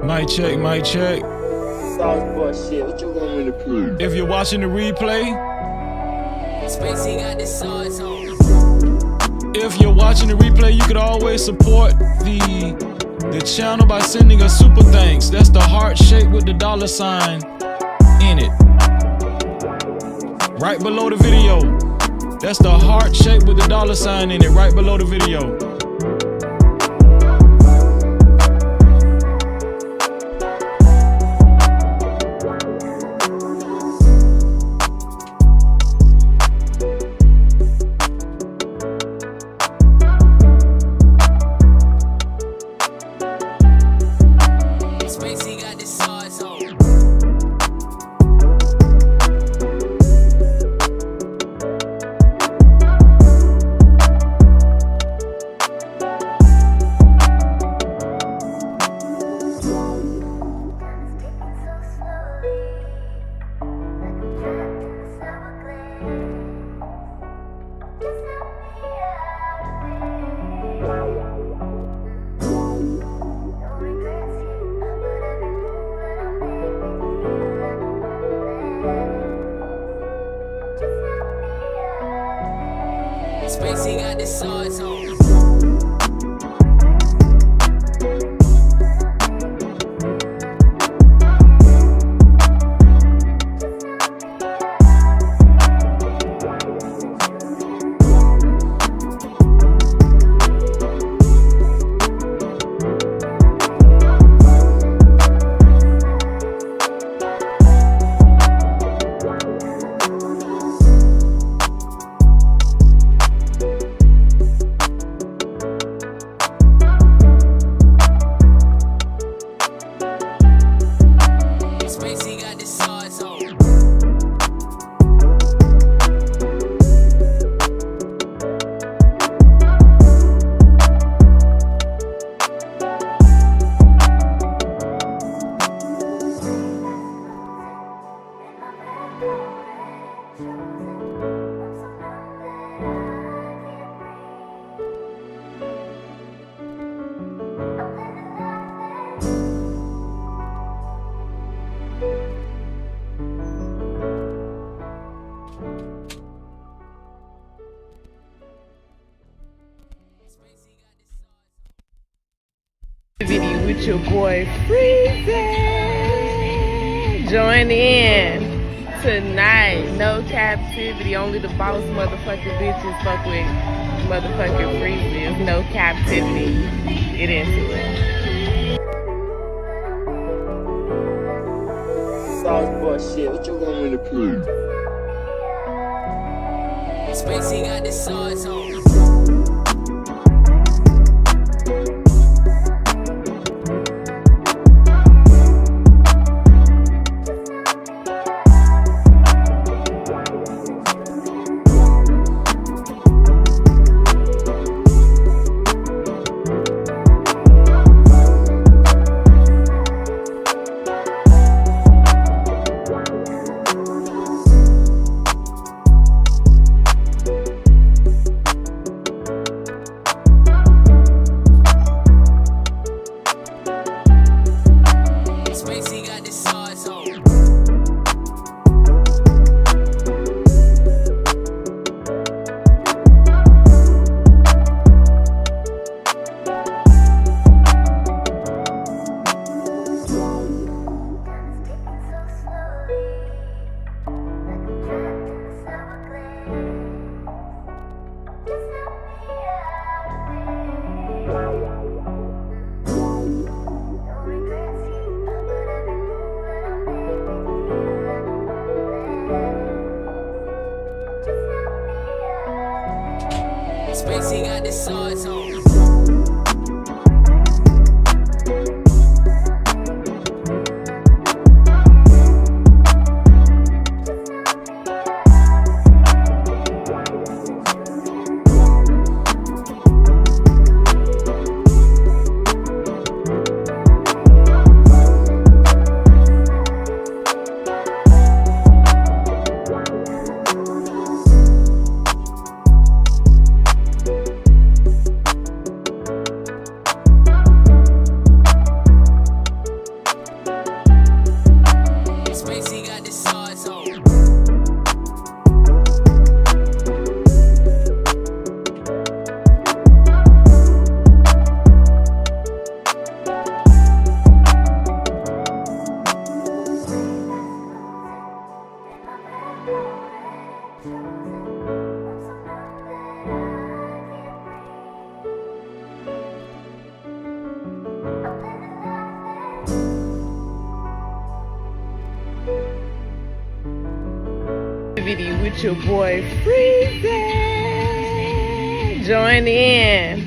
Mic check, mic check. Sauce boy shit, what you want me to prove? If you're watching the replay, Spacey got the sauce on. if you're watching the replay, you could always support the channel by sending a super thanks. That's the heart shape with the $sign in it. Right below the video. That's the heart shape with the $sign in it, right below the video. Spacey got the sauce on. Spacey got the sauce on. Spacey got the sauce on. Video with your boy Freezy. Join in tonight. No captivity. Only the boss motherfucking bitches fuck with motherfucking Freezy. No captivity. Get into it. Sauce boy shit, what you want me to prove? Spacey got the sauce on. Cap-tivity with your boy Freezy. Join in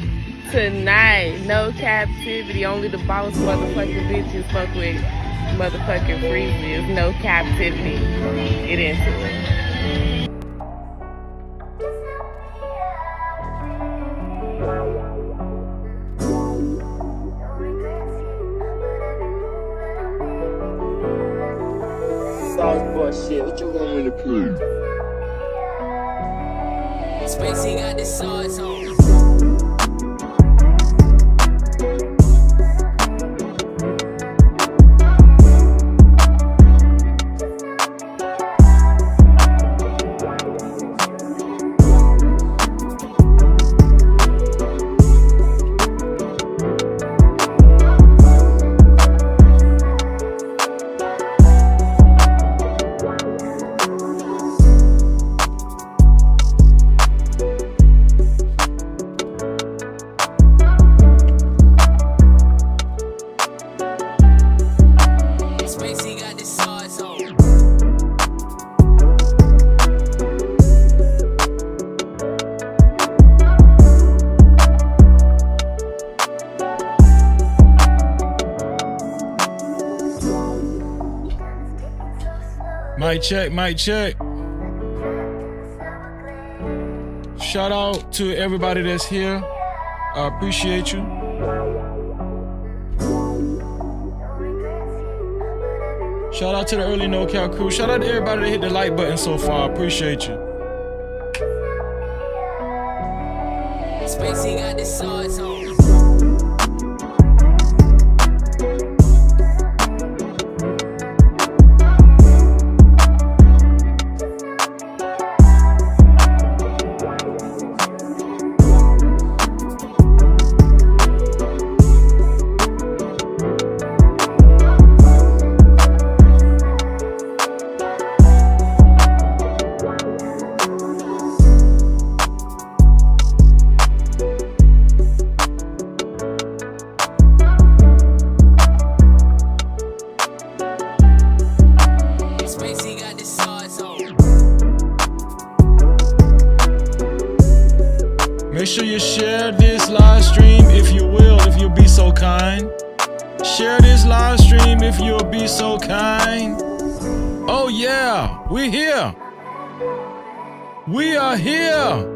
tonight. No Cap-tivity. Only the boss motherfucking bitches fuck with motherfucking Freezy. No Cap-tivity. Get into it. Sauce boy shit, what you want me to prove? Spacey got the sauce on. Spacey got the sauce on. Mic check, mic check. Shout out to everybody that's here. I appreciate you. Shout out to the early No Cap crew. Shout out to everybody that hit the like button so far. I appreciate you. Spacey got the sauce on. Spacey got the sauce on. Make sure you share this live stream if you will, if you'll be so kind. Share this live stream if you'll be so kind. Oh yeah, we're here. We are here.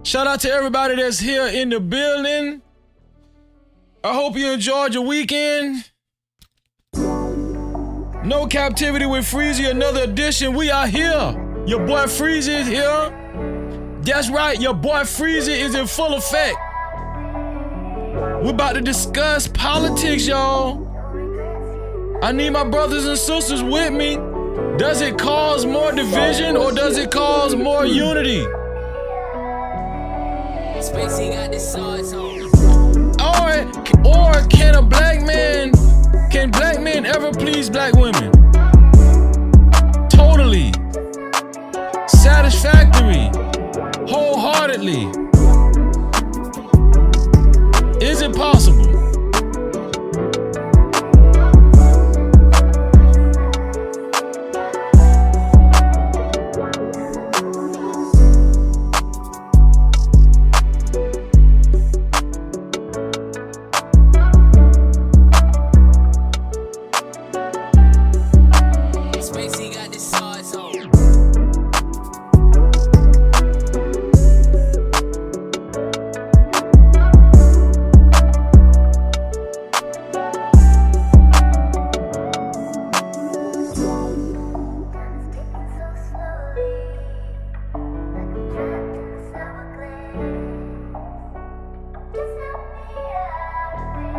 Shout out to everybody that's here in the building. I hope you enjoyed your weekend. No Cap-tivity with Freezy, another edition. We are here. Your boy Freezy is here. That's right, your boy Freezy is in full effect. We're about to discuss politics, y'all. I need my brothers and sisters with me. Does it cause more division or does it cause more unity? Spacey got the sauce on. Or can black men ever please black women? Totally. Satisfactory. Wholeheartedly. Is it possible? Spacey got the sauce on.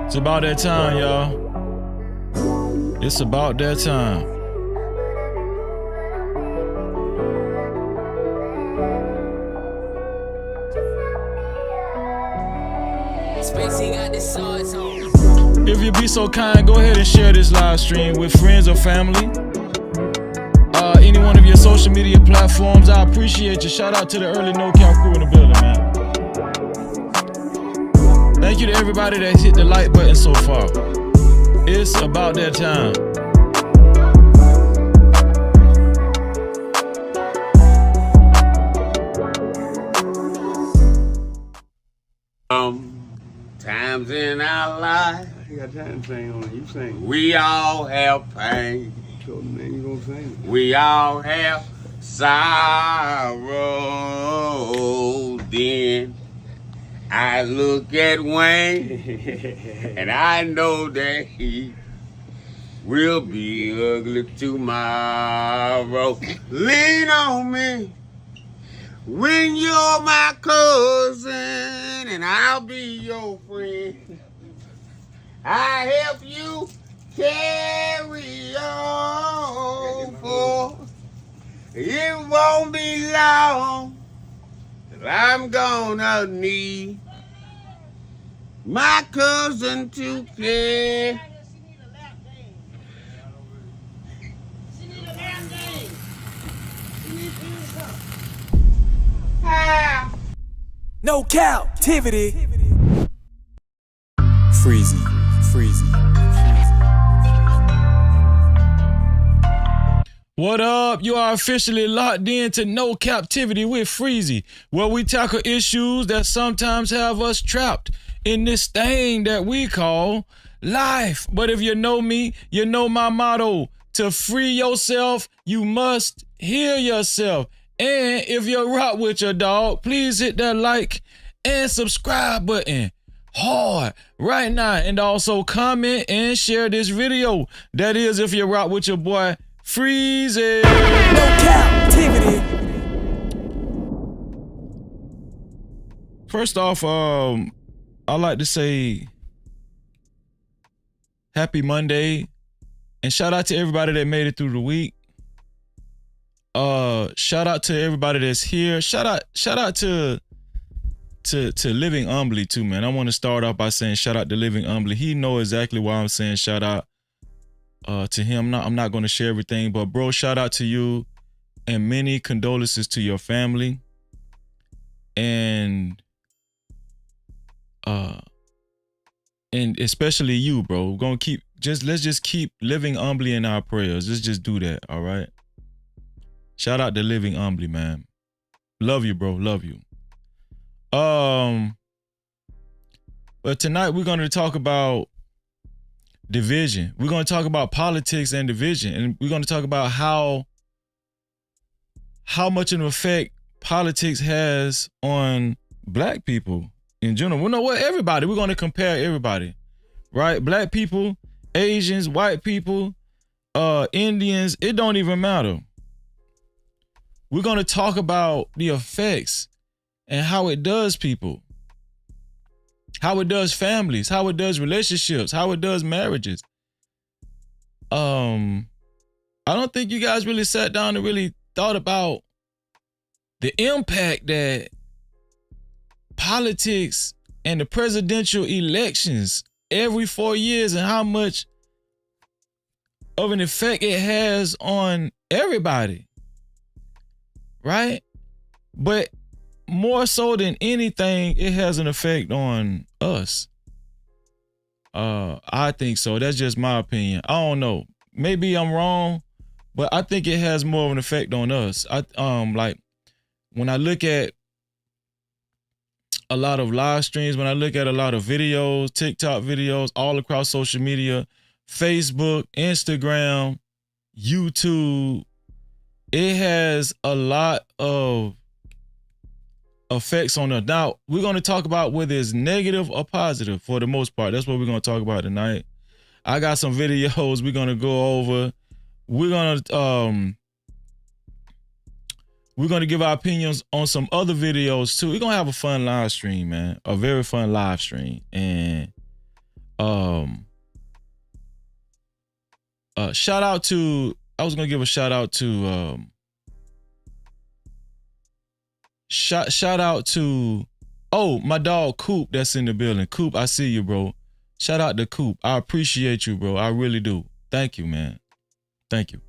It's about that time, y'all. It's about that time. Spacey got the sauce on. If you be so kind, go ahead and share this live stream with friends or family. Anyone one of your social media platforms. I appreciate you. Shout out to the early No Cap crew in the building, man. Thank you to everybody that's hit the like button so far. It's about that time. Times in our life, You got time to sing on it. You sing. we all have pain. So then you gonna sing. We all have sorrow. Then I look at Wayne and I know that he will be ugly tomorrow. Lean on me when you're my cousin and I'll be your friend. I help you carry on, for it won't be long till I'm gonna need my cousin to care. No Cap-tivity. Freezy. What up? You are officially locked in to No Captivity with Freezy, where we tackle issues that sometimes have us trapped in this thing that we call life. But if you know me, you know my motto: to free yourself, you must heal yourself. And if you rock with your dog, please hit that like and subscribe button hard right now. And also comment and share this video. That is if you rock with your boy Freezy. No Cap-tivity. First off, I'd like to say happy Monday and shout out to everybody that made it through the week. Shout out to everybody that's here. Shout out to Living Humbly too, man. I want to start off by saying shout out to Living Humbly. He know exactly why I'm saying shout out to him. I'm not going to share everything, but bro, shout out to you and many condolences to your family. And especially you, bro. We're gonna let's just keep Living Humbly in our prayers. Let's just do that, all right? Shout out to Living Humbly, man. Love you, bro. Love you. But tonight we're going to talk about division. We're going to talk about politics and division, and we're going to talk about how much of an effect politics has on black people in general. We know what everybody. We're going to compare everybody, right? Black people, Asians, white people, Indians. It don't even matter. We're going to talk about the effects and how it does people, how it does families, how it does relationships, how it does marriages. I don't think you guys really sat down and really thought about the impact that politics and the presidential elections every 4 years and how much of an effect it has on everybody. Right? But more so than anything, it has an effect on us. I think so. That's just my opinion. I don't know. Maybe I'm wrong, but I think it has more of an effect on us. Like when I look at a lot of live streams, when I look at a lot of videos, TikTok videos, all across social media, Facebook, Instagram, YouTube, it has a lot of effects on us. Now, we're going to talk about whether it's negative or positive for the most part. That's what we're going to talk about tonight. I got some videos we're going to go over. We're going to give our opinions on some other videos too. We're going to have a fun live stream, man. A very fun live stream. And shout out to, I was going to give a shout out to shout out to my dog Coop that's in the building. Coop, I see you, bro. Shout out to Coop. I appreciate you, bro. I really do. Thank you, man. Thank you.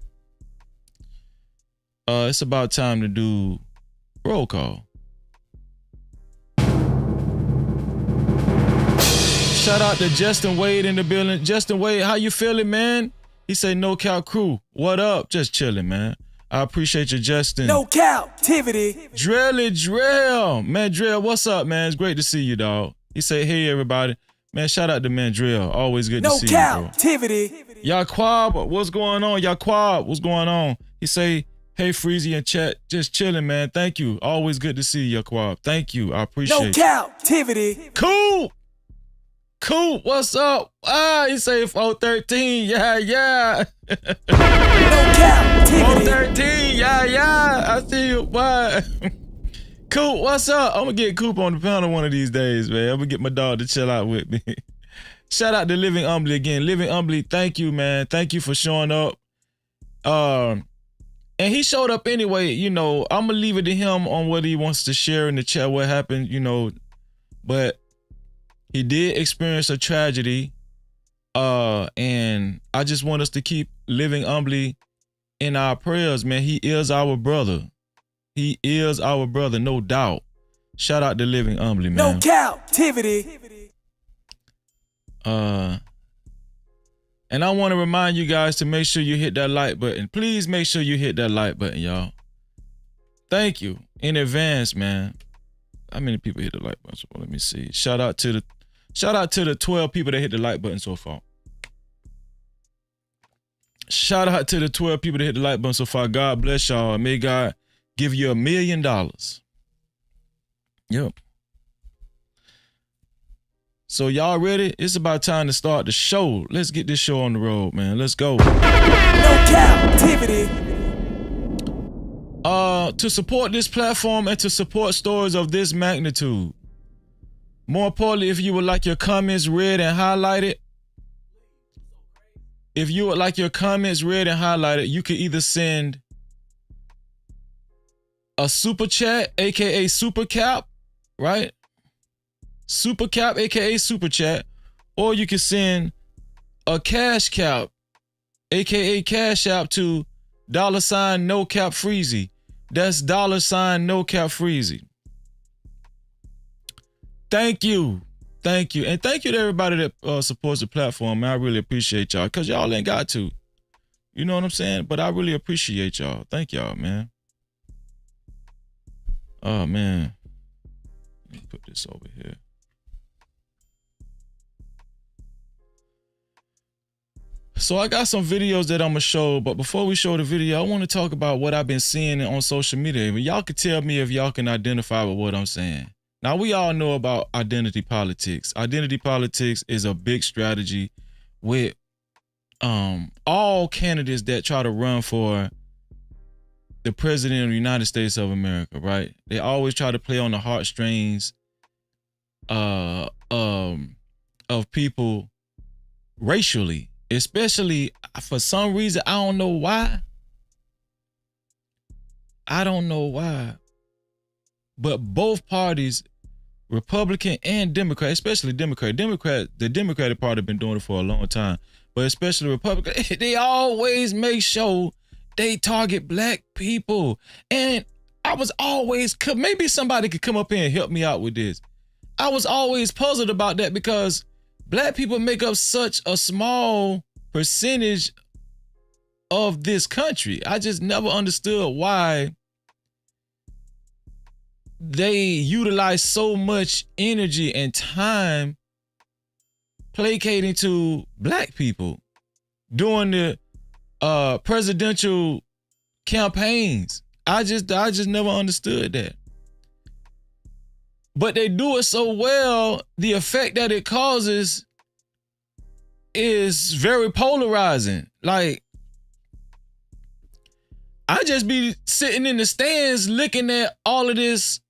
It's about time to do roll call. Shout out to Justin Wade in the building. Justin Wade, how you feeling, man? He say No Cap Crew. What up? Just chilling, man. I appreciate you, Justin. No Cap-tivity. Drill. Man, Drill, what's up, man? It's great to see you, dog. He say, hey, everybody. Man, shout out to man Drill. Always good to see you, bro. No Cap-tivity. Yaquab, what's going on? Yaquab, what's going on? He say, hey, Freezy in chat, just chilling, man. Thank you. Always good to see you, Yaquab. Thank you. I appreciate No it. Cap-tivity. Cool, what's up? He say 413, yeah. No Cap-tivity. 413, yeah. I see you, boy. Coop, what's up? I'm gonna get Coop on the panel one of these days, man. I'm gonna get my dog to chill out with me. Shout out to Living Humbly again. Living Humbly, thank you, man. Thank you for showing up. And he showed up anyway, you know. I'm gonna leave it to him on what he wants to share in the chat, what happened, you know. But he did experience a tragedy. And I just want us to keep Living Humbly in our prayers, man. He is our brother. He is our brother, no doubt. Shout out to Living Humbly, man. No Cap-tivity. And I want to remind you guys to make sure you hit that like button. Please make sure you hit that like button, y'all. Thank you in advance, man. How many people hit the like button? So let me see. Shout out to the 12 people that hit the like button so far. Shout out to the 12 people that hit the like button so far. God bless y'all. May God give you $1 million. Yep. So y'all ready? It's about time to start the show. Let's get this show on the road, man. Let's go. No Cap-tivity. To support this platform and to support stories of this magnitude. More importantly, if you would like your comments read and highlighted, you can either send a super chat, aka super cap, right? Super cap, aka super chat, or you can send a cash cap, aka cash app to $ no cap freezy. That's $ no cap freezy. Thank you. And thank you to everybody that supports the platform, man. I really appreciate y'all, because y'all ain't got to. You know what I'm saying? But I really appreciate y'all. Thank y'all, man. Oh, man. Let me put this over here. So I got some videos that I'm going to show, but before we show the video, I want to talk about what I've been seeing on social media. Y'all can tell me if y'all can identify with what I'm saying. Now, we all know about identity politics. Identity politics is a big strategy with all candidates that try to run for the president of the United States of America, right? They always try to play on the heartstrings of people racially, especially for some reason. I don't know why. But both parties, Republican and Democrat, especially the Democratic Party have been doing it for a long time, but especially Republican, they always make sure they target black people. And I was always, maybe somebody could come up here and help me out with this. I was always puzzled about that, because black people make up such a small percentage of this country. I just never understood why they utilize so much energy and time placating to black people during the presidential campaigns. I just never understood that. But they do it so well, the effect that it causes is very polarizing. Like, I just be sitting in the stands looking at all of this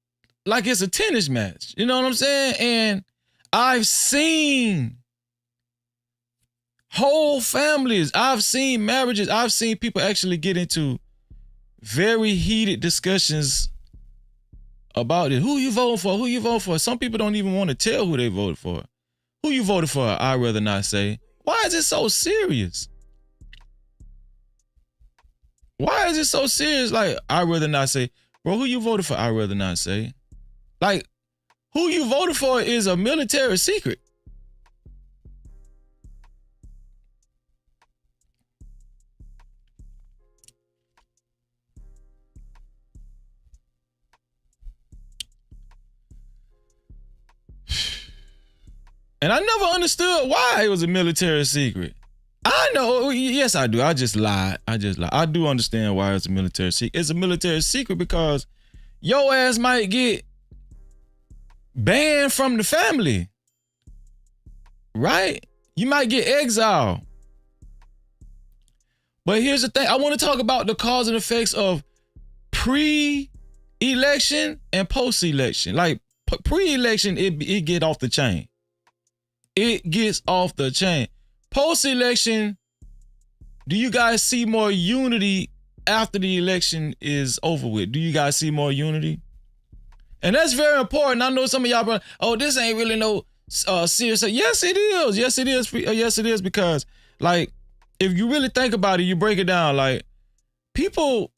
like it's a tennis match. You know what I'm saying? And I've seen whole families, I've seen marriages, I've seen people actually get into very heated discussions about it. Who you voting for? Who you voting for? Some people don't even want to tell who they voted for. Who you voted for? I'd rather not say. Why is it so serious? Why is it so serious? Like, I'd rather not say. Bro, who you voted for? I'd rather not say. Like, who you voted for is a military secret. And I never understood why it was a military secret. I know, yes, I do. I just lied. I do understand why it's a military secret. It's a military secret because your ass might get banned from the family, right? You might get exiled. But here's the thing. I want to talk about the cause and effects of pre-election and post-election. Like, pre-election, it get off the chain. It gets off the chain. Post-election, do you guys see more unity after the election is over with? Do you guys see more unity? And that's very important. I know some of y'all, oh, this ain't really no serious. Yes, it is. Yes, it is. Yes, it is, because, like, if you really think about it, you break it down, like, people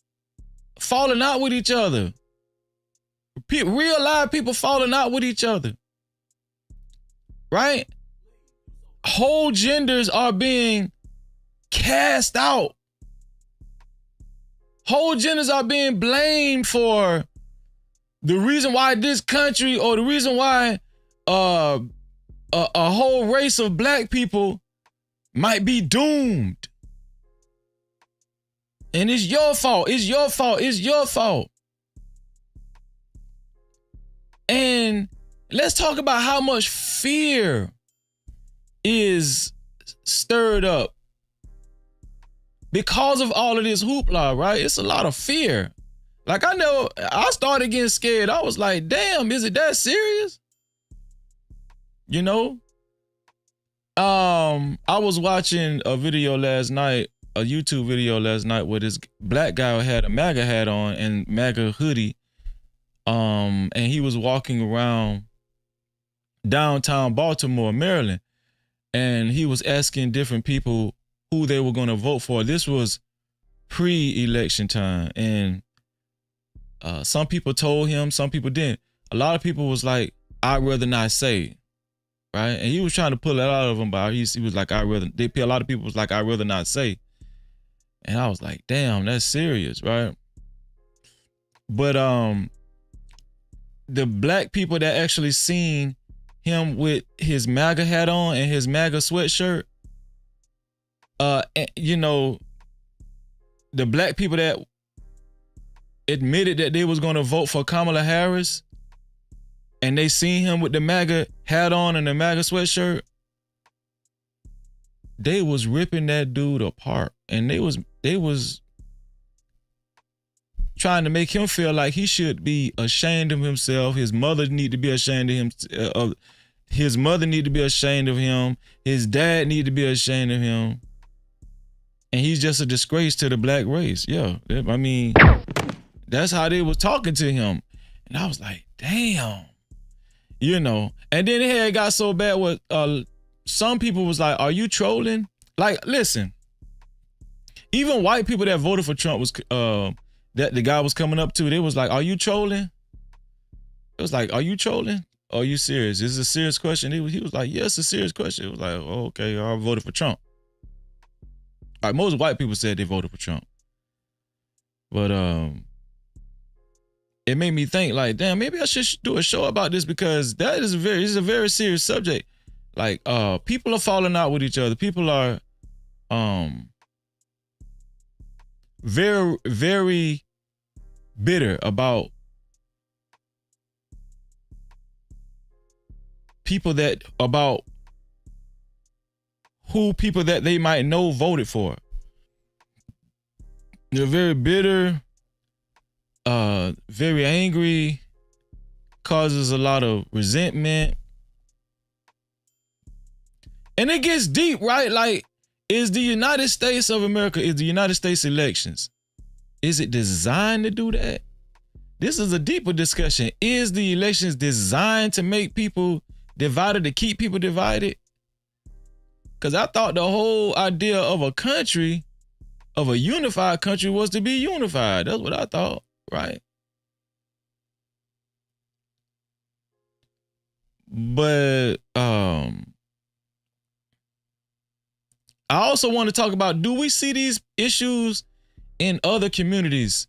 falling out with each other. Real live people falling out with each other. Right? Whole genders are being cast out. Whole genders are being blamed for the reason why this country, or the reason why a whole race of black people might be doomed. And it's your fault. It's your fault. It's your fault. And let's talk about how much fear is stirred up because of all of this hoopla, right? It's a lot of fear. Like, I know I started getting scared. I was like, damn, is it that serious? You know? I was watching a video last night, a YouTube video last night, where this black guy had a MAGA hat on and MAGA hoodie. And he was walking around downtown Baltimore, Maryland. And he was asking different people who they were going to vote for. This was pre-election time. And some people told him, some people didn't. A lot of people was like, I'd rather not say. Right? And he was trying to pull it out of him, but he was like, a lot of people was like, I'd rather not say. And I was like, damn, that's serious, right? But the black people that actually seen him with his MAGA hat on and his MAGA sweatshirt, you know, the black people that admitted that they was going to vote for Kamala Harris, and they seen him with the MAGA hat on and the MAGA sweatshirt, they was ripping that dude apart. And they was trying to make him feel like he should be ashamed of himself. His mother need to be ashamed of him. His mother need to be ashamed of him. His dad need to be ashamed of him. And he's just a disgrace to the black race. Yeah, I mean, that's how they was talking to him. And I was like, damn. You know, and then it got so bad with some people was like, are you trolling? Like, listen, even white people that voted for Trump was that the guy was coming up to, they was like, are you trolling? It was like, are you trolling? Are you serious? Is this a serious question? He was like, yes, it's a serious question. It was like, oh, okay, I voted for Trump. Like, most white people said they voted for Trump. But it made me think, like, damn, maybe I should do a show about this, because that is a very serious subject. Like, people are falling out with each other. People are very, very bitter about people that they might know voted for. They're very bitter, very angry, causes a lot of resentment. And it gets deep, right? Like, is the United States of America, is the United States elections, is it designed to do that? This is a deeper discussion. Is the elections designed to make people divided, to keep people divided? Because I thought the whole idea of a country, of a unified country was to be unified. That's what I thought, right? But I also want to talk about, do we see these issues in other communities,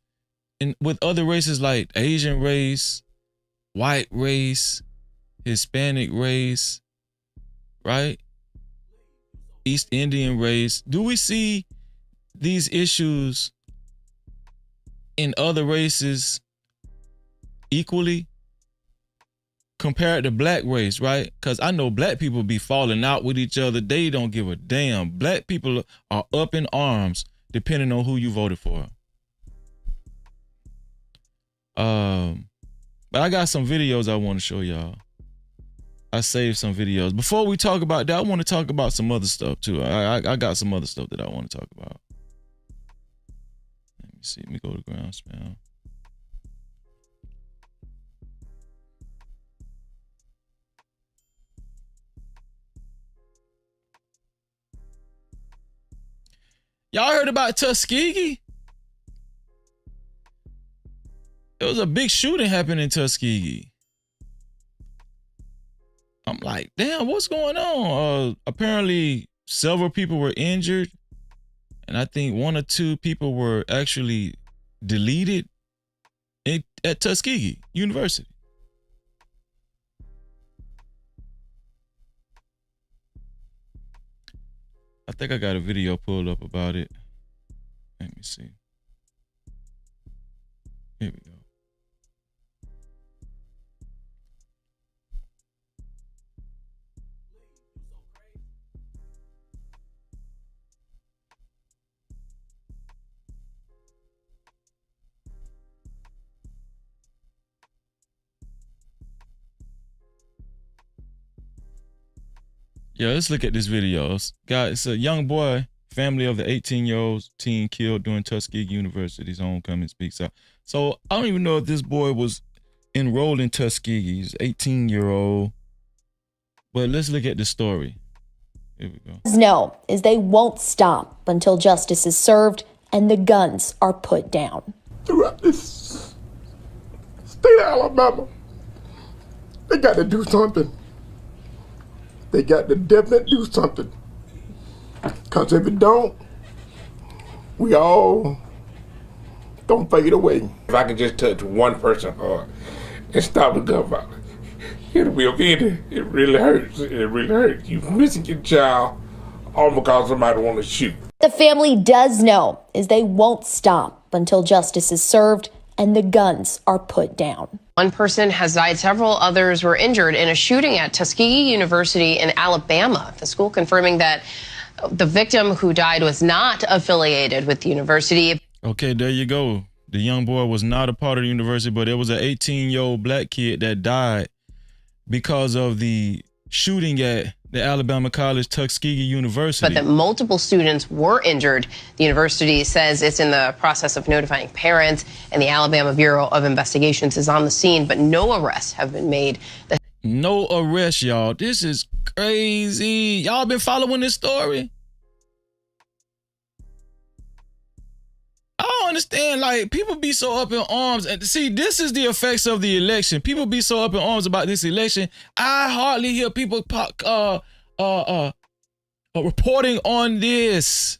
with other races like Asian race, white race, Hispanic race, right? East Indian race. Do we see these issues in other races equally compared to black race, right? Because I know black people be falling out with each other. They don't give a damn. Black people are up in arms depending on who you voted for. But I got some videos I want to show y'all. I saved some videos. Before we talk about that, I want to talk about some other stuff too. I got some other stuff that I want to talk about. Let me see. Let me go to ground spell. Y'all heard about Tuskegee? There was a big shooting happening in Tuskegee. I'm like, damn, what's going on? Apparently, several people were injured, and I think 1 or 2 people were actually deleted at Tuskegee University. I think I got a video pulled up about it. Let me see. Here we go. Yeah, let's look at this video. It's a young boy, family of the 18-year-old teen killed during Tuskegee University's homecoming speaks out. So I don't even know if this boy was enrolled in Tuskegee. He's 18-year-old. But let's look at the story. Here we go. No, is they won't stop until justice is served and the guns are put down. Throughout this state of Alabama, they got to do something. They got to definitely do something. Because if it don't, we all gonna fade away. If I could just touch one person hard and stop the gun violence, it'll be okay. It really hurts. It really hurts. You missing your child all because somebody want to shoot. The family does know is they won't stop until justice is served and the guns are put down. One person has died, several others were injured in a shooting at Tuskegee University in Alabama. The school confirming that the victim who died was not affiliated with the university. Okay, there you go. The young boy was not a part of the university, but there was an 18-year-old black kid that died because of the shooting at the Alabama College Tuskegee University. But that multiple students were injured. The university says it's in the process of notifying parents, and the Alabama Bureau of Investigations is on the scene, but no arrests have been made. No arrest, y'all. This is crazy. Y'all been following this story? I don't understand. Like, people be so up in arms. And see, this is the effects of the election. People be so up in arms about this election. I hardly hear people reporting on this.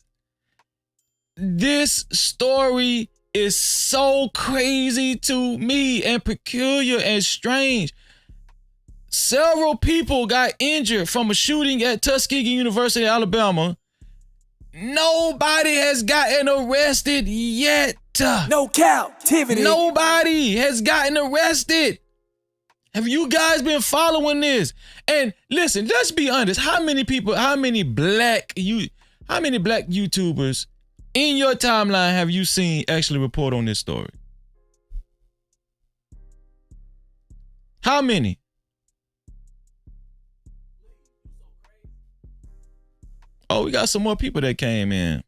This story is so crazy to me and peculiar and strange. Several people got injured from a shooting at Tuskegee University, Alabama. Nobody has gotten arrested yet. No captivity. Nobody has gotten arrested. Have you guys been following this? And listen, let's be honest. How many black YouTubers in your timeline have you seen actually report on this story? How many? Oh, we got some more people that came in.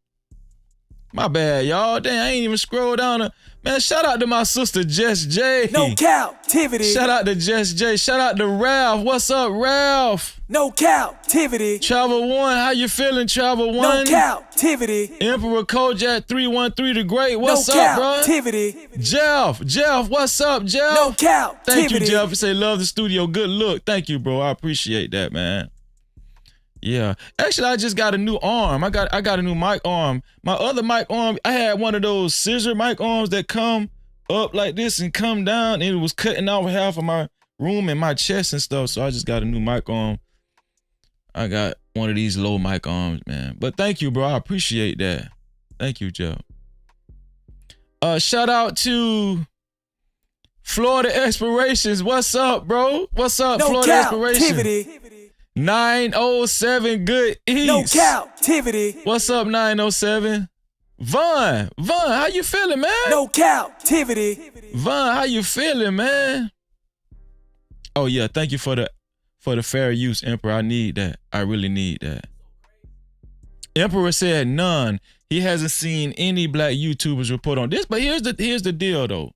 My bad, y'all. Damn, I ain't even scrolled down. Man, shout out to my sister Jess J. No Cap-tivity. Shout out to Jess J. Shout out to Ralph. What's up, Ralph? No Cap-tivity. Travel One, how you feeling, Travel One? No Cap-tivity. Emperor Kojak 313 the Great. What's no up, bro? Cap-tivity. Jeff, what's up, Jeff? No Cap-tivity. Thank you, Jeff. You say love the studio. Good look. Thank you, bro. I appreciate that, man. Yeah. Actually, I just got a new arm. I got a new mic arm. My other mic arm, I had one of those scissor mic arms that come up like this and come down, and it was cutting off half of my room and my chest and stuff. So I just got a new mic arm. I got one of these low mic arms, man. But thank you, bro. I appreciate that. Thank you, Joe. Shout out to Florida Expirations. What's up, bro? What's up, no Florida Cap-tivity. Expirations? 907 Good East. No Cap-tivity. What's up, 907? Vaughn, how you feeling, man? No Cap-tivity. Vaughn, how you feeling, man? Oh yeah, thank you for the fair use, Emperor. I need that. I really need that. Emperor said none. He hasn't seen any black YouTubers report on this, but here's the deal though.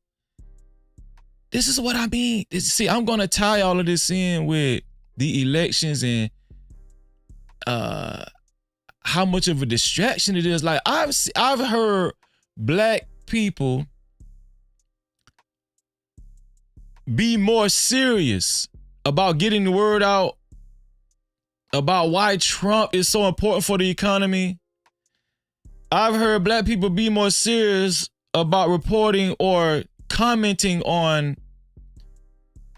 This is what I mean. See, I'm gonna tie all of this in with the elections and how much of a distraction it is. Like I've heard black people be more serious about getting the word out about why Trump is so important for the economy. I've heard black people be more serious about reporting or commenting on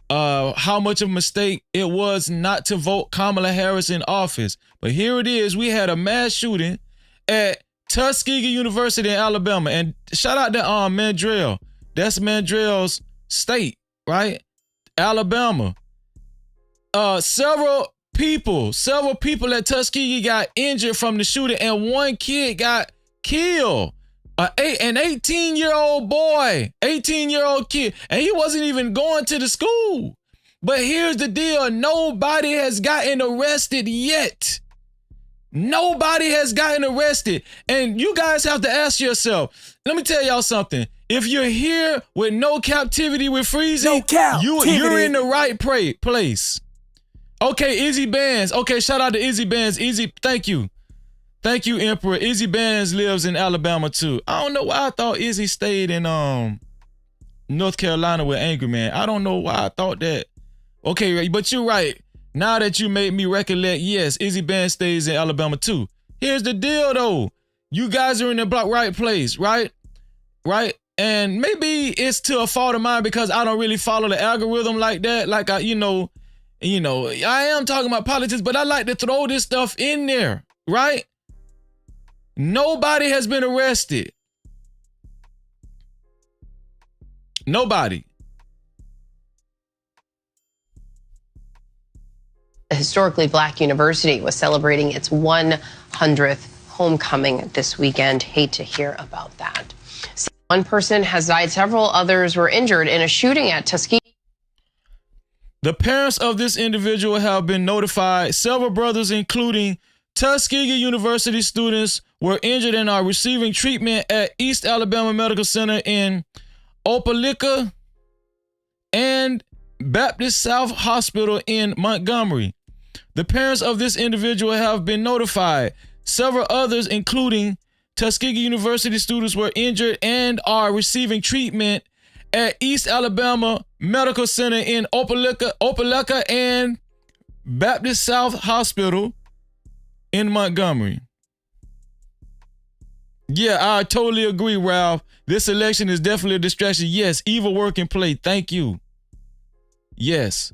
how much of a mistake it was not to vote Kamala Harris in office. But here it is. We had a mass shooting at Tuskegee University in Alabama. And shout out to Mandrell. That's Mandrell's state, right? Alabama. Several people at Tuskegee got injured from the shooting, and one kid got killed. An 18-year-old boy, 18-year-old kid, and he wasn't even going to the school. But here's the deal. Nobody has gotten arrested yet. Nobody has gotten arrested. And you guys have to ask yourself, let me tell y'all something. If you're here with no captivity with freezing, you're in the right place. Okay, Izzy Bands. Okay, shout out to Izzy Bands. Izzy, thank you. Thank you, Emperor. Izzy Bands lives in Alabama too. I don't know why I thought Izzy stayed in North Carolina with Angry Man. I don't know why I thought that. Okay, but you're right. Now that you made me recollect, yes, Izzy Bands stays in Alabama too. Here's the deal though. You guys are in the right place, right? Right? And maybe it's to a fault of mine because I don't really follow the algorithm like that. Like I am talking about politics, but I like to throw this stuff in there, right? Nobody has been arrested. Nobody. A historically black university was celebrating its 100th homecoming this weekend. Hate to hear about that. One person has died, several others were injured in a shooting at Tuskegee. The parents of this individual have been notified. Several brothers, including Tuskegee University students, were injured and are receiving treatment at East Alabama Medical Center in Opelika and Baptist South Hospital in Montgomery. The parents of this individual have been notified. Several others, including Tuskegee University students, were injured and are receiving treatment at East Alabama Medical Center in Opelika and Baptist South Hospital in Montgomery. Yeah, I totally agree, Ralph. This election is definitely a distraction. Yes, evil work in play. Thank you. Yes.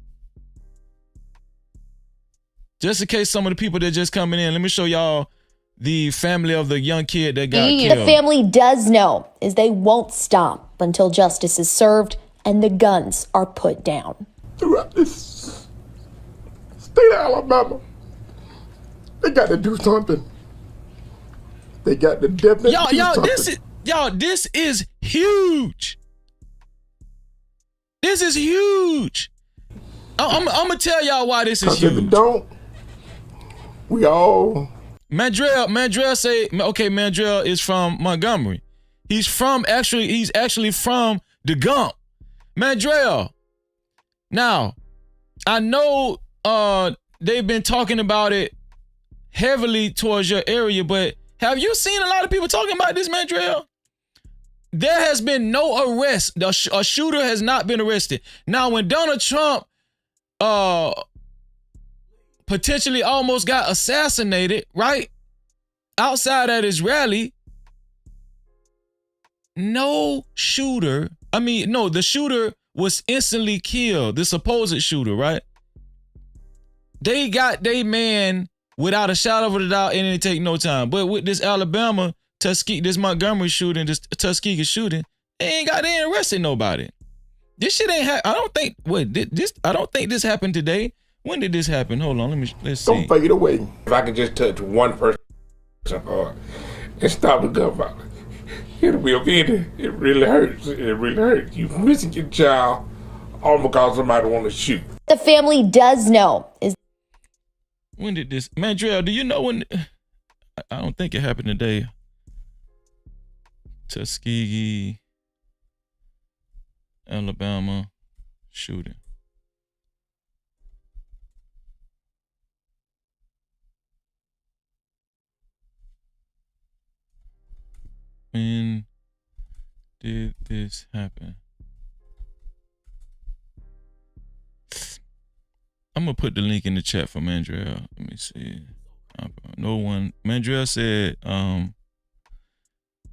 Just in case some of the people that are just coming in, let me show y'all the family of the young kid that got killed. The family does know is they won't stop until justice is served and the guns are put down. Throughout this state of Alabama, they got to do something. They got to definitely do something. This is huge. This is huge. I'm gonna tell y'all why this is huge. If it don't, we all Mandrell say, okay, Mandrell is from Montgomery. He's actually from the Gump. Mandrell. Now, I know they've been talking about it heavily towards your area, but have you seen a lot of people talking about this, Mandrell? There has been no arrest. A shooter has not been arrested. Now, when Donald Trump potentially almost got assassinated, right? Outside at his rally, the shooter was instantly killed, the supposed shooter, right? They got their man without a shadow of a doubt, and it didn't take no time. But with this this Montgomery shooting, this Tuskegee shooting, they ain't arrested nobody. This shit ain't I don't think this happened today. When did this happen? Hold on, let's see. Don't fade away. If I could just touch one person hard and stop the gun violence, it'll be okay. It really hurts. It really hurts. You missing your child all because somebody want to shoot. The family does know. When did this? Mandrell, do you know when? I don't think it happened today. Tuskegee, Alabama shooting. When did this happen? I'm gonna put the link in the chat for Mandrell. Let me see. Mandrell said,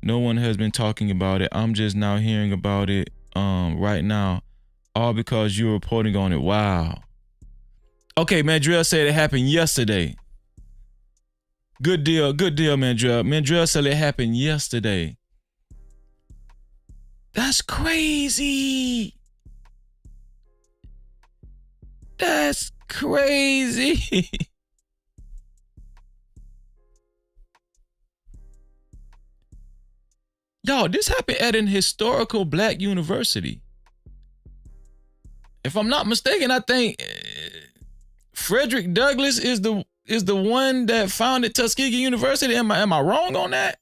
no one has been talking about it. I'm just now hearing about it right now. All because you're reporting on it. Wow. Okay, Mandrell said it happened yesterday. Good deal, Mandrell. Mandrell said it happened yesterday. That's crazy. That's crazy. Y'all, this happened at an historical black university. If I'm not mistaken, I think Frederick Douglass is the one that founded Tuskegee University. Am I wrong on that?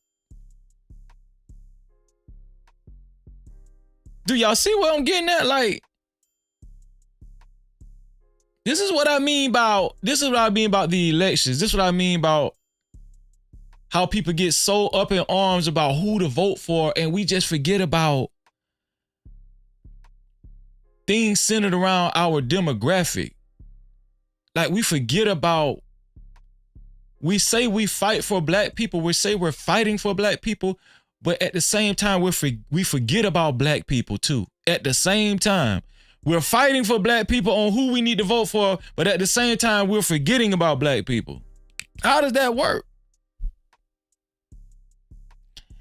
Do y'all see what I'm getting at? Like, this is what I mean about the elections. This is what I mean about how people get so up in arms about who to vote for, and we just forget about things centered around our demographic. Like, we forget about, we say we fight for black people, we say we're fighting for black people, but at the same time, we forget about black people too. At the same time, we're fighting for black people on who we need to vote for, but at the same time, we're forgetting about black people. How does that work?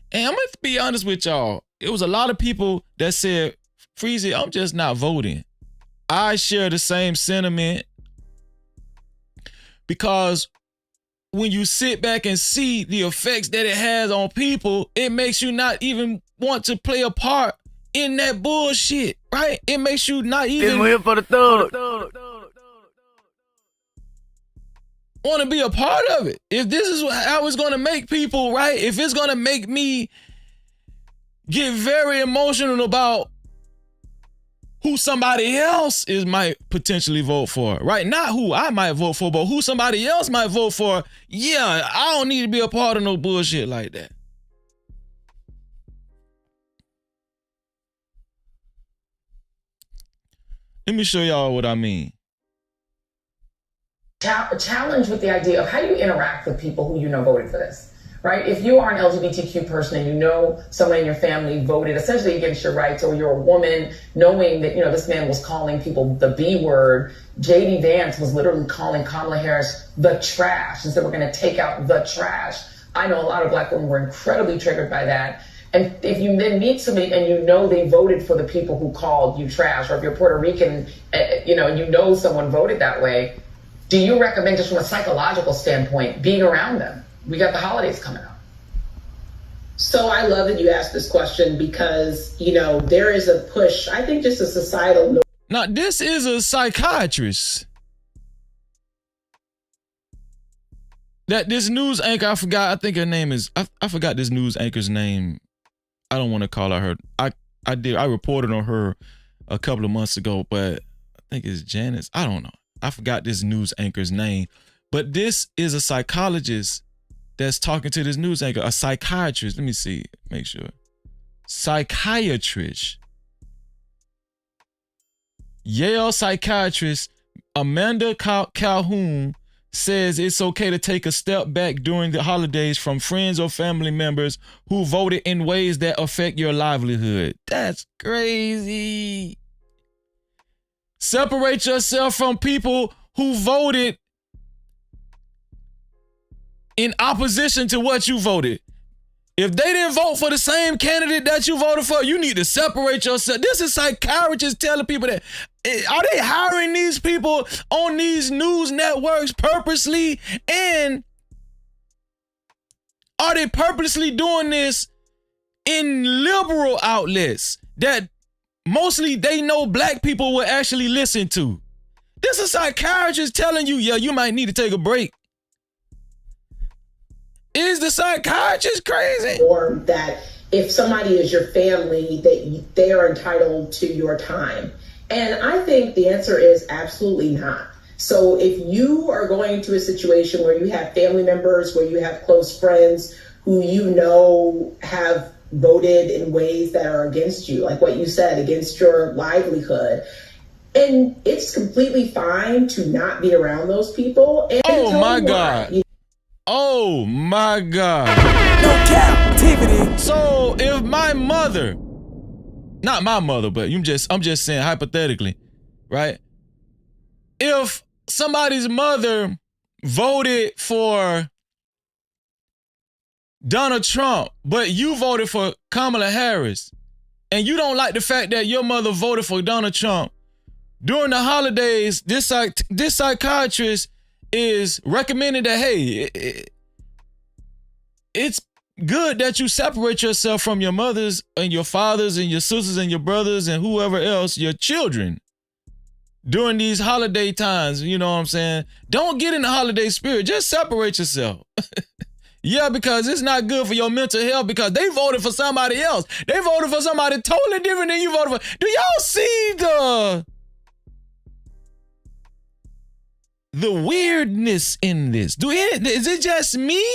And I'm going to be honest with y'all. It was a lot of people that said, Freezy, I'm just not voting. I share the same sentiment, because when you sit back and see the effects that it has on people, it makes you not even want to play a part in that bullshit, right? It makes you not even for the thug. want to be a part of it. If this is how it's going to make people, right? If it's going to make me get very emotional about who somebody else might potentially vote for, right? Not who I might vote for, but who somebody else might vote for. Yeah, I don't need to be a part of no bullshit like that. Let me show y'all what I mean. Challenge with the idea of how do you interact with people who you know voted for this, right? If you are an LGBTQ person and you know someone in your family voted essentially against your rights, or you're a woman knowing that, you know, this man was calling people the B word. J.D. Vance was literally calling Kamala Harris the trash and said, we're going to take out the trash. I know a lot of black women were incredibly triggered by that. And if you then meet somebody and you know they voted for the people who called you trash, or if you're Puerto Rican, you know, and you know someone voted that way, do you recommend, just from a psychological standpoint, being around them? We got the holidays coming up. So I love that you asked this question, because, you know, there is a push, I think, just a societal. Now, this is a psychiatrist. that this news anchor, I forgot, I think her name is, I forgot this news anchor's name. I don't want to call her. I reported on her a couple of months ago, but I think it's Janice. I don't know. I forgot this news anchor's name. But this is a psychologist that's talking to this news anchor, a psychiatrist. Let me see, make sure. Psychiatrist. Yale psychiatrist Amanda Calhoun says it's okay to take a step back during the holidays from friends or family members who voted in ways that affect your livelihood. That's crazy. Separate yourself from people who voted in opposition to what you voted. If they didn't vote for the same candidate that you voted for, you need to separate yourself. This is psychiatrists telling people that. Are they hiring these people on these news networks purposely? And are they purposely doing this in liberal outlets that mostly they know black people will actually listen to? This is psychiatrist telling you, yeah, you might need to take a break. Is the psychiatrist crazy? Or that if somebody is your family, that they are entitled to your time. And I think the answer is absolutely not. So if you are going into a situation where you have family members, where you have close friends who you know have voted in ways that are against you, like what you said, against your livelihood, and it's completely fine to not be around those people. And oh my God. Oh my God. No captivity. So if my mother, not my mother, but I'm just saying hypothetically, right? If somebody's mother voted for Donald Trump, but you voted for Kamala Harris, and you don't like the fact that your mother voted for Donald Trump, during the holidays, this psychiatrist is recommending that, hey, it's good that you separate yourself from your mothers and your fathers and your sisters and your brothers and whoever else, your children, during these holiday times. You know what I'm saying? Don't get in the holiday spirit. Just separate yourself. Yeah, because it's not good for your mental health because they voted for somebody else. They voted for somebody totally different than you voted for. Do y'all see the weirdness in this? Is it just me?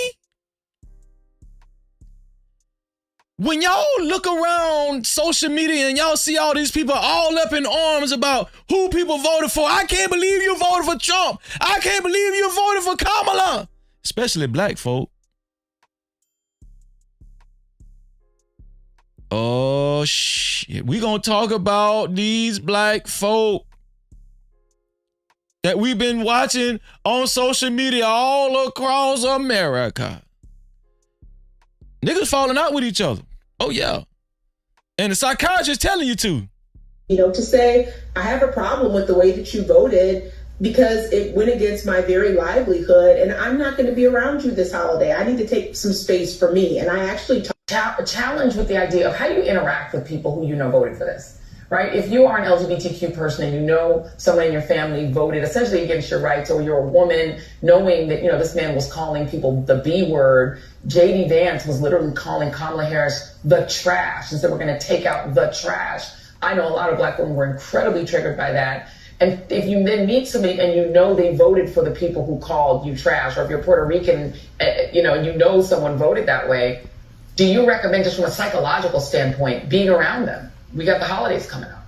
When y'all look around social media and y'all see all these people all up in arms about who people voted for, I can't believe you voted for Trump. I can't believe you voted for Kamala. Especially black folk. Oh, shit. We gonna talk about these black folk that we've been watching on social media all across America. Niggas falling out with each other. Oh, yeah. And the psychiatrist telling you to. You know, to say, I have a problem with the way that you voted because it went against my very livelihood and I'm not going to be around you this holiday. I need to take some space for me. And I actually challenge with the idea of how do you interact with people who you know voted for this, right? If you are an LGBTQ person and you know someone in your family voted essentially against your rights, or you're a woman knowing that, you know, this man was calling people the B word. J.D. Vance was literally calling Kamala Harris the trash and said, we're going to take out the trash. I know a lot of black women were incredibly triggered by that. And if you then meet somebody and you know they voted for the people who called you trash, or if you're Puerto Rican, you know someone voted that way, do you recommend, just from a psychological standpoint, being around them? We got the holidays coming up.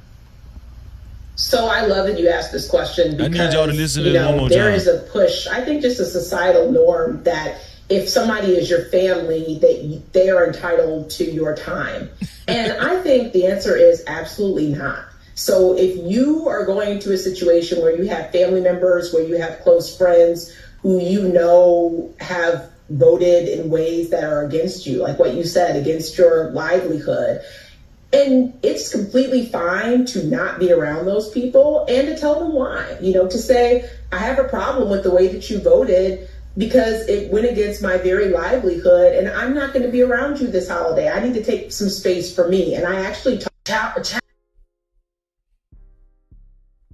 So I love that you asked this question because, I need y'all to listen to this one more there time. is a push, I think just a societal norm that if somebody is your family, that they are entitled to your time. And I think the answer is absolutely not. So if you are going into a situation where you have family members, where you have close friends who you know have voted in ways that are against you, like what you said, against your livelihood, and it's completely fine to not be around those people and to tell them why, to say, I have a problem with the way that you voted because it went against my very livelihood and I'm not going to be around you this holiday. I need to take some space for me. And I actually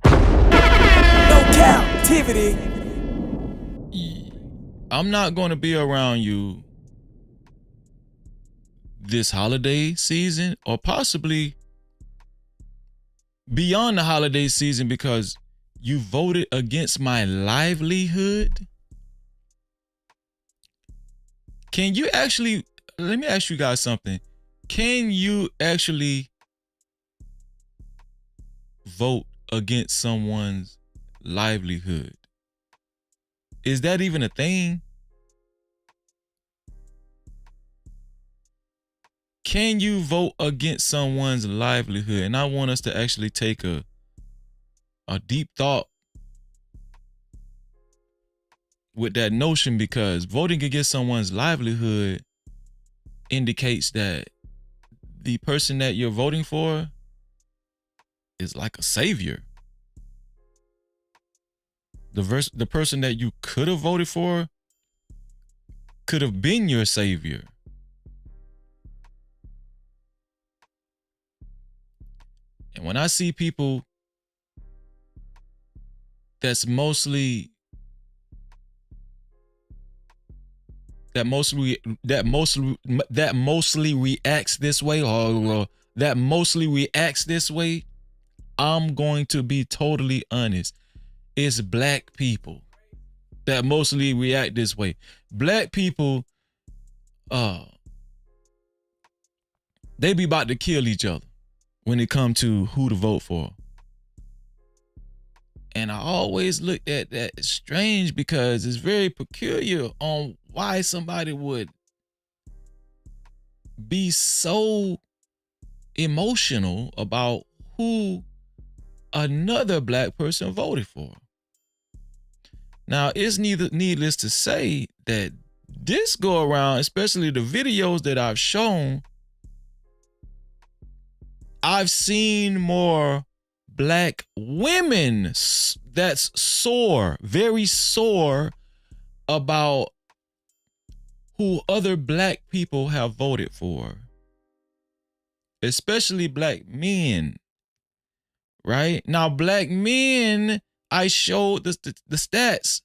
No captivity. I'm not going to be around you this holiday season or possibly beyond the holiday season because you voted against my livelihood. Can you actually, let me ask you guys something. Can you actually vote against someone's livelihood? Is that even a thing? Can you vote against someone's livelihood? And I want us to actually take a deep thought with that notion, because voting against someone's livelihood indicates that the person that you're voting for is like a savior. The person that you could have voted for could have been your savior. And when I see people that mostly reacts this way, or that mostly reacts this way, I'm going to be totally honest. It's black people that mostly react this way. Black people, they be about to kill each other when it comes to who to vote for. And I always look at that as strange because it's very peculiar on why somebody would be so emotional about who another black person voted for. Now, it's needless to say that this go around, especially the videos that I've shown, I've seen more black women that's sore, very sore about who other black people have voted for, especially black men. Right now, black men, I showed the stats.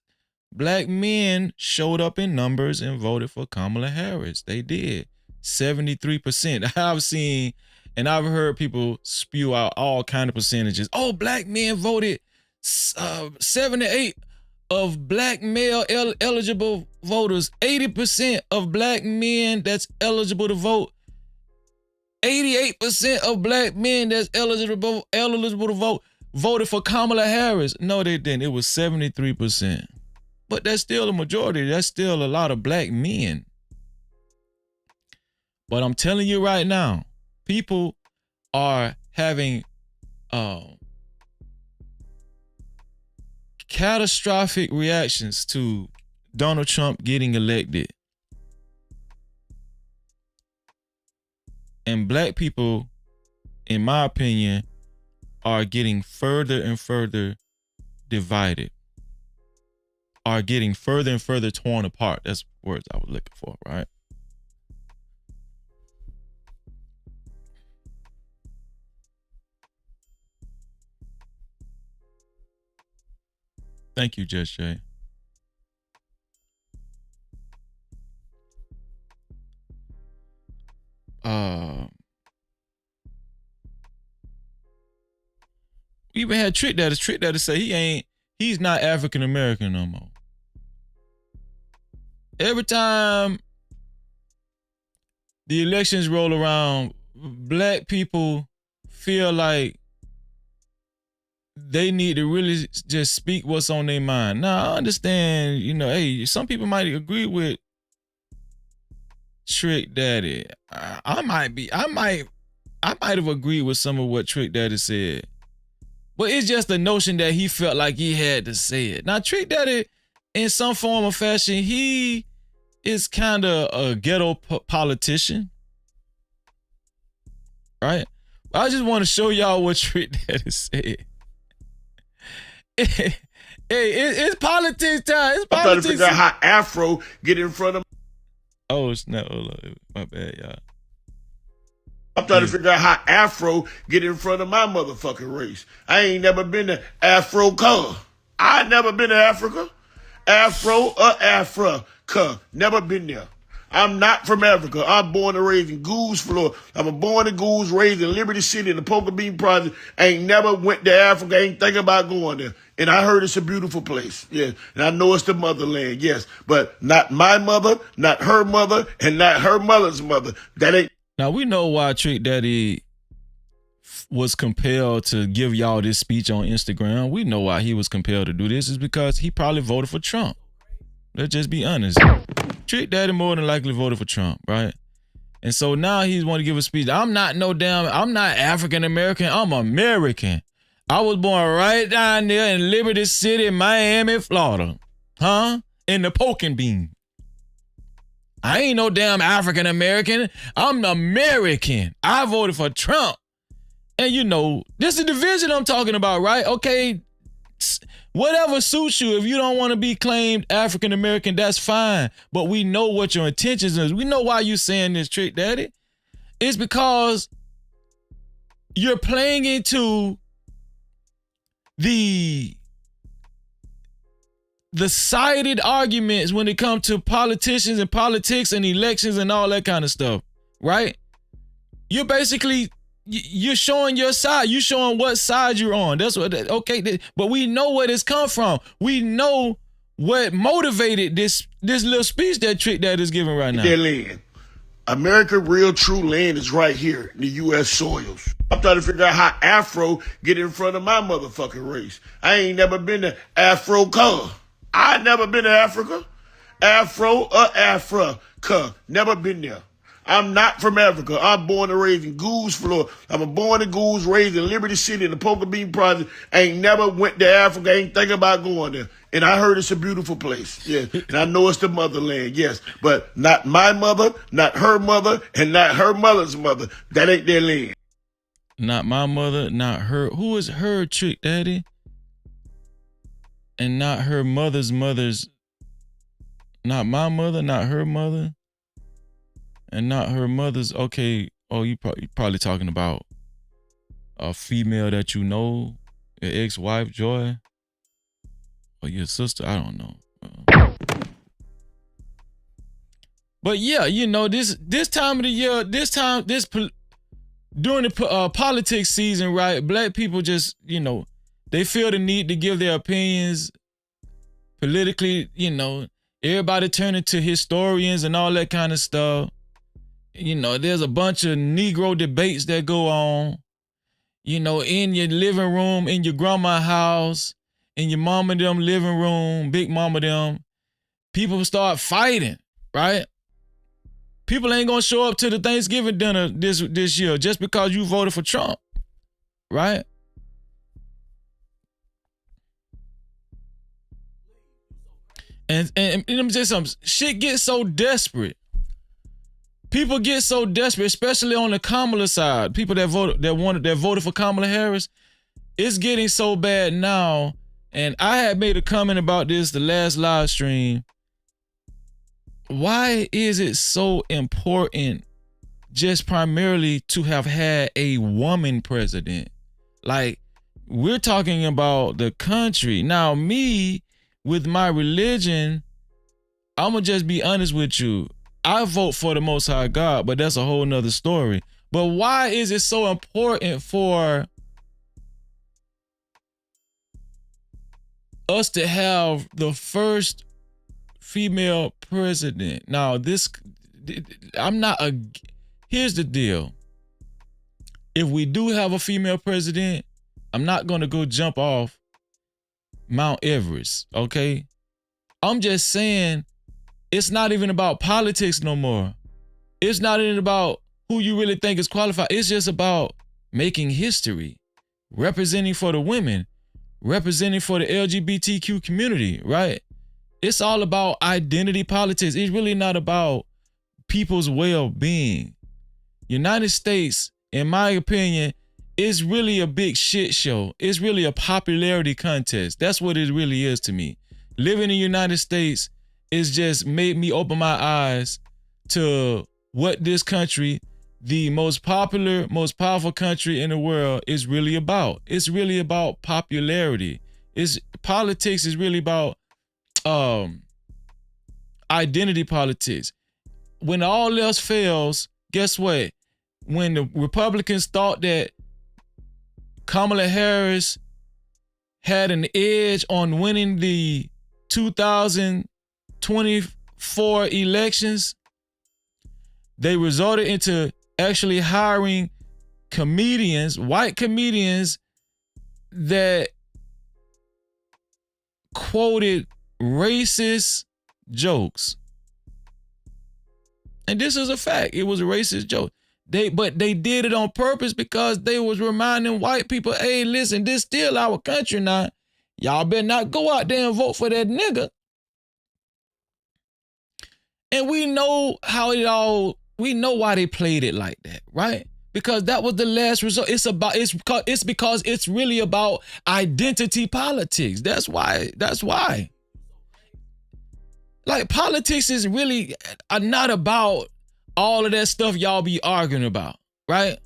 Black men showed up in numbers and voted for Kamala Harris. They did. 73%. I've seen and I've heard people spew out all kind of percentages. Oh, black men voted 7 to 8 of black male eligible voters. 80% of black men that's eligible to vote. 88% of black men that's eligible to vote voted for Kamala Harris. No, they didn't. It was 73%. But that's still a majority. That's still a lot of black men. But I'm telling you right now, people are having catastrophic reactions to Donald Trump getting elected. And black people, in my opinion, are getting further and further divided, are getting further and further torn apart. That's words I was looking for, right? Thank you, Judge Jay. We even had Trick Daddy say he's not African American no more. Every time the elections roll around, black people feel like they need to really just speak what's on their mind. Now, I understand, hey, some people might agree with Trick Daddy. I might have agreed with some of what Trick Daddy said. But it's just the notion that he felt like he had to say it. Now, Trick Daddy, in some form or fashion, he is kind of a ghetto politician, right? I just want to show y'all what Trick Daddy said. Hey, it's politics time. It's politics. I'm trying to figure out how Afro get in front of. Oh, snap. Hold on. My bad, y'all. I'm trying to figure out how Afro get in front of my motherfucking race. I ain't never been to Afro color. I never been to Africa. Afro or Africa. Never been there. I'm not from Africa. I'm born and raised in Goose, Florida. I'm born in Goose, raised in Liberty City in the Poker Bean Project. I ain't never went to Africa. Ain't thinking about going there. And I heard it's a beautiful place. Yeah. And I know it's the motherland. Yes. But not my mother, not her mother, and not her mother's mother. That ain't. Now, we know why Trick Daddy was compelled to give y'all this speech on Instagram. We know why he was compelled to do this is because he probably voted for Trump. Let's just be honest. Trick Daddy more than likely voted for Trump, right? And so now he's want to give a speech. I'm not African American. I'm American. I was born right down there in Liberty City, Miami, Florida. Huh? In the Poking Bean. I ain't no damn African American. I'm American. I voted for Trump. And you know, this is the division I'm talking about, right? Okay, whatever suits you. If you don't want to be claimed African American, that's fine. But we know what your intentions is. We know why you saying this, Trick Daddy. It's because you're playing into the sided arguments when it comes to politicians and politics and elections and all that kind of stuff, right? You're basically, you're showing your side. You're showing what side you're on. That's what, okay, but we know where this come from. We know what motivated this little speech that Trick Daddy is giving right now. Their land. America real true land is right here in the U.S. soils. I'm trying to figure out how Afro get in front of my motherfucking race. I ain't never been to Africa. I never been to Africa. Afro or Africa. Never been there. I'm not from Africa. I'm born and raised in Goose, Florida. I'm born in Goose, raised in Liberty City in the Poker Bean Project. I ain't never went to Africa. Ain't thinking about going there. And I heard it's a beautiful place. Yeah. And I know it's the motherland. Yes. But not my mother, not her mother, and not her mother's mother. That ain't their land. Not my mother, not her. Who is her, Trick Daddy? And not her mother's mother's. Not my mother, not her mother. And not her mother's. Okay. Oh, you probably talking about a female that you know, your ex-wife, Joy, or your sister. I don't know. But yeah, you know, this time of the year, during the politics season, right? Black people just, you know, they feel the need to give their opinions politically. You know, everybody turning to historians and all that kind of stuff. You know, there's a bunch of Negro debates that go on, you know, in your living room, in your grandma's house, in your mama them living room, big mama them. People start fighting, right? People ain't gonna show up to the Thanksgiving dinner this year just because you voted for Trump, right? And let me say something. Shit gets so desperate. People get so desperate, especially on the Kamala side. People that voted for Kamala Harris. It's getting so bad now. And I had made a comment about this the last live stream. Why is it so important just primarily to have had a woman president? Like, we're talking about the country. Now, me, with my religion, I'm gonna just be honest with you. I vote for the Most High God, but that's a whole nother story. But why is it so important for us to have the first female president? Now, here's the deal. If we do have a female president, I'm not going to go jump off Mount Everest, okay? I'm just saying, it's not even about politics no more. It's not even about who you really think is qualified. It's just about making history, representing for the women, representing for the LGBTQ community, right? It's all about identity politics. It's really not about people's well-being. United States, in my opinion, is really a big shit show. It's really a popularity contest. That's what it really is to me. Living in the United States is just made me open my eyes to what this country, the most popular, most powerful country in the world, is really about. It's really about popularity. Politics is really about identity politics. When all else fails, guess what? When the Republicans thought that Kamala Harris had an edge on winning the 2024 elections, they resorted into actually hiring comedians, white comedians, that quoted racist jokes. And this is a fact. It was a racist joke. But they did it on purpose because they was reminding white people, hey, listen, this still our country now. Y'all better not go out there and vote for that nigga. And we know we know why they played it like that, right? Because that was the last result. It's because it's really about identity politics. That's why. Like, politics is really not about all of that stuff y'all be arguing about, right?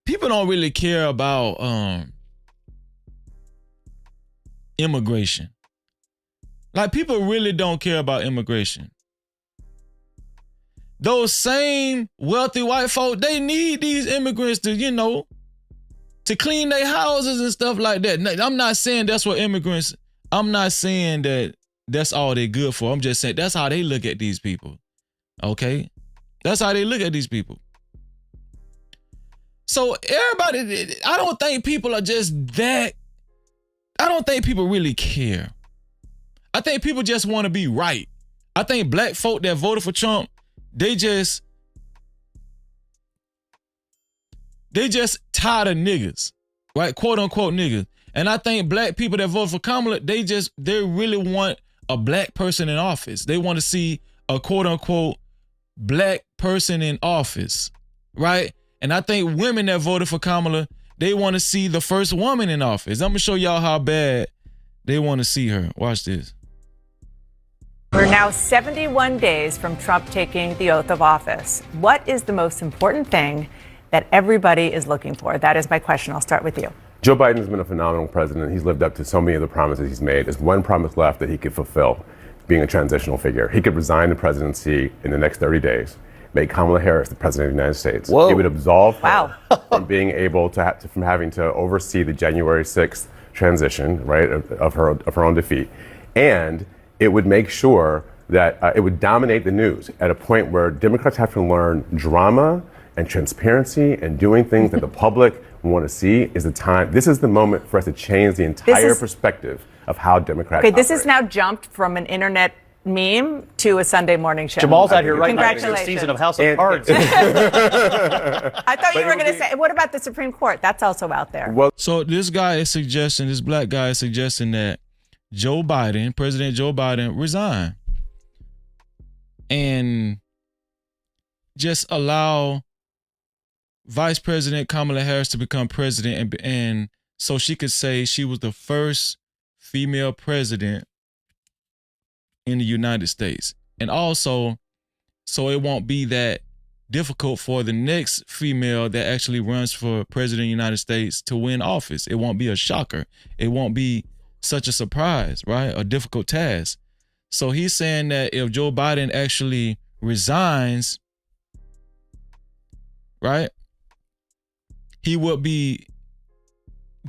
People don't really care about immigration. Like, people really don't care about immigration. Those same wealthy white folk, they need these immigrants to, to clean their houses and stuff like that. I'm not saying that's what immigrants, I'm not saying that that's all they're good for. I'm just saying that's how they look at these people. Okay? That's how they look at these people. So everybody, I don't think people are just that. I don't think people really care. I think people just want to be right. I think black folk that voted for Trump, they just tired of niggas, right? Quote unquote niggas. And I think black people that vote for Kamala, they really want a black person in office. They want to see a quote unquote black person in office, right? And I think women that voted for Kamala, they want to see the first woman in office. I'm gonna show y'all how bad they want to see her. Watch this. We're now 71 days from Trump taking the oath of office. What is the most important thing that everybody is looking for? That is my question. I'll start with you. Joe Biden has been a phenomenal president. He's lived up to so many of the promises he's made. There's one promise left that he could fulfill, being a transitional figure. He could resign the presidency in the next 30 days, make Kamala Harris the president of the United States. Whoa. It would absolve her from being able to from having to oversee the January 6th transition, right, of her own defeat. And it would make sure that it would dominate the news at a point where Democrats have to learn drama and transparency and doing things that the public want to see is the time. This is the moment for us to change the entire perspective of how Democrats Okay, this operate. has now jumped from an internet meme to a Sunday morning show. Jamal's out here right now. Congratulations. Season of House of Cards. I thought you were going to say, what about the Supreme Court? That's also out there. So this black guy is suggesting that President Joe Biden resign and just allow Vice President Kamala Harris to become president, and so she could say she was the first female president in the United States. And also, so it won't be that difficult for the next female that actually runs for president of the United States to win office. It won't be a shocker. It won't be such a surprise, right? A difficult task. So he's saying that if Joe Biden actually resigns, right, he would be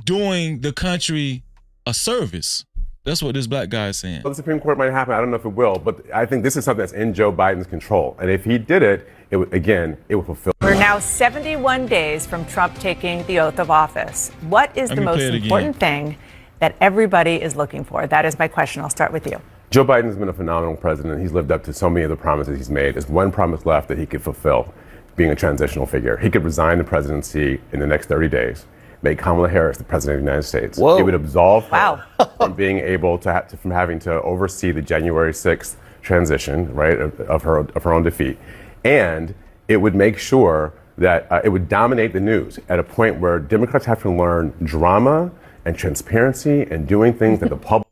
doing the country a service. That's what this black guy is saying. Well, the Supreme Court might happen. I don't know if it will, but I think this is something that's in Joe Biden's control. And if he did it, it would fulfill. We're now 71 days from Trump taking the oath of office. What is the most important thing that everybody is looking for? That is my question. I'll start with you. Joe Biden has been a phenomenal president. He's lived up to so many of the promises he's made. There's one promise left that he could fulfill, being a transitional figure. He could resign the presidency in the next 30 days, make Kamala Harris the president of the United States. Whoa. It would absolve her from being able to from having to oversee the January 6th transition, right, of her own defeat. And it would make sure that it would dominate the news at a point where Democrats have to learn drama and transparency and doing things that the public.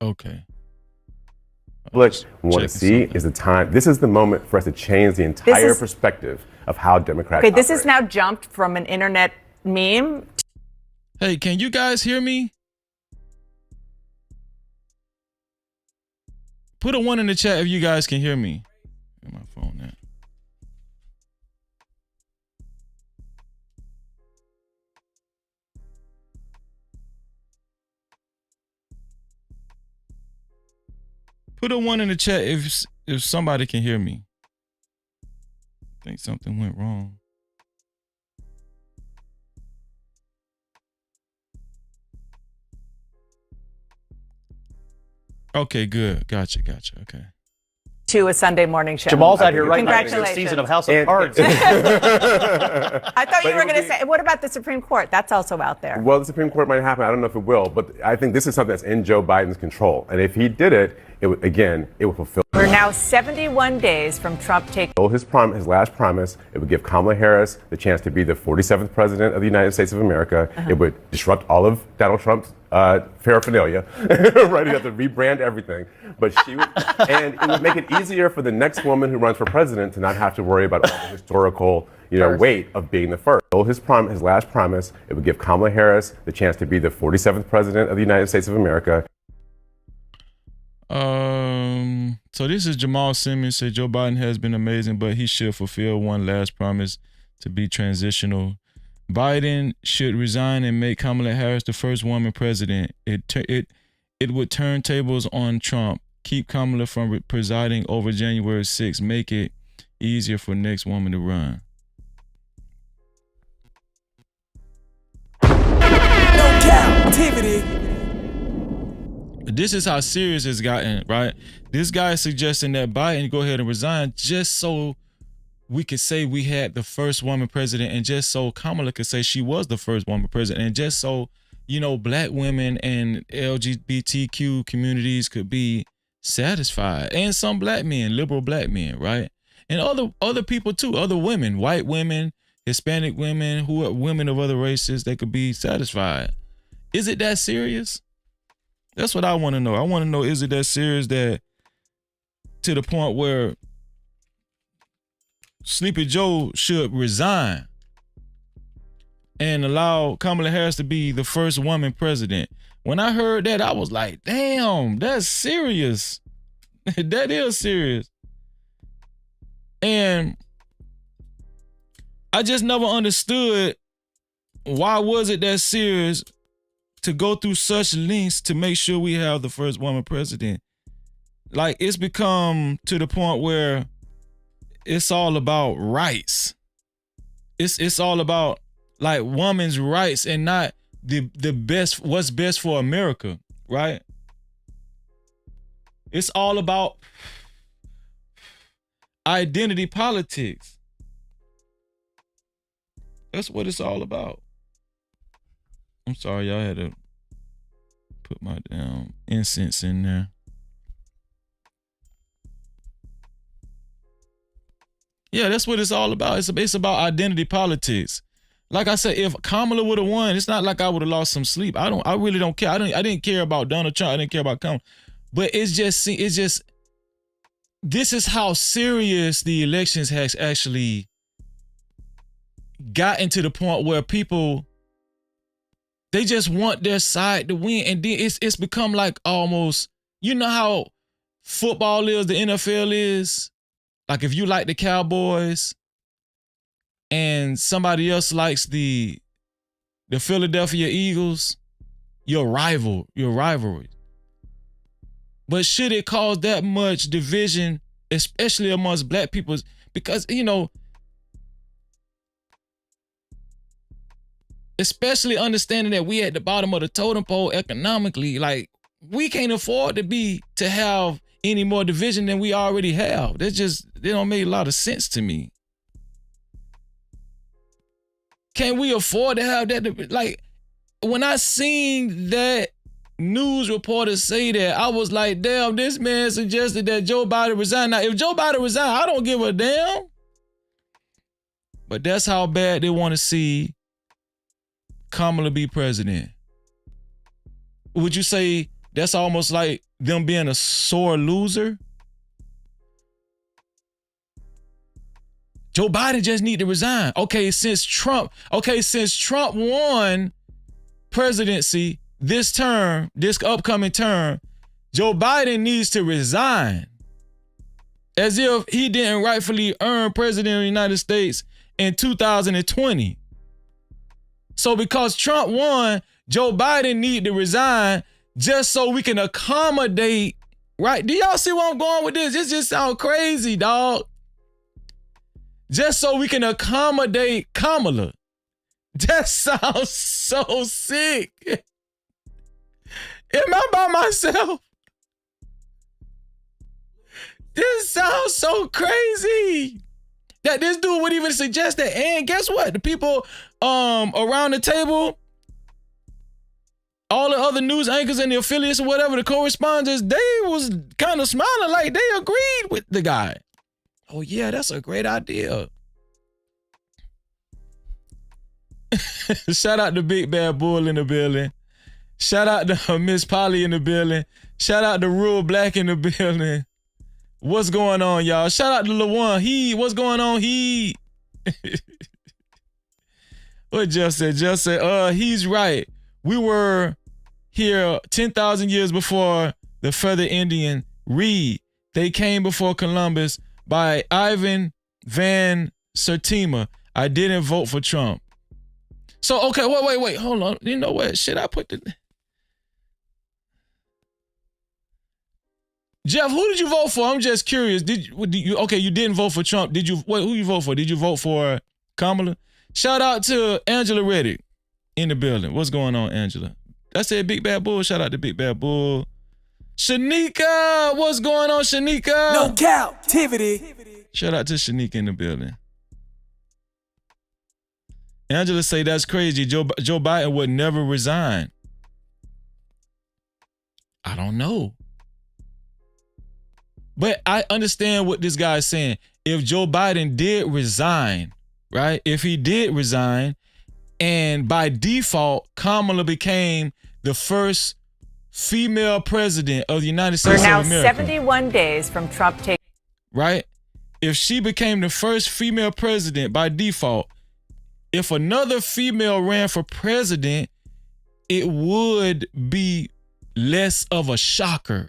Okay. public want to see is the time. This is the moment for us to change the entire perspective of how Democrats Okay, this operate. is now jumped from an internet meme. Hey, can you guys hear me? Put a 1 in the chat if you guys can hear me. Where's my phone at? Put a 1 in the chat if somebody can hear me. I think something went wrong. Okay, good. Gotcha. Okay. To a Sunday morning show. Jamal's out here right now. Congratulations. Season of House of Cards. I thought you were going to say, what about the Supreme Court? That's also out there. Well, the Supreme Court might happen. I don't know if it will, but I think this is something that's in Joe Biden's control. And if he did it, it would fulfill. We're now 71 days from Trump taking His last promise. It would give Kamala Harris the chance to be the 47th president of the United States of America. It would disrupt all of Donald Trump's paraphernalia. Right? He'd have to rebrand everything. But and it would make it easier for the next woman who runs for president to not have to worry about all the historical, weight of being the first. His last promise. It would give Kamala Harris the chance to be the 47th president of the United States of America. So this is Jamal Simmons said Joe Biden has been amazing, but he should fulfill one last promise to be transitional. Biden should resign and make Kamala Harris the first woman president. It would turn tables on Trump, keep Kamala from presiding over January 6th, make it easier for next woman to run. No Cap-tivity. This is how serious it's gotten, right? This guy is suggesting that Biden go ahead and resign just so we could say we had the first woman president, and just so Kamala could say she was the first woman president, and just so, black women and LGBTQ communities could be satisfied, and some black men, liberal black men, right? And other people too, other women, white women, Hispanic women, who are women of other races, they could be satisfied. Is it that serious? That's what I want to know. I want to know, is it that serious that to the point where Sleepy Joe should resign and allow Kamala Harris to be the first woman president? When I heard that, I was like, damn, that's serious. That is serious. And I just never understood, why was it that serious to go through such lengths to make sure we have the first woman president? Like, it's become to the point where it's all about rights. It's all about like women's rights and not the best, what's best for America, right? It's all about identity politics. That's what it's all about. I'm sorry, y'all had to put my damn incense in there. Yeah, that's what it's all about. It's about identity politics. Like I said, if Kamala would have won, it's not like I would have lost some sleep. I really don't care. I didn't care about Donald Trump. I didn't care about Kamala. But it's just this is how serious the elections has actually gotten, to the point where people, they just want their side to win. And then it's become like almost, how football is, the NFL is? Like if you like the Cowboys and somebody else likes the Philadelphia Eagles, your rivalry. But should it cause that much division, especially amongst black people? Because, especially understanding that we at the bottom of the totem pole economically, like we can't afford to have any more division than we already have. They don't make a lot of sense to me. Can we afford to have that? Like, when I seen that news reporter say that, I was like, damn, this man suggested that Joe Biden resign. Now, if Joe Biden resign, I don't give a damn. But that's how bad they want to see Kamala be president. Would you say that's almost like them being a sore loser? Joe Biden just need to resign. Okay, since Trump won presidency this upcoming term, Joe Biden needs to resign. As if he didn't rightfully earn president of the United States in 2020. So because Trump won, Joe Biden need to resign just so we can accommodate, right? Do y'all see where I'm going with this? This just sounds crazy, dog. Just so we can accommodate Kamala. That sounds so sick. Am I by myself? This sounds so crazy that this dude would even suggest that. And guess what? The people around the table, all the other news anchors and the affiliates or whatever, the correspondents, they was kind of smiling like they agreed with the guy. Oh yeah, that's a great idea. Shout out to Big Bad Bull in the building. Shout out to Miss Polly in the building. Shout out to Rural Black in the building. What's going on, y'all? Shout out to LaJuan. What's going on? What Jeff said? Jeff said, he's right. We were here 10,000 years before the Feather Indian. Read. They came before Columbus by Ivan Van Sertima. I didn't vote for Trump. So, okay, wait. Hold on. You know what? Shit, I put the... Jeff, who did you vote for? I'm just curious. You didn't vote for Trump. Who you vote for? Did you vote for Kamala? Shout out to Angela Reddick in the building. What's going on, Angela? I said Big Bad Bull. Shout out to Big Bad Bull. Shanika, what's going on, Shanika? No Cap-tivity. Shout out to Shanika in the building. Angela say that's crazy. Joe Biden would never resign. I don't know. But I understand what this guy's saying. If Joe Biden did resign, right? If he did resign, and by default, Kamala became the first female president of the United States of America. We're now 71 days from Trump taking... Right? If she became the first female president by default, if another female ran for president, it would be less of a shocker.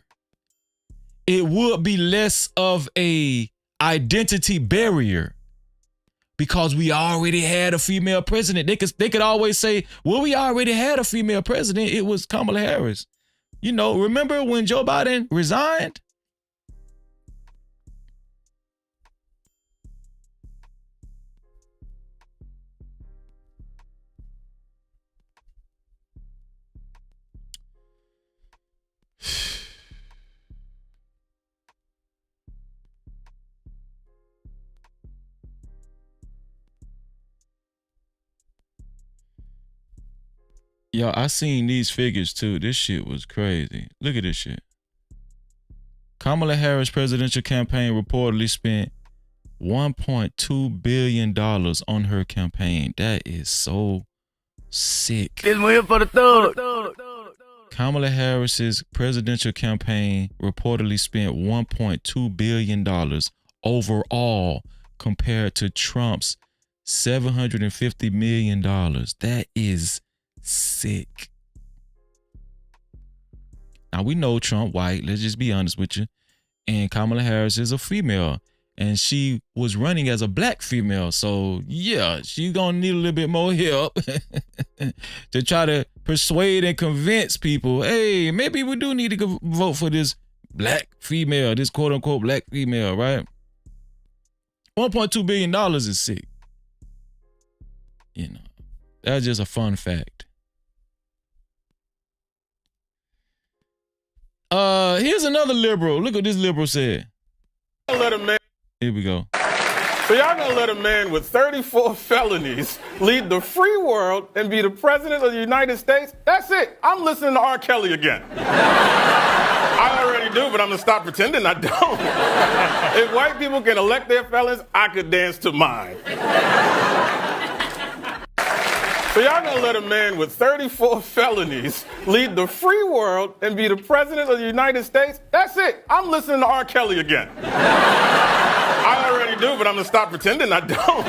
It would be less of a identity barrier because we already had a female president. They could always say, well, we already had a female president. It was Kamala Harris. You know, remember when Joe Biden resigned? Yo, I seen these figures too. This shit was crazy. Look at this shit. Kamala Harris presidential campaign reportedly spent $1.2 billion on her campaign. That is so sick. This one here for the thug. Kamala Harris's presidential campaign reportedly spent $1.2 billion overall compared to Trump's $750 million. That is sick. Now we know Trump white, let's just be honest with you. And Kamala Harris is a female. And she was running as a black female. So yeah, she's gonna need a little bit more help to try to persuade and convince people, hey, maybe we do need to go vote for this black female, this quote unquote black female, right? $1.2 billion is sick. You know, that's just a fun fact. Here's another liberal. Look what this liberal said. Let a man. Here we go. So y'all gonna let a man with 34 felonies lead the free world and be the president of the United States? That's it. I'm listening to R. Kelly again. I already do, but I'm gonna stop pretending I don't. If white people can elect their felons, I could dance to mine. So y'all gonna let a man with 34 felonies lead the free world and be the president of the United States? That's it. I'm listening to R. Kelly again. I already probably do, but I'm gonna stop pretending I don't.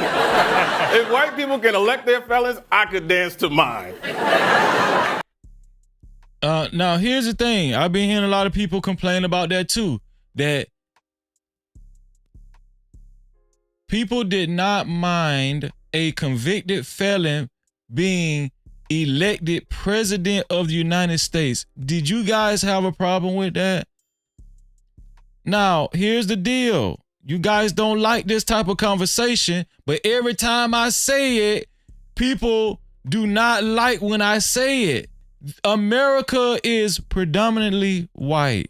If white people can elect their felons, I could dance to mine. Now here's the thing. I've been hearing a lot of people complain about that too. That people did not mind a convicted felon being elected president of the United States. Did you guys have a problem with that? Now, here's the deal. You guys don't like this type of conversation, but every time I say it, people do not like when I say it. America is predominantly white.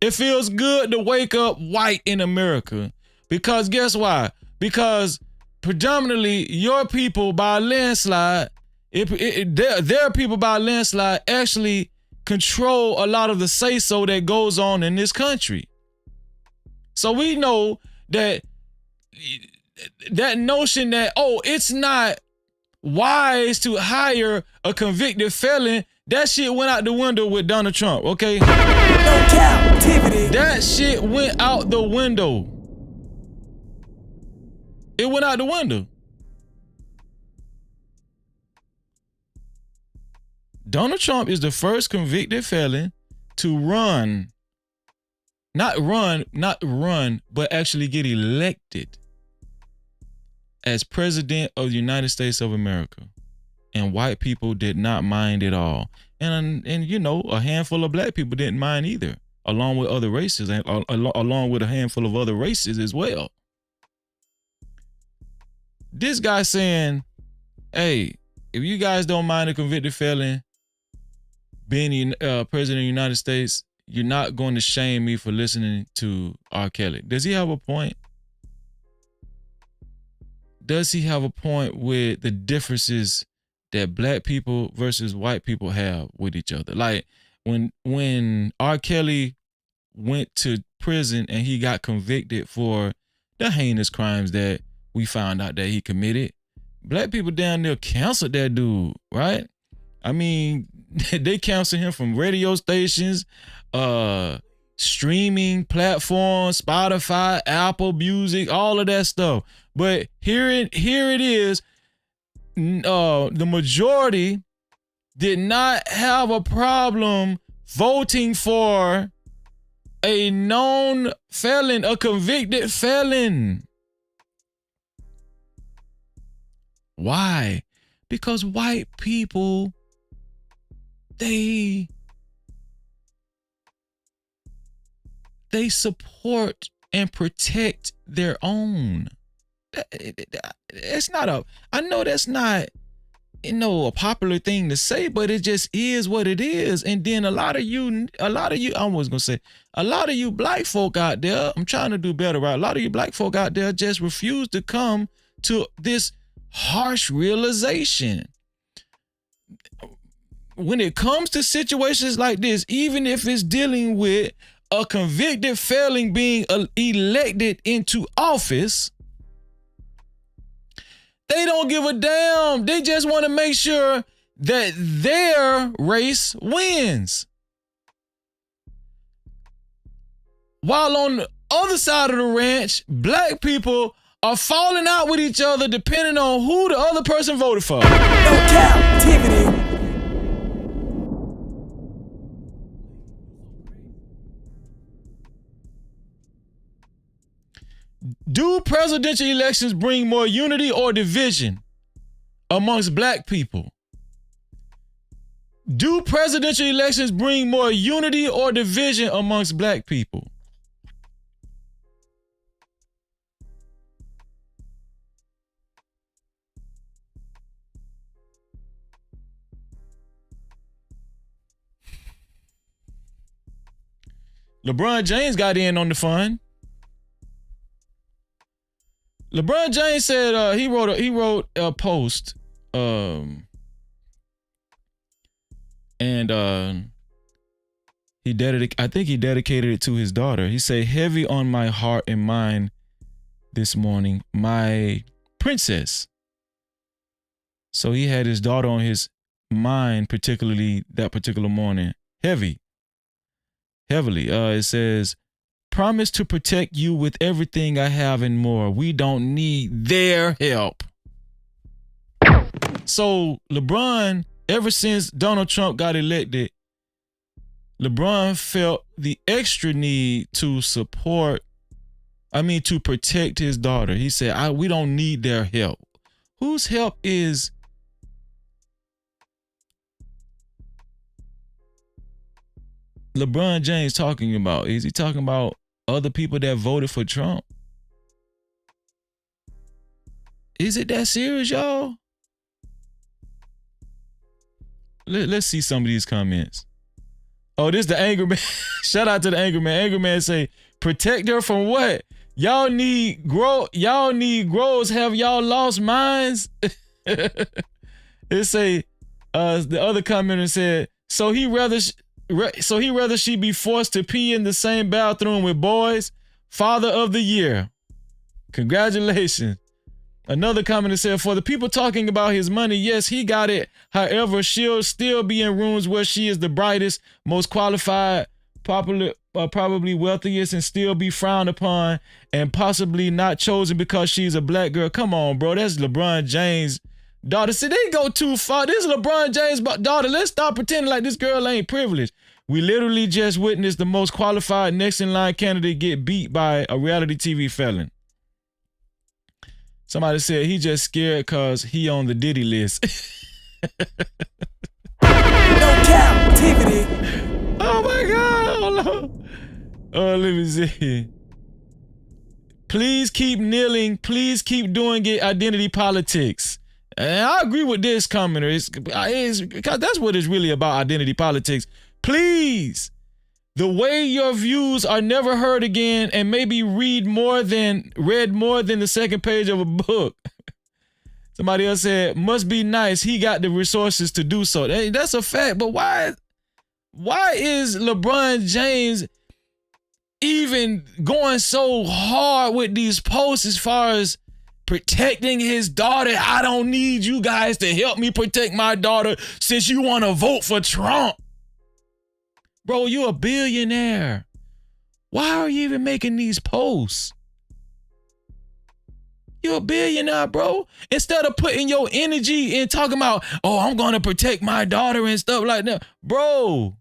It feels good to wake up white in America because guess why? Because predominantly your people by landslide, their people by landslide actually control a lot of the say-so that goes on in this country. So we know that notion that, oh, it's not wise to hire a convicted felon, that shit went out the window with Donald Trump, okay? No Cap-tivity. That shit went out the window. It went out the window. Donald Trump is the first convicted felon to not run, but actually get elected as president of the United States of America. And white people did not mind at all. And you know, a handful of black people didn't mind either, along with other races, and along with a handful of other races as well. This guy saying, hey, if you guys don't mind a convicted felon being president of the United States, you're not going to shame me for listening to R. Kelly. Does he have a point? Does he have a point with the differences that black people versus white people have with each other? Like when R. Kelly went to prison and he got convicted for the heinous crimes that we found out that he committed, black people down there canceled that dude, right? I mean, they canceled him from radio stations, streaming platforms, Spotify, Apple Music, all of that stuff. But here it is. The majority did not have a problem voting for a known felon, a convicted felon. Why? Because white people, they support and protect their own. It's not I know that's not, a popular thing to say, but it just is what it is. And then a lot of you, I was gonna say, a lot of you black folk out there, I'm trying to do better, right? A lot of you black folk out there just refuse to come to this harsh realization. When it comes to situations like this, even if it's dealing with a convicted felon being elected into office, they don't give a damn. They just want to make sure that their race wins. While on the other side of the ranch, black people are falling out with each other depending on who the other person voted for. No Cap-tivity. Do presidential elections bring more unity or division amongst black people? Do presidential elections bring more unity or division amongst black people? LeBron James got in on the fun. LeBron James said he wrote a post, and he dedicated it to his daughter. He said, "Heavy on my heart and mind this morning, my princess." So he had his daughter on his mind, particularly that particular morning. Heavily. It says, Promise to protect you with everything I have and more. We don't need their help. So LeBron, ever since Donald Trump got elected, LeBron felt the extra need to protect his daughter. He said, we don't need their help. Whose help is LeBron James talking about? Is he talking about other people that voted for Trump? Is it that serious, y'all? Let's see some of these comments. Oh, this is the angry man. Shout out to the angry man. Angry man say, protect her from what? Y'all need grows. Have y'all lost minds? It say, the other commenter said, so he rather she be forced to pee in the same bathroom with boys. Father of the year. Congratulations. Another commenter said, for the people talking about his money, yes, he got it. However, she'll still be in rooms where she is the brightest, most qualified, probably wealthiest, and still be frowned upon and possibly not chosen because she's a black girl. Come on, bro. That's LeBron James' daughter. See, they go too far. This is LeBron James' daughter. Let's stop pretending like this girl ain't privileged. We literally just witnessed the most qualified next in line candidate get beat by a reality TV felon. Somebody said he just scared because he on the Diddy list. No Cap-tivity. Oh my God. Hold on. Oh, let me see. Please keep kneeling. Please keep doing it. Identity politics. And I agree with this commenter. It's because that's what it's really about, identity politics. Please. The way your views are never heard again and maybe read more than the second page of a book. Somebody else said, must be nice. He got the resources to do so. Hey, that's a fact. But why is LeBron James even going so hard with these posts as far as protecting his daughter? I don't need you guys to help me protect my daughter since you want to vote for Trump. Bro, you're a billionaire. Why are you even making these posts? You're a billionaire, bro. Instead of putting your energy in talking about, oh, I'm going to protect my daughter and stuff like that. Bro.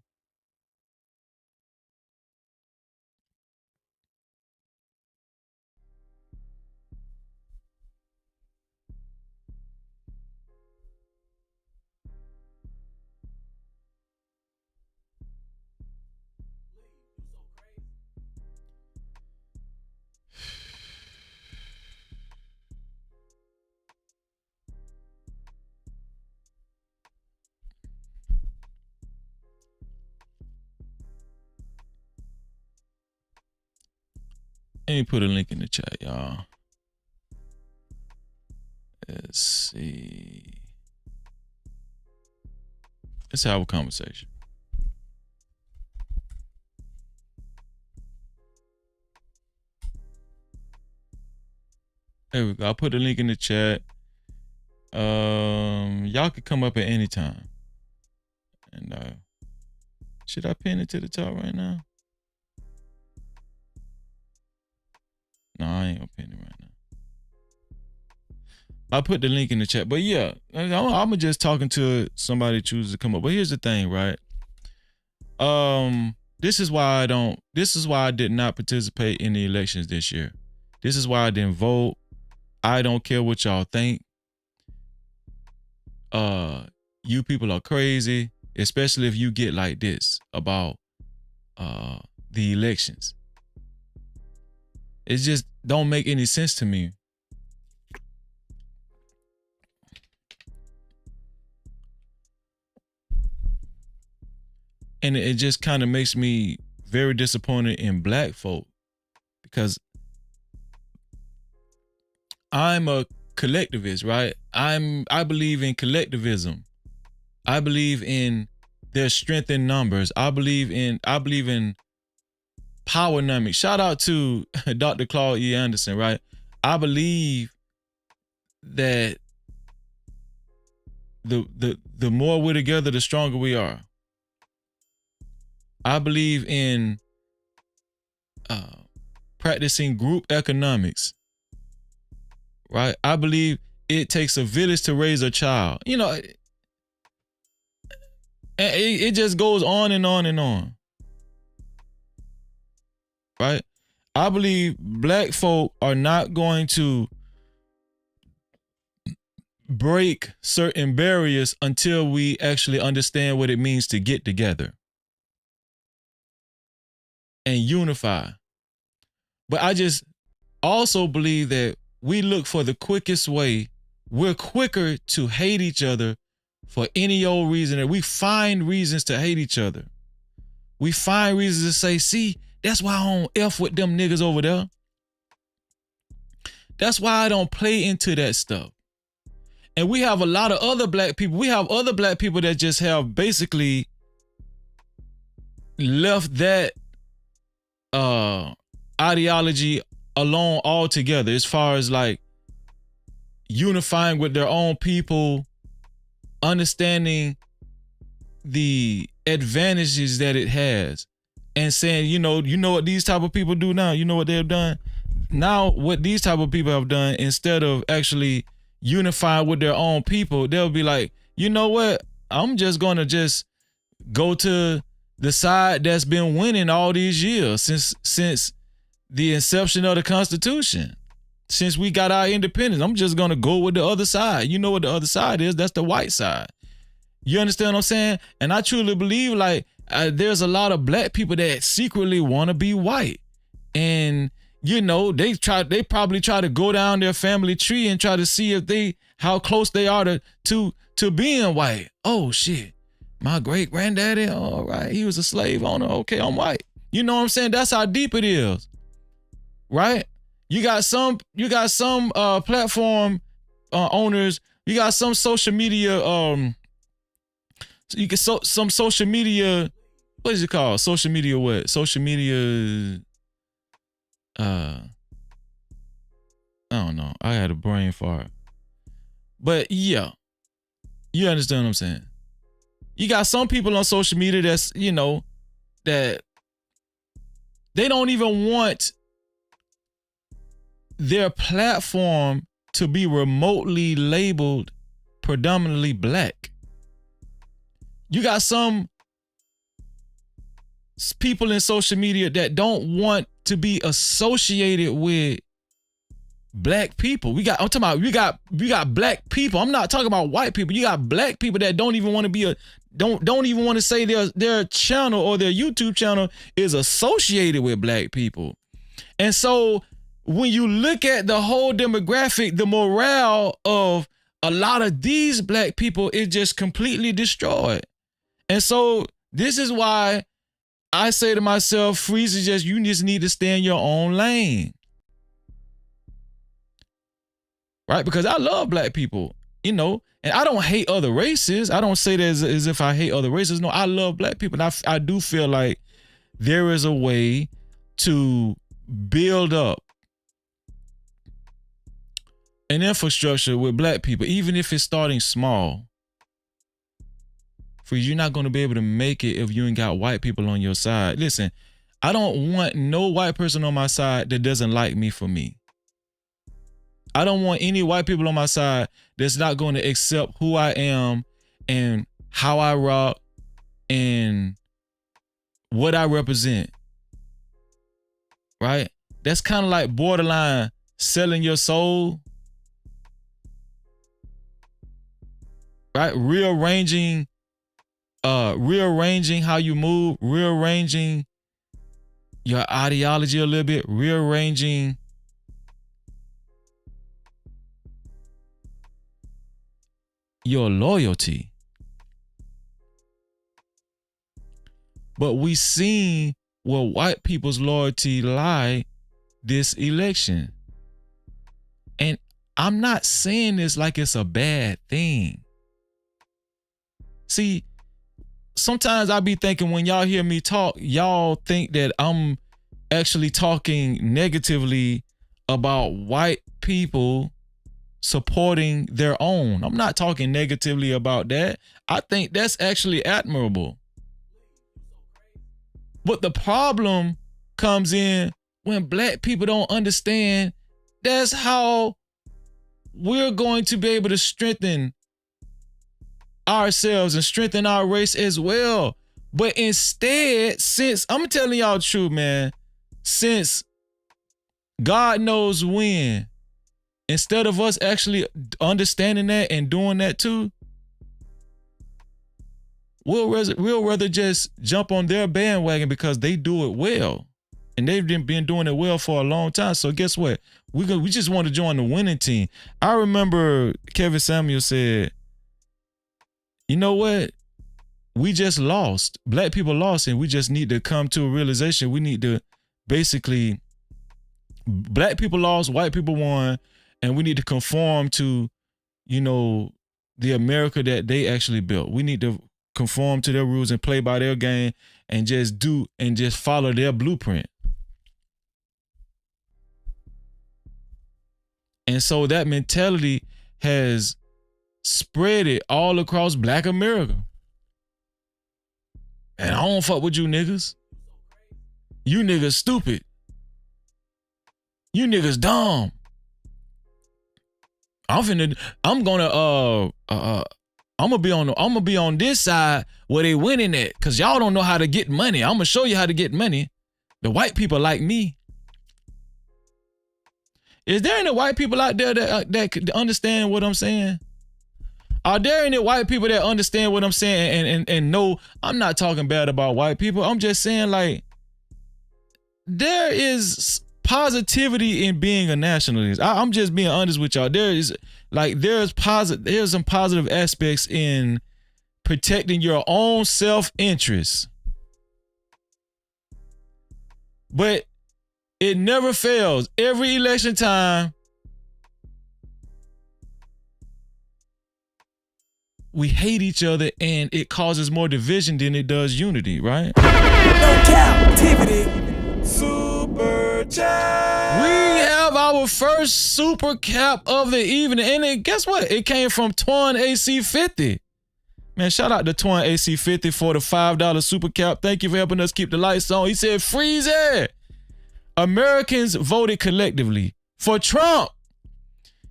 Let me put a link in the chat, y'all. Let's see. Let's have a conversation. There we go. I'll put the link in the chat. Y'all could come up at any time. And should I pin it to the top right now? No, I ain't gonna pin it right now. I'll put the link in the chat. But yeah, I'm just talking to somebody chooses to come up. But here's the thing, right? This is why I did not participate in the elections this year. This is why I didn't vote. I don't care what y'all think. You people are crazy, especially if you get like this about the elections. It just don't make any sense to me. And it just kind of makes me very disappointed in black folk because I'm a collectivist, right? I believe in collectivism. I believe in there's strength in numbers. I believe in powernomics. Shout out to Dr. Claude E. Anderson, right? I believe that the more we're together, the stronger we are. I believe in practicing group economics, right? I believe it takes a village to raise a child. You know, it just goes on and on and on, right? I believe black folk are not going to break certain barriers until we actually understand what it means to get together and unify. But I just also believe that we look for the quickest way. We're quicker to hate each other for any old reason, and we find reasons to hate each other. We find reasons to say, see, that's why I don't F with them niggas over there. That's why I don't play into that stuff. And we have a lot of other black people. We have other black people that just have basically left that ideology alone altogether, as far as like unifying with their own people, understanding the advantages that it has, and saying, you know what these type of people do now? You know what they've done? Now what these type of people have done, instead of actually unifying with their own people, they'll be like, you know what? I'm just gonna just go to the side that's been winning all these years since the inception of the Constitution, since we got our independence. I'm just gonna go with the other side. You know what the other side is? That's the white side. You understand what I'm saying? And I truly believe like there's a lot of black people that secretly want to be white, and you know they probably try to go down their family tree and try to see how close they are to being white. Oh shit, my great granddaddy, all right, he was a slave owner. Okay, I'm white. You know what I'm saying? That's how deep it is, right? You got some platform owners. You got some social media. You get some social media. What is it called? Social media what? Social media. I don't know. I had a brain fart. But yeah, you understand what I'm saying? You got some people on social media that's, you know, that they don't even want their platform to be remotely labeled predominantly black. You got some people in social media that don't want to be associated with black people. We got black people. I'm not talking about white people. You got black people that don't even want to be don't even want to say their channel or their YouTube channel is associated with black people. And so when you look at the whole demographic, the morale of a lot of these black people is just completely destroyed. And so this is why I say to myself, Freeze, you just need to stay in your own lane. Right? Because I love black people, you know, and I don't hate other races. I don't say that as if I hate other races. No, I love black people. And I do feel like there is a way to build up an infrastructure with black people, even if it's starting small. Freeze, you're not going to be able to make it if you ain't got white people on your side. Listen, I don't want no white person on my side that doesn't like me for me. I don't want any white people on my side that's not going to accept who I am and how I rock and what I represent. Right? That's kind of like borderline selling your soul. Right? Rearranging how you move, rearranging your ideology a little bit, rearranging your loyalty. But we seen where white people's loyalty lie this election. And I'm not saying this like it's a bad thing. See, sometimes I be thinking when y'all hear me talk, y'all think that I'm actually talking negatively about white people supporting their own. I'm not talking negatively about that. I think that's actually admirable. But the problem comes in when black people don't understand, that's how we're going to be able to strengthen ourselves and strengthen our race as well. But instead, since I'm telling y'all the truth, man, since God knows when, instead of us actually understanding that and doing that too, we'll rather just jump on their bandwagon because they do it well. And they've been doing it well for a long time. So guess what? We just want to join the winning team. I remember Kevin Samuel said, you know what? We just lost. Black people lost, and we just need to come to a realization. We need to basically, black people lost, white people won, and we need to conform to, you know, the America that they actually built. We need to conform to their rules and play by their game and just follow their blueprint. And so that mentality has spread it all across Black America. And I don't fuck with you niggas. You niggas stupid. You niggas dumb. I'm gonna be on this side where they winning at, cause y'all don't know how to get money. I'm gonna show you how to get money. The white people like me. Is there any white people out there that could understand what I'm saying? Are there any white people that understand what I'm saying and know I'm not talking bad about white people? I'm just saying, like, there is positivity in being a nationalist. I'm just being honest with y'all. There's some positive aspects in protecting your own self-interest. But it never fails. Every election time, we hate each other, and it causes more division than it does unity, right? No Cap-tivity. Super chat. We have our first super cap of the evening, and guess what? It came from Twan AC50. Man, shout out to Twan AC50 for the $5 super cap. Thank you for helping us keep the lights on. He said, freeze it. Americans voted collectively for Trump.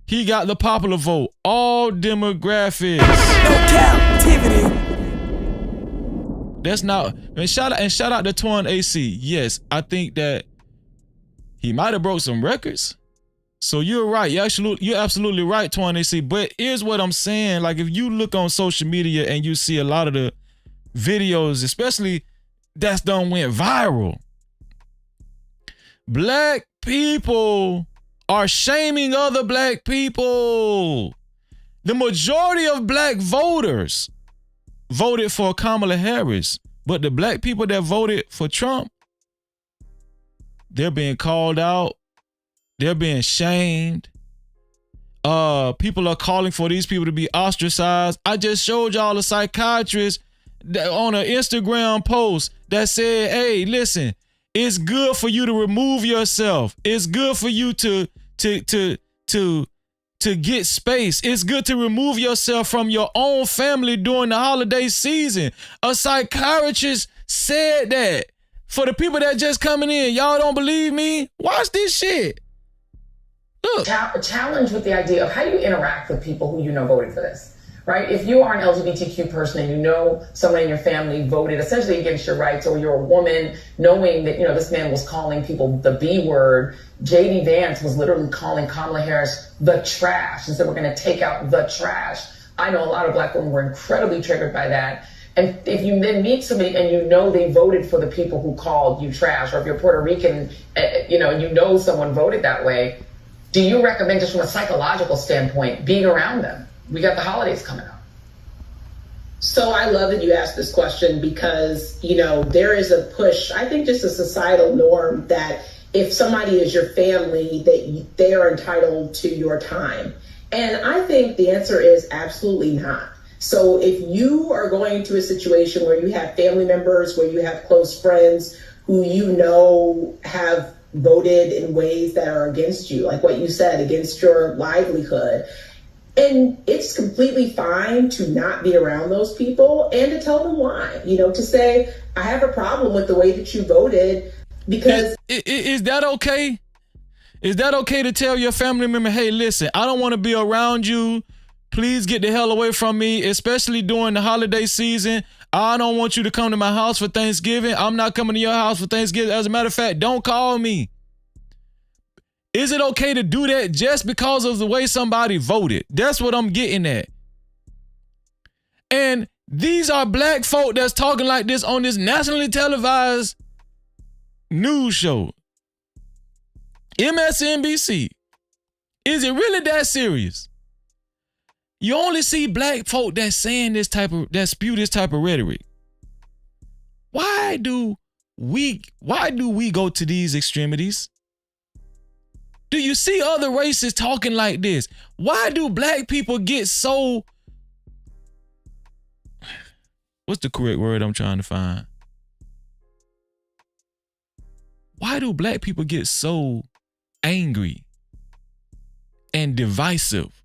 He got the popular vote. All demographics. No Cap-tivity. That's not. And shout out to Twan AC. Yes, I think that he might have broke some records. So you're right. You're absolutely right, Twan AC. But here's what I'm saying. Like, if you look on social media and you see a lot of the videos, especially that's done went viral, black people are shaming other black people. The majority of black voters voted for Kamala Harris, but the black people that voted for Trump, they're being called out. They're being shamed. People are calling for these people to be ostracized. I just showed y'all a psychiatrist on an Instagram post that said, hey, listen, it's good for you to remove yourself. It's good for you to get space. It's good to remove yourself from your own family during the holiday season. A psychiatrist said that. For the people that just coming in, y'all don't believe me? Watch this shit. Look. Challenge with the idea of how do you interact with people who you know voted for this, right? If you are an LGBTQ person and you know someone in your family voted essentially against your rights, or you're a woman knowing that, you know, this man was calling people the B word. J.D. Vance was literally calling Kamala Harris the trash and said, we're going to take out the trash. I know a lot of black women were incredibly triggered by that. And if you then meet somebody and you know they voted for the people who called you trash, or if you're Puerto Rican, and you know someone voted that way, do you recommend, just from a psychological standpoint, being around them? We got the holidays coming up. So I love that you asked this question because, there is a push, I think just a societal norm that if somebody is your family, that they are entitled to your time. And I think the answer is absolutely not. So if you are going into a situation where you have family members, where you have close friends who have voted in ways that are against you, like what you said, against your livelihood, and it's completely fine to not be around those people and to tell them why, to say, I have a problem with the way that you voted Because is that okay? Is that okay to tell your family member, hey, listen, I don't want to be around you. Please get the hell away from me, especially during the holiday season. I don't want you to come to my house for Thanksgiving. I'm not coming to your house for Thanksgiving. As a matter of fact, don't call me. Is it okay to do that just because of the way somebody voted? That's what I'm getting at. And these are black folk that's talking like this on this nationally televised news show. MSNBC. Is it really that serious? You only see black folk that's saying that spew this type of rhetoric. Why do we go to these extremities? Do you see other races talking like this? Why do black people get so... What's the correct word I'm trying to find? Why do black people get so angry and divisive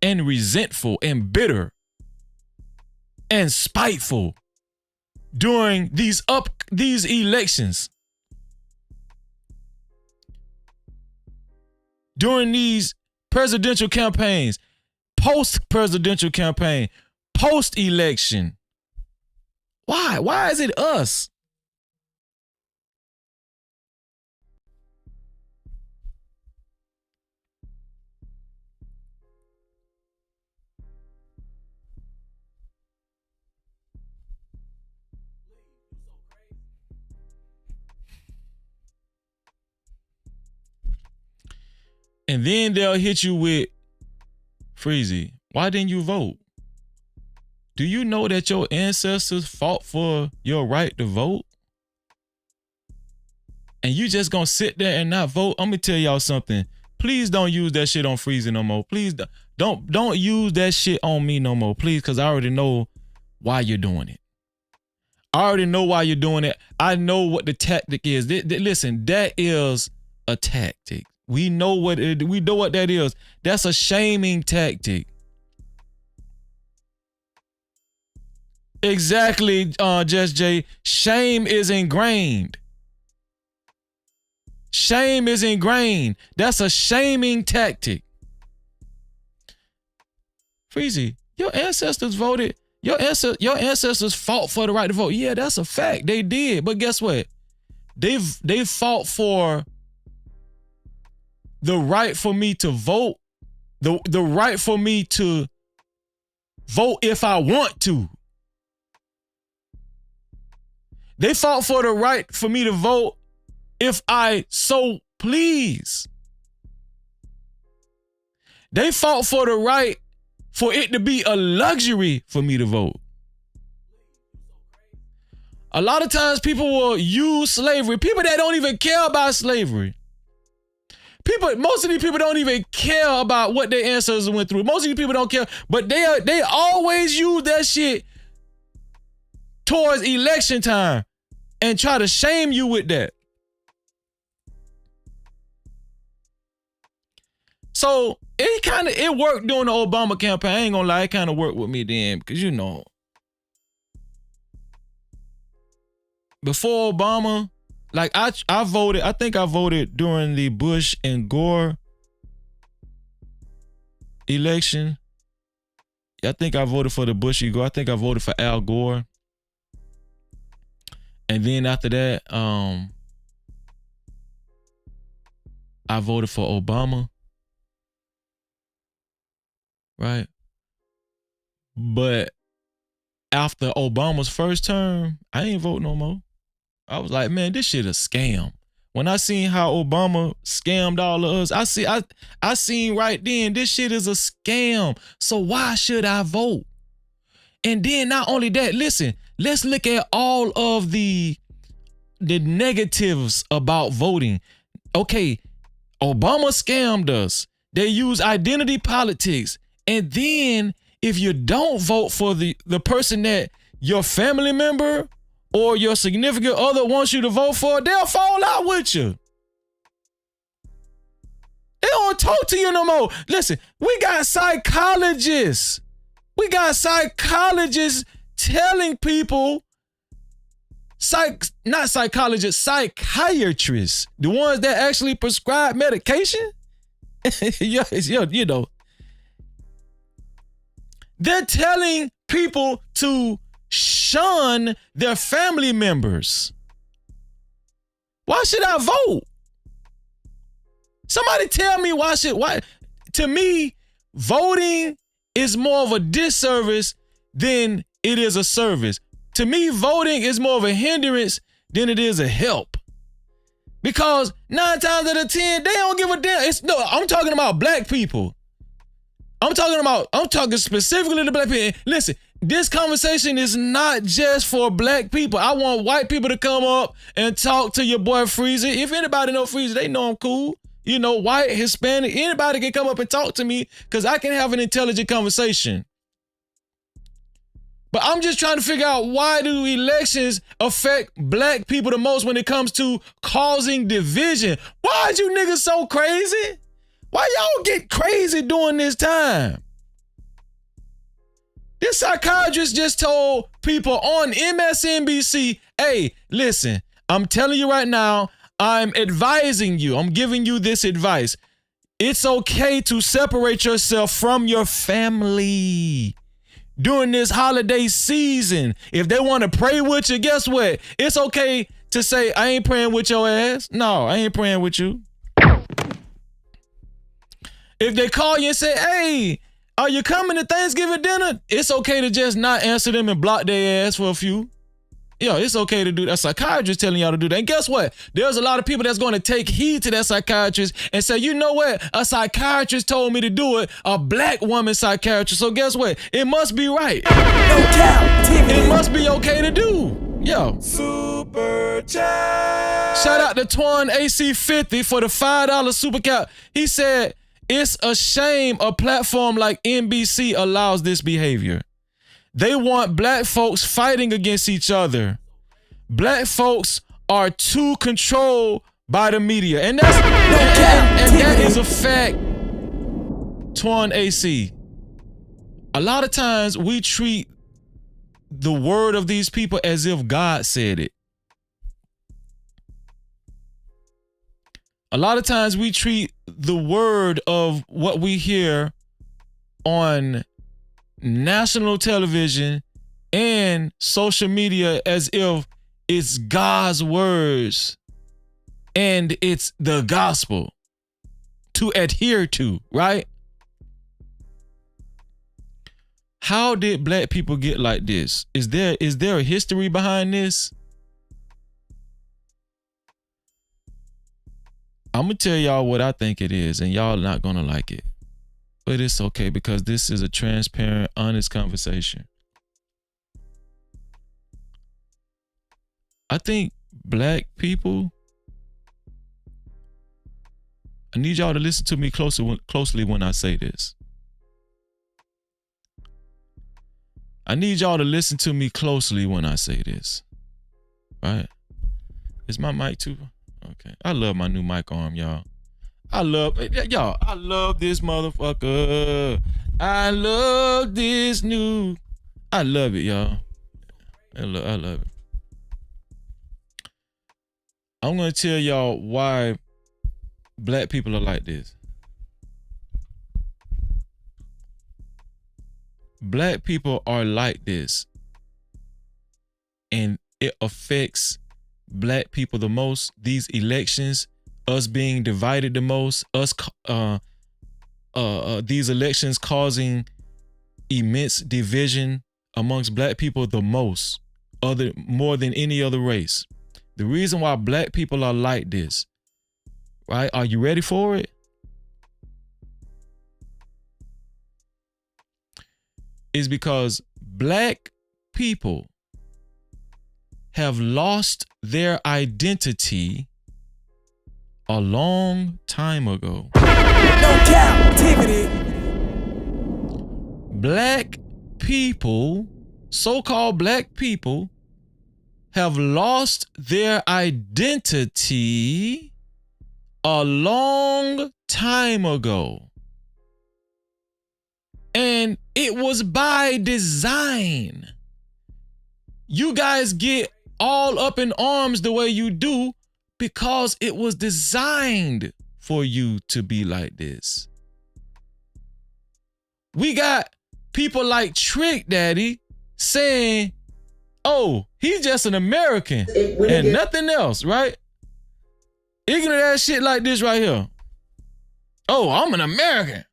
and resentful and bitter and spiteful during these elections? During these presidential campaigns, post-presidential campaign, post-election. Why? Why is it us? And then they'll hit you with, Freezy, why didn't you vote? Do you know that your ancestors fought for your right to vote? And you just gonna sit there and not vote? I'm gonna tell y'all something. Please don't use that shit on Freezy no more. Please don't use that shit on me no more. Please, because I already know why you're doing it. I already know why you're doing it. I know what the tactic is. Listen, that is a tactic. We know what that is. That's a shaming tactic. Exactly, Just Jay. Shame is ingrained. Shame is ingrained. That's a shaming tactic. Freezy, your ancestors voted. Your ancestors fought for the right to vote. Yeah, that's a fact. They did. But guess what? They fought for the right for me to vote, the right for me to vote if I want to. They fought for the right for me to vote if I so please. They fought for the right for it to be a luxury for me to vote. A lot of times people will use slavery. People that don't even care about slavery. Most of these people don't even care about what their ancestors went through. Most of these people don't care, but they always use that shit towards election time and try to shame you with that. So it worked during the Obama campaign. I ain't gonna lie, it kind of worked with me then because before Obama, like I voted, I think I voted during the Bush and Gore election. I think I voted for the Bush and Gore. I think I voted for Al Gore. And then after that, I voted for Obama. Right? But after Obama's first term, I ain't vote no more. I was like, man, this shit a scam. When I seen how Obama scammed all of us, I seen right then, this shit is a scam. So why should I vote? And then not only that, listen, let's look at all of the negatives about voting. Okay, Obama scammed us. They use identity politics. And then if you don't vote for the person that your family member or your significant other wants you to vote for, they'll fall out with you. They don't talk to you no more. Listen, we got psychologists. We got psychologists telling people not psychologists, psychiatrists, the ones that actually prescribe medication. You know, they're telling people to shun their family members. Why should I vote? Somebody tell me why. To me, voting is more of a disservice than it is a service. To me, voting is more of a hindrance than it is a help. Because 9 times out of 10, they don't give a damn. I'm talking about black people. I'm talking specifically to black people. Listen, this conversation is not just for black people. I want white people to come up and talk to your boy Freezy. If anybody know Freezy, they know I'm cool. You know, white, Hispanic, anybody can come up and talk to me because I can have an intelligent conversation. But I'm just trying to figure out, why do elections affect black people the most when it comes to causing division? Why is you niggas so crazy? Why y'all get crazy during this time? This psychiatrist just told people on MSNBC, hey, listen, I'm telling you right now, I'm advising you, I'm giving you this advice. It's okay to separate yourself from your family during this holiday season. If they want to pray with you, guess what? It's okay to say, I ain't praying with your ass. No, I ain't praying with you. If they call you and say, hey, are you coming to Thanksgiving dinner? It's okay to just not answer them and block their ass for a few. Yo, it's okay to do that. A psychiatrist telling y'all to do that. And guess what? There's a lot of people that's going to take heed to that psychiatrist and say, you know what? A psychiatrist told me to do it. A black woman psychiatrist. So guess what? It must be right. It must be okay to do. Yo. Super chat. Shout out to Twan AC50 for the $5 super cap. He said, it's a shame a platform like NBC allows this behavior. They want black folks fighting against each other. Black folks are too controlled by the media. And that is a fact, Twan AC. A lot of times we treat the word of these people as if God said it. A lot of times we treat the word of what we hear on national television and social media as if it's God's words and it's the gospel to adhere to, right? How did black people get like this? Is there a history behind this? I'm gonna tell y'all what I think it is, and y'all not gonna like it. But it's okay, because this is a transparent, honest conversation. I think black people, I need y'all to listen to me closely when I say this. I need y'all to listen to me closely when I say this. Right? Is my mic too? Okay. I love my new mic arm, y'all. I love this motherfucker. I love this new. I love it, y'all. I love it. I'm gonna tell y'all why black people are like this. Black people are like this, and it affects black people the most. These elections, us being divided the most, these elections causing immense division amongst black people the most, more than any other race. The reason why black people are like this, right? Are you ready for it? Is because black people have lost their identity a long time ago. No Cap-tivity. Black people, so-called black people, have lost their identity a long time ago. And it was by design. You guys get all up in arms the way you do because it was designed for you to be like this. We got people like Trick Daddy saying, oh, he's just an American and nothing else, right? Ignorant ass shit like this right here. Oh, I'm an American.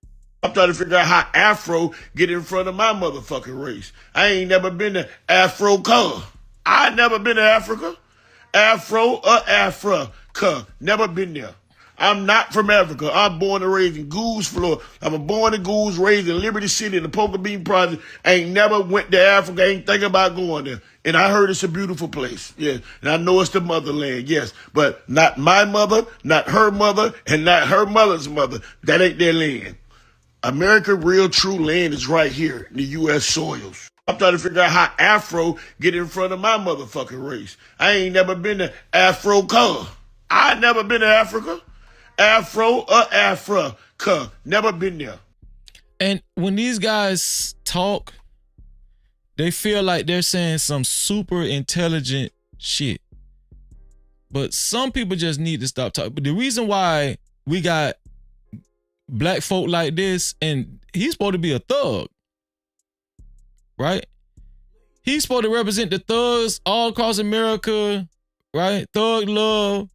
I'm trying to figure out how Afro get in front of my motherfucking race. I ain't never been to Afro color. I never been to Africa. Afro or Africa. Never been there. I'm not from Africa. I'm born and raised in Goose, Florida. I'm born in Goose, raised in Liberty City in the Poker Bean Project. I ain't never went to Africa. I ain't thinking about going there. And I heard it's a beautiful place. Yeah. And I know it's the motherland. Yes. But not my mother, not her mother, and not her mother's mother. That ain't their land. America real true land is right here in the U.S. soils. I'm trying to figure out how Afro get in front of my motherfucking race. I ain't never been to Afro color. I never been to Africa. Afro or Africa. Never been there. And when these guys talk, they feel like they're saying some super intelligent shit. But some people just need to stop talking. But the reason why we got black folk like this, and he's supposed to be a thug, right? He's supposed to represent the thugs all across America, right? Thug love.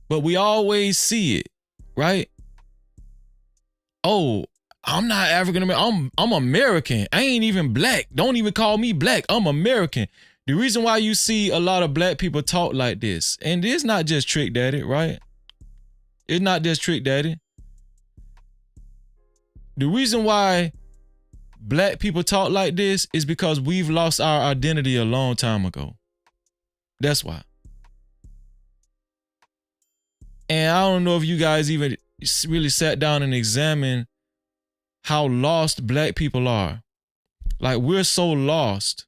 But we always see it, right? Oh, I'm not African American. I'm American. I ain't even black. Don't even call me black. I'm American. The reason why you see a lot of black people talk like this, and it's not just Trick Daddy, right? It's not just Trick Daddy. The reason why black people talk like this is because we've lost our identity a long time ago. That's why. And I don't know if you guys even really sat down and examined how lost black people are. Like, we're so lost.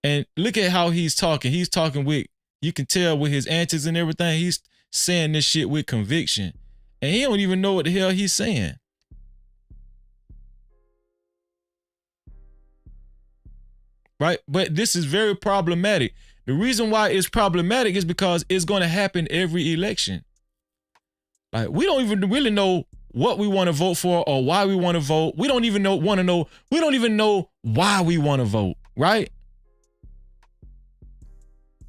And look at how he's talking. He's talking with, you can tell with his antics and everything, he's saying this shit with conviction. And he don't even know what the hell he's saying. Right? But this is very problematic. The reason why it's problematic is because it's going to happen every election. Like, we don't even really know what we want to vote for or why we want to vote. We don't even know why we want to vote, right?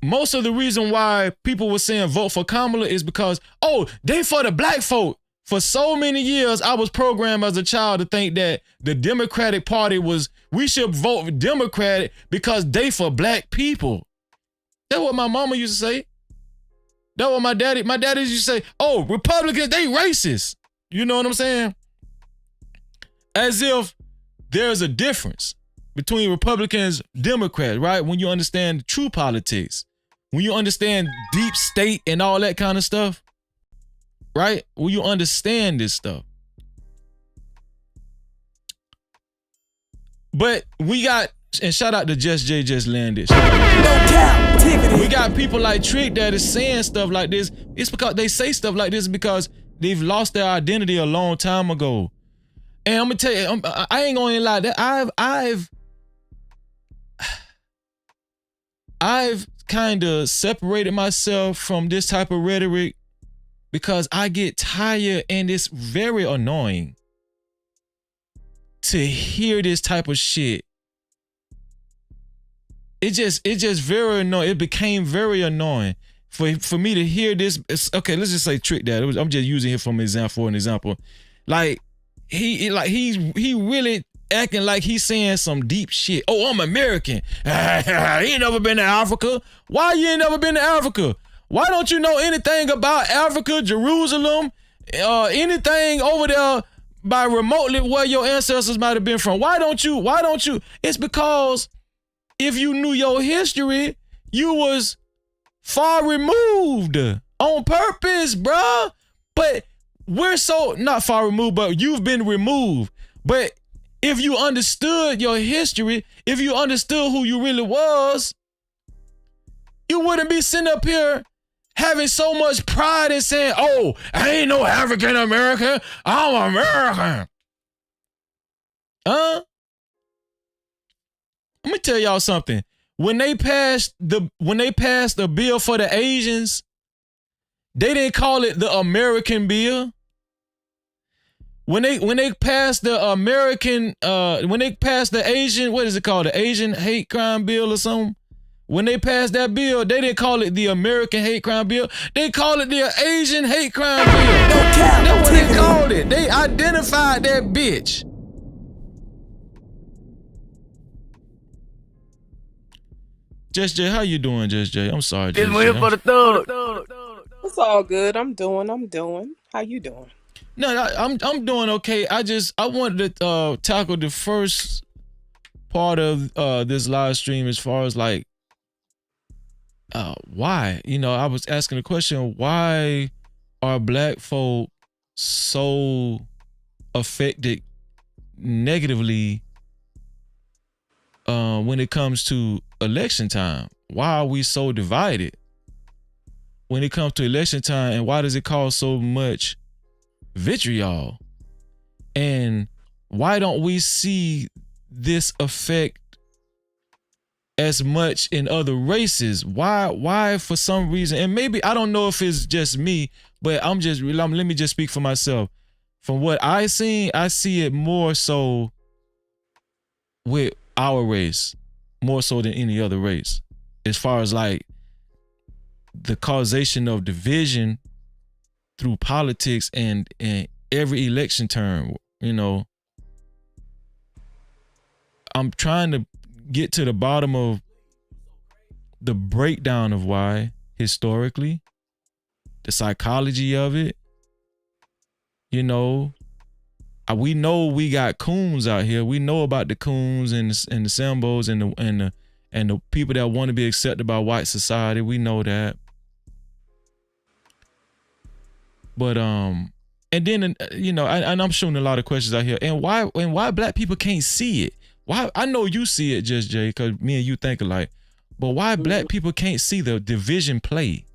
Most of the reason why people were saying vote for Kamala is because, oh, they for the black folk. For so many years, I was programmed as a child to think that the Democratic Party we should vote Democratic because they for black people. That's what my mama used to say. That's what my daddy used to say, oh, Republicans, they racist. You know what I'm saying? As if there's a difference between Republicans, Democrats, right? When you understand true politics, when you understand deep state and all that kind of stuff, right? When you understand this stuff. But we got, and shout out to Just J Just Landed. We got people like Trick that is saying stuff like this. It's because they say stuff like this because they've lost their identity a long time ago. And I'm gonna tell you, I ain't gonna lie. That I've kind of separated myself from this type of rhetoric because I get tired and it's very annoying to hear this type of shit. It just very annoying. It became very annoying for me to hear this. Okay, let's just say Trick Dad. I'm just using him for an example. Like he really acting like he's saying some deep shit. Oh, I'm American. He ain't never been to Africa. Why you ain't never been to Africa? Why don't you know anything about Africa, Jerusalem, anything over there by remotely where your ancestors might have been from? Why don't you? It's because if you knew your history, you was far removed on purpose, bruh. But we're so not far removed, but you've been removed. But if you understood your history, if you understood who you really was, you wouldn't be sitting up here having so much pride in saying, "Oh, I ain't no African American. I'm American." Huh? Let me tell y'all something. When they passed the bill for the Asians, they didn't call it the American bill. When they passed the Asian, what is it called? The Asian hate crime bill or something? When they passed that bill, they didn't call it the American hate crime bill. They called it the Asian hate crime bill. That's what they called it. They identified that bitch. Just Jay, how you doing, Just Jay? I'm sorry, Just Jay. For the thug. It's all good. I'm doing. How you doing? No, I'm doing okay. I wanted to tackle the first part of this live stream as far as like why. I was asking the question, why are black folk so affected negatively when it comes to election time? Why are we so divided when it comes to election time, and why does it cause so much vitriol? And why don't we see this effect as much in other races? Why for some reason, and maybe I don't know if it's just me, but let me just speak for myself. From what I see it more so with our race, more so than any other race, as far as like the causation of division through politics and every election term. I'm trying to get to the bottom of the breakdown of why, historically, the psychology of it. We know we got coons out here. We know about the coons and the Sambos and the people that want to be accepted by white society. We know that. But and then and I'm showing a lot of questions out here. And why black people can't see it? Why? I know you see it, Just Jay, because me and you think alike. But why black people can't see the division play?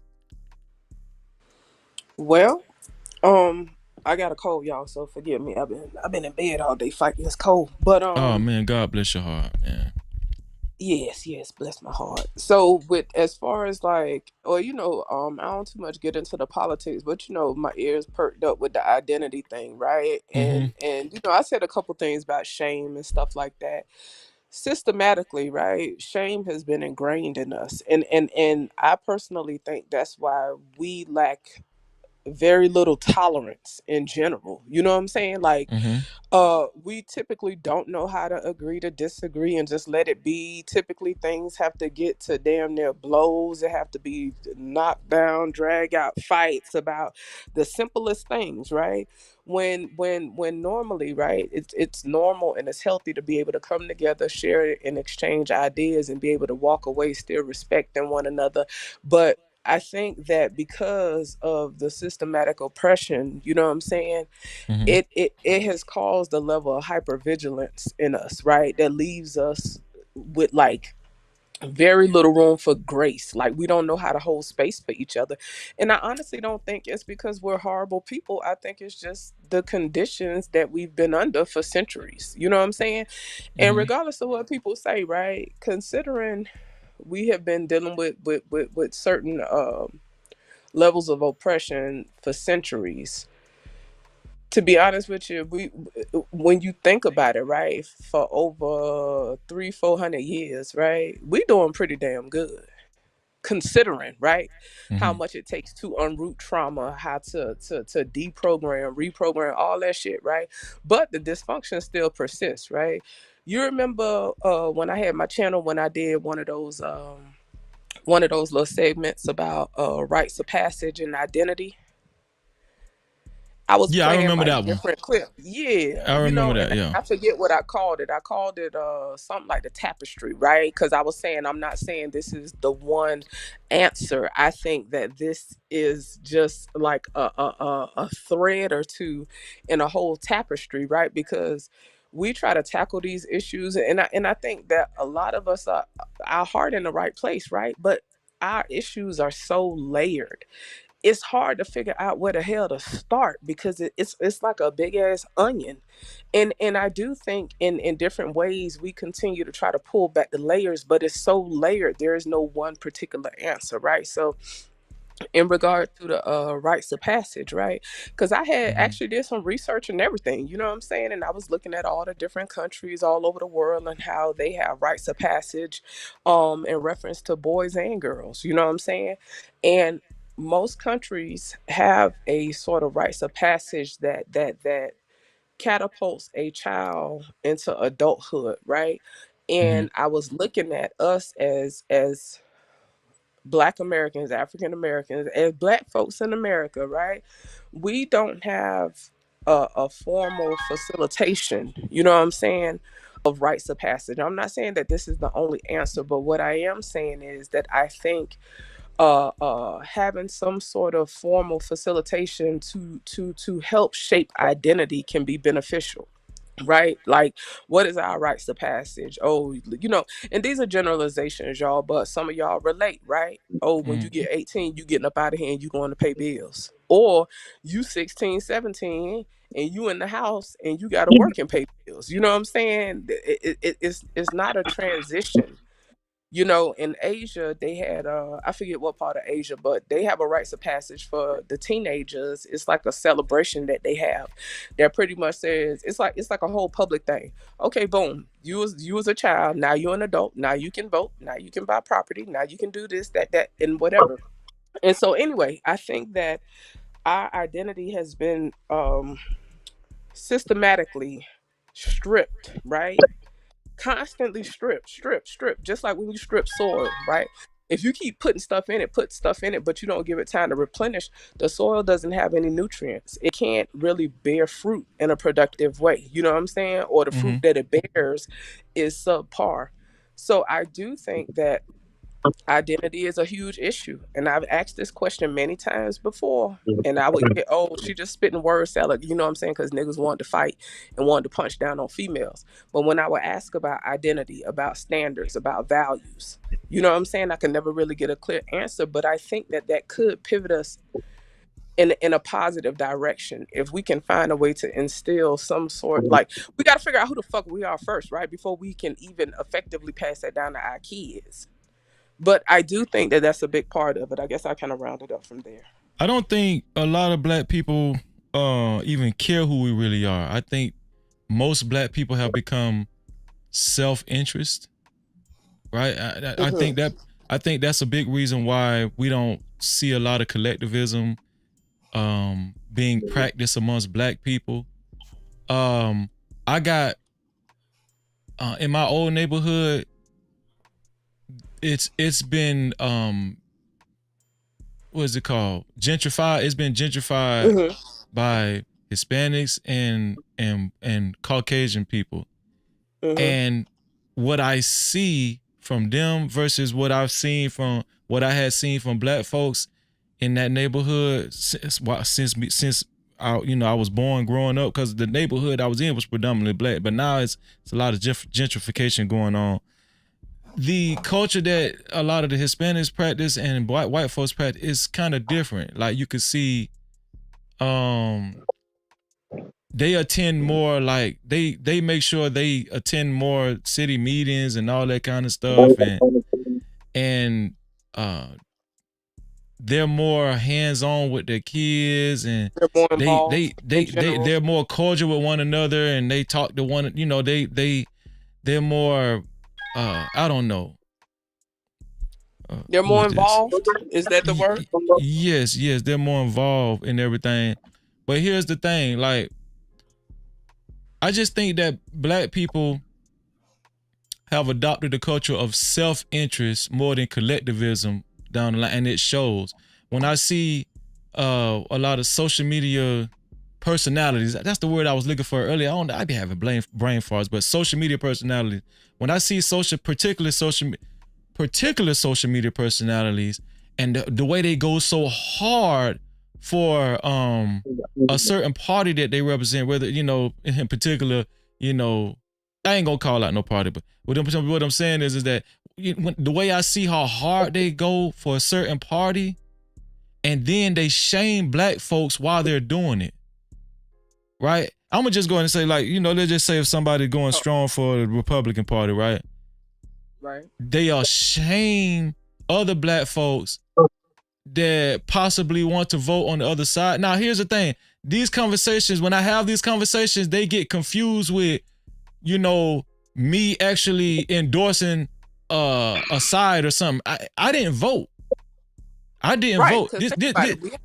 Well, I got a cold, y'all, so forgive me. I've been in bed all day fighting this cold. But oh man, God bless your heart, man. Yes, bless my heart. So with as far as like, or I don't too much get into the politics, but my ears perked up with the identity thing, right? And I said a couple things about shame and stuff like that. Systematically, right? Shame has been ingrained in us, and I personally think that's why we lack very little tolerance in general. You know what I'm saying? Like, we typically don't know how to agree to disagree and just let it be. Typically things have to get to damn near blows. It have to be knocked down, drag out fights about the simplest things, right? When normally, right, it's normal and it's healthy to be able to come together, share and exchange ideas and be able to walk away still respecting one another. But I think that because of the systematic oppression, you know what I'm saying, it has caused a level of hypervigilance in us, right? That leaves us with like very little room for grace. Like we don't know how to hold space for each other. And I honestly don't think it's because we're horrible people. I think it's just the conditions that we've been under for centuries. You know what I'm saying? And regardless of what people say, right? Considering we have been dealing with certain levels of oppression for centuries. To be honest with you, when you think about it, right, for over 300-400 years, right, we doing pretty damn good. Considering, right, how much it takes to unroot trauma, how to deprogram, reprogram, all that shit, right? But the dysfunction still persists, right? You remember when I had my channel, when I did one of those little segments about rites of passage and identity. I was playing I remember like that different clips. Yeah, I remember that. Yeah, I forget what I called it. I called it something like the tapestry, right? Because I was saying I'm not saying this is the one answer. I think that this is just like a thread or two in a whole tapestry, right? Because we try to tackle these issues, and I think that a lot of us are our heart in the right place, right? But our issues are so layered. It's hard to figure out where the hell to start because it's like a big ass onion. And I do think in different ways we continue to try to pull back the layers, but it's so layered. There is no one particular answer, right? So in regard to the rites of passage, right? Because I had actually did some research and everything, you know what I'm saying? And I was looking at all the different countries all over the world and how they have rites of passage in reference to boys and girls, you know what I'm saying? And most countries have a sort of rites of passage that catapults a child into adulthood, right? And I was looking at us as Black Americans, African Americans, as Black folks in America, right? We don't have a formal facilitation, you know what I'm saying, of rites of passage. I'm not saying that this is the only answer, but what I am saying is that I think having some sort of formal facilitation to help shape identity can be beneficial, right? Like, what is our rites of passage? Oh, you know, and these are generalizations, y'all, but some of y'all relate, right? Oh, when you get 18, you getting up out of here and you going to pay bills. Or you 16, 17, and you in the house and you got to work and pay bills. You know what I'm saying? It's not a transition. You know, in Asia, they had I forget what part of Asia, but they have a rites of passage for the teenagers. It's like a celebration that they have. That pretty much says it's like a whole public thing. Okay, boom. You was a child, now you're an adult, now you can vote, now you can buy property, now you can do this, that, and whatever. And so anyway, I think that our identity has been systematically stripped, right? Constantly strip, just like when you strip soil, right? If you keep putting stuff in it, put stuff in it, but you don't give it time to replenish, the soil doesn't have any nutrients. It can't really bear fruit in a productive way. You know what I'm saying? Or the fruit that it bears is subpar. So I do think that identity is a huge issue. And I've asked this question many times before. And I would get, oh, she just spitting word salad, you know what I'm saying? Because niggas wanted to fight and wanted to punch down on females. But when I would ask about identity, about standards, about values, you know what I'm saying? I can never really get a clear answer. But I think that could pivot us in a positive direction if we can find a way to instill some sort, like, we got to figure out who the fuck we are first, right? Before we can even effectively pass that down to our kids. But I do think that that's a big part of it. I guess I kind of round it up from there. I don't think a lot of Black people even care who we really are. I think most Black people have become self-interest, right? I think that's a big reason why we don't see a lot of collectivism being practiced amongst Black people. I got in my old neighborhood, it's been what is it called? Gentrified. It's been gentrified by Hispanics and Caucasian people. And what I see from them versus what I had seen from Black folks in that neighborhood since I was born, growing up, because the neighborhood I was in was predominantly Black, but now it's a lot of gentrification going on. The culture that a lot of the Hispanics practice and white folks practice is kind of different. Like, you could see, they attend more, like they make sure they attend more city meetings and all that kind of stuff, and they're more hands-on with their kids, and they're more involved they're more cordial with one another, and they talk to one, they're more I don't know. They're more involved? Is that the word? Yes, they're more involved in everything. But here's the thing, like, I just think that Black people have adopted the culture of self-interest more than collectivism down the line, and it shows. When I see a lot of social media personalities, that's the word I was looking for earlier. I be having brain farts, but social media personalities. When I see particular social media personalities, and the way they go so hard for a certain party that they represent, whether, in particular, I ain't gonna call out no party, but what I'm saying is that the way I see how hard they go for a certain party, and then they shame black folks while they're doing it, right? I'm gonna just go ahead and say, like, let's just say if somebody going strong for the Republican Party, right? Right. They are shame other black folks that possibly want to vote on the other side. Now, here's the thing. These conversations, when I have these conversations, they get confused with, me actually endorsing a side or something. I didn't vote. I didn't vote.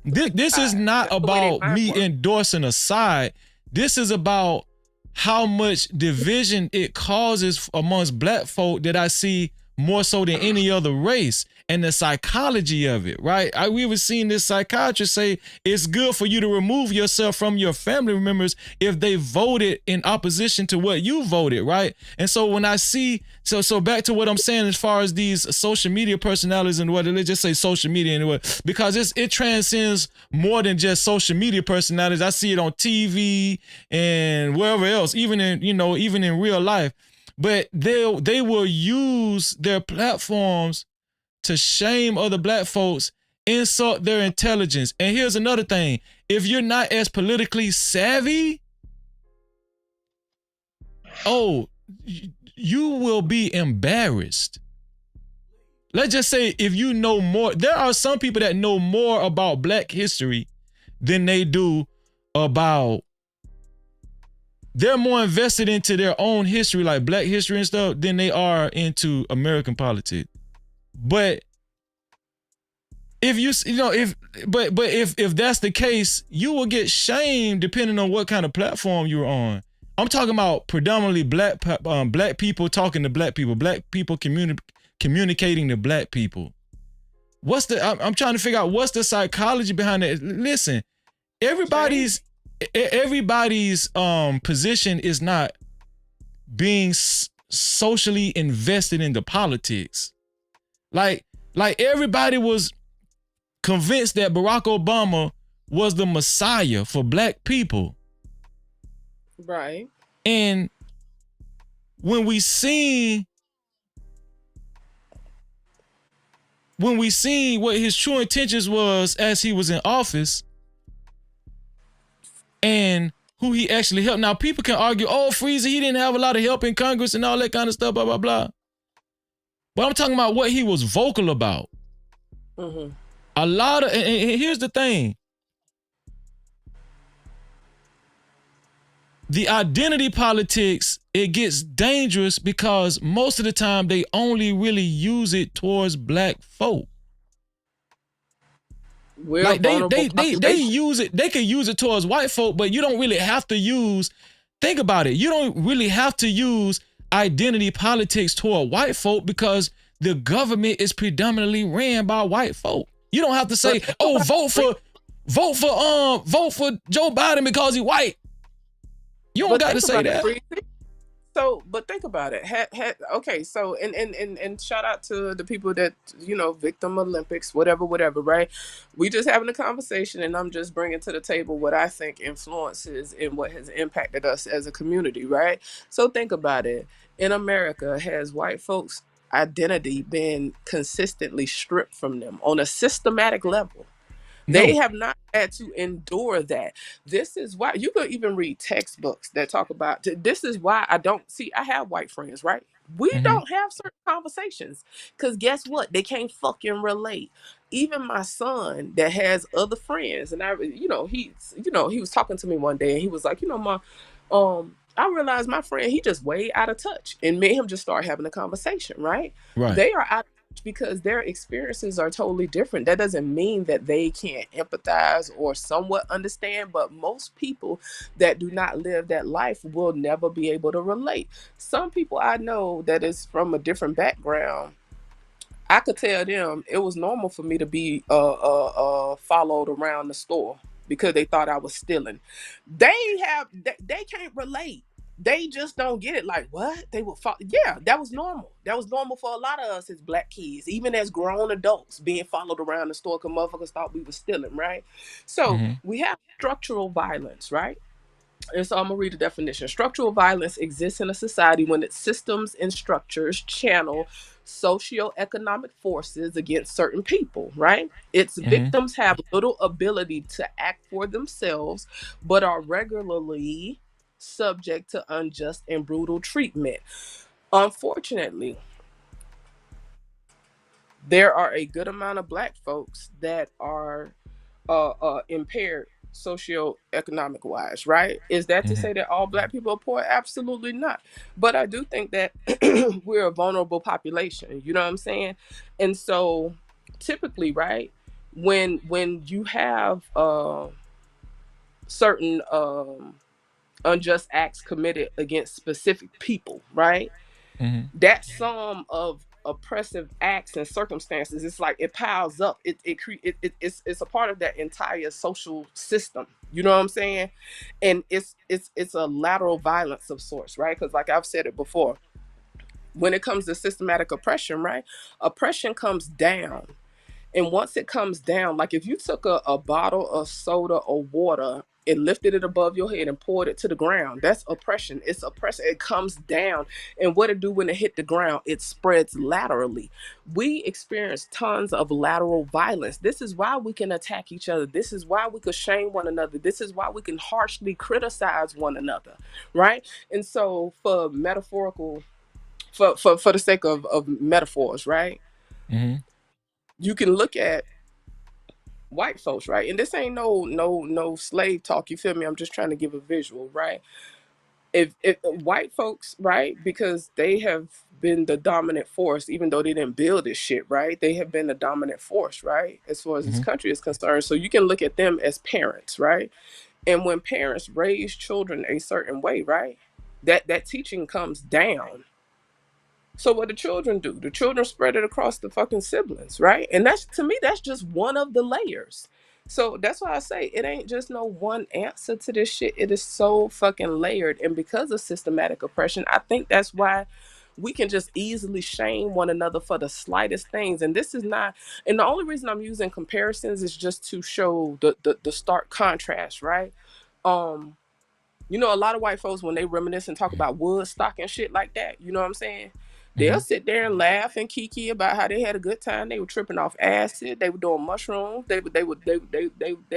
This is not about me endorsing a side. This is about how much division it causes amongst black folk that I see more so than any other race, and the psychology of it, right? We were seeing this psychiatrist say it's good for you to remove yourself from your family members if they voted in opposition to what you voted, right? And so when I see, so back to what I'm saying as far as these social media personalities and let's just say social media anyway, because it transcends more than just social media personalities. I see it on TV and wherever else, even in real life. But they will use their platforms to shame other black folks, insult their intelligence. And here's another thing. If you're not as politically savvy, you will be embarrassed. Let's just say if you know more, there are some people that know more about black history than they do about, they're more invested into their own history, like black history and stuff, than they are into American politics. But if if that's the case, you will get shamed depending on what kind of platform you're on. I'm talking about predominantly black people talking to black people communicating to black people. I'm trying to figure out what's the psychology behind it. Listen, everybody's position is not being socially invested into politics. Like everybody was convinced that Barack Obama was the messiah for black people. Right. And when we seen what his true intentions was as he was in office and who he actually helped. Now, people can argue, Freezy, he didn't have a lot of help in Congress and all that kind of stuff, blah, blah, blah. But I'm talking about what he was vocal about. Mm-hmm. A lot of, and here's the thing. The identity politics, it gets dangerous because most of the time they only really use it towards black folk. Like they use it, they can use it towards white folk, but you don't really have to use, think about it, you don't really have to use identity politics toward white folk because the government is predominantly ran by white folk. You don't have to say, vote for Joe Biden because he's white. You don't got to say that. So, but think about it. Okay, so and shout out to the people that, Victim Olympics, whatever, right? We just having a conversation, and I'm just bringing to the table what I think influences and what has impacted us as a community, right? So think about it. In America, has white folks' identity been consistently stripped from them on a systematic level? No. They have not had to endure that. This is why you could even read textbooks that talk about, this is why I have white friends, right? We don't have certain conversations because guess what? They can't fucking relate. Even my son that has other friends, and he was talking to me one day and he was like, Ma, I realized my friend, he just way out of touch, and me and him just start having a conversation, right? They are out of touch because their experiences are totally different. That doesn't mean that they can't empathize or somewhat understand, but most people that do not live that life will never be able to relate. Some people I know that is from a different background, I could tell them it was normal for me to be followed around the store because they thought I was stealing. They can't relate. They just don't get it. Like, what? They would follow. Yeah, that was normal. That was normal for a lot of us as black kids, even as grown adults, being followed around the store because motherfuckers thought we were stealing, right? So we have structural violence, right? And so I'm going to read the definition. Structural violence exists in a society when its systems and structures channel socioeconomic forces against certain people, right? Its victims have little ability to act for themselves, but are regularly subject to unjust and brutal treatment. Unfortunately, there are a good amount of Black folks that are impaired socioeconomic wise, right? Is that to say that all Black people are poor? Absolutely not. But I do think that we're a vulnerable population. You know what I'm saying? And so typically, right, when you have certain unjust acts committed against specific people, right? That sum of oppressive acts and circumstances, it's like it piles up. It's a part of that entire social system. You know what I'm saying? And it's a lateral violence of sorts, right? Because like I've said it before, when it comes to systematic oppression, right? Oppression comes down. And once it comes down, like if you took a bottle of soda or water and lifted it above your head and poured it to the ground, that's oppression. It's oppression. It comes down. And what it do when it hit the ground? It spreads laterally. We experience tons of lateral violence. This is why we can attack each other. This is why we could shame one another. This is why we can harshly criticize one another, right? And so for metaphorical, for the sake of metaphors, right? You can look at white folks, right? And this ain't no slave talk, you feel me? I'm just trying to give a visual, right? If white folks, right, because they have been the dominant force, even though they didn't build this shit, right? They have been the dominant force, right, as far as this country is concerned. So you can look at them as parents, right? And when parents raise children a certain way, right, that teaching comes down. So what the children do? The children spread it across the fucking siblings, right? And that's, to me, that's just one of the layers. So that's why I say it ain't just no one answer to this shit. It is so fucking layered. And because of systematic oppression, I think that's why we can just easily shame one another for the slightest things. And this is not, and the only reason I'm using comparisons is just to show the stark contrast, right? You know, a lot of white folks, when they reminisce and talk about Woodstock and shit like that, you know what I'm saying? They'll sit there and laugh and kiki about how they had a good time. They were tripping off acid. They were doing mushrooms. They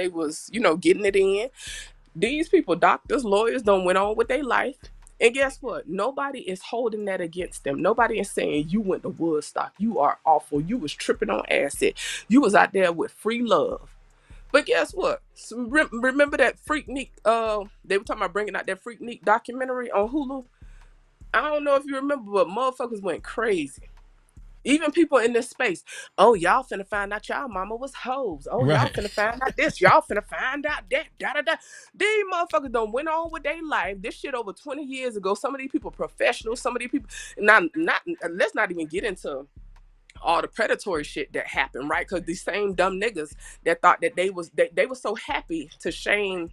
was, you know, getting it in. These people, doctors, lawyers, done went on with their life. And guess what? Nobody is holding that against them. Nobody is saying you went to Woodstock. You are awful. You was tripping on acid. You was out there with free love. But guess what? Remember that Freaknik? They were talking about bringing out that Freaknik documentary on Hulu. I don't know if you remember, but motherfuckers went crazy. Even people in this space. Oh, y'all finna find out y'all mama was hoes. Oh, y'all finna find out this. Y'all finna find out that. Da da da. These motherfuckers done went on with their life. This shit over 20 years ago. Some of these people professionals. Some of these people. Not. Let's not even get into all the predatory shit that happened, right? Because these same dumb niggas that thought that they were so happy to shame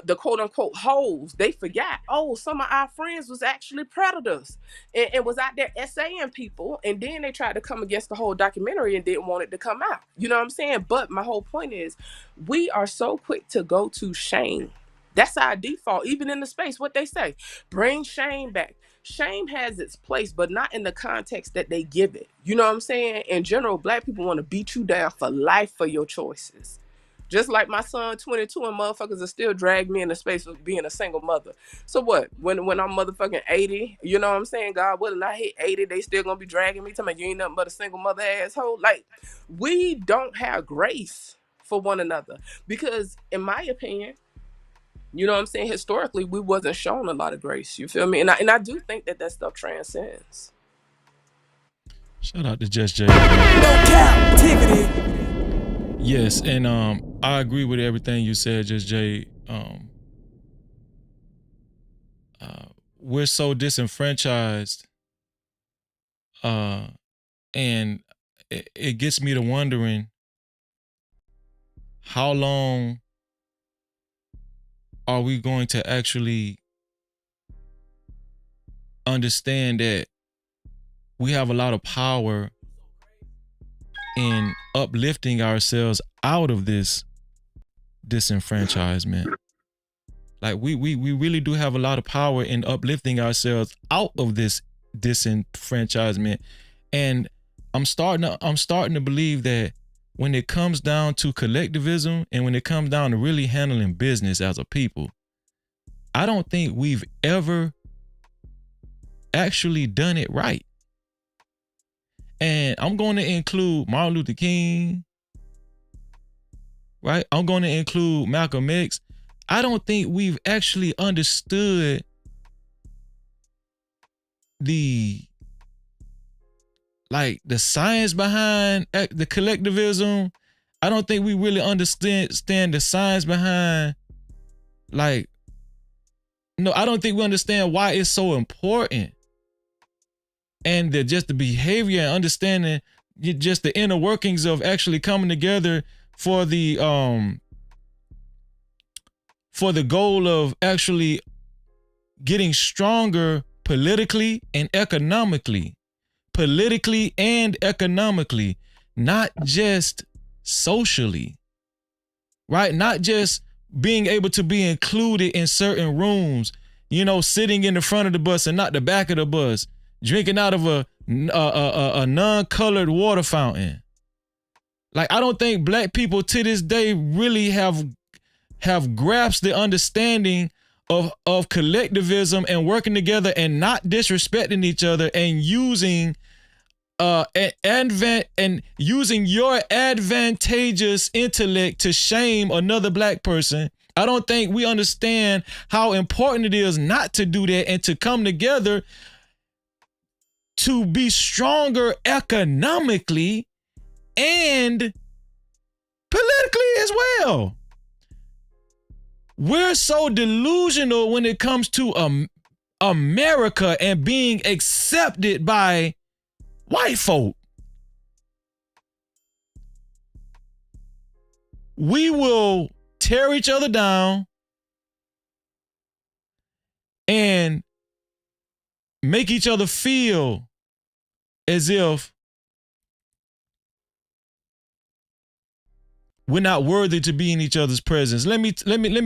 the quote unquote hoes, they forgot, oh, some of our friends was actually predators and was out there essaying people, and then they tried to come against the whole documentary and didn't want it to come out. You know what I'm saying? But my whole point is, we are so quick to go to shame. That's our default, even in the space. What they say, bring shame back. Shame has its place, but not in the context that they give it. You know what I'm saying? In general, Black people want to beat you down for life for your choices. Just like my son, 22, and motherfuckers will still drag me in the space of being a single mother. So what? When I'm motherfucking 80, you know what I'm saying? God willing, I hit 80, they still gonna be dragging me. Telling me you ain't nothing but a single mother asshole. Like, we don't have grace for one another because, in my opinion, you know what I'm saying, historically, we wasn't shown a lot of grace. You feel me? And I do think that stuff transcends. Shout out to Just Jay. No Cap-tivity. Yes, and I agree with everything you said, Just Jay. We're so disenfranchised, and it gets me to wondering how long are we going to actually understand that we have a lot of power in uplifting ourselves out of this disenfranchisement. Like we really do have a lot of power in uplifting ourselves out of this disenfranchisement. And I'm starting to believe that when it comes down to collectivism and when it comes down to really handling business as a people, I don't think we've ever actually done it right. And I'm going to include Martin Luther King, right? I'm going to include Malcolm X. I don't think we've actually understood the science behind the collectivism. I don't think we really understand the science behind, I don't think we understand why it's so important. And just the behavior and understanding just the inner workings of actually coming together for the goal of actually getting stronger politically and economically. Politically and economically, not just socially, right? Not just being able to be included in certain rooms, sitting in the front of the bus and not the back of the bus, drinking out of a non-colored water fountain. Like, I don't think black people to this day really have grasped the understanding of collectivism and working together and not disrespecting each other and using using your advantageous intellect to shame another black person. I don't think we understand how important it is not to do that and to come together to be stronger economically and politically as well. We're so delusional when it comes to America and being accepted by white folk. We will tear each other down and make each other feel as if we're not worthy to be in each other's presence. Let me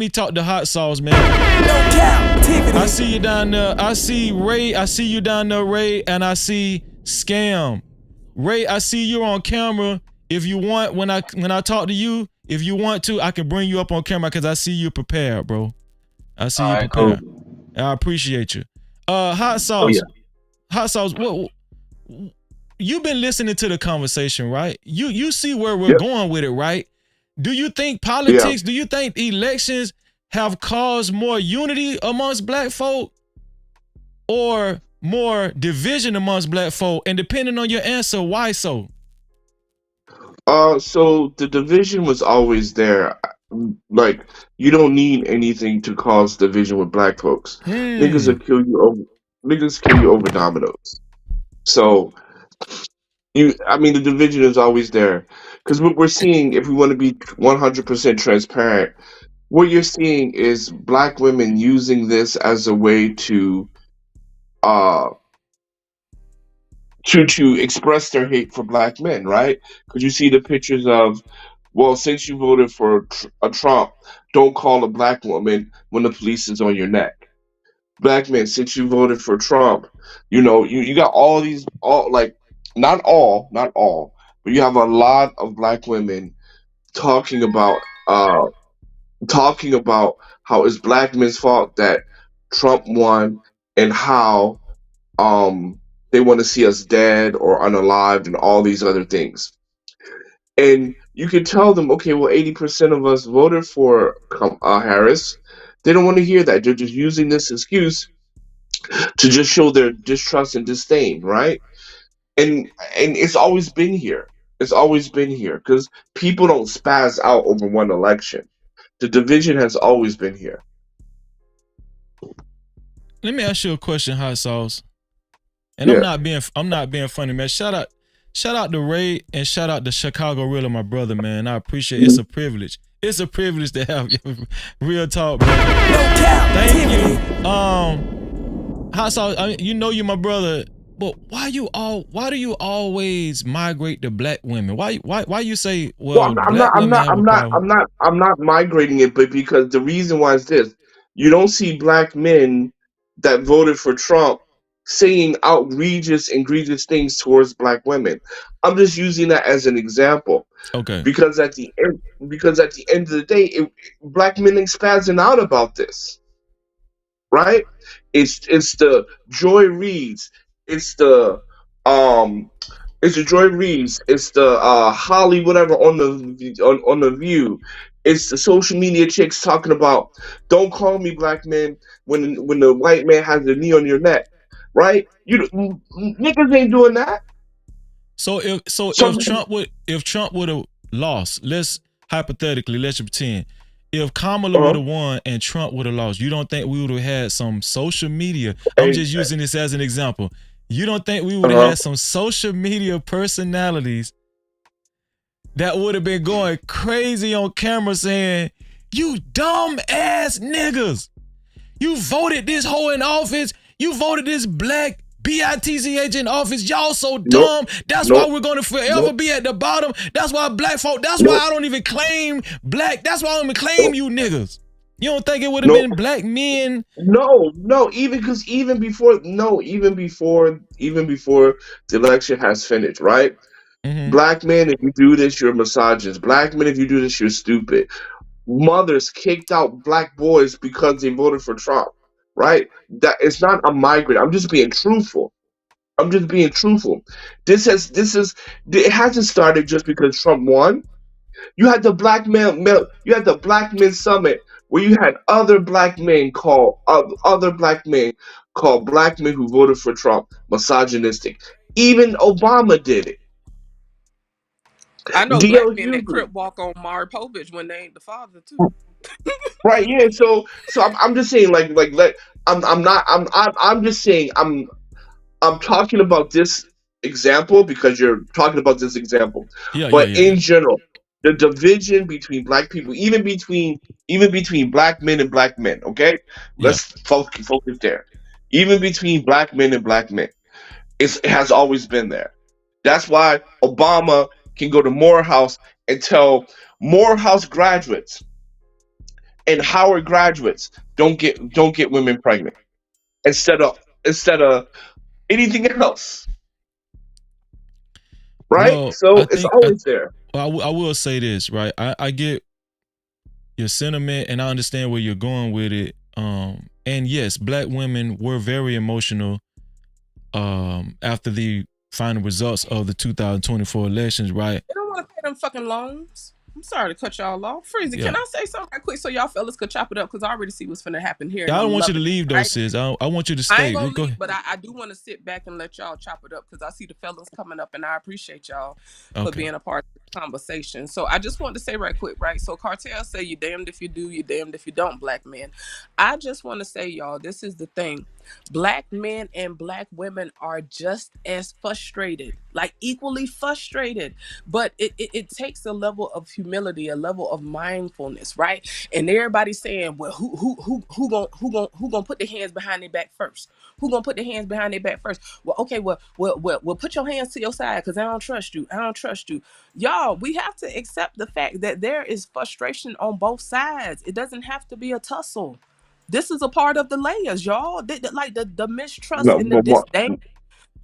talk to Hot Sauce, man. No Cap-tivity. I see you down there. I see Ray. I see you down there, Ray, and I see Scam. Ray, I see you on camera. If you want, when I talk to you, if you want to, I can bring you up on camera because I see you prepared, bro. I see you prepared. Cool. I appreciate you. Hot Sauce. Oh, yeah. Hot Sauce. What? You've been listening to the conversation, right? You see where we're going with it, right? Do you think politics, do you think elections have caused more unity amongst black folk or more division amongst black folk? And depending on your answer, why so? So the division was always there. Like, you don't need anything to cause division with black folks. Niggas kill you over dominoes. So the division is always there. Because what we're seeing, if we want to be 100% transparent, what you're seeing is black women using this as a way to express their hate for black men, right? Because you see the pictures of, well, since you voted for a Trump, don't call a black woman when the police is on your neck. Black men, since you voted for Trump, you got all these, not all, but you have a lot of black women talking about how it's black men's fault that Trump won and how they want to see us dead or unalived and all these other things. And you can tell them, okay, well, 80% of us voted for Harris. They don't want to hear that. They're just using this excuse to just show their distrust and disdain, right? And it's always been here. It's always been here because people don't spaz out over one election. The division has always been here. Let me ask you a question, Hot Sauce. And I'm not being funny, man. Shout out to Ray and shout out to Chicago Real, my brother, man. I appreciate it. It's a privilege. It's a privilege to have real talk, man. Thank you. Hot Sauce, you're my brother, but why do you always migrate to black women? Why you say, well, I'm not migrating it, but because the reason why is this. you don't see black men that voted for Trump saying egregious things towards black women. I'm just using that as an example Okay. because at the end of the day, black men ain't spazzing out about this, right? It's the Joy Reids, it's the um, it's the Joy Reeves. It's the Holly whatever on the View. It's the social media chicks talking about don't call me black man when the white man has a knee on your neck, right? Niggas ain't doing that. So if Trump would have lost, let's pretend if Kamala would have won and Trump would have lost, you don't think we would have had some social media? I'm just using this as an example. You don't think we would have had some social media personalities that would have been going crazy on camera saying, "You dumb ass niggas, you voted this hoe in office, you voted this black BITCH in office, y'all so dumb. That's why we're gonna forever be at the bottom. That's why black folk, that's why I don't even claim black, that's why I don't even claim you niggas." You don't think it would have been black men? No, even before the election has finished, right? Black men, if you do this, you're a misogynist. Black men, if you do this, you're stupid. Mothers kicked out black boys because they voted for Trump, right? That it's not a migrant. I'm just being truthful. It hasn't started just because Trump won. You had the Black Men Summit where you had other black men call black men who voted for Trump misogynistic. Even Obama did it. I know D.L. black men that Hughley. crip walk on Maury Povich when they ain't the father too. Right, yeah. So I'm just saying, I'm just saying, I'm talking about this example because you're talking about this example. But in general, the division between black people, even between black men and black men, okay? Let's focus there. Even between black men and black men, it has always been there. That's why Obama can go to Morehouse and tell Morehouse graduates and Howard graduates don't get women pregnant instead of anything else, right? Well, So I it's think always there. I will say this, right? I get your sentiment and I understand where you're going with it. And yes, black women were very emotional after the final results of the 2024 elections, right? They don't want to pay them fucking loans. I'm sorry to cut y'all off. Freezy, can I say something right quick so y'all fellas could chop it up? Because I already see what's finna happen here. Yeah, I don't want you to loving leave it, though, right? sis. I want you to I stay. ain't gonna Go leave, ahead. but I do want to sit back and let y'all chop it up because I see the fellas coming up and I appreciate y'all for being a part of the conversation. So I just wanted to say right quick, right? So Cartel say you damned if you do, you damned if you don't, black men. I just want to say, y'all, this is the thing. Black men and black women are just as frustrated, like equally frustrated, but it takes a level of humility, a level of mindfulness, right? And everybody's saying, well, who gonna put their hands behind their back first? Who gonna put their hands behind their back first? Well, okay, well, put your hands to your side because I don't trust you. I don't trust you. Y'all, we have to accept the fact that there is frustration on both sides. It doesn't have to be a tussle. This is a part of the layers, y'all. Like the mistrust No, and the but what? disdain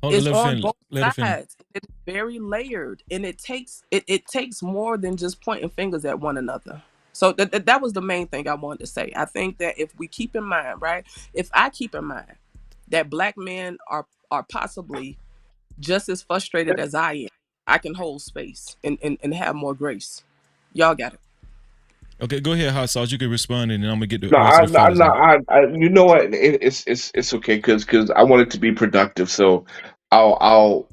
Hold on, is let on her both finish. sides. It's very layered, and it takes more than just pointing fingers at one another. So that was the main thing I wanted to say. I think that if we keep in mind, right? If I keep in mind that black men are possibly just as frustrated as I am, I can hold space and have more grace. Y'all got it. Okay, go ahead, Hot Sauce. You can respond, and then I'm gonna get the No, rest of the fellas in. you know what? It's okay because I want it to be productive. So No,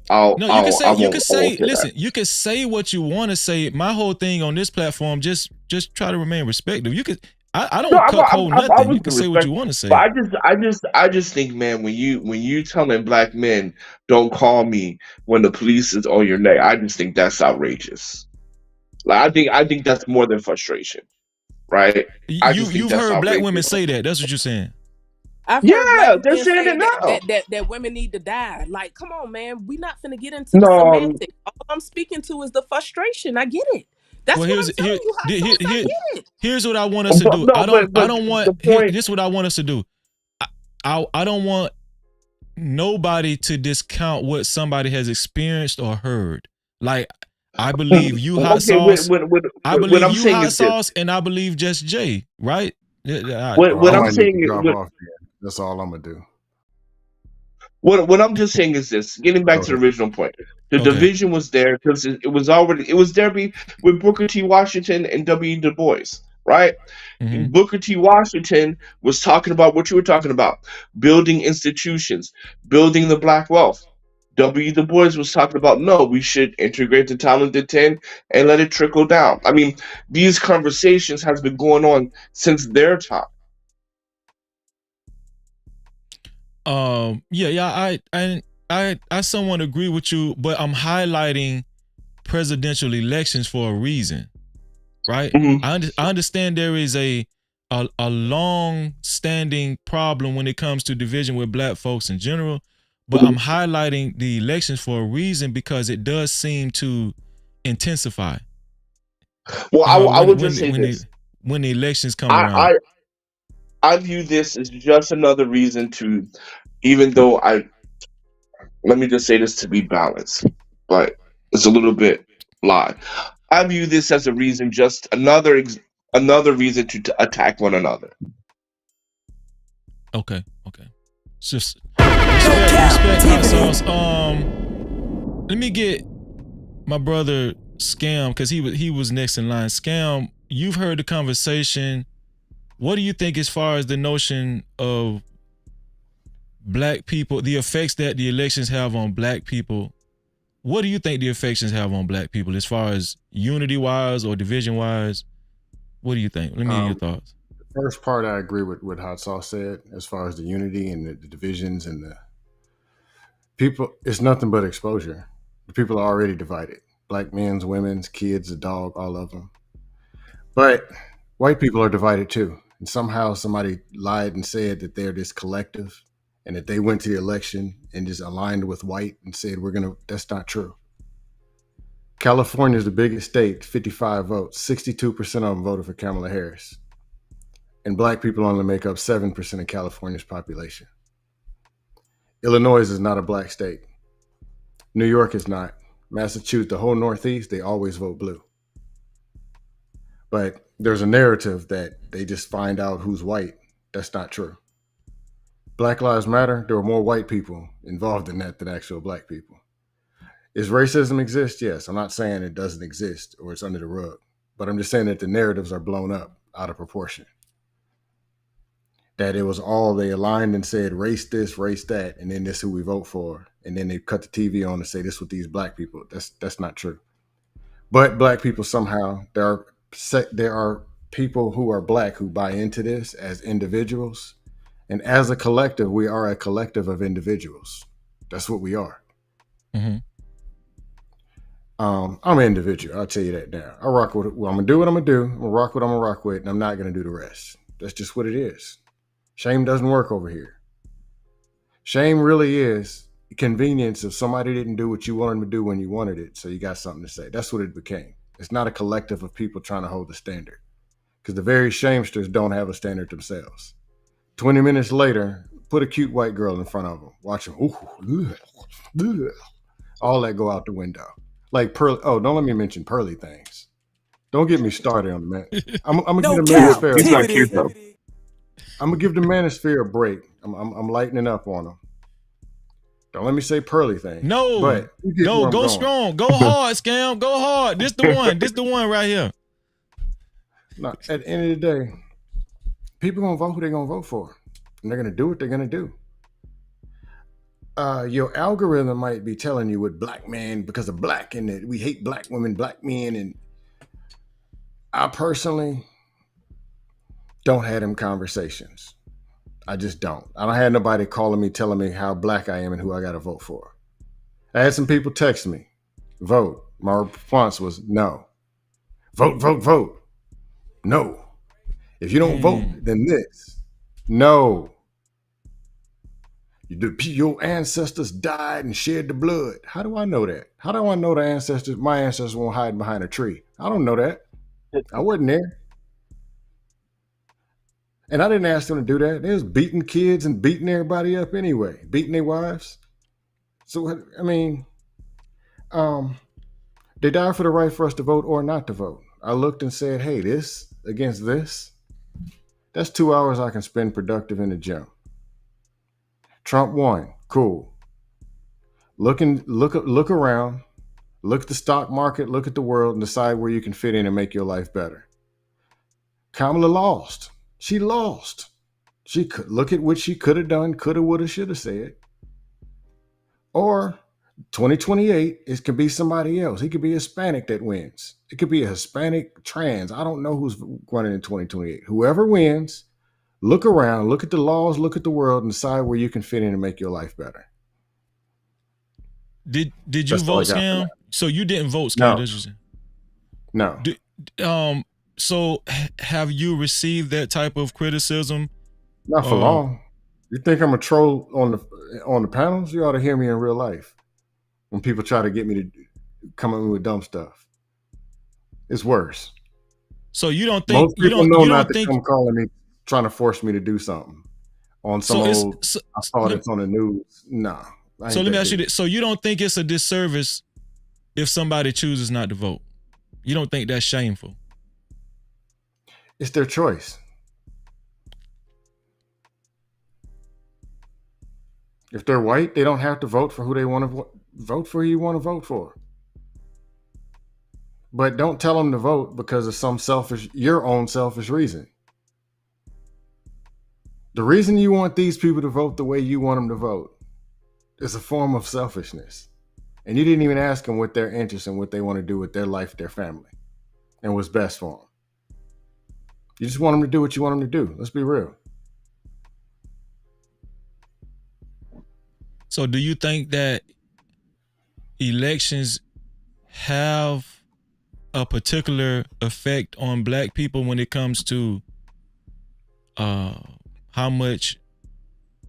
you can say I you can won't say. say that. Listen, you can say what you want to say. My whole thing on this platform, just try to remain respectful. You could. I No, don't hold I nothing. was You can the say what respect, you want to but say. I just think, man, when you telling black men don't call me when the police is on your neck, I just think that's outrageous. Like I think that's more than frustration, right? I just think You've that's heard black women outrageous. say that. That's what you're saying. I've heard black Yeah, they're men saying say it now. that women need to die. Like, come on, man. We not finna get into the No, semantics. All I'm speaking to is the frustration. I get it. That's what I'm telling you. Hot sauce, I get it. Here's what I want us to do. No, I don't the want. point. This is what I want us to do. I don't want nobody to discount what somebody has experienced or heard. Like, I believe you hot sauce. I believe I'm you saying hot is this. sauce, and I believe Just Jay, right? What I'm saying, that's all I'm gonna do. What I'm just saying is this. Getting back to the original point, the division was there because it was there with Booker T. Washington and W. Du Bois, right? Booker T. Washington was talking about what you were talking about, building institutions, building the black wealth. W. Du Bois was talking about, no, we should integrate the talented 10 and let it trickle down. I mean, these conversations has been going on since their time. I somewhat agree with you, but I'm highlighting presidential elections for a reason, right? I understand there is a long-standing problem when it comes to division with black folks in general, but I'm highlighting the elections for a reason because it does seem to intensify. Well, I would just say this. When the elections come around. I view this as just another reason to, even though let me just say this to be balanced, but it's a little bit lie. I view this as a reason, just another reason to attack one another. Okay. It's just respect hot sauce. Let me get my brother Scam, because he was next in line. Scam, you've heard the conversation. What do you think as far as the notion of black people, the effects that the elections have on black people? What do you think the effects have on black people as far as unity-wise or division-wise? What do you think? Let me hear your thoughts. The first part, I agree with what Hot Sauce said as far as the unity and the divisions and the people. It's nothing but exposure. The people are already divided. Black men's, women's, kids, the dog, all of them. But white people are divided too. And somehow somebody lied and said that they're this collective and that they went to the election and just aligned with white and said, that's not true. California is the biggest state, 55 votes. 62% of them voted for Kamala Harris. And black people only make up 7% of California's population. Illinois is not a black state. New York is not. Massachusetts, the whole Northeast, they always vote blue. But there's a narrative that they just find out who's white. That's not true. Black Lives Matter, there were more white people involved in that than actual black people. Is racism exist? Yes. I'm not saying it doesn't exist or it's under the rug, but I'm just saying that the narratives are blown up out of proportion. That it was all, they aligned and said race this, race that, and then this is who we vote for. And then they cut the TV on and say this with these black people. That's not true. But black people somehow, there are people who are black who buy into this as individuals. And as a collective, we are a collective of individuals. That's what we are. Mm-hmm. I'm an individual. I'll tell you that now. I rock with it. Well, I'm going to do what I'm going to do. I'm going to rock what I'm going to rock with. And I'm not going to do the rest. That's just what it is. Shame doesn't work over here. Shame really is convenience if somebody didn't do what you wanted them to do when you wanted it. So you got something to say. That's what it became. It's not a collective of people trying to hold the standard. Because the very shamesters don't have a standard themselves. 20 minutes later, put a cute white girl in front of them. Watch them. All that go out the window. Like pearly. Oh, don't let me mention pearly things. Don't get me started on that. I'm gonna give the manosphere. He's not cute though. I'm gonna give the manosphere a break. I'm lightening up on them. Don't let me say pearly things. No, but no, go strong, go hard, Scam, go hard. This the one. This the one right here. No, at the end of the day, people gonna vote who they're gonna vote for, and they're gonna do what they're gonna do. Your algorithm might be telling you what black man because of black and that we hate black women, black men, and I personally don't have them conversations. I just don't. I don't have nobody calling me, telling me how black I am and who I got to vote for. I had some people text me, vote. My response was no. Vote, vote, vote. No. If you don't vote, then this. No. Your ancestors died and shed the blood. How do I know that? How do I know my ancestors won't hide behind a tree? I don't know that. I wasn't there. And I didn't ask them to do that. They was beating kids and beating everybody up anyway, beating their wives. So, I mean, they died for the right for us to vote or not to vote. I looked and said, hey, this against this, that's 2 hours I can spend productive in the gym. Trump won. Cool. Look around, look at the stock market, look at the world, and decide where you can fit in and make your life better. Kamala lost. She lost. She could look at what she could have done, coulda, woulda, shoulda said. Or 2028, it could be somebody else. He could be Hispanic that wins. It could be a Hispanic trans. I don't know who's running in 2028. Whoever wins, look around, look at the laws, look at the world, and decide where you can fit in and make your life better. Did you vote, Scam? So you didn't vote, Scam? No. So have you received that type of criticism? Not for long. You think I'm a troll on the panels? You ought to hear me in real life. When people try to get me to come at me with dumb stuff, it's worse. So you don't think most people know not to come calling me, trying to force me to do something on some I saw it's on the news. Nah. So let me ask you this: so you don't think it's a disservice if somebody chooses not to vote? You don't think that's shameful? It's their choice. If they're white, they don't have to vote for who they want to vote for. Who you want to vote for, but don't tell them to vote because of your own selfish reason. The reason you want these people to vote the way you want them to vote is a form of selfishness, and you didn't even ask them what their interests and what they want to do with their life, their family, and what's best for them. You just want them to do what you want them to do. Let's be real. So do you think that elections have a particular effect on black people when it comes to how much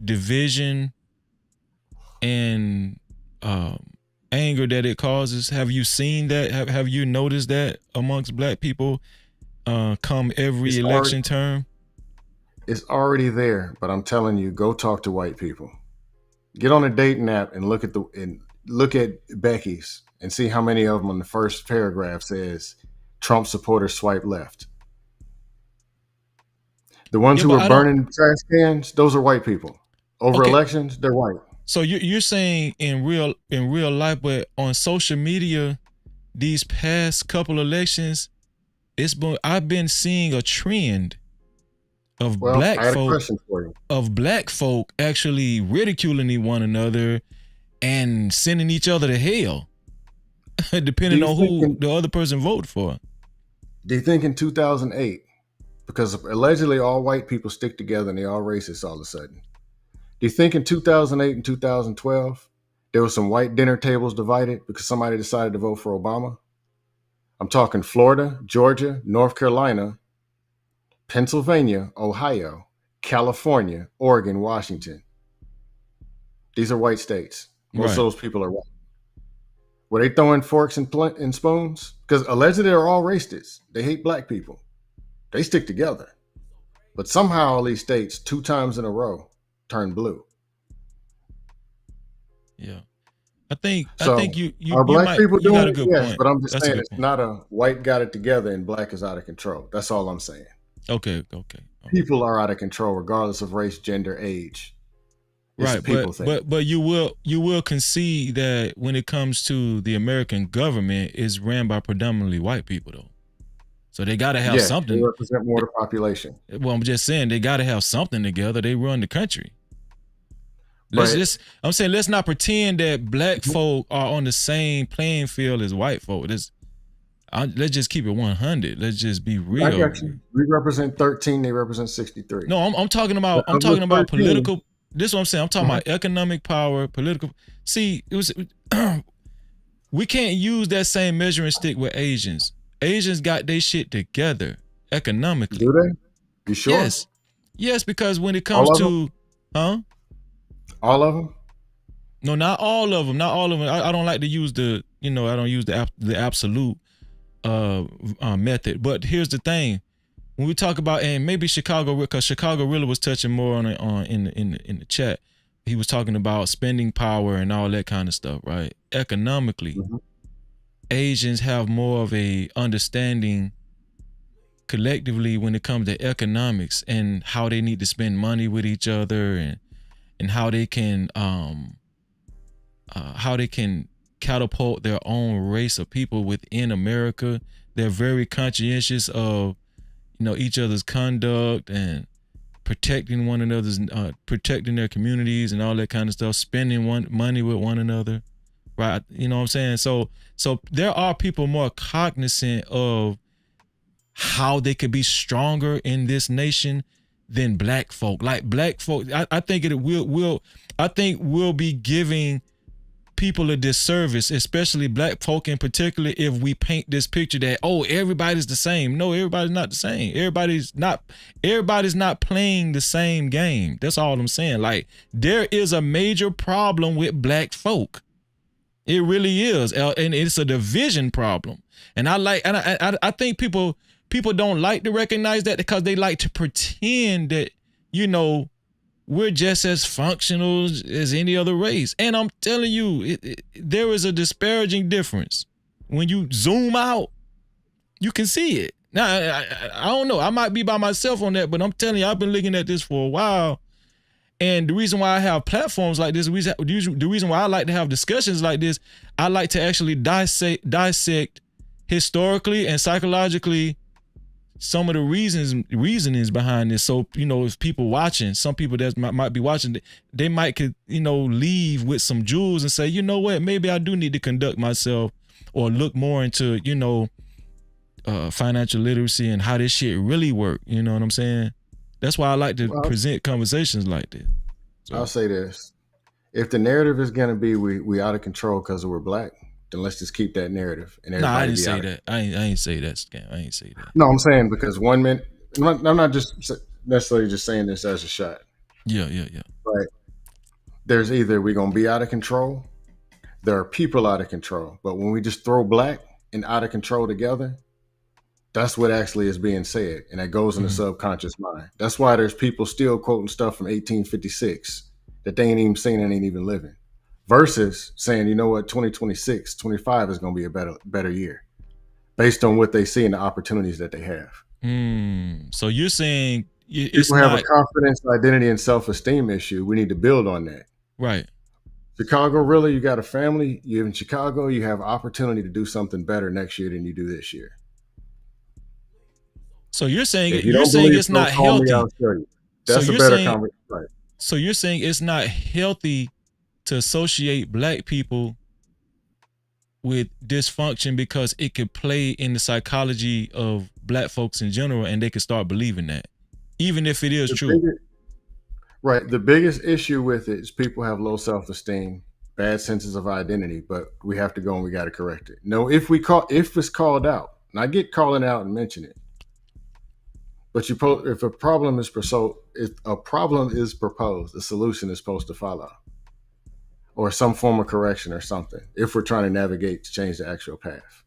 division and anger that it causes? Have you seen that? Have you noticed that amongst black people come every election term? It's already there, but I'm telling you, go talk to white people. Get on a dating app and look at Becky's and see how many of them on the first paragraph says Trump supporters swipe left. The ones who are burning trash cans, those are white people. Over elections, they're white. So you're saying in real life, but on social media, these past couple elections, I've been seeing a trend of black folk actually ridiculing one another and sending each other to hell, depending on who the other person voted for. Do you think in 2008, because allegedly all white people stick together and they're all racist all of a sudden, do you think in 2008 and 2012, there were some white dinner tables divided because somebody decided to vote for Obama? I'm talking Florida, Georgia, North Carolina, Pennsylvania, Ohio, California, Oregon, Washington. These are white states. Most of those people are white. Were they throwing forks and spoons? Because allegedly they're all racist. They hate black people. They stick together. But somehow all these states 2 times in a row turned blue. Yeah. I think you are black people doing it? Yes, point. But I'm just saying it's not a white got it together and black is out of control. That's all I'm saying. Okay. People are out of control regardless of race, gender, age. It's right, but you will concede that when it comes to the American government, it's ran by predominantly white people though. So they got to have something. They represent more of the population. Well, I'm just saying they got to have something together. They run the country. I'm saying let's not pretend that black folk are on the same playing field as white folk. Let's just keep it 100. Let's just be real. I got you. We represent 13. They represent 63. No, I'm talking about political. This is what I'm saying. I'm talking about economic power, political. See, we can't use that same measuring stick with Asians. Asians got their shit together economically. Do they? You sure? Yes, because when it comes to, All of them? No, not all of them. Not all of them. I don't like to use the, I don't use the absolute method. But here's the thing: when we talk about, and maybe Chicago, because Chicago really was touching more on in the chat. He was talking about spending power and all that kind of stuff, right? Economically, Asians have more of a understanding collectively when it comes to economics and how they need to spend money with each other, and how they can catapult their own race of people within America. They're very conscientious of each other's conduct and protecting one another's protecting their communities and all that kind of stuff, spending money with one another, right? You know what I'm saying? So there are people more cognizant of how they could be stronger in this nation than black folk. Like black folk, I think we'll be giving people a disservice, especially black folk in particular, if we paint this picture that, oh, everybody's the same. No, everybody's not the same. Everybody's not playing the same game. That's all I'm saying. Like, there is a major problem with black folk. It really is. And it's a division problem. And I think people don't like to recognize that, because they like to pretend that, we're just as functional as any other race. And I'm telling you, there is a disparaging difference. When you zoom out, you can see it. Now, I don't know. I might be by myself on that, but I'm telling you, I've been looking at this for a while. And the reason why I have platforms like this, the reason why I like to have discussions like this, I like to actually dissect historically and psychologically some of the reasonings behind this. So, if people watching, some people that might be watching, they might leave with some jewels and say, you know what, maybe I do need to conduct myself or look more into, financial literacy and how this shit really work. You know what I'm saying? That's why I like to present conversations like this. So. I'll say this. If the narrative is going to be we out of control because we're black, then let's just keep that narrative. And I didn't say that. I ain't say that, Scam. I ain't say that. No, I'm saying because 1 minute, I'm not just necessarily just saying this as a shot. Yeah. But there's either we're going to be out of control, there are people out of control. But when we just throw black and out of control together, that's what actually is being said. And that goes in the subconscious mind. That's why there's people still quoting stuff from 1856 that they ain't even seen and ain't even living. Versus saying, you know what, 2026, 25 is going to be a better year based on what they see and the opportunities that they have. So you're saying people have a confidence, identity, and self-esteem issue. We need to build on that. Right. Chicago, really, you got a family. You're in Chicago. You have opportunity to do something better next year than you do this year. So you're saying it's not healthy. That's a better conversation. Right. So you're saying it's not healthy to associate black people with dysfunction because it could play in the psychology of black folks in general, and they could start believing that, even if it is true. Right. The biggest issue with it is people have low self-esteem, bad senses of identity, but we have to go and we got to correct it. No, if it's called out, and I get calling out and mention it, but if a problem is proposed, a solution is supposed to follow, or some form of correction or something, if we're trying to navigate to change the actual path.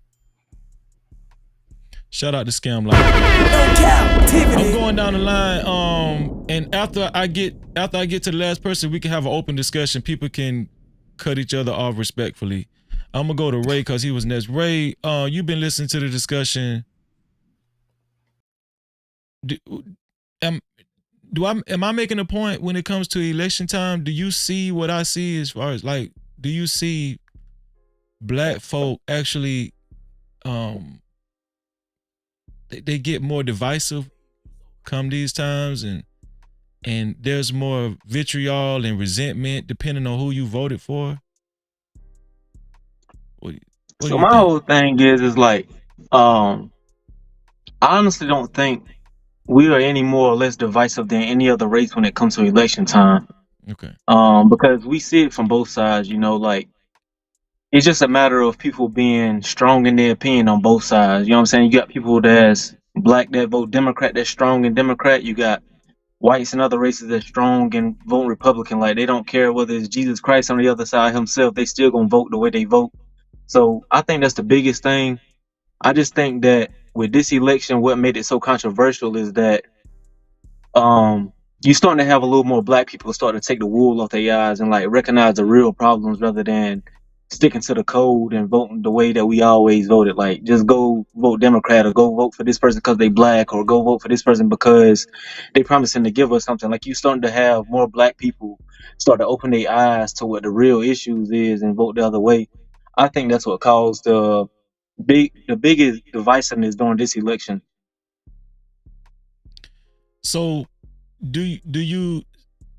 Shout out to Scam Life. I'm going down the line, and after I get to the last person, we can have an open discussion. People can cut each other off respectfully. I'm gonna go to Ray because he was next. Ray, you've been listening to the discussion. Am I making a point when it comes to election time? Do you see what I see as far as do you see black folk actually they get more divisive come these times, and there's more vitriol and resentment depending on who you voted for? So my whole thing is I honestly don't think we are any more or less divisive than any other race when it comes to election time. Okay. Because we see it from both sides, it's just a matter of people being strong in their opinion on both sides. You know what I'm saying? You got people that's black that vote Democrat, that's strong in Democrat. You got whites and other races that's strong and vote Republican. Like they don't care whether it's Jesus Christ on the other side himself, they still gonna vote the way they vote. So I think that's the biggest thing. I just think that with this election, what made it so controversial is that you starting to have a little more black people start to take the wool off their eyes and like recognize the real problems rather than sticking to the code and voting the way that we always voted. Like just go vote Democrat or go vote for this person because they black or go vote for this person because they promising to give us something. Like you starting to have more black people start to open their eyes to what the real issues is and vote the other way. I think that's what caused the biggest divisiveness during this election. So do you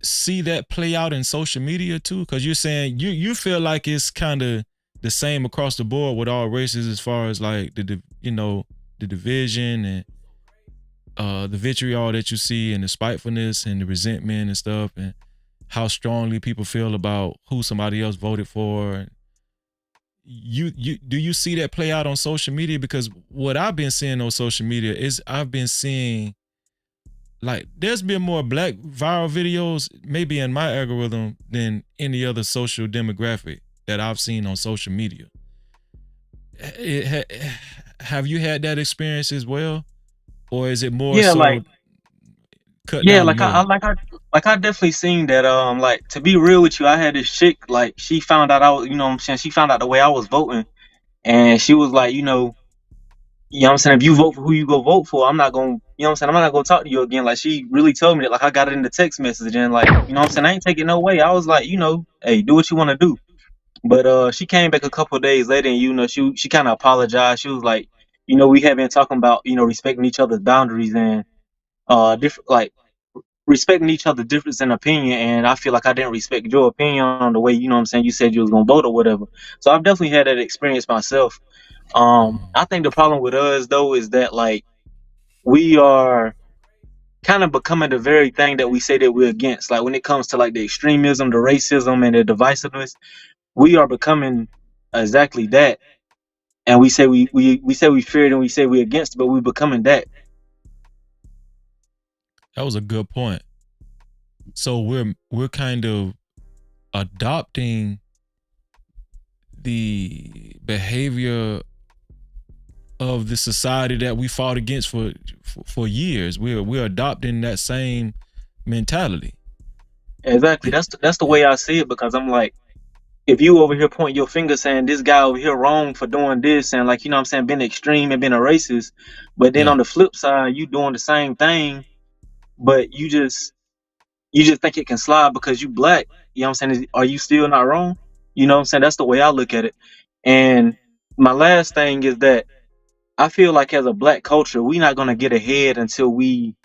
see that play out in social media too? Because you're saying you feel like it's kind of the same across the board with all races as far as like the division and the vitriol that you see and the spitefulness and the resentment and stuff and how strongly people feel about who somebody else voted for. You do you see that play out on social media? Because what I've been seeing on social media is I've been seeing like there's been more black viral videos maybe in my algorithm than any other social demographic that I've seen on social media. Have you had that experience as well, or is it more Yeah, so like cut yeah, down the like I middle? like I definitely seen that. Like to be real with you, I had this chick like she found out I was, you know what I'm saying, she found out the way I was voting, and she was like, you know what I'm saying, if you vote for who you go vote for, I'm not gonna, you know what I'm saying, I'm not gonna talk to you again. Like she really told me that. Like I got it in the text message, and like, you know what I'm saying, I ain't taking no way. I was like, hey, do what you want to do. But she came back a couple of days later, and she kind of apologized. She was like, we have been talking about respecting each other's boundaries and different like respecting each other's difference in opinion, and I feel like I didn't respect your opinion on the way, what I'm saying, you said you was gonna vote or whatever. So I've definitely had that experience myself. I think the problem with us though is that like we are kind of becoming the very thing that we say that we're against. Like when it comes to like the extremism, the racism, and the divisiveness, we are becoming exactly that. And we say we say we fear it and we say we're against it, but we're becoming that. That was a good point. So we're kind of adopting the behavior of the society that we fought against for years. We're adopting that same mentality. Exactly. That's the way I see it, because I'm like, if you over here pointing your finger saying this guy over here wrong for doing this and like, what I'm saying, being extreme and being a racist, but then on the flip side, you doing the same thing, but you just think it can slide because you black. You know what I'm saying? Are you still not wrong? You know what I'm saying? That's the way I look at it. And my last thing is that I feel like as a black culture, we're not gonna get ahead until we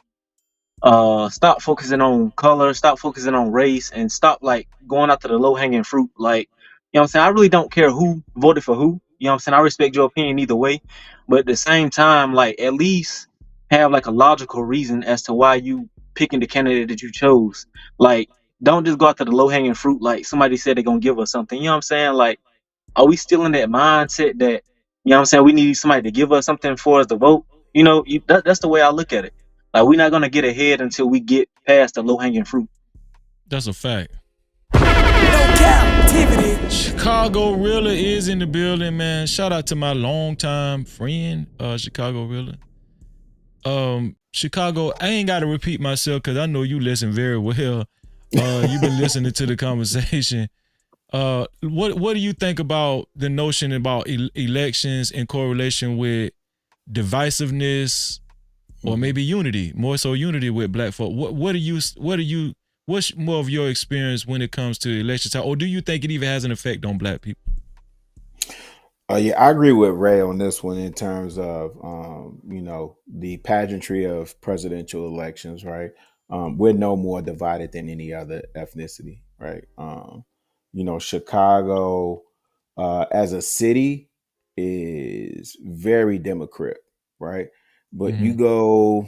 stop focusing on color, stop focusing on race, and stop like going after the low hanging fruit. Like, what I'm saying, I really don't care who voted for who. You know what I'm saying? I respect your opinion either way. But at the same time, like at least have like a logical reason as to why you picking the candidate that you chose. Like, don't just go after the low hanging fruit like somebody said they're gonna give us something. You know what I'm saying? Like, are we still in that mindset that, what I'm saying, we need somebody to give us something for us to vote? That's the way I look at it. Like, we're not gonna get ahead until we get past the low hanging fruit. That's a fact. No Cap-tivity. Chicago Rilla is in the building, man. Shout out to my longtime friend, Chicago Rilla. Chicago, I ain't got to repeat myself because I know you listen very well. You've been listening to the conversation. What do you think about the notion about elections in correlation with divisiveness or maybe unity, more so unity with black folk? What's more of your experience when it comes to election time, or do you think it even has an effect on black people? Yeah, I agree with Ray on this one in terms of the pageantry of presidential elections. Right, we're no more divided than any other ethnicity. Right, Chicago as a city is very Democrat. Right, but you go,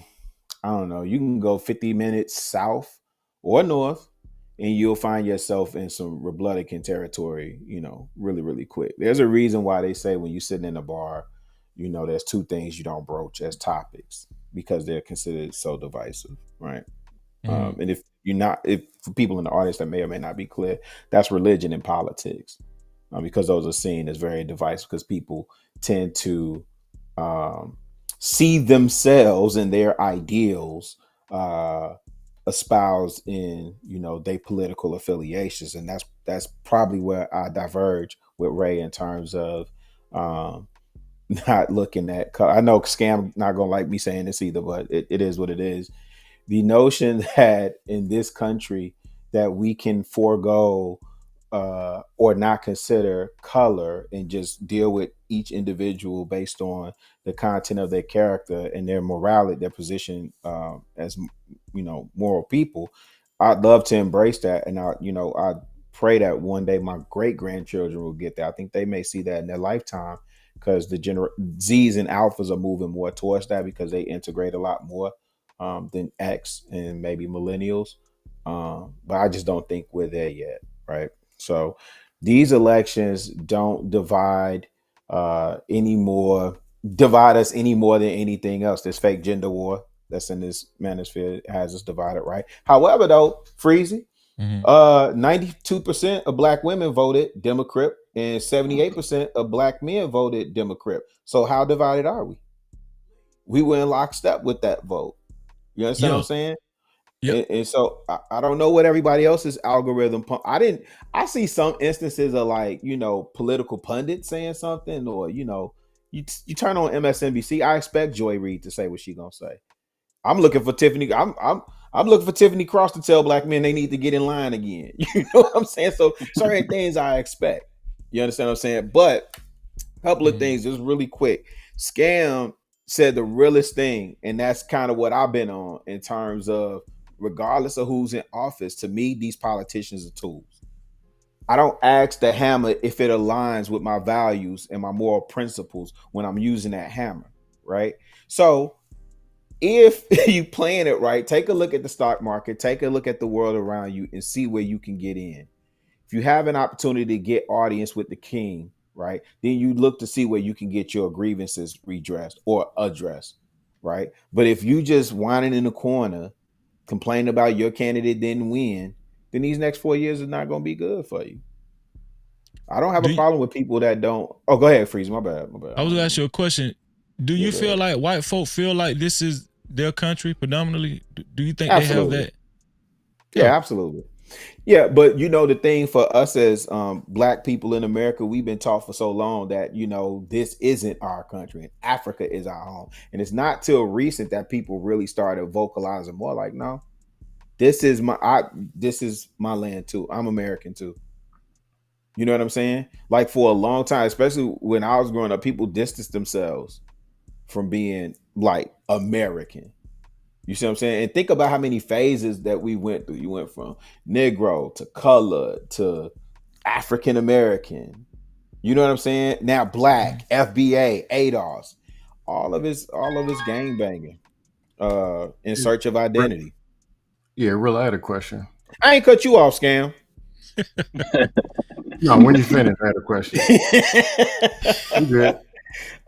I don't know, you can go 50 minutes south or north and you'll find yourself in some Republican territory, really, really quick. There's a reason why they say when you're sitting in a bar, there's two things you don't broach as topics because they're considered so divisive, right? And if you're not, if for people in the audience that may or may not be clear, that's religion and politics, because those are seen as very divisive because people tend to see themselves and their ideals espoused in their political affiliations, and that's probably where I diverge with Ray in terms of not looking at. I know Scam not gonna like me saying this either, but it is what it is. The notion that in this country that we can forego or not consider color and just deal with each individual based on the content of their character and their morality, their position as moral people. I'd love to embrace that, and I pray that one day my great grandchildren will get that. I think they may see that in their lifetime because the Z's and alphas are moving more towards that because they integrate a lot more than X and maybe millennials. But I just don't think we're there yet, right? So these elections don't divide us any more than anything else. This fake gender war that's in this manosphere has us divided, right? However, though, Freezy, 92% of black women voted Democrat and 78% of black men voted Democrat. So how divided are we? We were in lockstep with that vote. You understand what I'm saying? Yep. And so I don't know what everybody else's algorithm. I see some instances of political pundits saying something, or you turn on MSNBC. I expect Joy Reid to say what she gonna say. I'm looking for Tiffany. I'm looking for Tiffany Cross to tell black men they need to get in line again. You know what I'm saying? So certain things I expect. You understand what I'm saying? But a couple of things just really quick. Scam said the realest thing, and that's kind of what I've been on in terms of regardless of who's in office, to me, these politicians are tools. I don't ask the hammer if it aligns with my values and my moral principles when I'm using that hammer, right? So if you playing it right, take a look at the stock market, take a look at the world around you and see where you can get in. If you have an opportunity to get audience with the king, right, then you look to see where you can get your grievances redressed or addressed, right? But if you just whining in the corner, complain about your candidate didn't win, then these next 4 years is not going to be good for you. I don't have a problem with people that don't. Oh, go ahead, Freeze. My bad. I was gonna ask you a question. Do you feel like white folk feel like this is their country predominantly? Do you think Absolutely. they have that? Yeah, absolutely. Yeah, but the thing for us as black people in America, we've been taught for so long that this isn't our country and Africa is our home. And it's not till recent that people really started vocalizing more like, no, this is my land too. I'm American too. You know what I'm saying? Like for a long time, especially when I was growing up, people distanced themselves from being like American. You see what I'm saying? And think about how many phases that we went through. You went from Negro to color to African American. You know what I'm saying? Now black, FBA, ADOS. All of it's gang banging. In search of identity. Yeah, real. I had a question. I ain't cut you off, Scam. No, when you finish, I had a question. You good?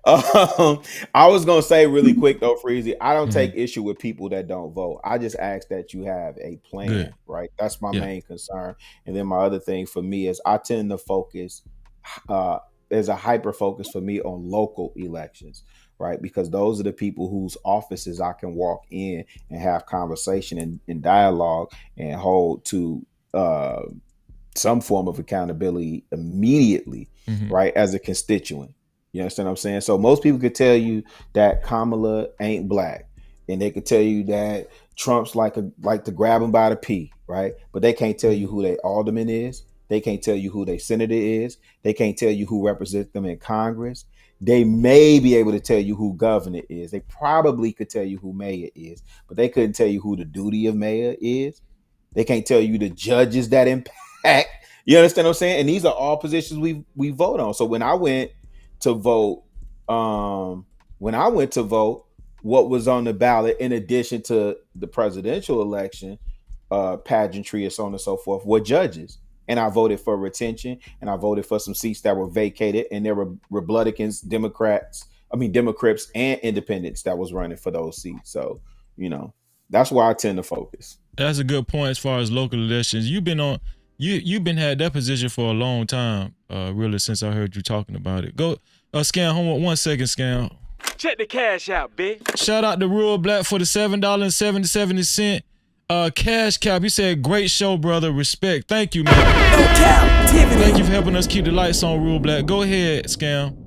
I was gonna say really quick though, Freezy. I don't take issue with people that don't vote. I just ask that you have a plan, Good. right? That's my main concern. And then my other thing for me is I tend to focus. There's a hyper focus for me on local elections, right? Because those are the people whose offices I can walk in and have conversation and dialogue and hold to some form of accountability immediately, right? As a constituent. You understand what I'm saying? So most people could tell you that Kamala ain't black, and they could tell you that Trump's like to grab him by the pee, right? But they can't tell you who their alderman is. They can't tell you who their senator is. They can't tell you who represents them in Congress. They may be able to tell you who governor is. They probably could tell you who mayor is, but they couldn't tell you who the duty of mayor is. They can't tell you the judges that impact. You understand what I'm saying? And these are all positions we vote on. So when I went to vote, what was on the ballot in addition to the presidential election, pageantry and so on and so forth, were judges. And I voted for retention, and I voted for some seats that were vacated, and there were Republicans, Democrats, and independents that was running for those seats. So, That's where I tend to focus. That's a good point as far as local elections. You've been had that position for a long time, really, since I heard you talking about it. Go, Scam, hold on 1 second, Scam. Check the cash out, bitch. Shout out to Rural Black for the $7.70 cash cap. He said, great show, brother. Respect. Thank you, man. No Cap-tivity. Thank you for helping us keep the lights on, Rural Black. Go ahead, Scam.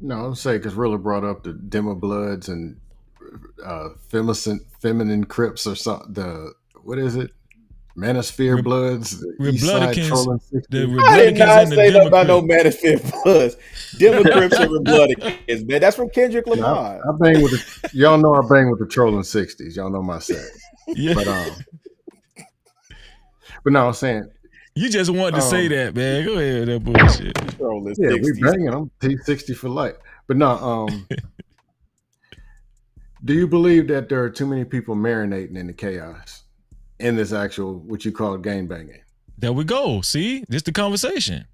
No, I'm saying because Rilla brought up the Demo Bloods and feminine Crips or something. What is it? Manosphere Bloods, the East Side Trolling 60. I did not say nothing about no Manosphere Bloods. Democrips and Republicans, man. That's from Kendrick Lamar. I bang with y'all know I bang with the Trolling 60s. Y'all know my set. Yeah. But no, I'm saying you just wanted to say that, man. Go ahead with that bullshit. Trolling 60s. We banging them T60 for life. But no, do you believe that there are too many people marinating in the chaos? In this actual, what you call gang banging. There we go. See, this the conversation.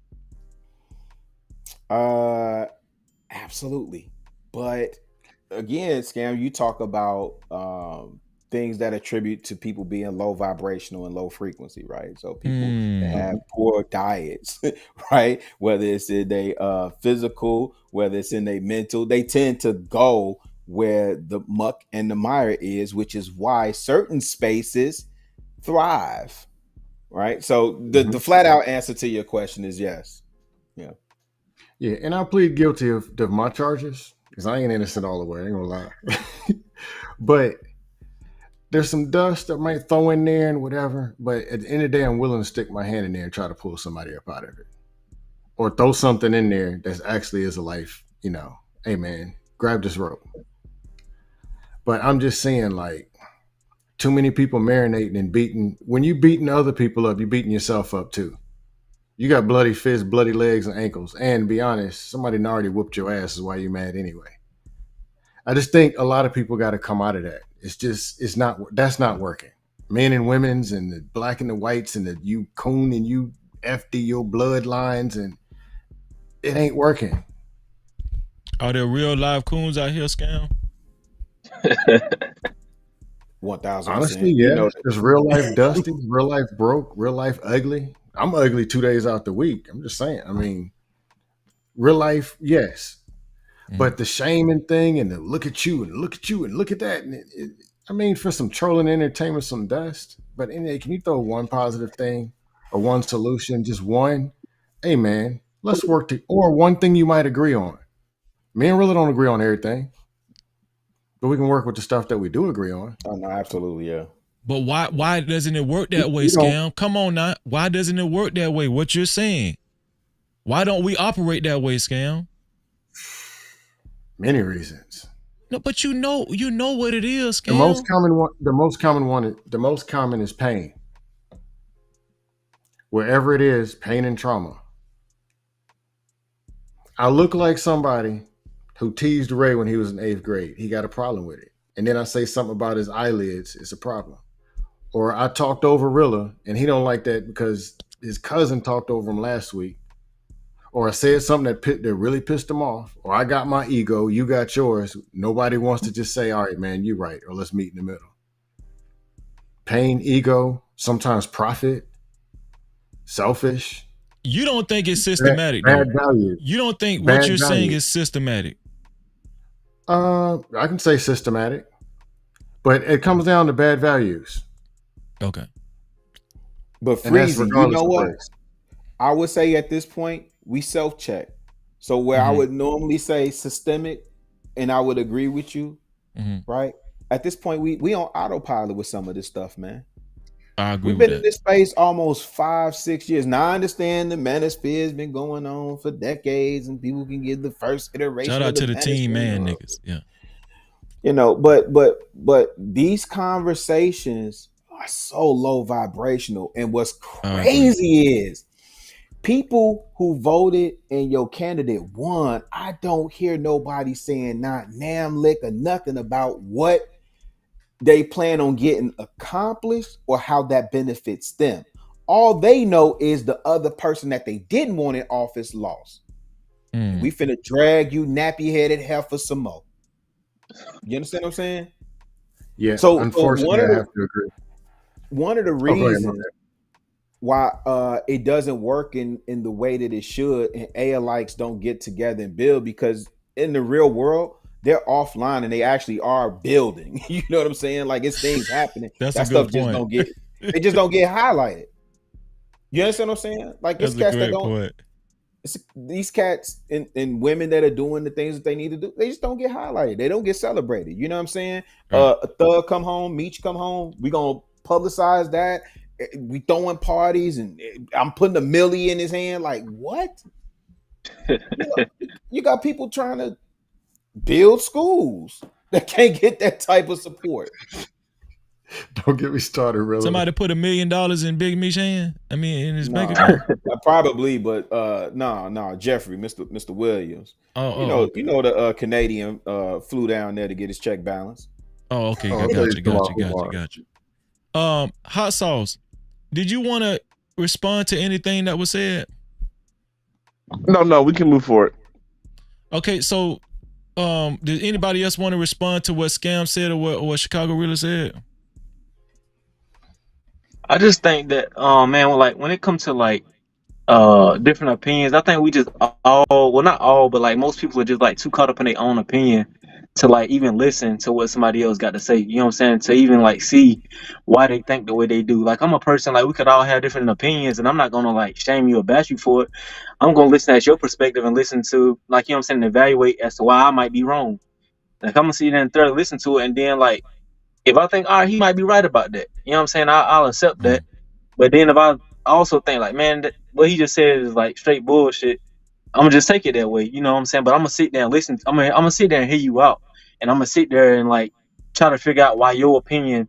Absolutely. But again, Scam, you talk about things that attribute to people being low vibrational and low frequency, right? So people that have poor diets, right? Whether it's in their physical, whether it's in their mental, they tend to go where the muck and the mire is, which is why certain spaces thrive, right? So the flat out answer to your question is yes. Yeah, and I plead guilty of my charges because I ain't innocent all the way. I ain't gonna lie. But there's some dust that might throw in there and whatever. But at the end of the day, I'm willing to stick my hand in there and try to pull somebody up out of it, or throw something in there that actually is a life. Hey man, grab this rope. But I'm just saying, like, too many people marinating and beating. When you beating other people up, you're beating yourself up too. You got bloody fists, bloody legs, and ankles. And to be honest, somebody already whooped your ass is why you're mad anyway. I just think a lot of people got to come out of that. That's not working. Men and women's and the black and the whites and the you coon and you FD your bloodlines, and it ain't working. Are there real live coons out here, Scam? 1,000%. Honestly, yeah. There's real life Dusty, real life broke, real life ugly. I'm ugly 2 days out the week. I'm just saying. I mean, real life, yes. But the shaming thing and the look at you and look at you and look at that. And for some trolling entertainment, some dust. But anyway, can you throw one positive thing or one solution, just one? Hey, man, let's work or one thing you might agree on. Me and Rilla don't agree on everything. But we can work with the stuff that we do agree on. Oh, no, absolutely, yeah. But why doesn't it work that way, Scam? Come on now. Why doesn't it work that way? What you're saying? Why don't we operate that way, Scam? Many reasons. No, but you know what it is, Scam. The most common is pain. Wherever it is, pain and trauma. I look like somebody who teased Ray when he was in 8th grade. He got a problem with it. And then I say something about his eyelids. It's a problem. Or I talked over Rilla and he don't like that because his cousin talked over him last week. Or I said something that really pissed him off. Or I got my ego, you got yours. Nobody wants to just say, all right, man, you're right. Or let's meet in the middle. Pain, ego, sometimes profit, selfish. You don't think it's systematic, bad value. You don't think what you're saying is systematic? I can say systematic, but it comes down to bad values. Okay. But Freezy, you know what? I would say at this point, we self-check. So where I would normally say systemic, and I would agree with you, right? At this point, we on autopilot with some of this stuff, man. I agree. We've been in this space almost 5-6 years. Now I understand the manosphere has been going on for decades, and people can get the first iteration. Shout out to the team, man, niggas. Yeah. But these conversations are so low vibrational. And what's crazy is people who voted and your candidate won, I don't hear nobody saying not damn lick or nothing about what they plan on getting accomplished or how that benefits them. All they know is the other person that they didn't want in office lost. We finna drag you nappy-headed heifer some more. You understand what I'm saying? Yeah, So unfortunately, I have to agree. one of the Oh, go ahead, my reasons why it doesn't work in the way that it should, and alikes don't get together and build, because in the real world they're offline and they actually are building. You know what I'm saying? Like, it's things happening. That's a That stuff good just point. don't get they just don't get highlighted. You understand what I'm saying? Like, it's That's a cats that great don't. point. These cats and women that are doing the things that they need to do, they just don't get highlighted. They don't get celebrated. You know what I'm saying? Right. A thug come home, Meech come home. We gonna publicize that. We throwing parties, and I'm putting a millie in his hand. Like, what? You got people trying to build schools that can't get that type of support. Don't get me started, really. Somebody put $1 million in Big Meech's hand. I mean, in his bank No, account. probably, but no, Jeffrey, Mr. Williams. Oh, You know the Canadian flew down there to get his check balance. Oh, okay. Oh, Got you. Hot sauce. Did you want to respond to anything that was said? No, we can move forward. Okay, so did anybody else want to respond to what Scam said or what Chicago really said? I just think that, man, like when it comes to like different opinions, I think we just well, not all, but like most people are just like too caught up in their own opinion to like even listen to what somebody else got to say. You know what I'm saying? To even like see why they think the way they do. Like, I'm a person, like, we could all have different opinions, and I'm not gonna like shame you or bash you for it. I'm gonna listen at your perspective and listen to, like, you know what I'm saying, evaluate as to why I might be wrong. Like, I'm gonna sit there and thoroughly listen to it, and then like if I think, all right, he might be right about that. You know what I'm saying? I'll accept that. But then if I also think like, man, what he just said is like straight bullshit, I'm gonna just take it that way. You know what I'm saying? But I'm gonna sit there and listen. I'm gonna sit there and hear you out, and I'm gonna sit there and like try to figure out why your opinion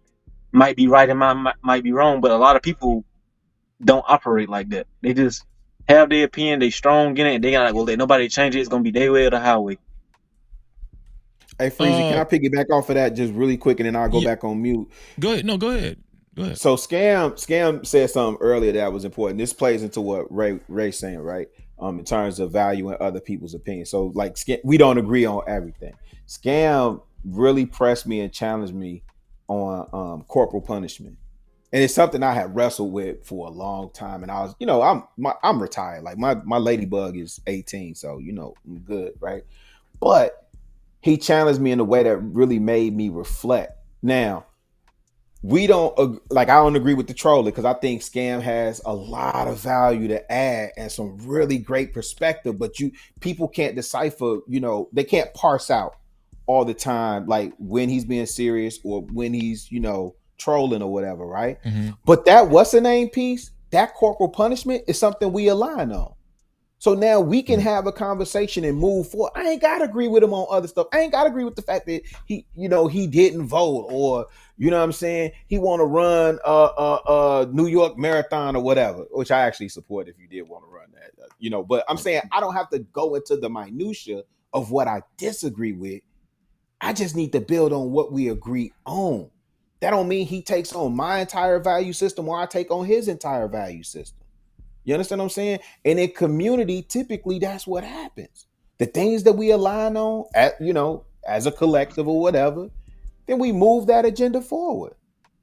might be right and mine might be wrong. But a lot of people don't operate like that. They just have their opinion. They strong in it. And they got like, well, let nobody change it. It's gonna be their way or the highway. Hey, Freezy, can I piggyback off of that just really quick, and then I'll go back on mute? Go ahead. No, go ahead. Go ahead. So Scam said something earlier that was important. This plays into what Ray's saying, right? In terms of valuing other people's opinions. So like, we don't agree on everything. Scam really pressed me and challenged me on corporal punishment, and it's something I had wrestled with for a long time. And I was, I'm retired. Like, my ladybug is 18, so I'm good, right? But he challenged me in a way that really made me reflect. Now, I don't agree with the troller, because I think Scam has a lot of value to add and some really great perspective, but people can't decipher, they can't parse out all the time, like when he's being serious or when he's, trolling or whatever, right? But that what's the name piece, that corporal punishment is something we align on. So now we can have a conversation and move forward. I ain't gotta agree with him on other stuff. I ain't gotta agree with the fact that he didn't vote, or you know what I'm saying, he want to run New York Marathon or whatever, which I actually support if you did want to run that. But I'm saying I don't have to go into the minutia of what I disagree with. I just need to build on what we agree on. That don't mean he takes on my entire value system or I take on his entire value system. You understand what I'm saying? And in community, typically that's what happens. The things that we align on, as a collective or whatever, then we move that agenda forward.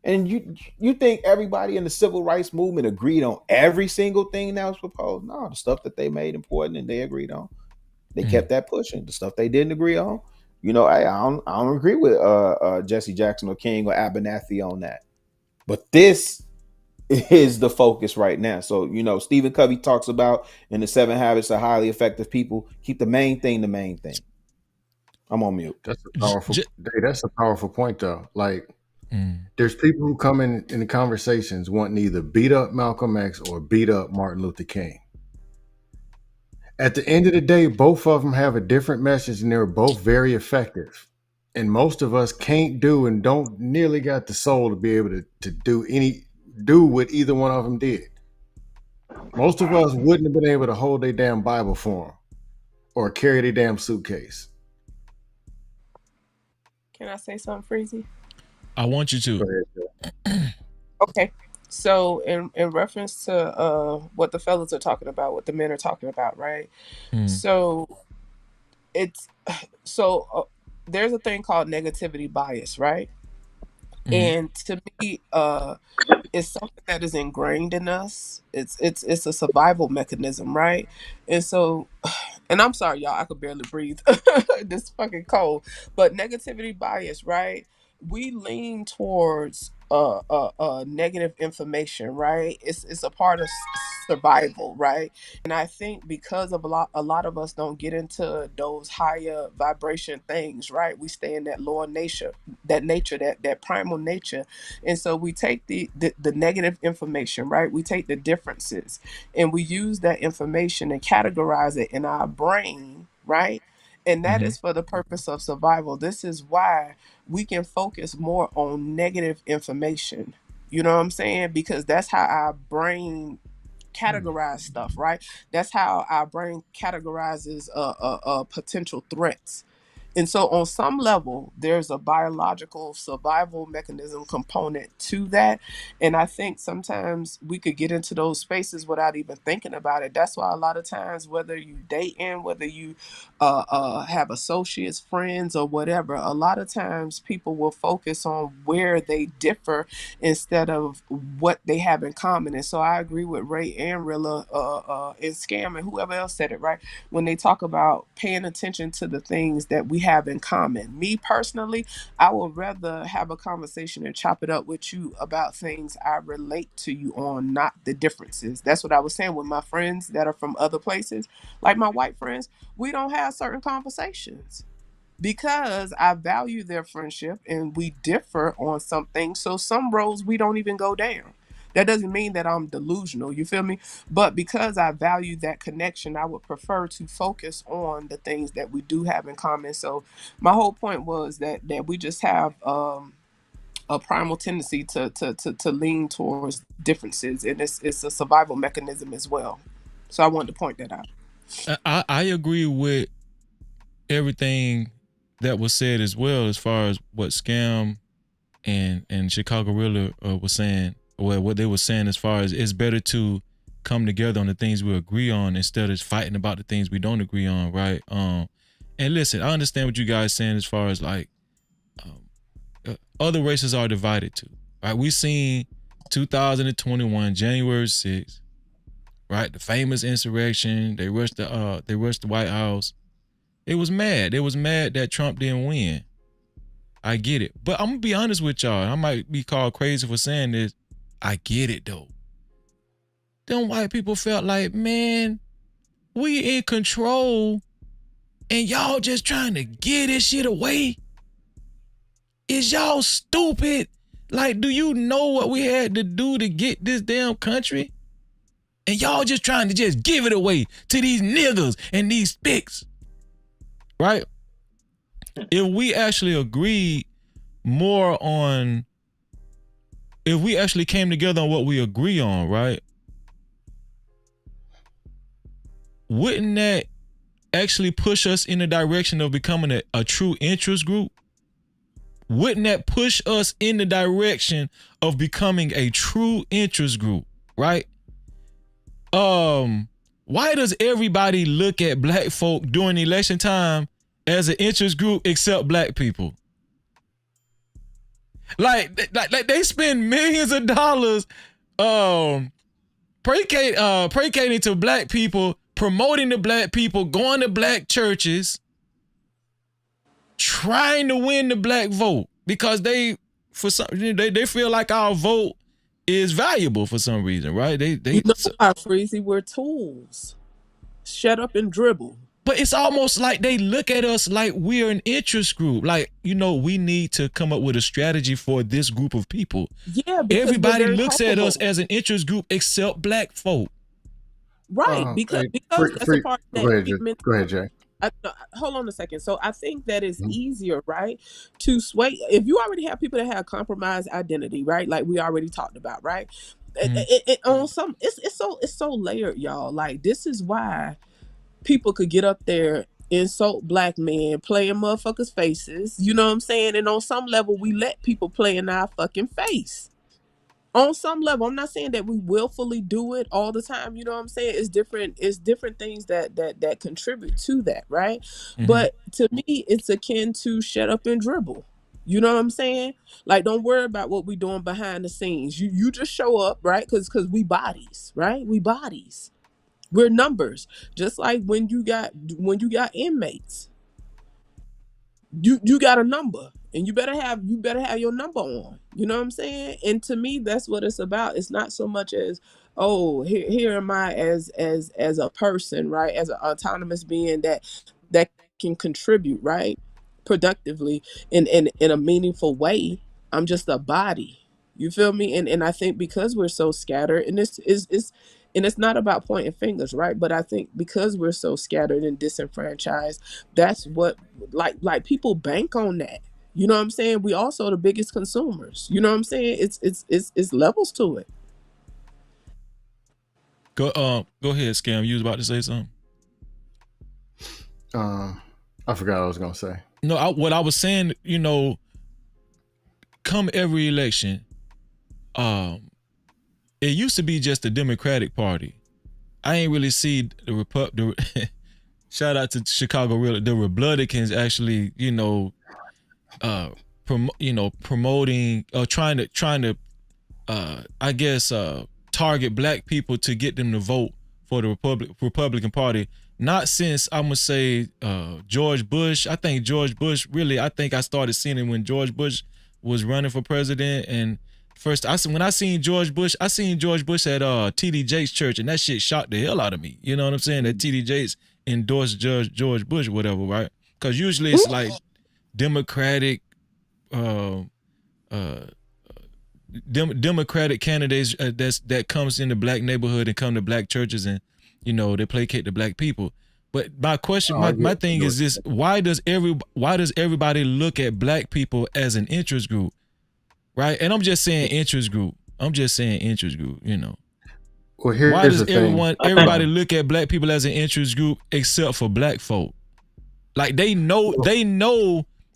And you think everybody in the civil rights movement agreed on every single thing that was proposed? No, the stuff that they made important and they agreed on, they kept that pushing. The stuff they didn't agree on, I don't agree with Jesse Jackson or King or Abernathy on that. But this is the focus right now. So, Stephen Covey talks about in the 7 Habits of Highly Effective People, keep the main thing the main thing. I'm on mute. That's a powerful point, though. Like, there's people who come in the conversations wanting to either beat up Malcolm X or beat up Martin Luther King. At the end of the day, both of them have a different message, and they're both very effective. And most of us can't do and don't nearly got the soul to be able to do what either one of them did. Most of us wouldn't have been able to hold their damn Bible for them or carry their damn suitcase. Can I say something, Freezy? I want you to. Okay. So in reference to what the fellas are talking about, what the men are talking about, right? So there's a thing called negativity bias, right? And to me, it's something that is ingrained in us. It's a survival mechanism, right? And so, and I'm sorry, y'all, I could barely breathe. This fucking cold. But negativity bias, right? We lean towards negative information, right? It's a part of survival, right? And I think because of a lot of us don't get into those higher vibration things, right? We stay in that lower nature, that primal nature. And so we take the negative information, right? We take the differences and we use that information and categorize it in our brain, right? And that is for the purpose of survival. This is why we can focus more on negative information. You know what I'm saying? Because that's how our brain categorize stuff, right? That's how our brain categorizes potential threats. And so, on some level, there's a biological survival mechanism component to that. And I think sometimes we could get into those spaces without even thinking about it. That's why a lot of times, whether you dating, whether you have associates, friends, or whatever, a lot of times people will focus on where they differ instead of what they have in common. And so I agree with Ray and Rilla and Scam and whoever else said it, right? When they talk about paying attention to the things that we have in common. Me personally, I would rather have a conversation and chop it up with you about things I relate to you on, not the differences. That's what I was saying with my friends that are from other places. Like my white friends, we don't have certain conversations because I value their friendship and we differ on some things. So some roads we don't even go down. That doesn't mean that I'm delusional, you feel me? But because I value that connection, I would prefer to focus on the things that we do have in common. So my whole point was that we just have a primal tendency to lean towards differences, and it's a survival mechanism as well. So I wanted to point that out. I agree with everything that was said as well, as far as what Scam and Chicago Rilla was saying, or what they were saying, as far as it's better to come together on the things we agree on instead of fighting about the things we don't agree on, right? And listen, I understand what you guys saying as far as like other races are divided too, right? We seen 2021 January 6th, right? The famous insurrection. They rushed the White House. It was mad. It was mad that Trump didn't win. I get it. But I'm gonna be honest with y'all. I might be called crazy for saying this. I get it though. Them white people felt like, man, we in control and y'all just trying to get this shit away. Is y'all stupid? Like, do you know what we had to do to get this damn country? And y'all just trying to just give it away to these niggas and these spicks. Right? If we actually agreed more on, if we actually came together on what we agree on, right? Wouldn't that actually push us in the direction of becoming a true interest group? Wouldn't that push us in the direction of becoming a true interest group, right? Why does everybody look at black folk during election time as an interest group except black people? Like they spend millions of dollars placating to black people, promoting to black people, going to black churches, trying to win the black vote because they feel like our vote is valuable for some reason, right? You know why, Freezy? We're tools. Shut up and dribble. But it's almost like they look at us like we're an interest group. Like, we need to come up with a strategy for this group of people. Yeah, because everybody looks at us as an interest group except black folk. Right, because that's a part that go ahead, Jay. Hold on a second. So I think that it's easier, right, to sway if you already have people that have compromised identity, right? Like we already talked about, right? On some, it's so layered, y'all. Like this is why people could get up there, insult black men, play in motherfuckers' faces. You know what I'm saying? And on some level, we let people play in our fucking face. On some level, I'm not saying that we willfully do it all the time. You know what I'm saying? It's different things that contribute to that, right? But to me, it's akin to shut up and dribble. You know what I'm saying? Like, don't worry about what we doing behind the scenes. You just show up, right? Because we bodies, right? We bodies. We're numbers. Just like when you got inmates, you got a number, and you better have your number on. You know what I'm saying? And to me, that's what it's about. It's not so much as, oh, here am I as a person, right? As an autonomous being that can contribute, right, productively in a meaningful way. I'm just a body. You feel me? And I think because we're so scattered, and this is and it's not about pointing fingers, right? But I think because we're so scattered and disenfranchised, that's what, like people bank on that. You know what I'm saying? We also the biggest consumers. You know what I'm saying? It's levels to it. Go ahead, Scam. You was about to say something. I forgot what I was gonna say. No, what I was saying, come every election, it used to be just the Democratic Party. I ain't really see the shout out to Chicago Real, the Republicans actually, promoting or trying to I guess target black people to get them to vote for the Republican Party. Not since I'm gonna say George Bush. I think George Bush I think I started seeing it when George Bush was running for president. And first when I seen George Bush at TD Jakes church, and that shit shocked the hell out of me. You know what I'm saying? That TD Jakes endorsed George Bush or whatever, right? Because usually it's like Democratic Democratic candidates that comes in the black neighborhood and come to black churches, and they placate the black people. But my question, my thing is this: why does everybody look at black people as an interest group, right? And I'm just saying interest group. Well, here's why does the thing. everybody look at black people as an interest group except for black folk? Like they know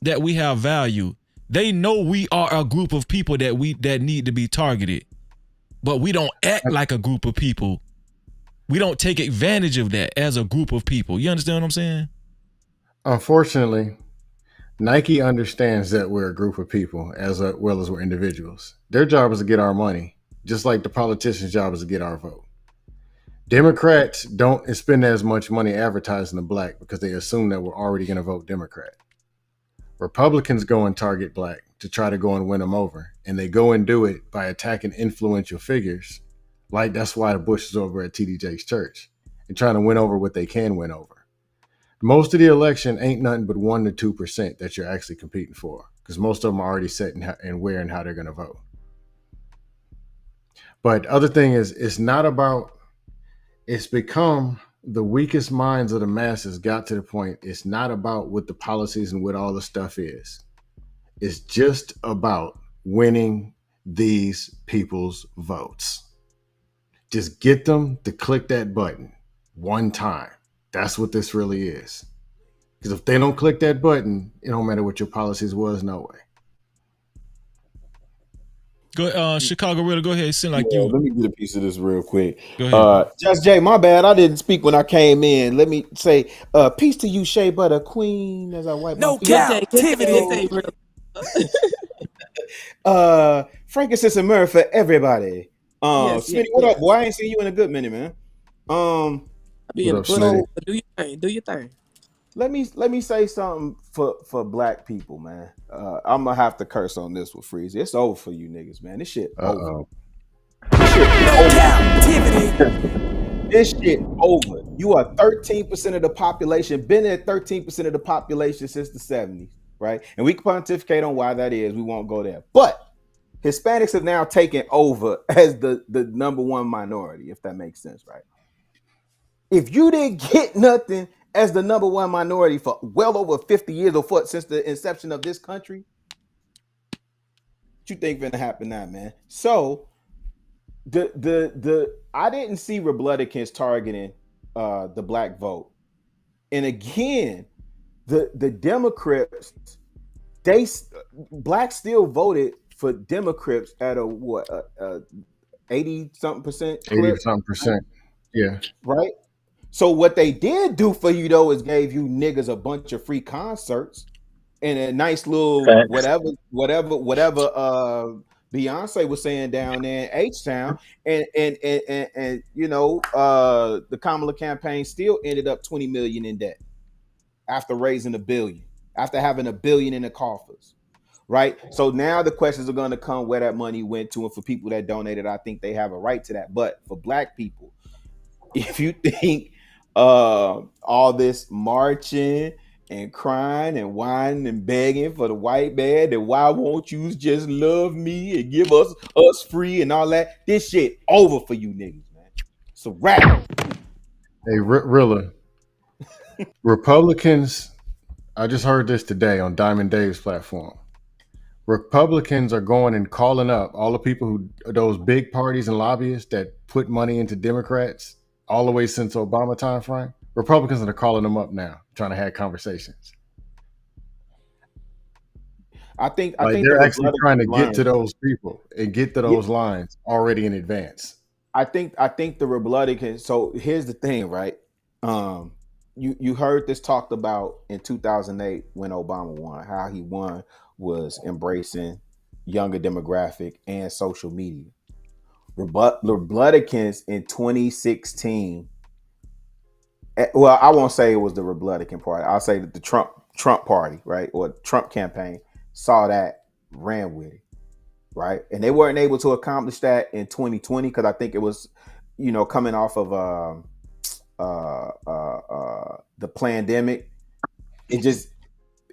that we have value. They know we are a group of people that need to be targeted, but we don't act like a group of people. We don't take advantage of that as a group of people. You understand what I'm saying? Unfortunately, Nike understands that we're a group of people as well as we're individuals. Their job is to get our money, just like the politician's job is to get our vote. Democrats don't spend as much money advertising the black because they assume that we're already going to vote Democrat. Republicans go and target black to try to go and win them over. And they go and do it by attacking influential figures. Like that's why the Bush is over at TD Jakes church and trying to win over what they can win over. Most of the election ain't nothing but 1% to 2% that you're actually competing for, because most of them are already set and where and how they're going to vote. But the other thing is, it's become the weakest minds of the masses got to the point. It's not about what the policies and what all the stuff is. It's just about winning these people's votes. Just get them to click that button one time. That's what this really is. Because if they don't click that button, it don't matter what your policies was, no way. Go, Chicago Real, go ahead. Seem like you. Let me get a piece of this real quick. Go ahead. Just Jay, my bad. I didn't speak when I came in. Let me say, peace to you, Shea Butter Queen, as I wipe my feet. Captivity. Frankincense and myrrh for everybody. Smitty, what up, boy? I ain't seen you in a good minute, man. Be in the do your thing. Do your thing. Let me say something for black people, man. I'm gonna have to curse on this with Freezy. It's over for you niggas, man. This shit over. This shit over. You are 13% of the population. Been at 13% of the population since the 70s, right? And we can pontificate on why that is. We won't go there. But Hispanics have now taken over as the number one minority, if that makes sense, right? If you didn't get nothing as the number one minority for well over 50 years or since the inception of this country, what you think gonna happen now, man? So the I didn't see Republicans targeting the black vote. And again, the Democrats, blacks still voted for Democrats at a 80-something%? 80-something%. Yeah. Right? So what they did do for you though is gave you niggas a bunch of free concerts. and a nice little Facts. whatever Beyonce was saying down there in H Town, and you know, the Kamala campaign still ended up 20 million in debt after raising $1 billion, after having $1 billion in the coffers. Right. So now the questions are going to come where that money went to, and for people that donated, I think they have a right to that. But for black people, if you think all this marching and crying and whining and begging for the white man, then why won't you just love me and give us free and all that? This shit over for you niggas, man. It's a wrap. Hey, Rilla, Republicans, I just heard this today on Diamond Dave's platform. Republicans are going and calling up all the people who, those big parties and lobbyists that put money into Democrats all the way since Obama time frame. Republicans are calling them up now, trying to have conversations. I think they're actually trying to get to lines, those people and get to those lines already in advance. I think the Republicans. So here's the thing, right? You heard this talked about in 2008 when Obama won. How he won was embracing younger demographic and social media. Republicans in 2016. Well, I won't say it was the Republican Party. I'll say that the Trump Party, right, or Trump campaign saw that, ran with it, right, and they weren't able to accomplish that in 2020 because I think it was, you know, coming off of the pandemic.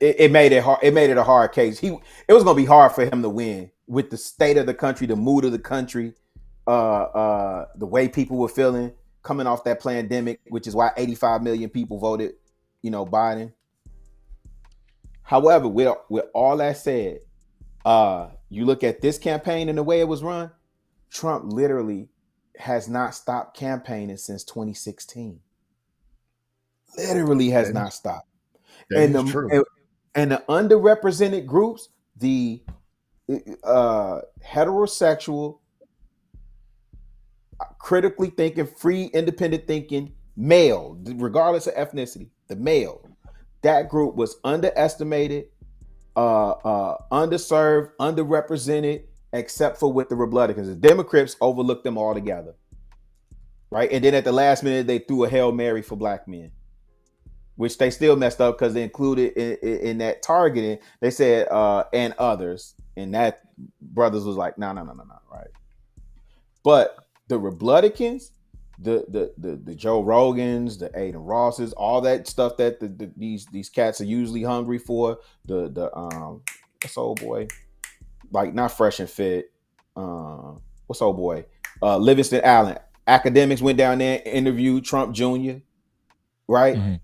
It made it hard. It made it a hard case. It was going to be hard for him to win with the state of the country, the mood of the country, the way people were feeling coming off that pandemic, which is why 85 million people voted, you know, Biden. However, with all that said, you look at this campaign and the way it was run, Trump literally has not stopped campaigning since 2016. Literally has not stopped. That is true. And the underrepresented groups, the heterosexual, critically thinking, free, independent thinking male, regardless of ethnicity, the male, that group was underestimated, underserved, underrepresented, except for with the Republicans. The Democrats overlooked them altogether, right? And then at the last minute, they threw a Hail Mary for black men, which they still messed up because they included in that targeting. They said and others, and that brothers was like, no, right? But the Republicans, the Joe Rogans, the Aiden Rosses, all that stuff that these cats are usually hungry for. The what's old boy, like not Fresh and Fit. What's old boy? Livingston Allen. Academics went down there, interviewed Trump Jr. Right. Mm-hmm.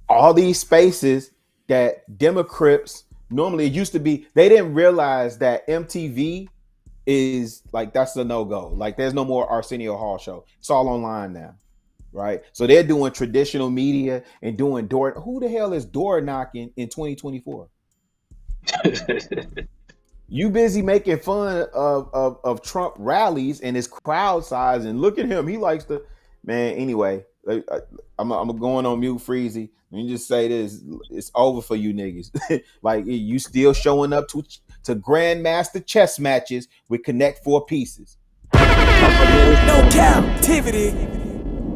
All these spaces that Democrats normally, it used to be, they didn't realize that MTV is like, that's a no-go. Like there's no more Arsenio Hall show. It's all online now, right? So they're doing traditional media and doing who the hell is door knocking in 2024? You busy making fun of Trump rallies and his crowd size, and look at him, he likes to, man. Anyway, I'm going on mute, Freezy. Let me just say this: it's over for you niggas. Like you still showing up to grandmaster chess matches with Connect Four pieces. No captivity.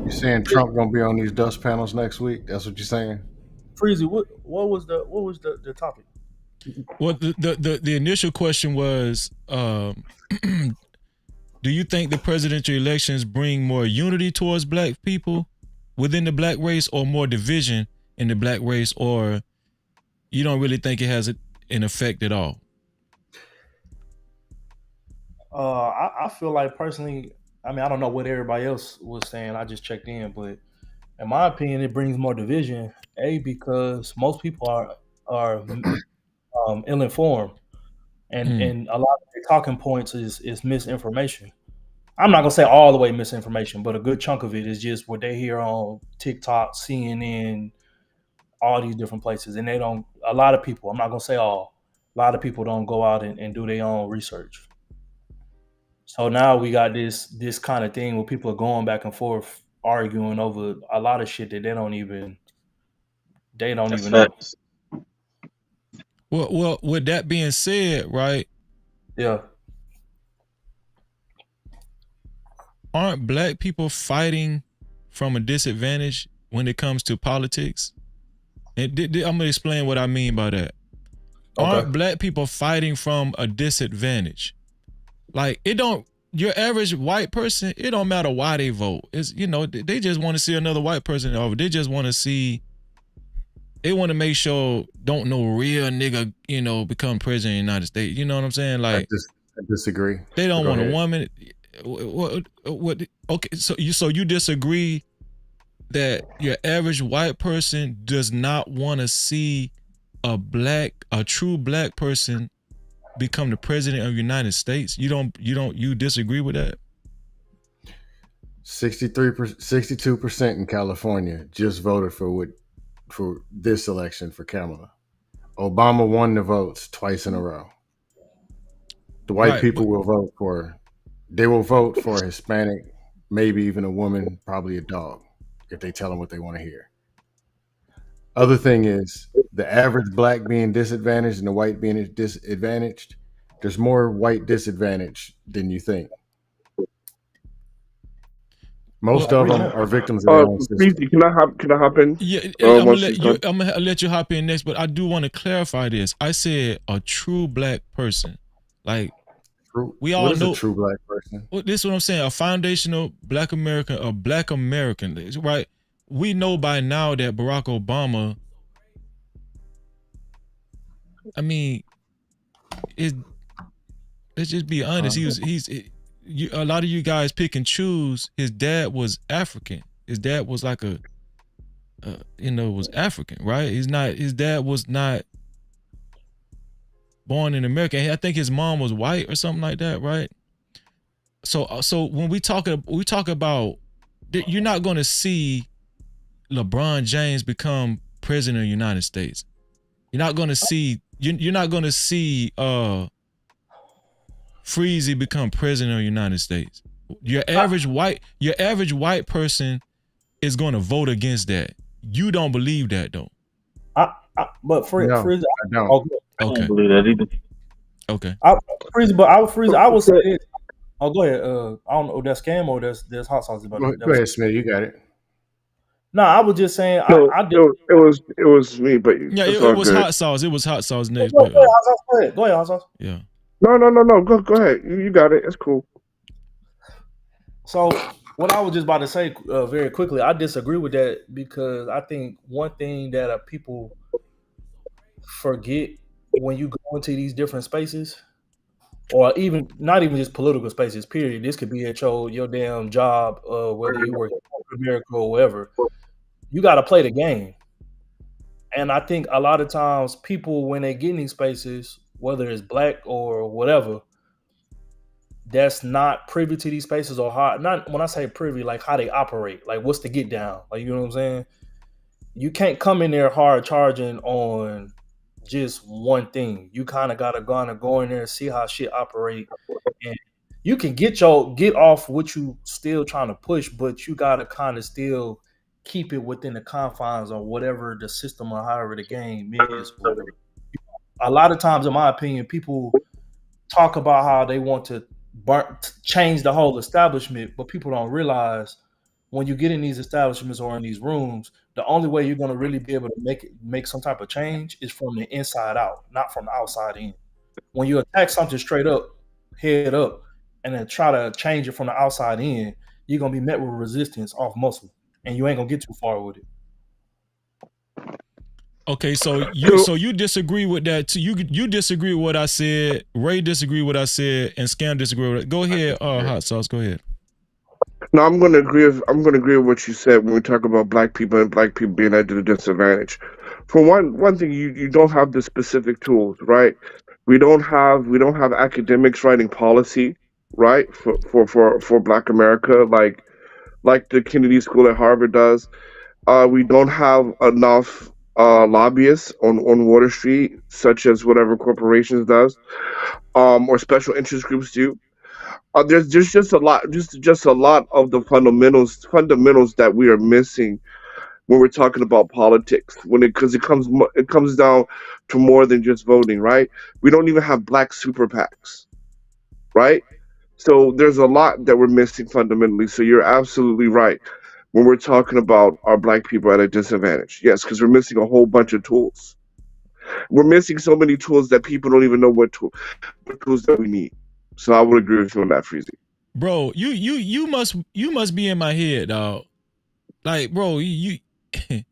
You saying Trump gonna be on these dust panels next week? That's what you're saying? Freezy, what was the topic? Well, the initial question was, do you think the presidential elections bring more unity towards black people within the black race, or more division in the black race, or you don't really think it has an effect at all? I feel like personally, I mean, I don't know what everybody else was saying. I just checked in, but in my opinion, it brings more division. Because most people are ill-informed, and a lot of the talking points is misinformation. I'm not gonna say all the way misinformation, but a good chunk of it is just what they hear on TikTok, CNN, all these different places, and they don't. A lot of people, I'm not gonna say all, a lot of people don't go out and do their own research. So now we got this kind of thing where people are going back and forth, arguing over a lot of shit that they don't even know. Well, with that being said, right? Yeah. Aren't black people fighting from a disadvantage when it comes to politics? And I'm gonna explain what I mean by that. Okay. Aren't black people fighting from a disadvantage? Like it don't. Your average white person, it don't matter why they vote. It's they just want to see another white person over. They just want to see. They want to make sure don't no real nigga become president of the United States. You know what I'm saying? Like I disagree. they don't Go want ahead. a woman. What? Okay, so you disagree that your average white person does not want to see a true black person become the president of the United States? You disagree with that? 62% in California just voted for this election for Kamala. Obama won the votes twice in a row. The white Right, people will vote for a Hispanic, maybe even a woman, probably a dog, if they tell them what they want to hear. Other thing is the average black being disadvantaged and the white being disadvantaged. There's more white disadvantage than you think. Most of them are victims of their own system. Breezy, can I hop in? Yeah, I'm Once she's done? gonna let you hop in next, but I do want to clarify this. I said a true black person. Like we all What is know a true black person? Well, this is what I'm saying. A foundational black American, a black American, right? We know by now that Barack Obama, I mean, let's just be honest. A lot of you guys pick and choose. His dad was African. His dad was like was African, right? His dad was not born in America. I think his mom was white or something like that, right? So when we talk about, you're not going to see LeBron James become president of the United States. You're not going to see Freezy become president of the United States. Your average white person is going to vote against that. You don't believe that though. But Freezy, I don't. Okay. I don't believe that either. Okay. Freezy, I would say this. Oh, go ahead. I don't know if that's Cam or there's hot sauce about it. Go ahead, Smith. You got it. No, I was just saying. No, I did. it was me, but Yeah, it's it all was good. hot sauce. It was hot sauce next. Go ahead, hot sauce. Yeah. No. Go ahead. You got it. It's cool. So what I was just about to say very quickly, I disagree with that because I think one thing that people forget when you go into these different spaces, or even not even just political spaces, period. This could be at your damn job, whether you work in America or wherever. You got to play the game. And I think a lot of times people, when they get in these spaces, whether it's black or whatever, that's not privy to these spaces or how, not when I say privy, like how they operate, like what's the get down, like, you know what I'm saying? You can't come in there hard charging on just one thing. You kind of got to go in there and see how shit operate, and you can get off what you still trying to push, but you got to kind of still keep it within the confines of whatever the system or however the game is. A lot of times, in my opinion, people talk about how they want to change the whole establishment, but people don't realize when you get in these establishments or in these rooms, the only way you're going to really be able to make some type of change is from the inside out, not from the outside in. When you attack something straight up, head up, and then try to change it from the outside in, you're going to be met with resistance off muscle, and you ain't going to get too far with it. Okay, so you disagree with that too. You disagree with what I said. Ray disagree with what I said, and Scam disagree with it. Go ahead, hot sauce. Go ahead. No, I'm gonna agree with what you said when we talk about black people and black people being at a disadvantage. For one thing, you don't have the specific tools, right? We don't have academics writing policy, right? For Black America, like the Kennedy School at Harvard does. We don't have enough lobbyists on Water Street, such as whatever corporations does, or special interest groups do. There's just a lot of the fundamentals that we are missing when we're talking about politics. Because it comes down to more than just voting, right? We don't even have black super PACs, right? So there's a lot that we're missing fundamentally. So you're absolutely right when we're talking about our black people at a disadvantage. Yes, because we're missing a whole bunch of tools. We're missing so many tools that people don't even know what tools that we need. So I would agree with you on that, Freezy. Bro, you must be in my head, dog. Like, bro, you because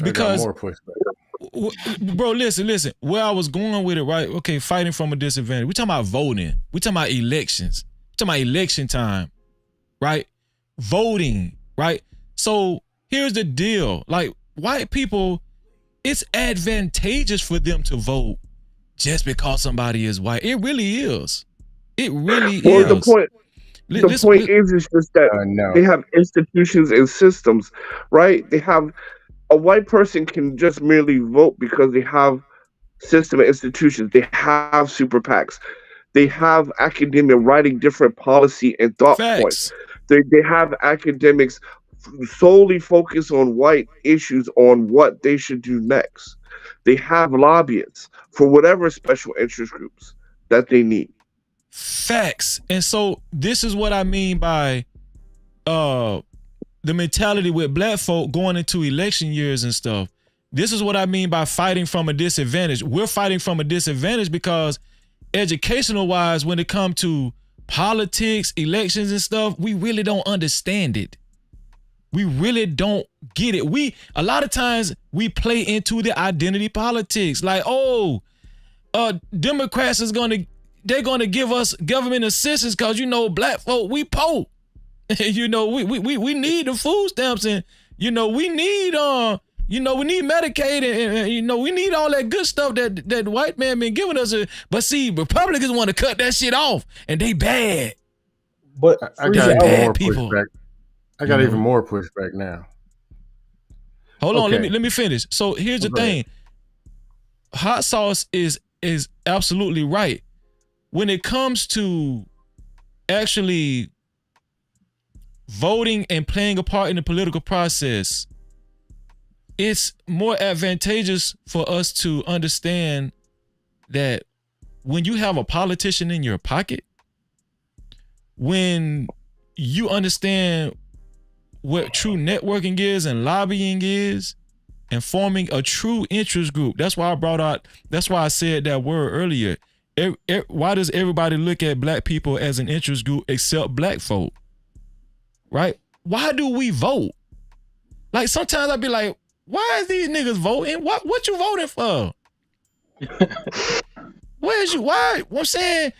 I got more pushback. Bro, listen. Where I was going with it, right? Okay, fighting from a disadvantage. We talking about voting. We talking about elections. We talking about election time, right? Voting, right? So here's the deal. Like, white people, it's advantageous for them to vote just because somebody is white. It really is. It really is. The point is just that they have institutions and systems, right? They have a white person can just merely vote because they have system and institutions. They have super PACs. They have academia writing different policy and thought points. They have academics solely focus on white issues on what they should do next. They have lobbyists for whatever special interest groups that they need. Facts. And so this is what I mean by the mentality with black folk going into election years and stuff. This is what I mean by fighting from a disadvantage. We're fighting from a disadvantage because educational wise, when it comes to politics, elections and stuff, we really don't understand it. We really don't get it. A lot of times we play into the identity politics. Like, Democrats they're gonna give us government assistance because black folk, we poor. we need the food stamps and we need we need Medicaid and we need all that good stuff that white man been giving us. But see, Republicans want to cut that shit off and they bad. But I got bad people. Pushback. I got even more pushback now. Hold on, let me finish. So here's the thing. Hot sauce is absolutely right. When it comes to actually voting and playing a part in the political process, it's more advantageous for us to understand that when you have a politician in your pocket, when you understand what true networking is and lobbying is and forming a true interest group. That's why I said that word earlier. Why does everybody look at black people as an interest group except black folk? Right? Why do we vote? Like sometimes I'd be like, why is these niggas voting? What you voting for? Why? I'm saying,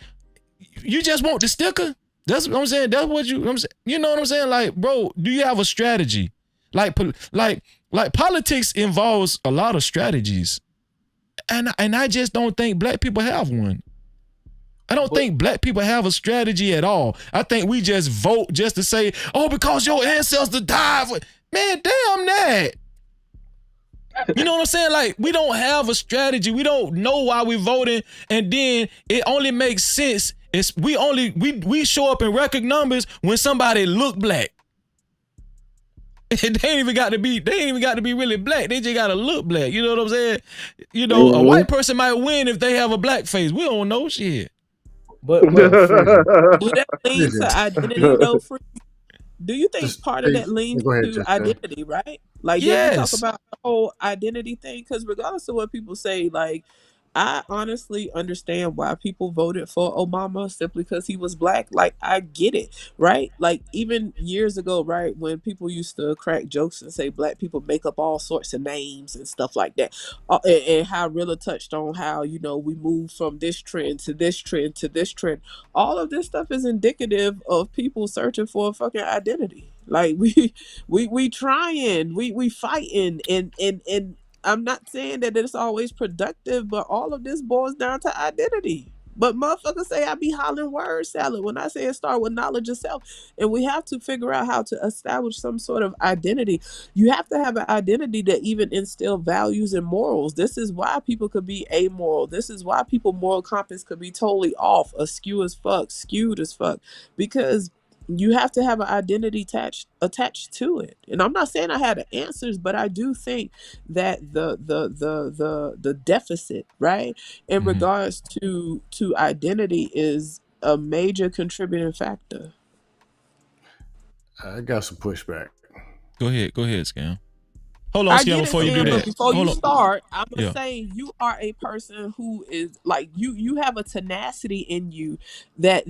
you just want the sticker? That's what I'm saying. That's what you know what I'm saying? Like, bro, do you have a strategy? Like politics involves a lot of strategies. And I just don't think black people have one. I don't think black people have a strategy at all. I think we just vote just to say, because your ancestors died. Man, damn that. You know what I'm saying? Like, we don't have a strategy. We don't know why we're voting. And then it only makes sense. We show up in record numbers when somebody look black. They ain't even got to be really black. They just got to look black. You know what I'm saying? A white person might win if they have a black face. We don't know shit. But do that lead to identity though? Do you think part of that leans to identity, right? Like, did we talk about the whole identity thing? Because regardless of what people say, like, I honestly understand why people voted for Obama simply because he was black. Like, I get it, right? Like, even years ago, right, when people used to crack jokes and say black people make up all sorts of names and stuff like that, and how Rilla touched on how, we move from this trend to this trend to this trend. All of this stuff is indicative of people searching for a fucking identity. Like, we trying, we fighting, and I'm not saying that it's always productive, but all of this boils down to identity. But motherfuckers say I be hollering word salad when I say it start with knowledge of self. And we have to figure out how to establish some sort of identity. You have to have an identity that even instill values and morals. This is why people could be amoral. This is why people moral compass could be totally off, askew as fuck, skewed as fuck. Because You have to have an identity attached to it. And I'm not saying I had the answers, but I do think that the deficit, right, in regards to identity is a major contributing factor. I got some pushback. Go ahead, Scam. Hold on, I Scam, get it, before you do Sam, but that. before you Hold on. start, I'm gonna Yeah. say you are a person who is like you have a tenacity in you that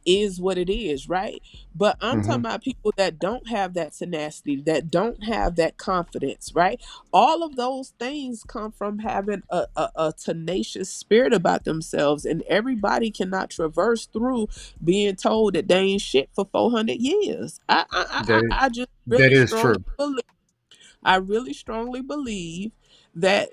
is what it is, right? But I'm talking about people that don't have that tenacity, that don't have that confidence, right? All of those things come from having a tenacious spirit about themselves, and everybody cannot traverse through being told that they ain't shit for 400 years. I just That really is strongly true. believe. I really strongly believe that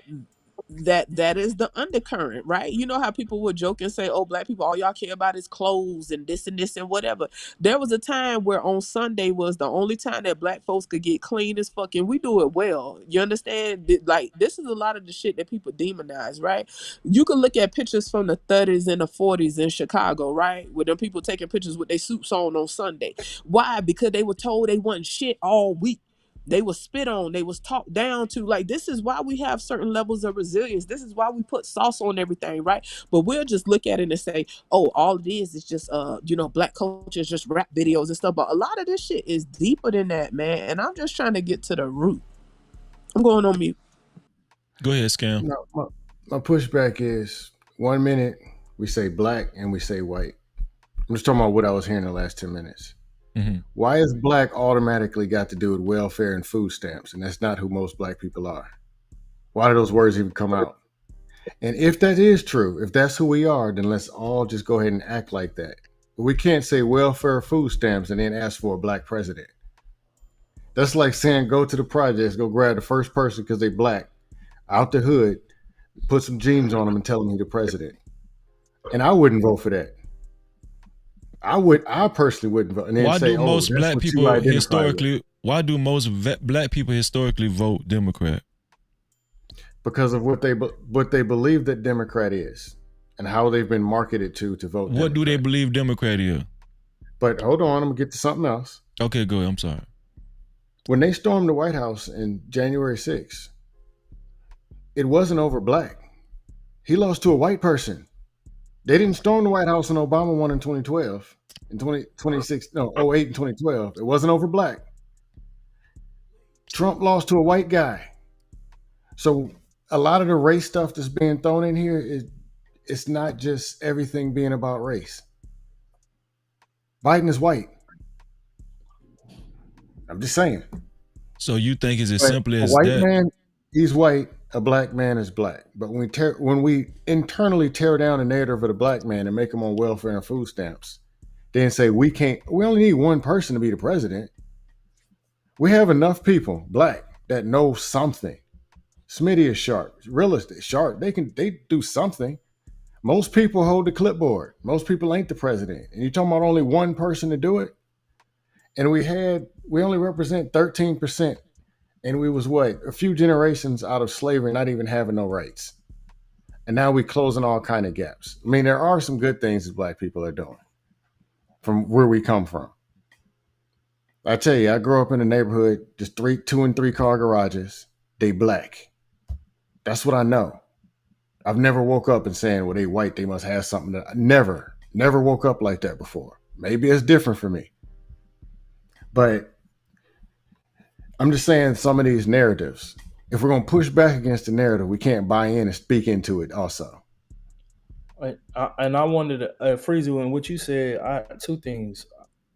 that is the undercurrent, right? You know how people would joke and say, "Oh, black people, all y'all care about is clothes and this and whatever." There was a time where on Sunday was the only time that black folks could get clean as fuck, and we do it well. You understand? Like this is a lot of the shit that people demonize, right? You can look at pictures from the 30s and the 40s in Chicago, right? With them people taking pictures with their suits on Sunday. Why? Because they were told they wasn't shit all week. They was spit on, they was talked down to. Like, this is why we have certain levels of resilience. This is why we put sauce on everything, right? But we'll just look at it and say, oh, all it is just black culture is just rap videos and stuff. But a lot of this shit is deeper than that, man. And I'm just trying to get to the root. I'm going on mute. Go ahead, Scam. No, my pushback is 1 minute we say black and we say white. I'm just talking about what I was hearing the last 10 minutes. Why is black automatically got to do with welfare and food stamps? And that's not who most black people are. Why do those words even come out? And if that is true, if that's who we are, then let's all just go ahead and act like that. But we can't say welfare food stamps and then ask for a black president. That's like saying go to the projects, go grab the first person because they black out the hood, put some jeans on them and tell them he's the president. And I wouldn't vote for that. I personally wouldn't vote. And then Why say, do most that's black what you people identify historically? with. Why do most black people historically vote Democrat? Because of what they believe that Democrat is, and how they've been marketed to vote. What do they believe Democrat is? But hold on, I'm gonna get to something else. Okay, go ahead. I'm sorry. When they stormed the White House in January 6th, it wasn't over black. He lost to a white person. They didn't storm the White House when Obama won in 2012. In 2006, no, 08 and 2012. It wasn't over black. Trump lost to a white guy. So a lot of the race stuff that's being thrown in here it's not just everything being about race. Biden is white. I'm just saying. So you think it's as simple as a white that? man, he's white. A black man is black. But when we internally tear down the narrative of the black man and make him on welfare and food stamps, then say we only need one person to be the president. We have enough people, black, that know something. Smitty is sharp. Real estate sharp. They do something. Most people hold the clipboard. Most people ain't the president. And you're talking about only one person to do it? And we only represent 13%. And we was a few generations out of slavery, not even having no rights. And now we closing all kind of gaps. I mean, there are some good things that black people are doing from where we come from. I tell you, I grew up in a neighborhood, just 2 and 3 car garages. They black. That's what I know. I've never woke up and saying, well, they white, they must have something that I never woke up like that before. Maybe it's different for me. But I'm just saying some of these narratives, if we're going to push back against the narrative, we can't buy in and speak into it also. And I wanted to Freezy, and what you said, two things.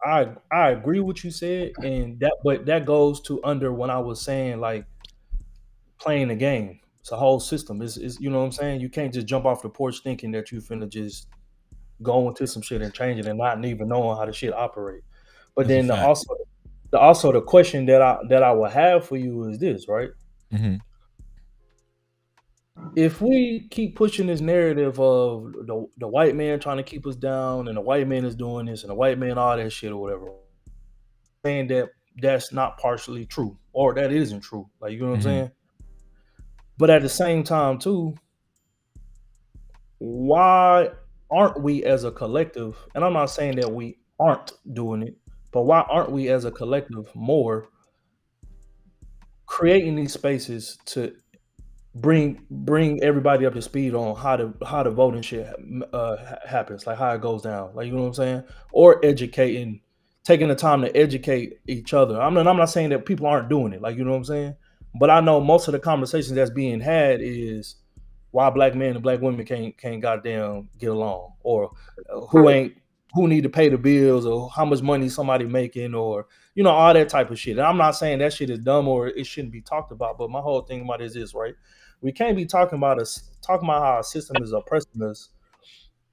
I agree with what you said, but that goes to under when I was saying like playing the game. It's a whole system. Is you know what I'm saying? You can't just jump off the porch thinking that you finna just go into some shit and change it and not even knowing how the shit operate. But That's then also the question that I will have for you is this, right? Mm-hmm. If we keep pushing this narrative of the white man trying to keep us down and the white man is doing this and the white man all that shit or whatever, saying that that's not partially true or that isn't true, like, you know what I'm saying? But at the same time too, why aren't we as a collective, and I'm not saying that we aren't doing it. But why aren't we as a collective more creating these spaces to bring everybody up to speed on how the voting shit happens, like how it goes down, like, you know what I'm saying, or taking the time to educate each other. I'm not saying that people aren't doing it, like, you know what I'm saying, but I know most of the conversations that's being had is why black men and black women can't goddamn get along, or who need to pay the bills, or how much money somebody making, or all that type of shit. And I'm not saying that shit is dumb or it shouldn't be talked about, but my whole thing about it is this, right? We can't be talking about how our system is oppressing us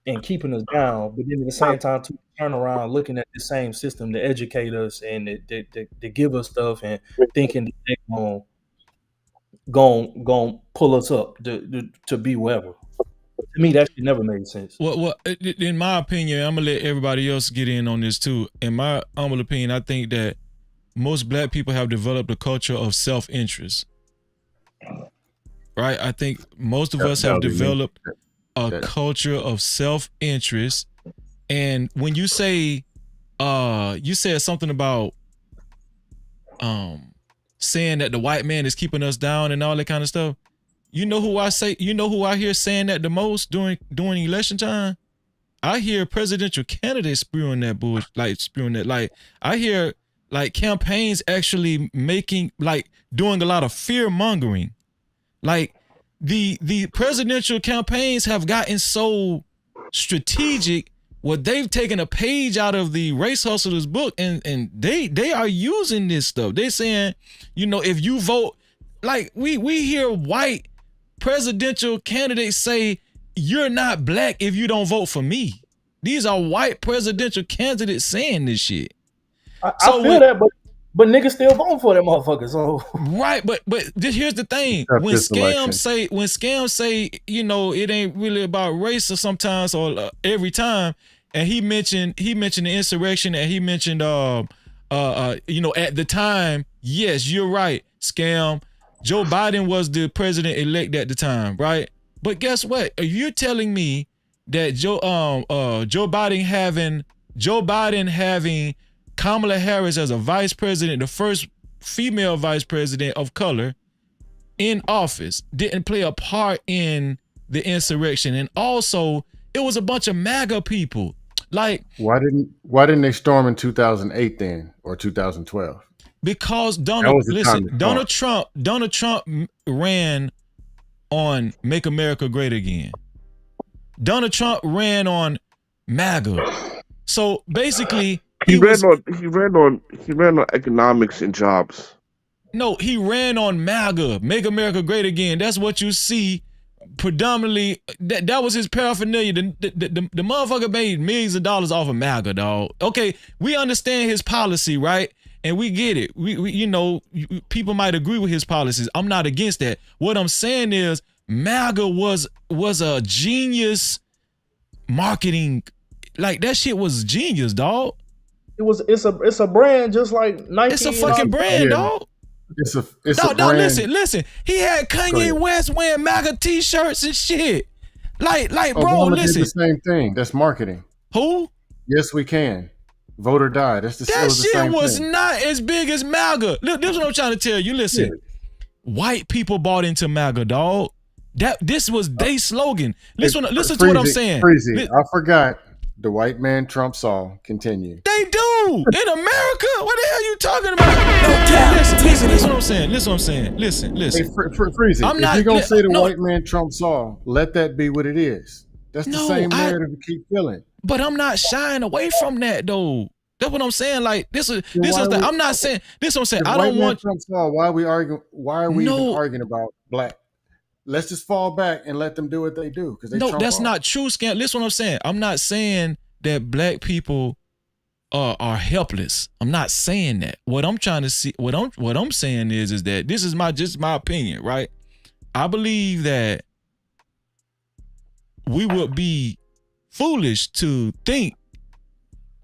and keeping us down, but then at the same time to turn around looking at the same system to educate us and to give us stuff and thinking that they're going pull us up to be wherever. To me, that shit never made sense. Well, in my opinion, I'm gonna let everybody else get in on this too. In my humble opinion, I think that most black people have developed a culture of self-interest. Right? I think most of us have developed a culture of self-interest. And when you say, you said something about saying that the white man is keeping us down and all that kind of stuff. You know who I hear saying that the most during election time? I hear presidential candidates spewing that bullshit, like I hear like campaigns actually doing a lot of fear mongering. Like the presidential campaigns have gotten so strategic where they've taken a page out of the Race Hustlers book and they are using this stuff. They're saying, if you vote, like we hear white presidential candidates say, you're not black if you don't vote for me. These are white presidential candidates saying this shit. I feel that, but niggas still voting for them motherfuckers. So right, but here's the thing: when scams say, it ain't really about race, or sometimes or every time, and he mentioned the insurrection, and he mentioned at the time, yes, you're right, scam. Joe Biden was the president-elect at the time, right? But guess what? You're telling me that Joe Biden having Kamala Harris as a vice president, the first female vice president of color in office, didn't play a part in the insurrection. And also, it was a bunch of MAGA people. Like, why didn't they storm in 2008 then, or 2012? Because Donald Trump ran on Make America Great Again. Donald Trump ran on MAGA. So basically, he ran on economics and jobs. No, he ran on MAGA, Make America Great Again. That's what you see predominantly. That was his paraphernalia. The motherfucker made millions of dollars off of MAGA, dog. Okay, we understand his policy, right? And we get it. We people might agree with his policies. I'm not against that. What I'm saying is MAGA was a genius marketing. Like, that shit was genius, dog. It's a brand just like Nike. It's a fucking brand, dog. It's a brand. Listen. He had Kanye West wearing MAGA t-shirts and shit. Like, bro, Obama listen. did the same thing. That's marketing. Who? Yes, we can. Vote or die. That shit was not as big as MAGA. Look, this is what I'm trying to tell you. Listen, white people bought into MAGA, dog. This was their slogan. Listen to what I'm saying. I forgot. The white man Trump saw. Continue. They do in America. What the hell are you talking about? Listen what I'm saying. Listen. Hey, Freezy, if you're gonna say the white man Trump saw, let that be what it is. That's the same narrative to keep feeling. But I'm not shying away from that, though. That's what I'm saying. Like, I'm not saying this. What I'm saying. I don't want Trump saw. Why are we arguing? Why are we even arguing about black? Let's just fall back and let them do what they do. That's not true, Scam. Listen what I'm saying. I'm not saying that black people are helpless. I'm not saying that. What I'm trying to see, what I'm saying is that this is just my opinion, right? I believe that we would be foolish to think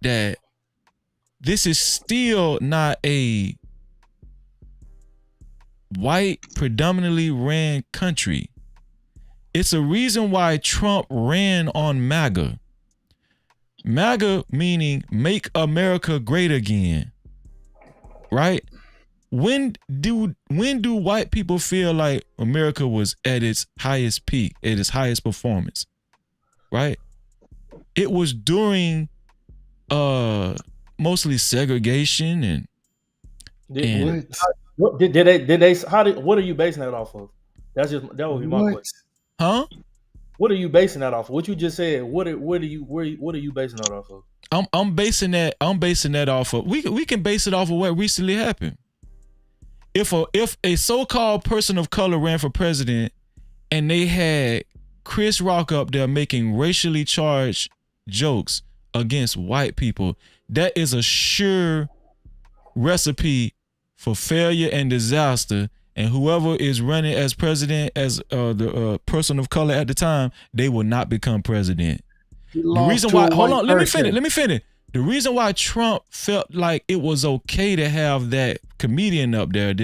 that this is still not a white, predominantly ran country. It's a reason why Trump ran on MAGA. MAGA meaning make America great again. Right? When do white people feel like America was at its highest peak, at its highest performance? Right? It was during mostly segregation and what are you basing that off of? That would be my question. Huh? What are you basing that off of? What you just said, what are you basing that off of? I'm basing that off of we can base it off of what recently happened. If a so-called person of color ran for president and they had Chris Rock up there making racially charged jokes against white people, that is a sure recipe for failure and disaster. And whoever is running as president, as the person of color at the time, they will not become president. The reason why, hold on, let me finish. The reason why Trump felt like it was okay to have that comedian up there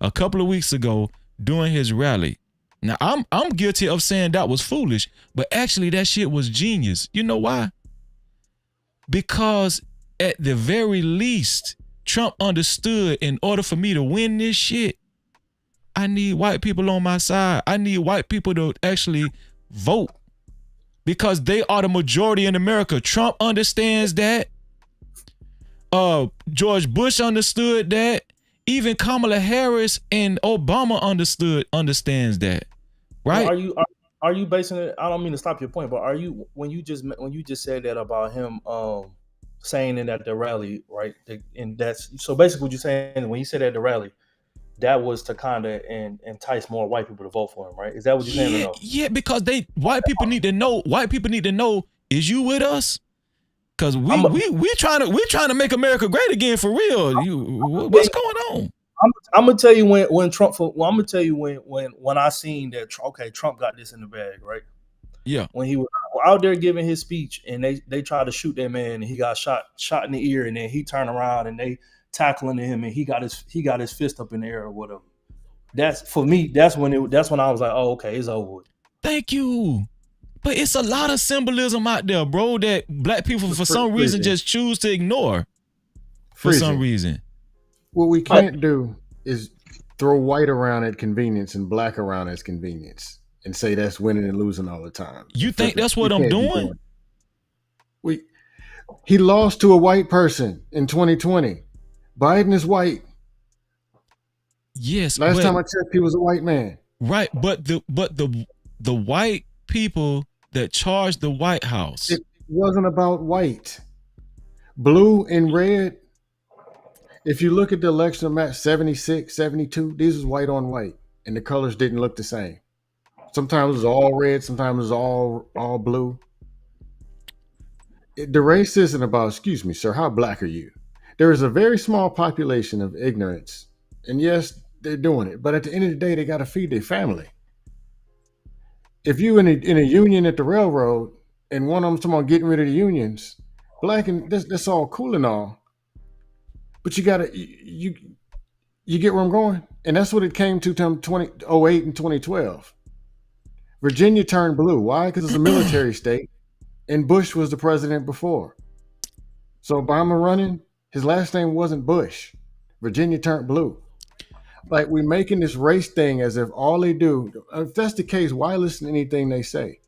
a couple of weeks ago during his rally. Now I'm guilty of saying that was foolish, but actually that shit was genius. You know why? Because at the very least, Trump understood in order for me to win this shit, I need white people on my side. I need white people to actually vote because they are the majority in America. Trump understands that. George Bush understood that. Even Kamala Harris and Obama understands that. Right? Well, are you basing it? I don't mean to stop your point, but are you when you just said that about him saying it at the rally, right? And that's so basically what you're saying when you said at the rally, that was to kind of entice more white people to vote for him, right? Is that what you're saying or no? Yeah, because white people need to know, is you with us? Because we're trying to make America great again for real. What's going on? I'm gonna tell you when Trump. I'm gonna tell you when I seen that. Okay, Trump got this in the bag, right? Yeah. When he was out there giving his speech, and they tried to shoot that man, and he got shot in the ear, and then he turned around and they tackling him, and he got his fist up in the air or whatever. That's for me. That's when I was like, oh, okay, it's over with. Thank you. But it's a lot of symbolism out there, bro, that black people for some reason just choose to ignore. For some reason. What we can't do is throw white around at convenience and black around as convenience and say that's winning and losing all the time. You think that's what I'm doing? He lost to a white person in 2020. Biden is white. Yes. Last time I checked, he was a white man. Right, but the white people that charged the White House. It wasn't about white. Blue and red. If you look at the election map 76, 72, these is white on white. And the colors didn't look the same. Sometimes it was all red, sometimes it was all blue. The race isn't about, excuse me, sir, how black are you? There is a very small population of ignorance. And yes, they're doing it. But at the end of the day, they got to feed their family. If you in a union at the railroad and one of them's talking about getting rid of the unions, black and that's all cool and all. But you get where I'm going? And that's what it came to 2008 and 2012. Virginia turned blue. Why? Because it's a military state. And Bush was the president before. So Obama running, his last name wasn't Bush. Virginia turned blue. Like, we're making this race thing as if all they do, if that's the case, why listen to anything they say?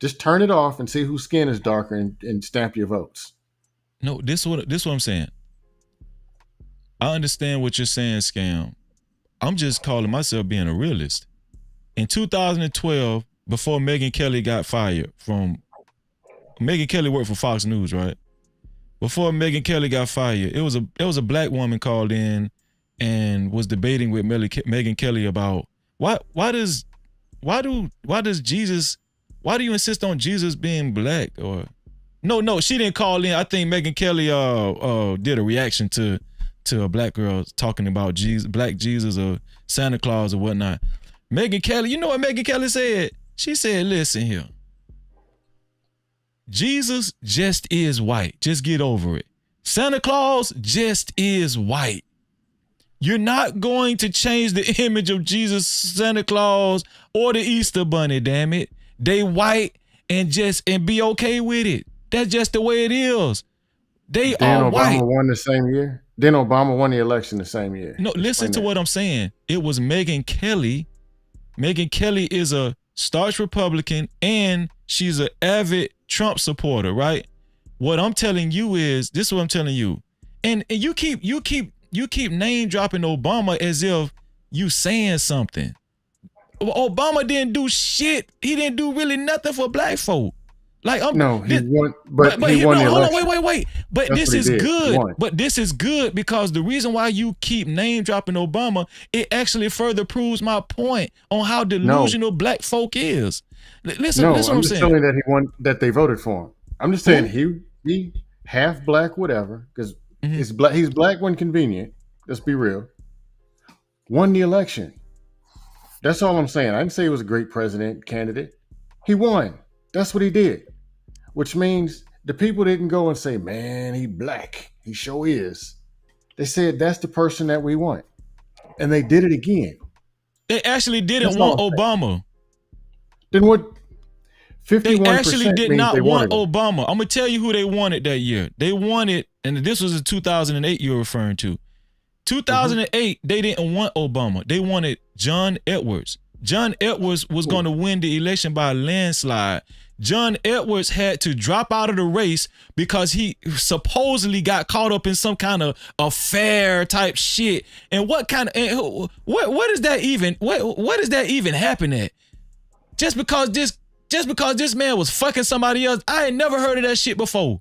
Just turn it off and see whose skin is darker and stamp your votes. No, this is what I'm saying. I understand what you're saying, Scam. I'm just calling myself being a realist. In 2012, before Megyn Kelly got fired Megyn Kelly worked for Fox News, right? Before Megyn Kelly got fired, it was a black woman called in and was debating with Megyn Kelly about why do you insist on Jesus being black? Or no, she didn't call in. I think Megyn Kelly did a reaction to a black girl talking about black Jesus or Santa Claus or whatnot. Megyn Kelly, you know what Megyn Kelly said? She said, listen here. Jesus just is white. Just get over it. Santa Claus just is white. You're not going to change the image of Jesus, Santa Claus, or the Easter Bunny, damn it. They white and be okay with it. That's just the way it is. They Then are Obama white. won the same year. Then Obama won the election the same year. No, listen to what I'm saying. It was Megyn Kelly. Megyn Kelly is a staunch Republican and she's an avid Trump supporter, right? What I'm telling you is, this is what I'm telling you. And you keep name dropping Obama as if you saying something. Obama didn't do shit. He didn't do really nothing for black folk. Like he won, but he won the election. Hold on, wait. But That's this what he is did. He good. won. But this is good because the reason why you keep name dropping Obama, it actually further proves my point on how delusional black folk is. Listen, I'm what I'm just saying. telling you that he won. That they voted for him. I'm just saying he half black, whatever, because it's black. He's black when convenient. Let's be real. Won the election. That's all I'm saying. I didn't say he was a great president candidate. He won. That's what he did. Which means the people didn't go and say, man, he black. He sure is. They said, that's the person that we want. And they did it again. They actually didn't want Obama. Then what? 51% They actually did means not they want wanted him. Obama. I'm going to tell you who they wanted that year. They wanted, and this was in 2008 you're referring to. 2008, they didn't want Obama. They wanted John Edwards. John Edwards was going to win the election by a landslide. John Edwards had to drop out of the race because he supposedly got caught up in some kind of affair type shit. And what kind of what is that even? What does that even happen at? Just because this man was fucking somebody else, I ain't never heard of that shit before.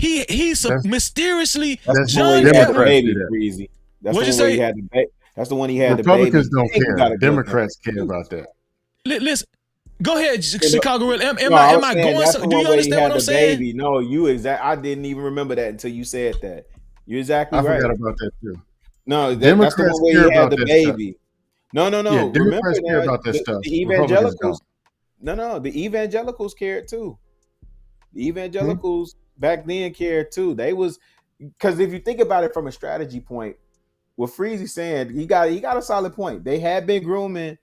Mysteriously That's John the one he had the Edwards. baby, Breezy. That's What'd the you one where say? he had the baby. That's the one he had Republicans the baby. don't He got care. a good Democrats care about that. Listen, go ahead, Chicago Real. Am No, I was saying going? that's the Do one you where he understand had what I'm the saying? baby. No, I didn't even remember that until you said that. You're exactly I right. forgot about that too. No, that's the Democrats one where care he had about the that baby. No. Yeah, Remember Democrats care now, about that stuff. the Republicans evangelicals. No, the evangelicals cared too. The evangelicals back then cared too. They was, because if you think about it from a strategy point, what Freezy saying, he got a solid point. They had been grooming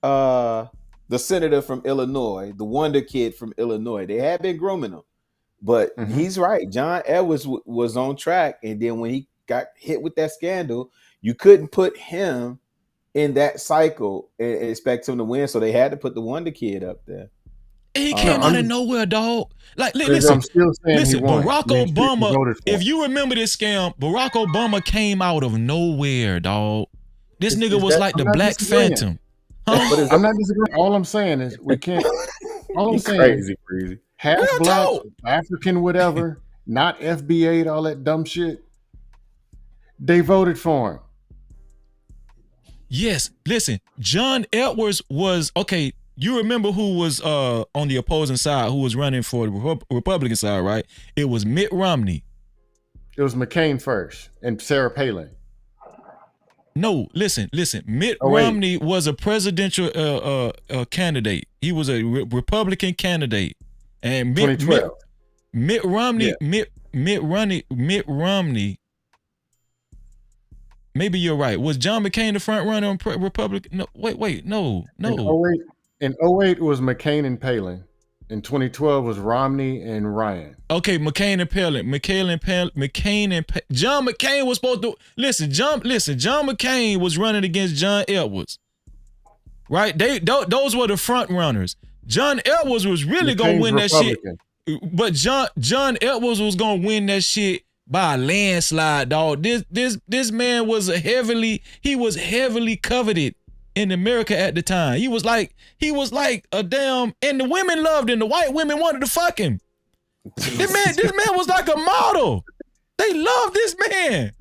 the senator from Illinois, the wonder kid from Illinois. They had been grooming him. But he's right. John Edwards was on track. And then when he got hit with that scandal, you couldn't put him in that cycle and expect him to win. So they had to put the wonder kid up there. He came out of nowhere, dog. Like, I'm listen, still saying he won. Barack Means people Obama, voted for if him. you remember this scam, Barack Obama came out of nowhere, dog. This nigga was like the I'm not Black disagreeing. Phantom. I'm not disagreeing. All I'm saying is we can't. All I'm saying is crazy. half Real black, talk. African, whatever, not FBA'd, all that dumb shit. They voted for him. Yes, listen, John Edwards was, okay, you remember who was on the opposing side, who was running for the Republican side, right? It was Mitt Romney. It was McCain first and Sarah Palin. No, listen. Mitt Oh, wait. Romney was a presidential candidate. He was a Republican candidate, and 2012. Mitt Romney, Yeah. Mitt Romney. Maybe you're right. Was John McCain the front runner on Republican? No, wait, no. In 08 was McCain and Palin. In 2012 was Romney and Ryan. Okay, McCain and Palin. John McCain was supposed to listen. John McCain was running against John Edwards, right? Those were the front runners. John Edwards was really gonna McCain's win that Republican. shit, but John Edwards was gonna win that shit by a landslide, dog. This man was heavily coveted in America at the time. He was like a damn, and the women loved him. The white women wanted to fuck him. This man was like a model. They loved this man.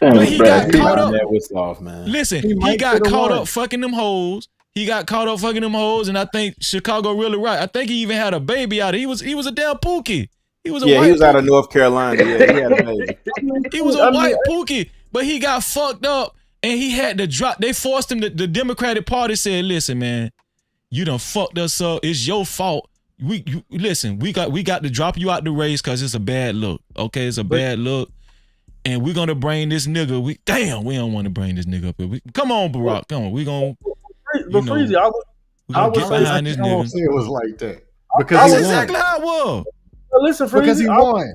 But he got caught up. That was off, man. Listen, he got caught up fucking them hoes. And I think Chicago really right. I think he even had a baby out of it. He was a damn pookie. He was a white he was out of pookie. North Carolina. Yeah, he had a baby. He was a white pookie, but he got fucked up and he had to drop. They forced him. The Democratic Party said, "Listen, man, you done fucked us up. It's your fault. Listen. We got to drop you out the race because it's a bad look. Okay, it's a bad look, and we're gonna bring this nigga. We don't want to bring this nigga up here. Come on, Barack. Come on. We gonna. But Freezy, I would get behind this I won't nigga. say it was like that because That's he exactly won. how it was. But listen, because Freezy, he won.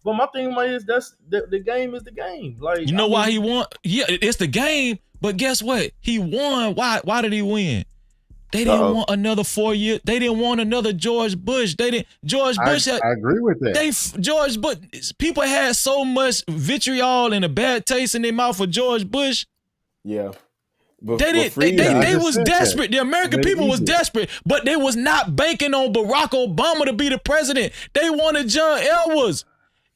But my thing is that's the game is the game. Like You know why he won? Yeah, it's the game. But guess what? He won. Why did he win? They didn't want another 4 years. They didn't want another George Bush. They didn't. George Bush. I agree with that. George Bush. People had so much vitriol and a bad taste in their mouth for George Bush. Yeah. They was desperate. The American people was desperate, but they was not banking on Barack Obama to be the president. They wanted John Edwards.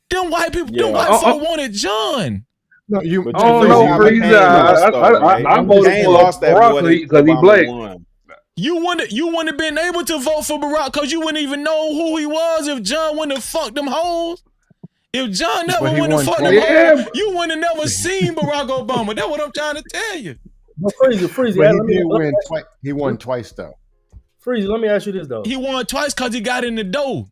Them white people, them white folk wanted John. No, you. Oh no, Freezy. I voted for Barack because he black. You wouldn't have been able to vote for Barack because you wouldn't even know who he was if John wouldn't have fucked them hoes. If John never wouldn't have fucked them hoes, you wouldn't have never seen Barack Obama. That's what I'm trying to tell you. Freezy. But he won twice though. Freezy, let me ask you this though. He won twice because he got in the door.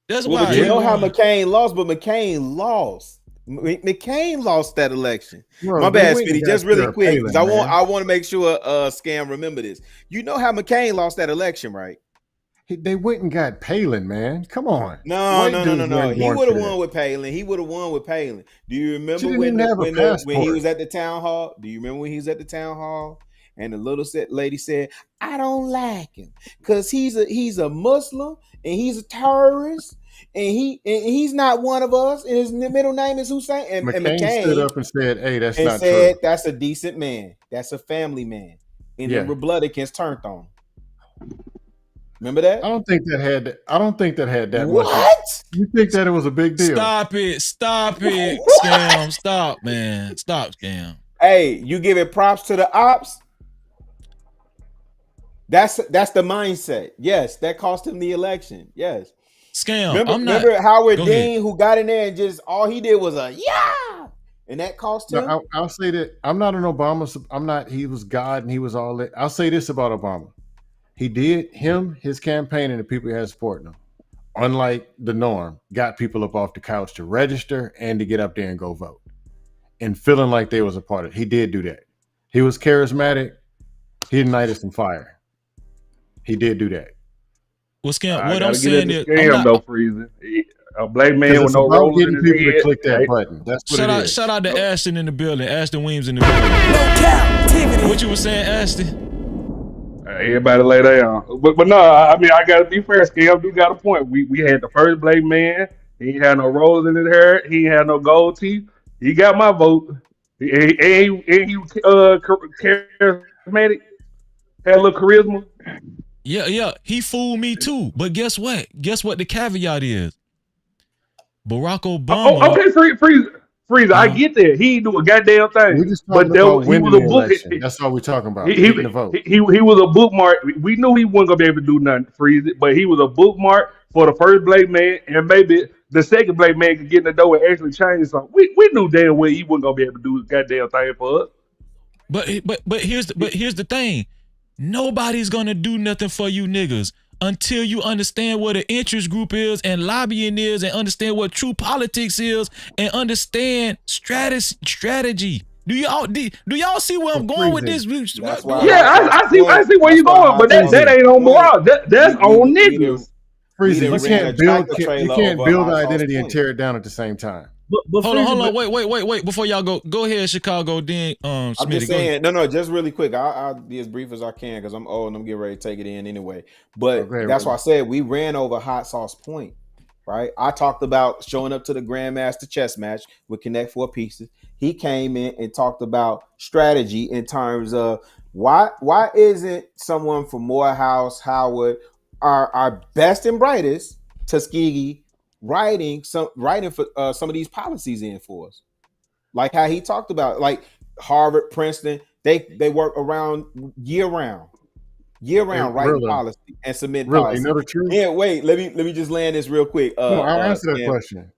That's well, why. You know how McCain lost, but McCain lost. McCain lost that election. Bro, my bad, Speedy. Just really quick, because I want to make sure Scam remember this. You know how McCain lost that election, right? They went and got Palin, man. Come on. No. He would have won with Palin. Do you remember when he was at the town hall? And the little lady said, "I don't like him because he's a Muslim and he's a terrorist and he's not one of us. And his middle name is Hussein." And McCain stood up and said, "Hey, that's not true. That's a decent man. That's a family man." And the Republicans turned on him. Remember that? I don't think that had that what? much. You think that it was a big deal? Stop it, Scam. Stop, man. Stop, Scam. Hey, you give it props to the ops. That's the mindset. Yes, that cost him the election. Yes. Scam. Remember Howard Dean who got in there and just all he did was and that cost him. No, I'll say that I'm not an Obama. He was God and he was all that. I'll say this about Obama. He did his campaign and the people he had supporting him, unlike the norm, got people up off the couch to register and to get up there and go vote and feeling like they was a part of it. He did do that. He was charismatic. He ignited some fire. He did do that. Well, Scam, what I'm saying is, a black man with no role in his people head. To click that button. That's what it is. Shout out to Ashton in the building. Ashton Weems in the building. No Cap-tivity. What you were saying, Ashton? Everybody lay down. But no, I mean, I got to be fair. Scam do got a point. We had the first black man. He ain't had no rolls in his hair. He ain't had no gold teeth. He got my vote. He charismatic. Had a little charisma. Yeah. He fooled me too. But guess what? Guess what the caveat is? Barack Obama. Oh, okay, Freezer, I get that. He didn't do a goddamn thing. We just talking about winning the election. That's all we're talking about. He was a bookmark. We knew he wasn't gonna be able to do nothing, Freezer, but he was a bookmark for the first black man, and maybe the second black man could get in the door and actually change something. We knew damn well he wasn't gonna be able to do a goddamn thing for us. But here's the thing. Nobody's gonna do nothing for you niggas until you understand what an interest group is and lobbying is and understand what true politics is and understand strategy. Do y'all see where I'm going with this? I see where you're going, but that ain't on Barack. That's on niggas. Freezy, you can't build identity and tear it down at the same time. But hold on. Wait. Before y'all go ahead, Chicago. Then I'm just saying, no, just really quick. I'll be as brief as I can because I'm old and I'm getting ready to take it in anyway. But that's why I said we ran over Hot Sauce Point, right? I talked about showing up to the Grandmaster chess match with Connect Four Pieces. He came in and talked about strategy in terms of why isn't someone from Morehouse, Howard, our best and brightest, Tuskegee, writing for some of these policies in for us, like how he talked about, like Harvard, Princeton, they work around year round writing policy and submit policy. Yeah, wait, let me just land this real quick. I'll answer that question.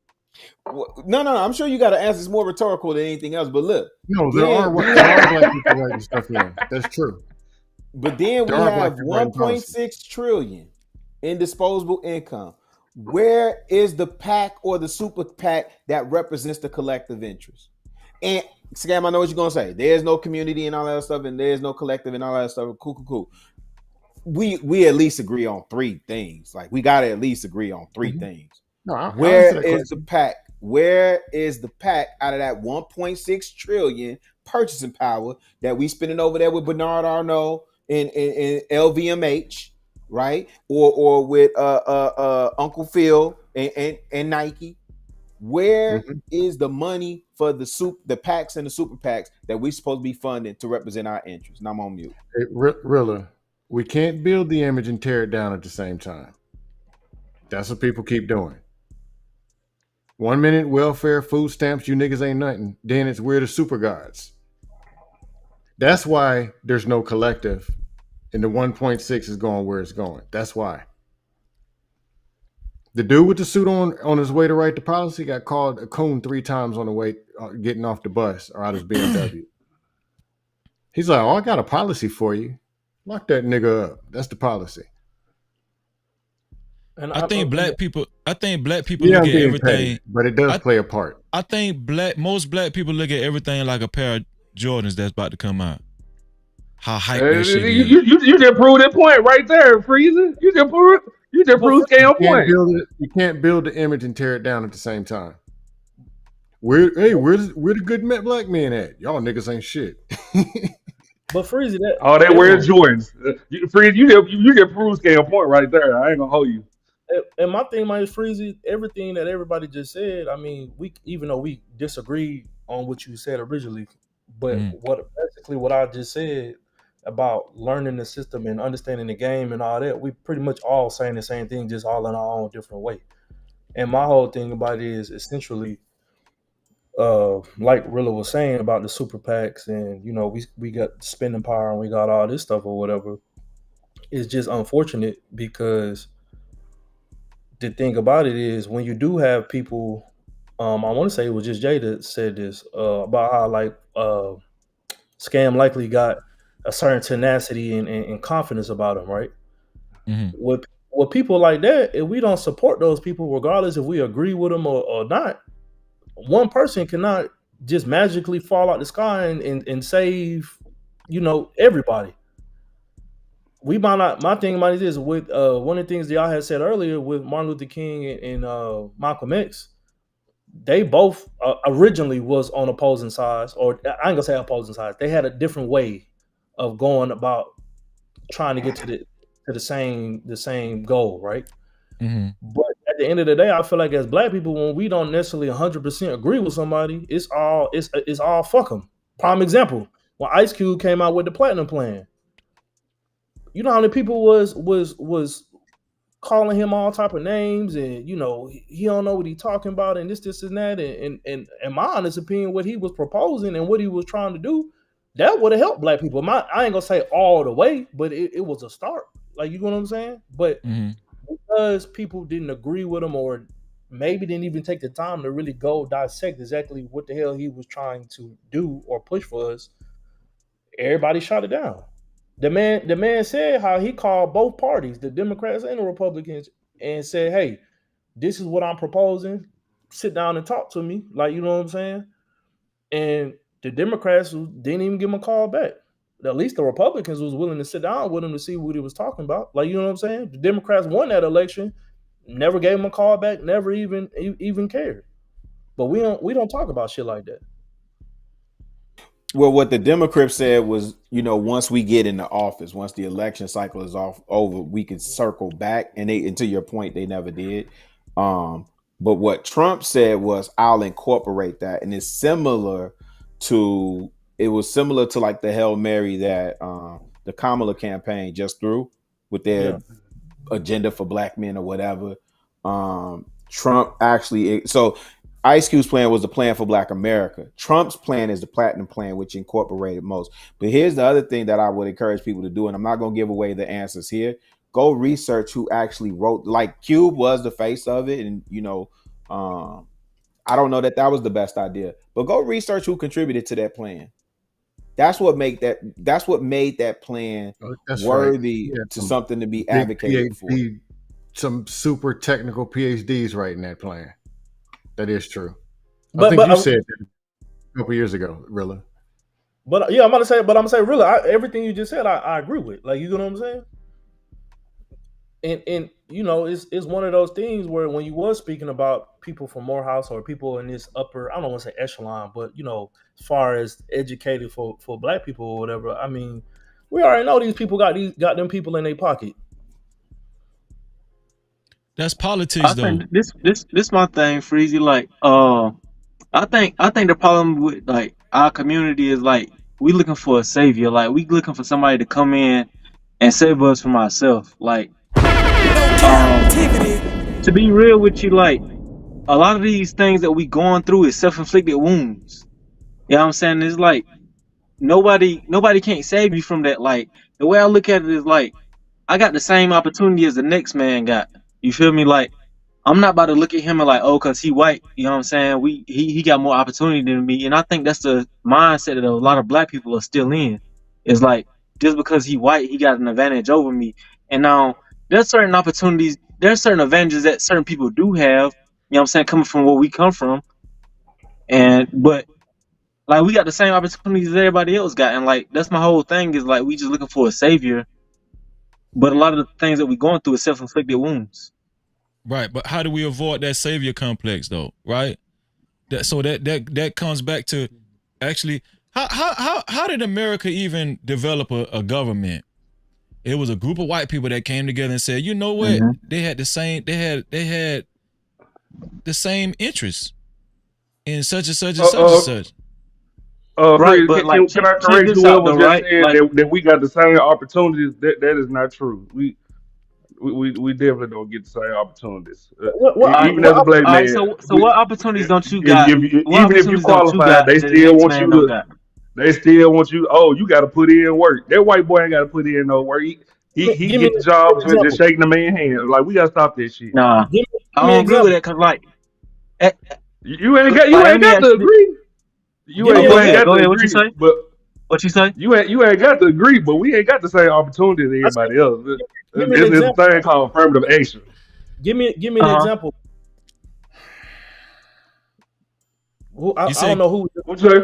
No, I'm sure you got to answer. It's more rhetorical than anything else. But look, there are black people writing stuff in. That's true. But then we have 1.6 trillion in disposable income. Where is the PAC or the super PAC that represents the collective interest? And Scam, I know what you're gonna say. There's no community and all that stuff, and there's no collective and all that stuff. Cool. we at least agree on three things. Like we gotta at least agree on three things. No, I'll Where answer that is the question. pack? Where is the pack out of that 1.6 trillion purchasing power that we spending over there with Bernard Arnault and LVMH, right? Or with Uncle Phil and Nike? Where is the money for the packs and the super packs that we supposed to be funding to represent our interests? And I'm on mute. Hey, Rilla, we can't build the image and tear it down at the same time. That's what people keep doing. 1 minute welfare, food stamps, you niggas ain't nothing. Then it's we're the super gods. That's why there's no collective, and the 1.6 is going where it's going. That's why. The dude with the suit on his way to write the policy got called a coon 3 times on the way getting off the bus or out his BMW. He's like, "Oh, I got a policy for you. Lock that nigga up. That's the policy." And I think black people Yeah, look I'm at being everything. petty, but it does play a part. I think most black people look at everything like a pair of Jordans that's about to come out. How hype that shit is. You just proved that point right there, Freezer. You just proved scale point. You can't build the image and tear it down at the same time. Where the good black men at? Y'all niggas ain't shit. But Freezy, that Oh, they wear Jordans. Freezer, you just proved scale point right there. I ain't gonna hold you. and my thing, my is Freezy, everything that everybody just said. I mean, even though we disagreed on what you said originally, but what I just said about learning the system and understanding the game and all that, we pretty much all saying the same thing, just all in our own different way. And my whole thing about it is essentially, like Rilla was saying about the super PACs, and we got spending power and we got all this stuff or whatever. It's just unfortunate because the thing about it is when you do have people, I want to say it was just Jay that said this about how Scam likely got a certain tenacity and confidence about him, right? With people like that, if we don't support those people, regardless if we agree with them or not, one person cannot just magically fall out the sky and save, everybody. We might not. My thing about it is with one of the things that y'all had said earlier with Martin Luther King and Malcolm X, they both originally was on opposing sides, or I ain't gonna say opposing sides. They had a different way of going about trying to get to the same goal, right? But at the end of the day, I feel like as black people, when we don't necessarily 100% agree with somebody, it's all fuck them. Prime example: when Ice Cube came out with the Platinum Plan, you know how many people was calling him all type of names, and he don't know what he talking about, and this and that, and in my honest opinion, what he was proposing and what he was trying to do, that would have helped black people. I ain't gonna say all the way, but it was a start. Like, you know what I'm saying? But because people didn't agree with him, or maybe didn't even take the time to really go dissect exactly what the hell he was trying to do or push for us, everybody shot it down. The man said how he called both parties, the Democrats and the Republicans, and said, "Hey, this is what I'm proposing. Sit down and talk to me." Like, you know what I'm saying? And the Democrats didn't even give him a call back. At least the Republicans was willing to sit down with him to see what he was talking about. Like, you know what I'm saying? The Democrats won that election, never gave him a call back, never even cared. But we don't talk about shit like that. Well, what the Democrats said was, once we get into office, once the election cycle is over, we can circle back. And to your point, they never did. But what Trump said was, I'll incorporate that, and it's similar to like the Hail Mary that the Kamala campaign just threw with their agenda for black men or whatever. Trump actually, so Ice Cube's plan was the plan for Black America. Trump's plan is the Platinum Plan, which incorporated most. But here's the other thing that I would encourage people to do, and I'm not going to give away the answers here. Go research who actually wrote, like Cube was the face of it. And, I don't know that was the best idea, but go research who contributed to that plan. That's what made that plan worthy to something to be advocated for. Some super technical PhDs writing that plan. That is true. But, I think you said that a couple years ago, Rilla. But yeah, I'm gonna say, Rilla, everything you just said, I agree with. Like, you know what I'm saying? and you know, it's one of those things where when you was speaking about people from Morehouse or people in this upper, I don't want to say echelon, but you know, as far as educated for black people or whatever, I mean, we already know these people got them people in their pocket. That's politics, I though. think this my thing, Freezy. Like, I think the problem with like our community is like we looking for a savior. Like we looking for somebody to come in and save us from ourselves. Like, Cap-tivity. to be real with you, like a lot of these things that we going through is self-inflicted wounds. You know what I'm saying? It's like nobody can't save you from that. Like the way I look at it is like I got the same opportunity as the next man got. You feel me? Like I'm not about to look at him and like, oh, cause he white. You know what I'm saying? He got more opportunity than me, and I think that's the mindset that a lot of black people are still in. It's like just because he white, he got an advantage over me. And now there's certain opportunities, there's certain advantages that certain people do have. You know what I'm saying? Coming from where we come from, and but like we got the same opportunities as everybody else got, and like that's my whole thing is like we just looking for a savior, but a lot of the things that we going through is self-inflicted wounds. Right, but how do we avoid that savior complex, though? Right. That comes back to actually how did America even develop a government? It was a group of white people that came together and said, you know what? They had the same interests in such and such and such and such. Right, Freeze, but like can I check correct this out whoever though, just right? said Like, that we got the same opportunities? That is not true. We definitely don't get the same opportunities. Even as a black all right. man, So what opportunities don't you got? if you, What even if you opportunities don't you qualify, got they that the still next want man you don't to. got? They still want you. Oh, you got to put in work. That white boy ain't got to put in no work. He Give me get the an job just example. shaking the man hand. Like we gotta stop that shit. Nah, Give I me an don't agree with example. that because like, eh, You like let ain't me got to ask you. agree. Give me Oh, an go You ain't ahead. example. got Go to ahead. What you agree. say? But What you say? you ain't got to agree. But we ain't got the same opportunity as I said, everybody else. give me an It's a example. thing called affirmative action. Give me an Uh huh. example. He I don't said know who. What you say?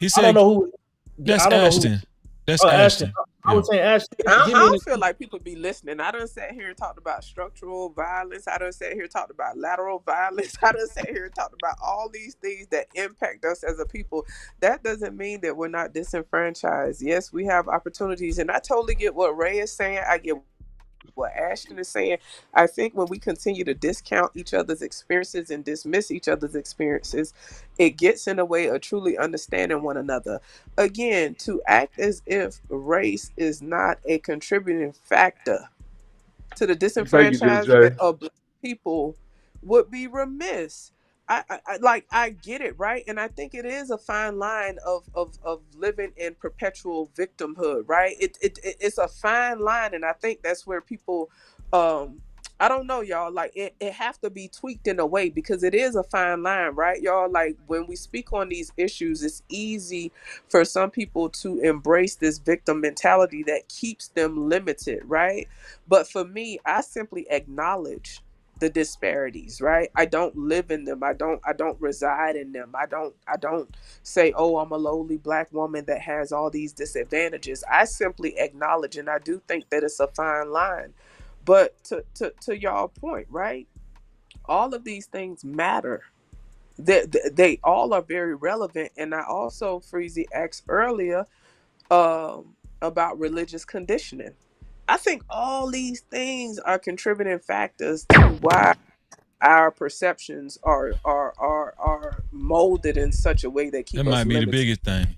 he I don't said know who. that's I don't know who. Ashton. That's Oh, Ashton. Ashton. I Yeah. was saying Ashton. I Give me an don't feel example. like people be listening. I done sat here and talked about structural violence. I done sat here and talked about lateral violence. I done sat here and talked about all these things that impact us as a people. That doesn't mean that we're not disenfranchised. Yes, we have opportunities, and I totally get what Ray is saying. I get what Ashton is saying. I think when we continue to discount each other's experiences and dismiss each other's experiences, it gets in the way of truly understanding one another. Again, to act as if race is not a contributing factor to the Thank you, Just disenfranchisement Jay. of black people would be remiss. I get it, right? And I think it is a fine line of living in perpetual victimhood, right? It's a fine line, and I think that's where people um I don't know, y'all. Like it have to be tweaked in a way because it is a fine line, right, y'all? Like when we speak on these issues, it's easy for some people to embrace this victim mentality that keeps them limited, right? But for me, I simply acknowledge the disparities, right? I don't live in them. I don't reside in them. I don't say, "Oh, I'm a lowly black woman that has all these disadvantages." I simply acknowledge, and I do think that it's a fine line. But to y'all point, right? All of these things matter. They all are very relevant. And I also, Freezy asked earlier, about religious conditioning. I think all these things are contributing factors to why our perceptions are molded in such a way that That keep us might be the limited. biggest thing.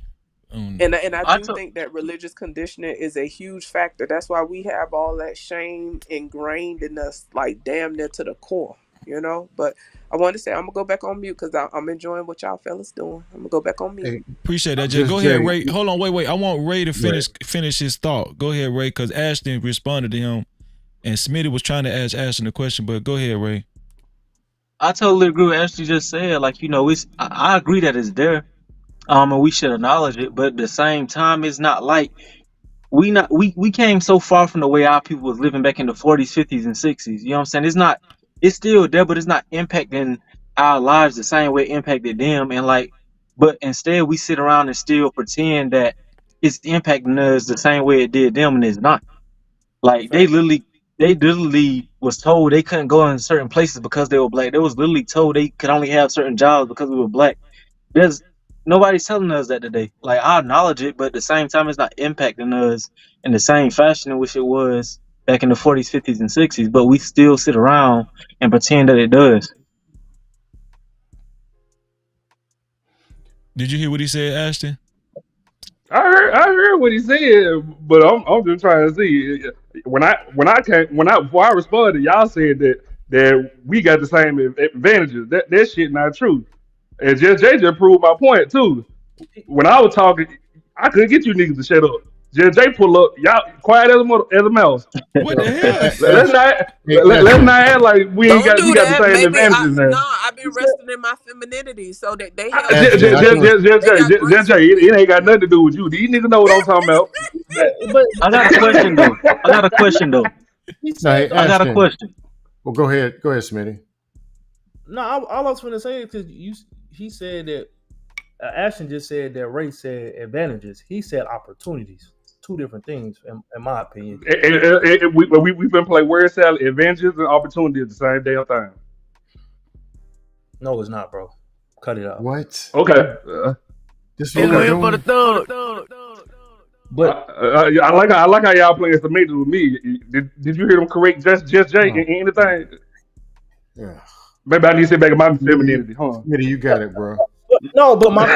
And I I do took. think that religious conditioning is a huge factor. That's why we have all that shame ingrained in us, like damn near to the core, you know. But I want to say I'm gonna go back on mute because I'm enjoying what y'all fellas doing. I'm gonna go back on mute. Hey, Appreciate that, Jay. just Go ahead, Jay. Ray. Hold on, wait. I want Ray to Go ahead. finish his thought. Go ahead, Ray, because Ashton responded to him, and Smitty was trying to ask Ashton a question, but go ahead, Ray. I totally agree with Ashley just said. Like, you know, it's I agree that it's there. And we should acknowledge it, but at the same time, it's not like we came so far from the way our people was living back in the 40s, 50s, and 60s. You know what I'm saying? It's still there, but it's not impacting our lives the same way it impacted them. And like, but instead we sit around and still pretend that it's impacting us the same way it did them, and it's not. Like they Fact. literally. they literally was told they couldn't go in certain places because they were black. They was literally told they could only have certain jobs because we were black. There's nobody's telling us that today. Like, I acknowledge it, but at the same time, it's not impacting us in the same fashion in which it was back in the 40s, 50s, and 60s. But we still sit around and pretend that it does. Did you hear what he said, Ashton? I heard what he said, but I'm just trying to see. Before I responded, y'all said that we got the same advantages. That shit not true. And just proved my point too. When I was talking, I couldn't get you niggas to shut up. J pull up, y'all quiet as a mouse. What the hell? Let's not act like we Don't do got the that. same Maybe advantages now. I've been resting in my femininity so that they held me. Just, it ain't got nothing to do with you. These niggas know what I'm talking about. But I got a question though. I got a question. Well, go ahead, Smitty. No, all I was going to say is because he said that Ashton just said that Ray said advantages. He said opportunities. Two different things, in my opinion. We've been playing word salad, advantages and opportunity at the same damn time. No, it's not, bro. Cut it out. What? Okay. This is what for the thug. But I like how y'all playing semantics with me. Did you hear them correct just Jay and anything? Yeah. Maybe I need to sit back in my femininity, huh? Smitty, you got it, bro. No, but my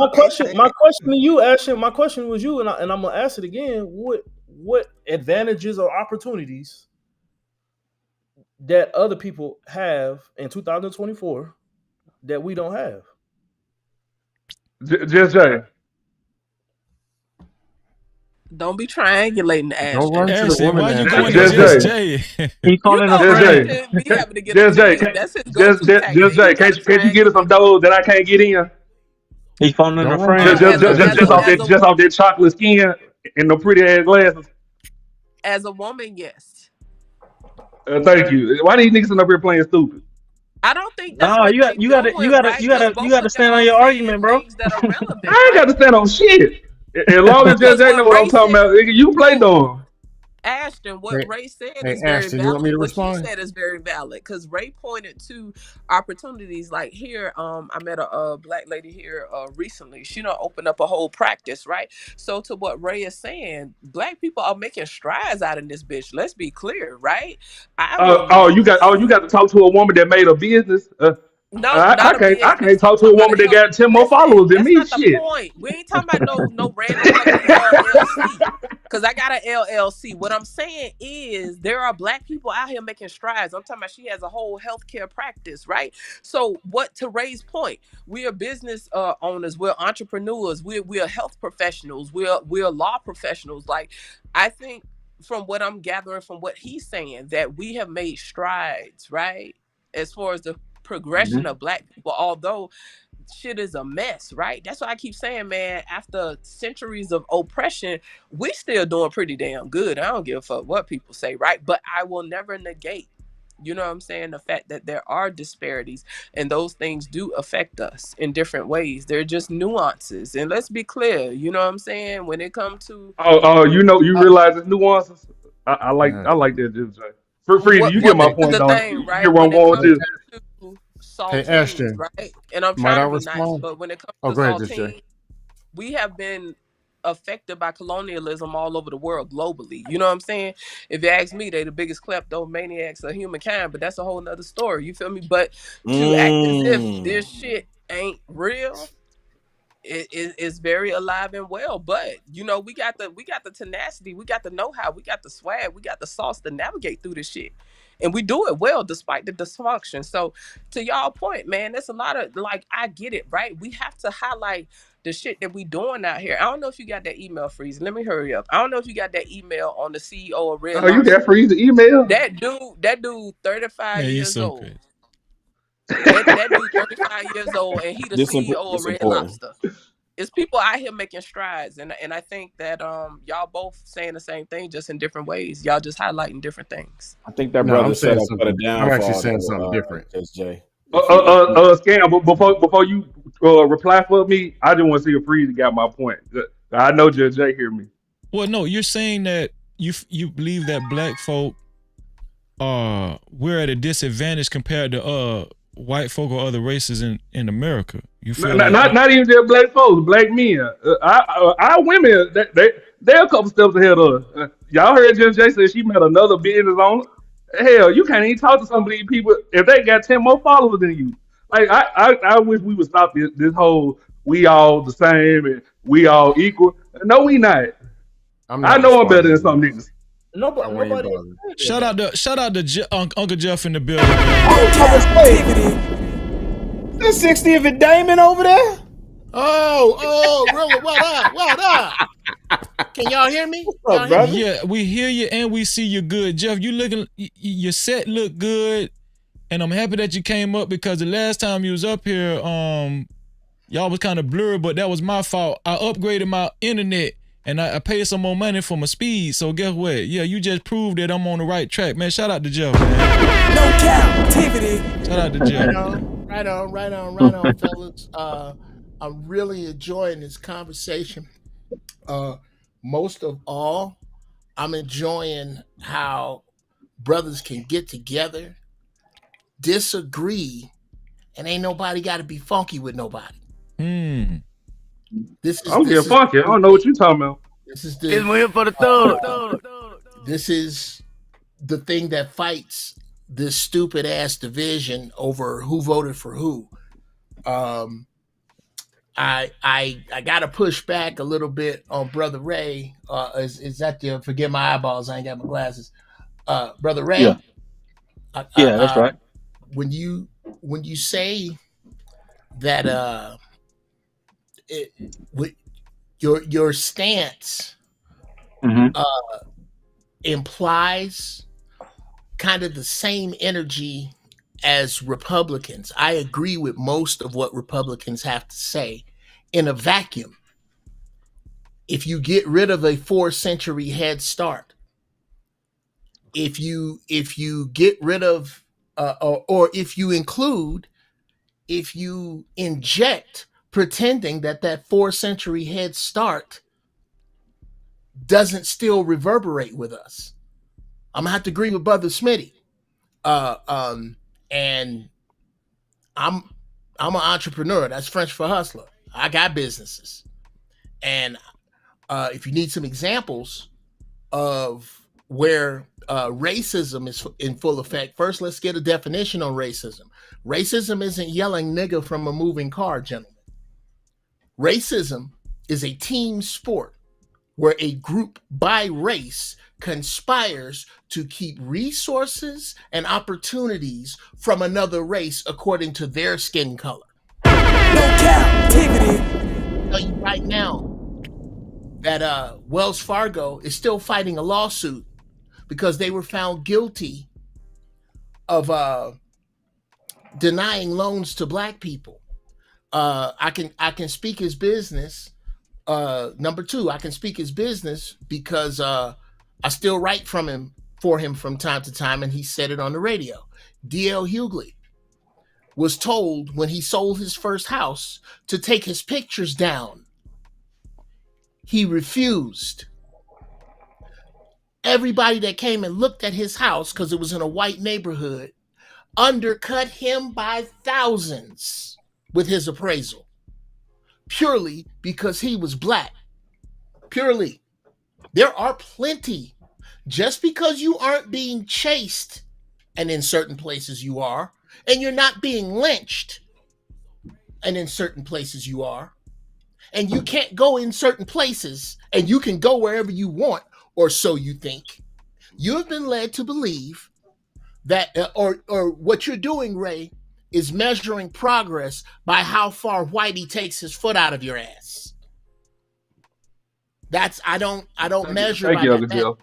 question to you, Ashton. My question was you, and I'm gonna ask it again. What advantages or opportunities that other people have in 2024 that we don't have? Just Jay. Don't be triangulating, Ashton. Don't run to the Ashton, woman. why you Ashton. going to just Jay? He calling a friend. Ashton be having to get a opinion. That's his go-to tactic. Just Jay. Can't you get us some dough that I can't get in? He calling a Don't friend. Just off that chocolate skin and the pretty ass glasses. As a woman, yes. Thank you. Why these niggas sitting up here playing stupid? I don't think that's what you gotta stand on your argument, bro. That are relevant, I ain't got to stand on shit. As long as Just Jay know what I'm talking about, you play dumb. Ashton, what Ray said is Ashton, very you want me valid. to What respond? you said is very valid because Ray pointed to opportunities. Like here, I met a black lady here recently. She done opened up a whole practice, right? So to what Ray is saying, black people are making strides out in this bitch. Let's be clear, right? You got to talk to a woman that made a business. No, I can't talk to a woman that got 10 more followers than me. That's not Shit. the point. We ain't talking about no random fucking LLC. Because I got an LLC. What I'm saying is there are black people out here making strides. I'm talking about she has a whole healthcare practice, right? So what, to Ray's point, we are business owners, we're entrepreneurs, we're health professionals, we're law professionals. Like, I think from what I'm gathering from what he's saying, that we have made strides, right? As far as the progression of black people, although shit is a mess, right? That's why I keep saying, man, after centuries of oppression, we still doing pretty damn good. I don't give a fuck what people say, right? But I will never negate, you know what I'm saying, the fact that there are disparities and those things do affect us in different ways. They're just nuances. And let's be clear, you know what I'm saying, when it comes to you realize it's nuances. I like that, Just Jay. For free, you get my point, though. Thing, right? You get where I'm going with this. Saltines, Hey, Ashton, right? And I'm trying to be nice, but when it comes to saltines, we have been affected by colonialism all over the world globally. You know what I'm saying? If you ask me, they the biggest kleptomaniacs of humankind, but that's a whole nother story. You feel me? But to act as if this shit ain't real, it's very alive and well. But you know, we got the tenacity, we got the know-how, we got the swag, we got the sauce to navigate through this shit. And we do it well despite the dysfunction. So to y'all point, man, there's a lot of, like, I get it, right? We have to highlight the shit that we doing out here. I don't know if you got that email, Freeze. Let me hurry up. I don't know if you got that email on the CEO of Red Lobster. You got Freeze the email? That dude 35 years old. Good. That dude 35 years old, and he the CEO of Red Lobster. It's people out here making strides, and I think that y'all both saying the same thing, just in different ways. Y'all just highlighting different things. I think that brother set up for the downfall. I'm actually saying something different. Just Jay. Scam. Before you reply for me, I just want to see if Freeze got my point. I know Judge Jay hear me. Well, no, you're saying that you believe that black folk we're at a disadvantage compared to white folk or other races in America. You feel like Not even just black folks, black men. Our women, they're a couple steps ahead of us. Y'all heard Jen J say she met another business owner. Hell, you can't even talk to some of these people if they got 10 more followers than you. Like I wish we would stop this whole we all the same and we all equal. No, we not. I'm I not know I'm better responding than to some that. niggas. Nobody. shout out to Uncle Jeff in the building. That 60th and Damon over there? Oh, really? What up? What up? Can y'all hear me? Y'all hear me? Yeah, we hear you and we see you good. Jeff, your set look good. And I'm happy that you came up because the last time you was up here, y'all was kind of blurred, but that was my fault. I upgraded my internet and I paid some more money for my speed. So guess what? Yeah, you just proved that I'm on the right track, man. Shout out to Jeff, man. No Cap-tivity. Shout out to Jeff. Right on, fellas. I'm really enjoying this conversation. Most of all, I'm enjoying how brothers can get together, disagree, and ain't nobody got to be funky with nobody. This is I'm getting funky. I don't know what you talking about. This is It's here for the thug. This is the thing that fights this stupid ass division over who voted for who. I gotta push back a little bit on Brother Ray. Is that the forget my eyeballs? I ain't got my glasses. Brother Ray. Yeah. Yeah, that's right. When you say that your stance implies kind of the same energy as Republicans. I agree with most of what Republicans have to say in a vacuum. If you get rid of a 4-century head start, if you get rid of or if you inject pretending that 4-century head start doesn't still reverberate with us, I'm gonna have to agree with Brother Smitty. And I'm an entrepreneur. That's French for hustler. I got businesses, and if you need some examples of where racism is in full effect, first let's get a definition on racism. Racism isn't yelling nigga from a moving car, gentlemen. Racism is a team sport where a group by race conspires to keep resources and opportunities from another race according to their skin color. No Cap-tivity. I'll tell you right now that Wells Fargo is still fighting a lawsuit because they were found guilty of denying loans to black people. I can speak his business. Number two, I can speak his business because I still write for him from time to time, and he said it on the radio. D.L. Hughley was told when he sold his first house to take his pictures down. He refused. Everybody that came and looked at his house, because it was in a white neighborhood, undercut him by thousands with his appraisal, purely because he was black. Purely. There are plenty. Just because you aren't being chased, and in certain places you are, and you're not being lynched, and in certain places you are, and you can't go in certain places, and you can go wherever you want, or so you think, you have been led to believe that, or what you're doing, Ray, is measuring progress by how far Whitey takes his foot out of your ass. That's I don't measure by that metric.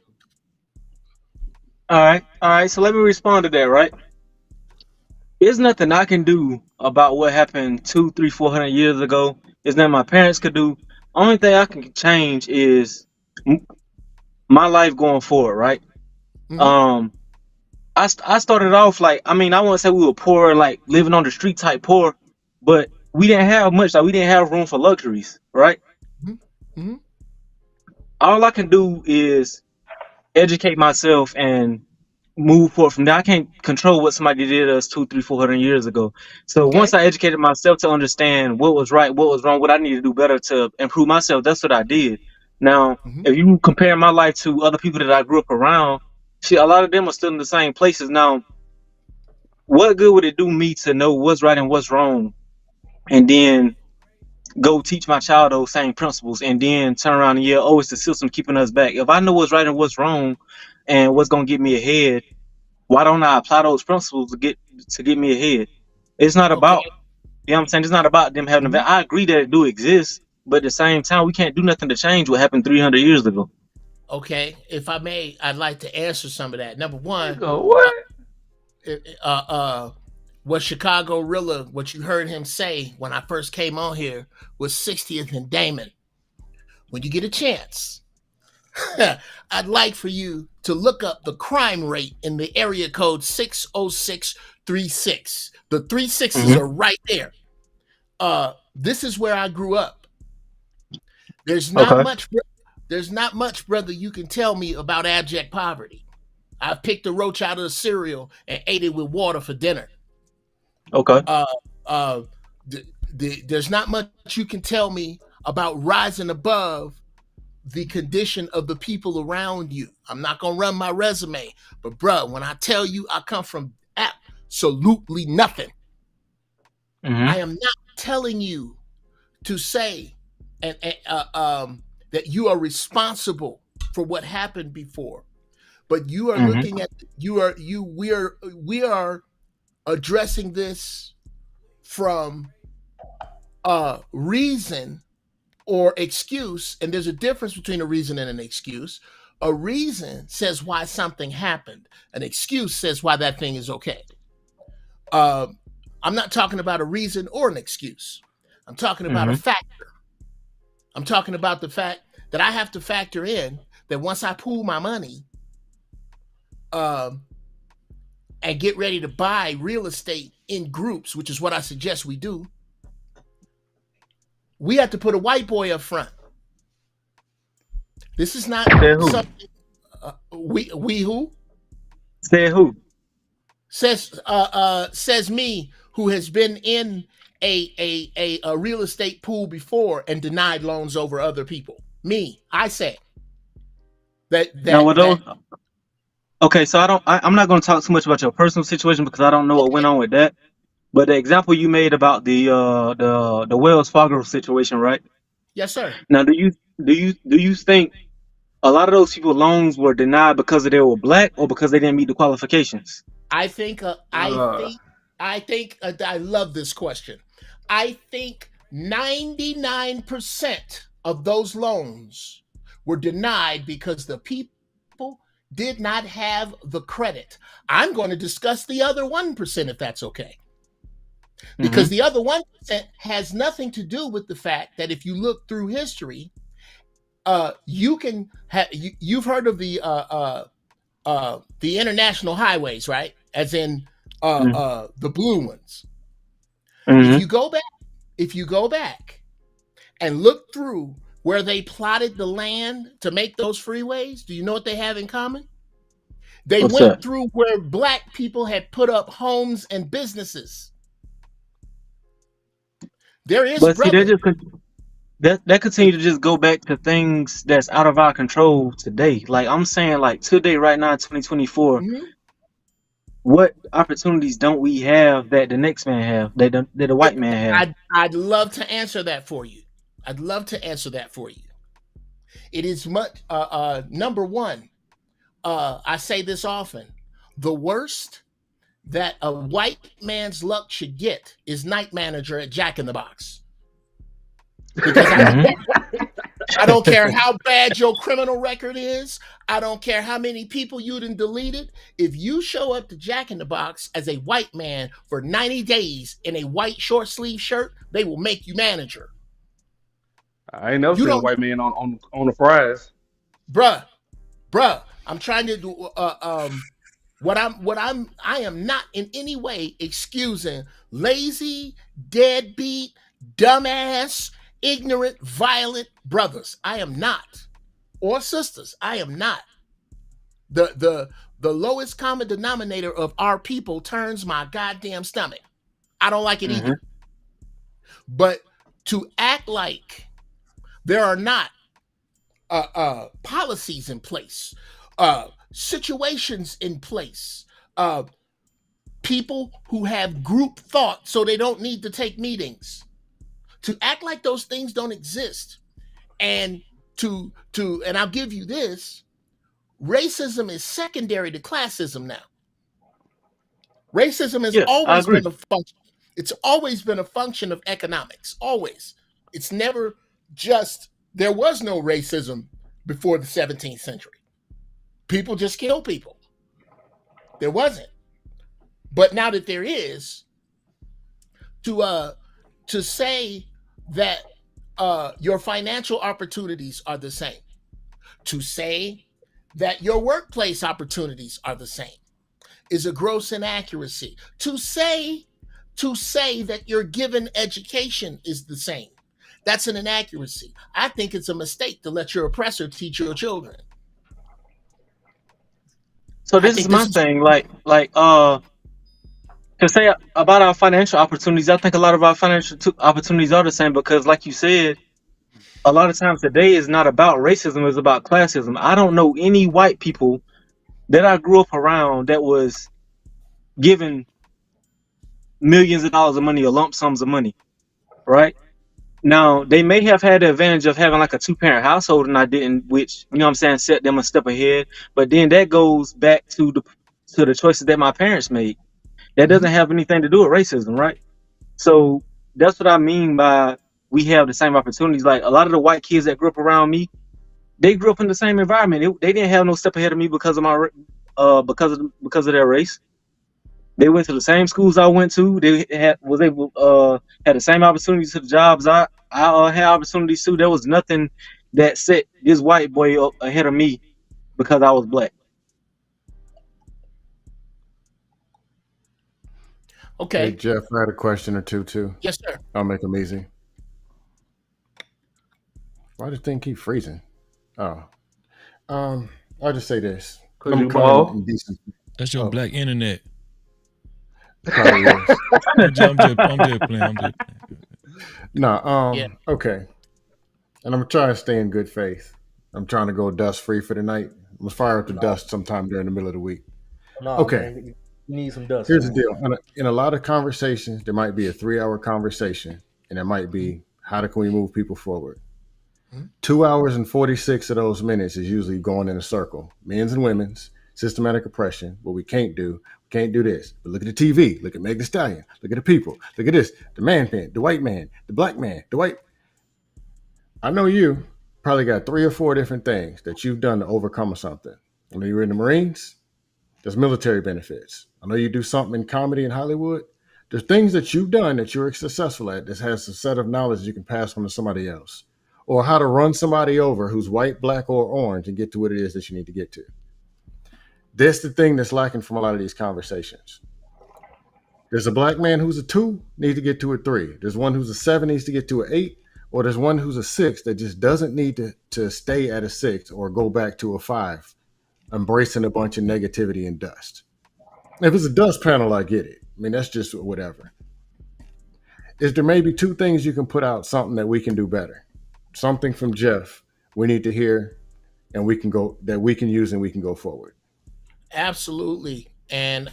All right. So let me respond to that, right? There's nothing I can do about what happened 200, 300, 400 years ago. There's nothing my parents could do. Only thing I can change is my life going forward, right? Mm-hmm. I started off like, I wouldn't say we were poor, like living on the street type poor, but we didn't have much. Like we didn't have room for luxuries, right? Mm-hmm. All I can do is educate myself and move forward from there. I can't control what somebody did us 200, 300, 400 years ago. So Okay. once I educated myself to understand what was right, what was wrong, what I needed to do better to improve myself, that's what I did. Now, Mhm. if you compare my life to other people that I grew up around, shit, a lot of them are still in the same places. Now, what good would it do me to know what's right and what's wrong, and then go teach my child those same principles, and then turn around and yell, "Oh, it's the system keeping us back"? If I know what's right and what's wrong, and what's gonna get me ahead, why don't I apply those principles to get me ahead? It's not Okay. about, you know what I'm saying? It's not about them having Mhm. I agree that it do exist, but at the same time, we can't do nothing to change what happened 300 years ago. Okay. If I may, I'd like to answer some of that. Number one, Nigga, what? what Chicago Rilla, what you heard him say when I first came on here was 60th and Damon. When you get a chance, I'd like for you to look up the crime rate in the area code 60636. The 3 sixes Mm-hmm. are right there. This is where I grew up. There's not Okay. much brother you can tell me about abject poverty. I picked a roach out of the cereal and ate it with water for dinner. Okay. Uh, uh, there's not much you can tell me about rising above the condition of the people around you. I'm not gonna run my resume, but bruh, when I tell you I come from absolutely nothing, Mm-hmm. I am not telling you to say that you are responsible for what happened before, but you are Mm-hmm. looking at we are addressing this from reason or excuse, and there's a difference between a reason and an excuse. A reason says why something happened. An excuse says why that thing is okay. I'm not talking about a reason or an excuse. I'm talking about a Mm-hmm. factor. I'm talking about the fact that I have to factor in that once I pool my money um, and get ready to buy real estate in groups, which is what I suggest we do, we have to put a white boy up front. This is not Said who? something we who Said who? says me who has been in a real estate pool before and denied loans over other people. Me, I say that Now, that with that those, okay, so I'm not going to talk too much about your personal situation because I don't know what went on with that. But the example you made about the Wells Fargo situation, right? yes sir. Now, do you think a lot of those people loans were denied because they were black or because they didn't meet the qualifications? I think I love this question. I think 99% of those loans were denied because the people did not have the credit. I'm going to discuss the other 1% if that's okay. Because Mm-hmm. the other 1% has nothing to do with the fact that if you look through history, you can have you've heard of the international highways, right? As in the blue ones. If Mm-hmm. you go back and look through where they plotted the land to make those freeways, do you know what they have in common? They What's went that? through where black people had put up homes and businesses. There is But see, brother. that continue to just go back to things that's out of our control today. Like I'm saying, like today, right now, 2024, Mhm. what opportunities don't we have that the next man have, that the white man have? I'd love to answer that for you. I'd love to answer that for you. It is much number one. I say this often. The worst that a white man's luck should get is night manager at Jack in the Box. Because I don't care how bad your criminal record is. I don't care how many people you done deleted. If you show up to Jack in the Box as a white man for 90 days in a white short sleeve shirt, they will make you manager. I ain't never You seen a don't, white man on the fries. bruh, I'm trying to do I am not in any way excusing lazy, deadbeat, dumbass, ignorant, violent brothers. I am not. Or sisters. I am not. The lowest common denominator of our people turns my goddamn stomach. I don't like it either. But to act like there are not policies in place, situations in place, people who have group thought so they don't need to take meetings, to act like those things don't exist, and and I'll give you this, racism is secondary to classism now. Racism has always been a function. It's always been a function of economics. Always. It's never just, there was no racism before the 17th century. People just kill people. There wasn't. But now that there is, to say that your financial opportunities are the same, to say that your workplace opportunities are the same, is a gross inaccuracy. To say that your given education is the same, that's an inaccuracy. I think it's a mistake to let your oppressor teach your children. So this is my thing, to say about our financial opportunities, I think a lot of our financial opportunities are the same because, like you said, a lot of times today is not about racism, it's about classism. I don't know any white people that I grew up around that was given millions of dollars of money or lump sums of money, right? Now, they may have had the advantage of having like a 2-parent household and I didn't, which, you know what I'm saying, set them a step ahead. But then that goes back to the choices that my parents made. That doesn't have anything to do with racism, right? So that's what I mean by we have the same opportunities. Like a lot of the white kids that grew up around me, they grew up in the same environment. They didn't have no step ahead of me because of my because of their race. They went to the same schools I went to. They had the same opportunities to the jobs I had opportunities to. There was nothing that set this white boy up ahead of me because I was black. Okay. Hey, Jeff, I had a question or two, too. Yes, sir. I'll make them easy. Why does the thing keep freezing? Oh. I'll just say this. Because you ball. That's your black internet. Probably is. I'm just playing. No, okay. And I'm trying to stay in good faith. I'm trying to go dust free for the night. I'm gonna fire up the dust sometime during the middle of the week. No, okay. Man, you need some dust. Here's the deal. In a lot of conversations, there might be a 3-hour conversation, and it might be how can we move people forward. 2 hours and 46 of those minutes is usually going in a circle. Men's and women's, systematic oppression, what we can't do this. But look at the TV, look at Meg Thee Stallion, look at the people, look at this, the man thing, the white man, the black man, the white. I know you probably got 3 or 4 different things that you've done to overcome something. I know you were in the Marines, there's military benefits. I know you do something in comedy in Hollywood. There's things that you've done that you're successful at that has a set of knowledge you can pass on to somebody else. Or how to run somebody over who's white, black, or orange and get to what it is that you need to get to. That's the thing that's lacking from a lot of these conversations. There's a black man who's a 2, needs to get to a 3. There's one who's a 7, needs to get to an 8. Or there's one who's a 6 that just doesn't need to stay at a 6 or go back to a 5, embracing a bunch of negativity and dust. If it's a dust panel, I get it. I mean, that's just whatever. Is there maybe 2 things you can put out, something that we can do better? Something from Jeff we need to hear and we can use and we can go forward. Absolutely. And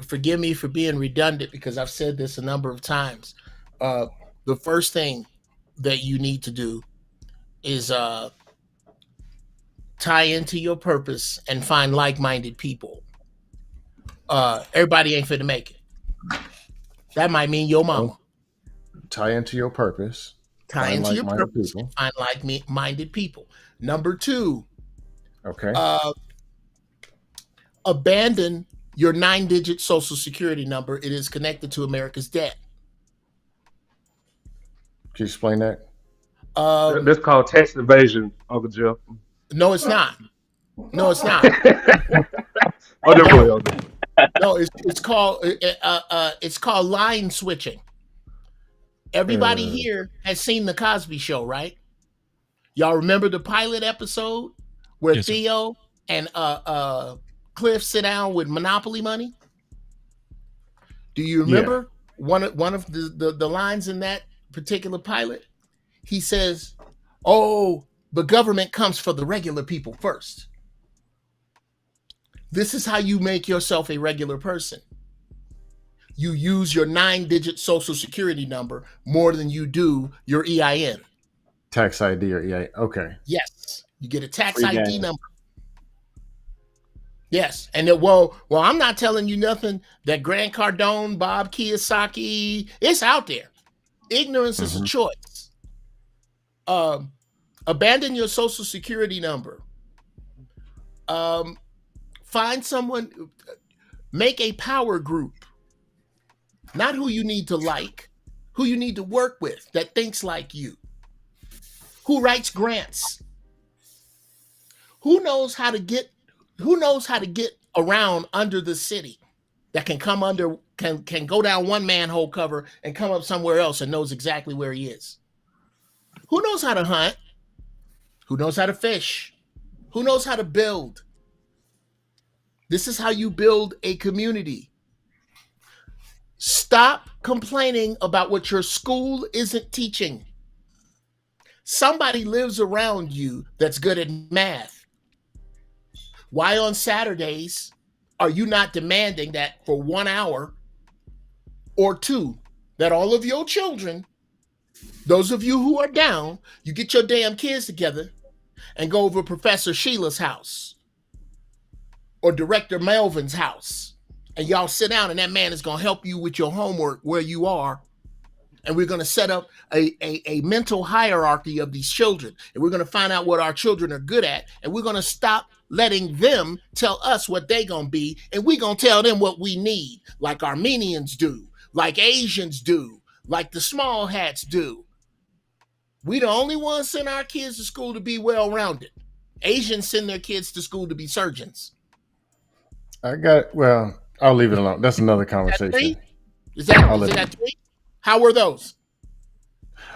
forgive me for being redundant because I've said this a number of times. The first thing that you need to do is tie into your purpose and find like-minded people. Everybody ain't fit to make it. That might mean your mama. Tie into your purpose. Tie into your purpose and find like-minded people. Number 2. Okay. Abandon your 9-digit social security number. It is connected to America's debt. Can you explain that? That's called tax evasion, Uncle Jeff. No, it's not. No, it's not. No, it's called line switching. Everybody here has seen the Cosby Show, right? Y'all remember the pilot episode where Theo and Cliff sit down with Monopoly money? Do you remember one of the lines in that particular pilot? He says, "Oh, the government comes for the regular people first." This is how you make yourself a regular person. You use your 9-digit social security number more than you do your EIN. Tax ID or EIN. Okay. Yes. You get a tax Free ID game. number. Yes. And then, well, I'm not telling you nothing that Grant Cardone, Bob Kiyosaki, it's out there. Ignorance is a choice. Abandon your social security number. Find someone, make a power group. Not who you need to like, who you need to work with that thinks like you. Who writes grants? Who knows how to get around under the city that can come under, can go down one manhole cover and come up somewhere else and knows exactly where he is? Who knows how to hunt? Who knows how to fish? Who knows how to build? This is how you build a community. Stop complaining about what your school isn't teaching. Somebody lives around you that's good at math. Why on Saturdays are you not demanding that for 1 hour or 2, that all of your children, those of you who are down, you get your damn kids together and go over to Professor Sheila's house or Director Melvin's house, and y'all sit down and that man is going to help you with your homework where you are. And we're going to set up a mental hierarchy of these children. And we're going to find out what our children are good at. And we're going to stop letting them tell us what they're going to be. And we're going to tell them what we need, like Armenians do, like Asians do, like the small hats do. We the only ones send our kids to school to be well-rounded. Asians send their kids to school to be surgeons. I'll leave it alone. That's another conversation. Is that 3? How were those?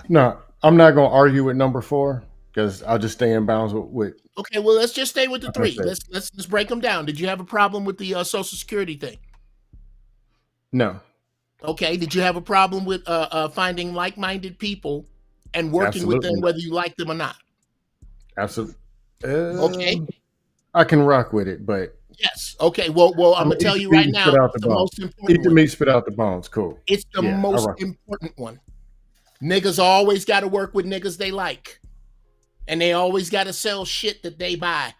No, I'm not going to argue with number 4 because I'll just stay in bounds with. Okay, well, let's just stay with the 3. Let's break them down. Did you have a problem with the Social Security thing? No. Okay. Did you have a problem with finding like-minded people and working with them, whether you like them or not? Absolutely. Okay. I can rock with it, but yes. Okay. Well, I'm gonna tell you right now, the most important. Eat the meat, spit out the bones. Cool. It's the most important one. Niggas always got to work with niggas they like, and they always got to sell shit that they buy.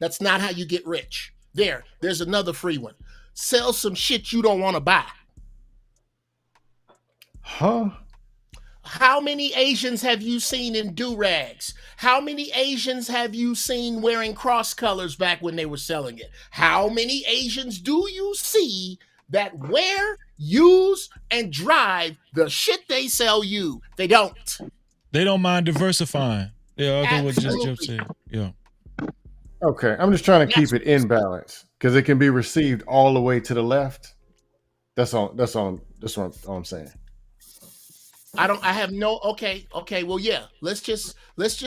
That's not how you get rich. There's another free one. Sell some shit you don't want to buy. Huh? How many Asians have you seen in do-rags? How many Asians have you seen wearing cross colors back when they were selling it? How many Asians do you see that wear, use, and drive the shit they sell you? They don't. They don't mind diversifying. Yeah, I think what Jeff said. Yeah. Okay, I'm just trying to keep it in balance because it can be received all the way to the left. That's all what I'm saying. I have no. Okay. Well, yeah. Let's just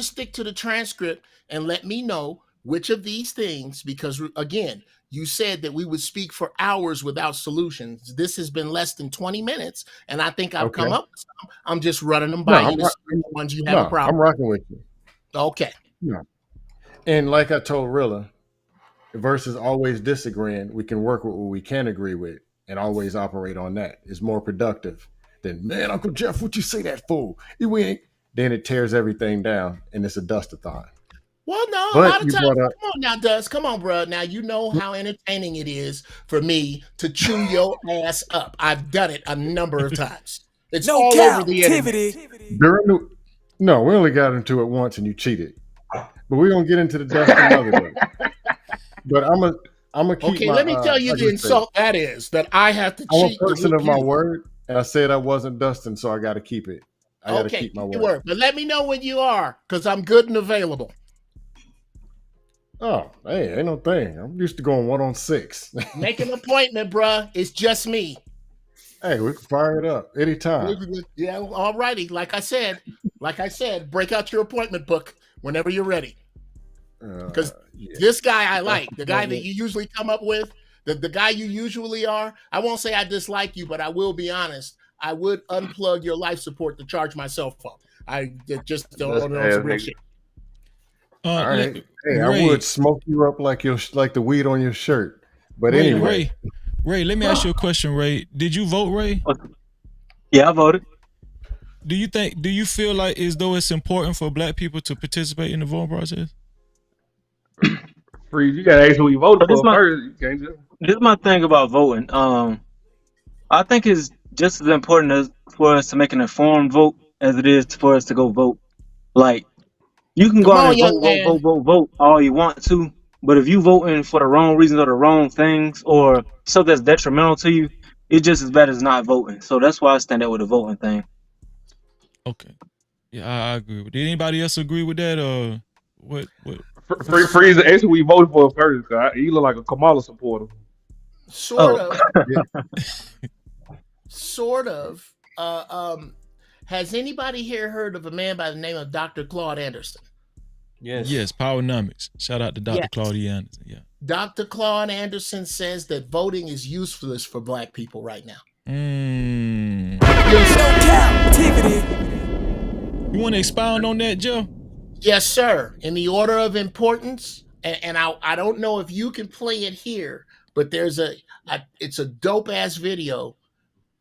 stick to the transcript and let me know which of these things, because again, you said that we would speak for hours without solutions. This has been less than 20 minutes, and I think I've come up with some. I'm just running them by you to see the ones you have a problem. I'm rocking with you. Okay. No. And like I told Rilla, versus always disagreeing, we can work with what we can agree with and always operate on that. It's more productive than, man, Uncle Jeff, what you say that fool? Then it tears everything down and it's a dust-a-thon. Well, no, a lot of times, come on now, Dust. Come on, bro. Now, you know how entertaining it is for me to chew your ass up. I've done it a number of times. It's all over the internet. No, we only got into it once and you cheated. But we're going to get into the dust another day. But I'm gonna keep okay, let me tell you the insult that is, that I have to cheat. I'm a person of my word, and I said I wasn't Dustin, so I got to keep it. I got to keep my word. But let me know when you are, because I'm good and available. Oh, hey, ain't no thing. I'm used to going 1-on-6. Make an appointment, bruh. It's just me. Hey, we can fire it up anytime. Yeah, all righty. Like I said, break out your appointment book whenever you're ready. Because this guy I like, the guy that you usually come up with, the guy you usually are, I won't say I dislike you, but I will be honest. I would unplug your life support to charge my cell phone. I just don't know some real shit. All right. Hey, I would smoke you up like the weed on your shirt. But anyway. Ray, let me ask you a question, Ray. Did you vote, Ray? Yeah, I voted. Do you feel like as though it's important for black people to participate in the voting process? Freeze, you gotta ask who you voted for first. You can't just... This is my thing about voting. I think it's just as important for us to make an informed vote as it is for us to go vote. Like, you can go out and vote all you want to, but if you voting for the wrong reasons or the wrong things or stuff that's detrimental to you, it's just as bad as not voting. So that's why I stand up with the voting thing. Okay. Yeah, I agree. Did anybody else agree with that? What? Freeze, ask who we voted for first. You look like a Kamala supporter. Sort of. Sort of. Has anybody here heard of a man by the name of Dr. Claude Anderson? Yes, Powernomics. Shout out to Dr. Claudia Anderson. Yeah. Dr. Claude Anderson says that voting is useless for black people right now. Cap-tivity. You want to expound on that, Joe? Yes, sir. In the order of importance, and I don't know if you can play it here, but there's it's a dope ass video.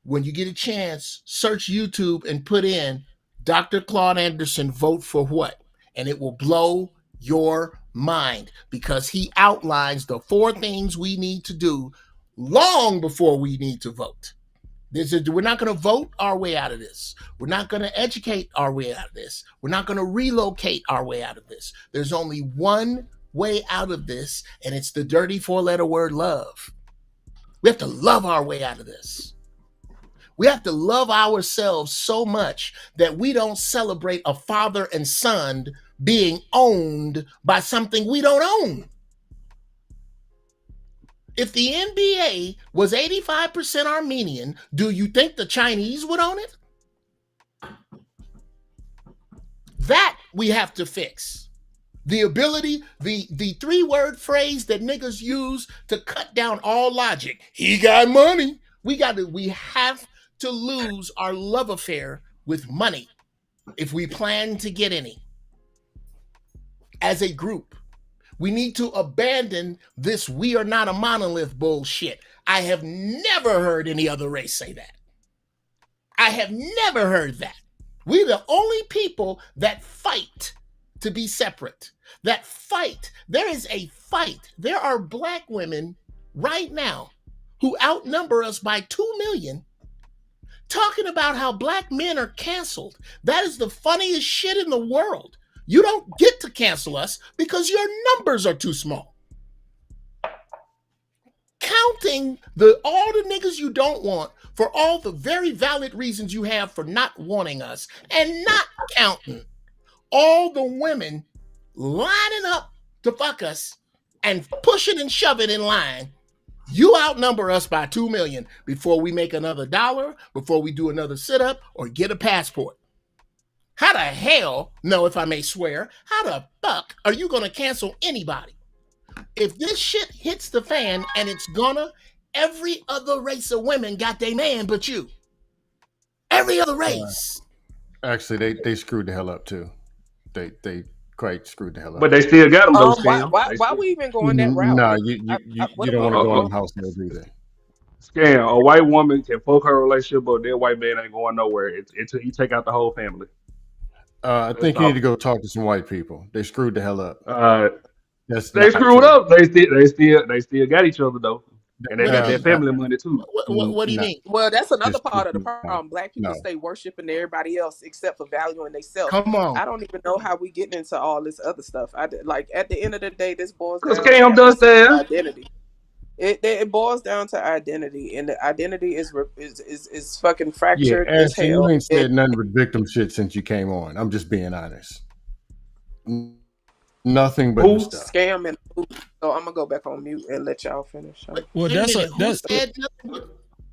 When you get a chance, search YouTube and put in Dr. Claude Anderson vote for what? And it will blow your mind because he outlines the 4 things we need to do long before we need to vote. We're not going to vote our way out of this. We're not going to educate our way out of this. We're not going to relocate our way out of this. There's only one way out of this, and it's the dirty 4-letter word love. We have to love our way out of this. We have to love ourselves so much that we don't celebrate a father and son being owned by something we don't own. If the NBA was 85% Armenian, do you think the Chinese would own it? That we have to fix. The ability, the 3-word phrase that niggas use to cut down all logic. He got money. We have to lose our love affair with money if we plan to get any. As a group, we need to abandon this "we are not a monolith" bullshit. I have never heard any other race say that. I have never heard that. We're the only people that fight to be separate. That fight. There is a fight. There are black women right now who outnumber us by 2 million talking about how black men are canceled. That is the funniest shit in the world. You don't get to cancel us because your numbers are too small. Counting all the niggas you don't want for all the very valid reasons you have for not wanting us, and not counting all the women lining up to fuck us and pushing and shoving in line. You outnumber us by 2 million before we make another dollar, before we do another sit-up or get a passport. How the hell, no, if I may swear, how the fuck are you going to cancel anybody? If this shit hits the fan, and it's gonna, every other race of women got their man but you. Every other race. Actually, they screwed the hell up too. They quite screwed the hell up. But they still got them though, Scam. Why we even going that route? No, you don't want to go in the house either. Scam. A white woman can fuck her relationship, but that white man ain't going nowhere until you take out the whole family. I think you need to go talk to some white people. They screwed the hell up. They screwed up. They still got each other though, and they got their family money too. What do you mean? Well, that's another part of the problem. Black people stay worshiping everybody else except for valuing themselves. Come on. I don't even know how we getting into all this other stuff. Like at the end of the day, this boils down Scam does that. Identity. It boils down to identity, and the identity is fucking fractured as hell. You ain't said nothing but victim shit since you came on. I'm just being honest. Nothing but the stuff. Scam and so I'm gonna go back on mute and let y'all finish. Well, that's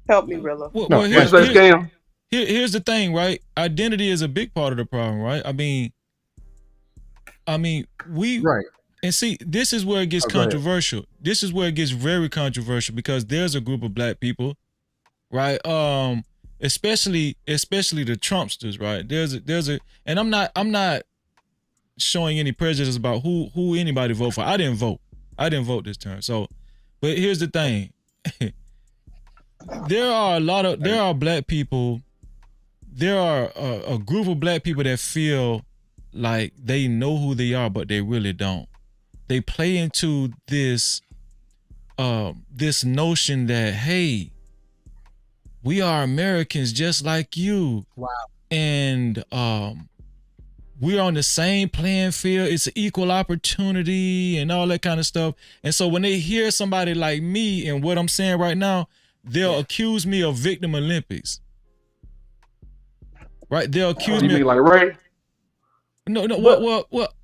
help me, Rilla. Well, here's the thing, right? Identity is a big part of the problem, right? I mean, we right. And see, this is where it gets go ahead. controversial. This is where it gets very controversial because there's a group of black people, right? Especially the Trumpsters, right? There's a, and I'm not showing any prejudice about who anybody vote for. I didn't vote this term. So, but here's the thing: there are black people. There are a group of black people that feel like they know who they are, but they really don't. They play into this notion that, hey, we are Americans just like you. Wow. And we're on the same playing field. It's an equal opportunity and all that kind of stuff. And so when they hear somebody like me and what I'm saying right now, they'll accuse me of victim Olympics. Right? They'll accuse me. You mean like Ray? No. What?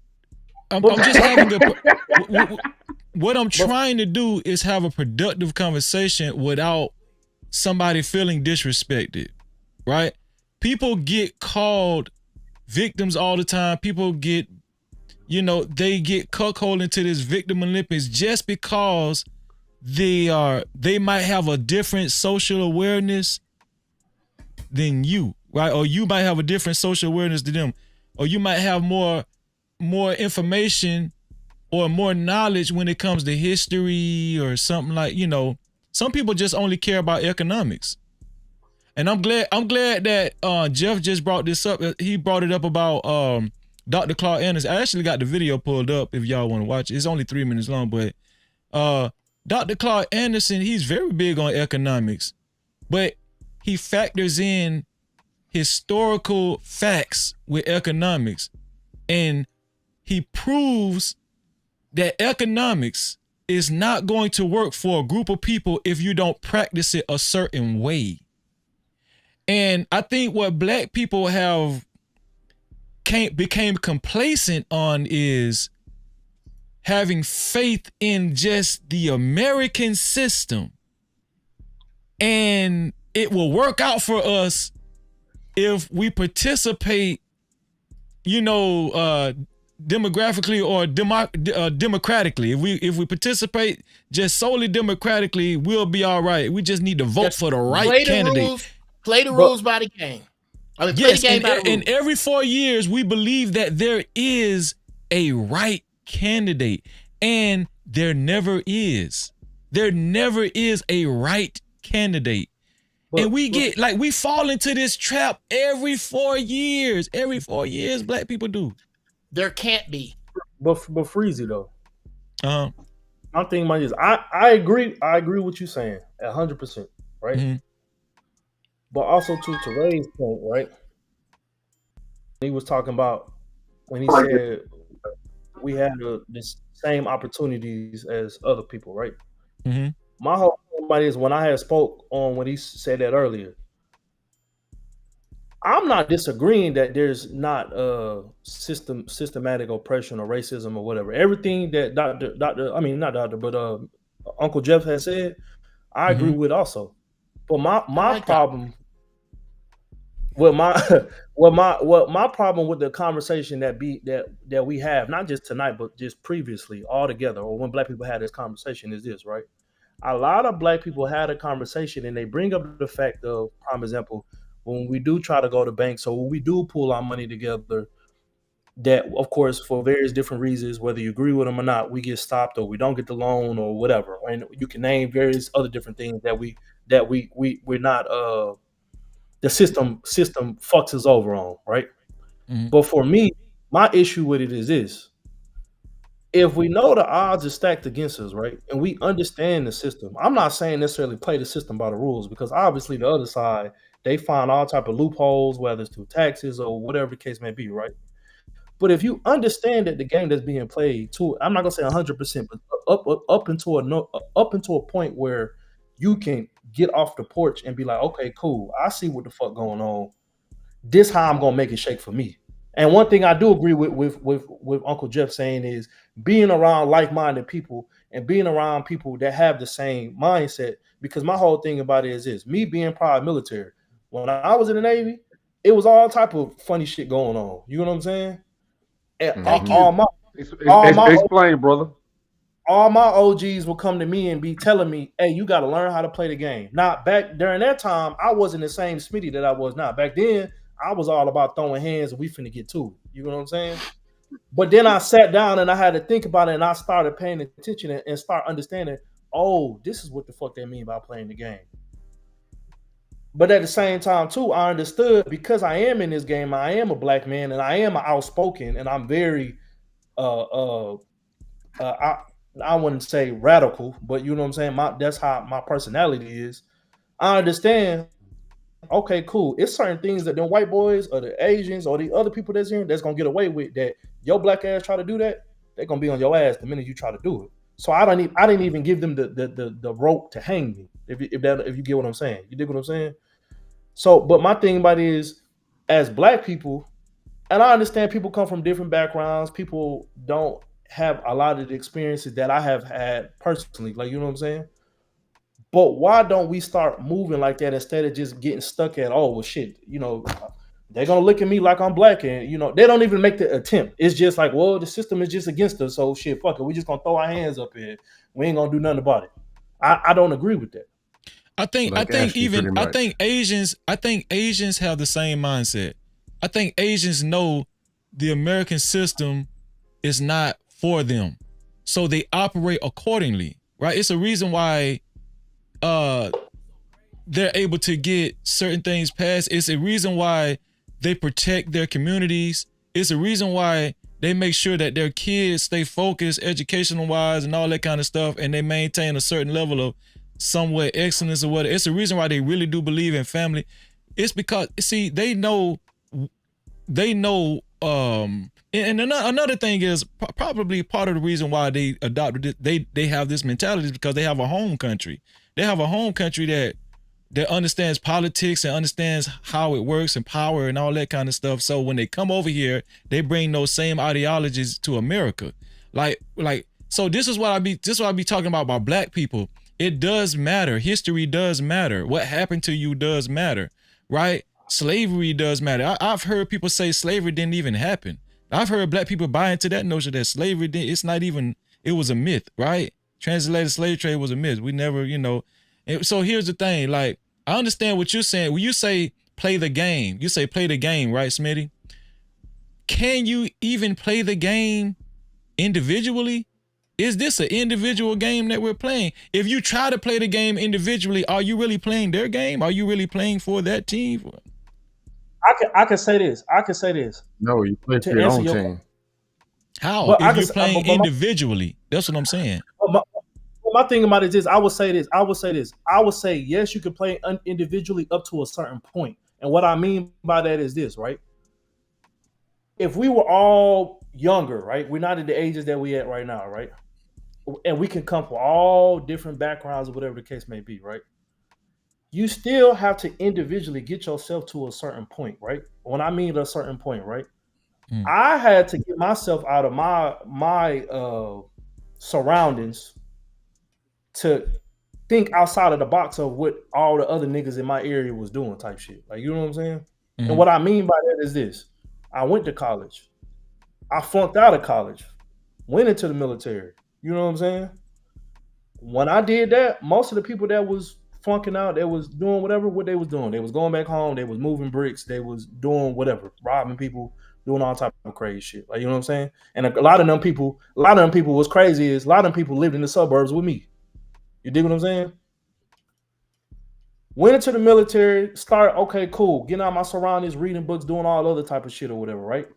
I'm just having what I'm trying to do is have a productive conversation without somebody feeling disrespected, right? People get called victims all the time. People get, they get cuckolded into this victim Olympics just because they might have a different social awareness than you, right? Or you might have a different social awareness than them, or you might have more information or more knowledge when it comes to history or something like, some people just only care about economics. And I'm glad that Jeff just brought this up. He brought it up about Dr. Claude Anderson. I actually got the video pulled up if y'all want to watch it. It's only 3 minutes long, but Dr. Claude Anderson, he's very big on economics, but he factors in historical facts with economics. And he proves that economics is not going to work for a group of people if you don't practice it a certain way. And I think what black people became complacent on is having faith in just the American system. And it will work out for us if we participate, demographically or democratically. If we participate just solely democratically, we'll be all right. We just need to vote for the right candidate. Play the rules by the game. Play the game by the rules. And every 4 years, we believe that there is a right candidate, and there never is. There never is a right candidate. And we fall into this trap every 4 years. Every 4 years, black people do. There can't be. But Freezy though. My thing about this, I agree with what you're saying 100%, right? Mm-hmm. But also to Ray's point, right? He was talking about when he said we had the same opportunities as other people, right? Mm-hmm. My whole thing about this, when I had spoke on when he said that earlier, I'm not disagreeing that there's not systematic oppression or racism or whatever. Everything that Uncle Jeff has said, I agree with also. But my problem with my problem with the conversation that we have, not just tonight, but just previously all together, or when black people had this conversation, is this, right? A lot of black people had a conversation and they bring up the fact of, prime example, when we do try to go to banks, so when we do pull our money together, that of course for various different reasons, whether you agree with them or not, we get stopped or we don't get the loan or whatever. And you can name various other different things that we're not the system fucks us over on, right? Mm-hmm. But for me, my issue with it is this. If we know the odds are stacked against us, right, and we understand the system, I'm not saying necessarily play the system by the rules, because obviously the other side, they find all type of loopholes, whether it's through taxes or whatever the case may be, right? But if you understand that the game that's being played, I'm not gonna say 100%, but up into a point where you can get off the porch and be like, okay, cool, I see what the fuck going on. This how I'm gonna make it shake for me. And one thing I do agree with Uncle Jeff saying is being around like-minded people and being around people that have the same mindset. Because my whole thing about it is this: me being prior military, when I was in the Navy, it was all type of funny shit going on. You know what I'm saying? And Explain, brother. All my OGs will come to me and be telling me, "Hey, you got to learn how to play the game." Now, back during that time, I wasn't the same Smitty that I was now. Back then, I was all about throwing hands and we finna get to it. You know what I'm saying? But then I sat down and I had to think about it, and I started paying attention and start understanding. Oh, this is what the fuck they mean by playing the game. But at the same time, too, I understood because I am in this game. I am a black man, and I am outspoken, and I'm very I wouldn't say radical, but you know what I'm saying. That's how my personality is. I understand. Okay, cool. It's certain things that them white boys or the Asians or the other people that's here that's gonna get away with that. Your black ass try to do that, they're gonna be on your ass the minute you try to do it. So I didn't even give them the rope to hang me. If you get what I'm saying, you dig what I'm saying. So, but my thing about it is, as black people, and I understand people come from different backgrounds. People don't have a lot of the experiences that I have had personally. Like, you know what I'm saying? But why don't we start moving like that instead of just getting stuck at, oh, well, shit, they're going to look at me like I'm black. And, they don't even make the attempt. It's just like, well, the system is just against us. So, shit, fuck it. We just going to throw our hands up here. We ain't going to do nothing about it. I don't agree with that. I think Asians have the same mindset. I think Asians know the American system is not for them. So they operate accordingly, right? It's a reason why they're able to get certain things passed. It's a reason why they protect their communities. It's a reason why they make sure that their kids stay focused educational wise and all that kind of stuff, and they maintain a certain level of somewhat excellence or whatever. It's a reason why they really do believe in family. It's because, see, they know, and another thing is probably part of the reason why they adopted it, they have this mentality is because they have a home country. They have a home country that understands politics and understands how it works and power and all that kind of stuff. So when they come over here, they bring those same ideologies to America. So this is what I be talking about black people. It does matter. History does matter. What happened to you does matter, right? Slavery does matter. I've heard people say slavery didn't even happen. I've heard black people buy into that notion that slavery it was a myth, right? Translated slave trade was a myth. We never, so here's the thing. Like, I understand what you're saying. When you say play the game, you say play the game, right, Smitty? Can you even play the game individually? Is this an individual game that we're playing? If you try to play the game individually, are you really playing their game? Are you really playing for that team? I can say this. No, you play for your own team. How? If you're playing individually, that's what I'm saying. My thing about it is, I would say this. I would say, yes, you can play individually up to a certain point. And what I mean by that is this, right? If we were all younger, right? We're not at the ages that we at right now, right? And we can come from all different backgrounds or whatever the case may be, right? You still have to individually get yourself to a certain point, right? When I mean a certain point, right? I had to get myself out of my surroundings to think outside of the box of what all the other niggas in my area was doing type shit. Like, you know what I'm saying? And what I mean by that is this. I went to college. I flunked out of college. Went into the military. You know what I'm saying? When I did that, most of the people that was flunking out, they was doing what they was doing. They was going back home. They was moving bricks. They was doing whatever, robbing people, doing all type of crazy shit. Like, you know what I'm saying? And a lot of them people was crazy is a lot of them people lived in the suburbs with me. You dig what I'm saying? Went into the military, started, okay, cool, getting out of my surroundings, reading books, doing all other type of shit or whatever, right?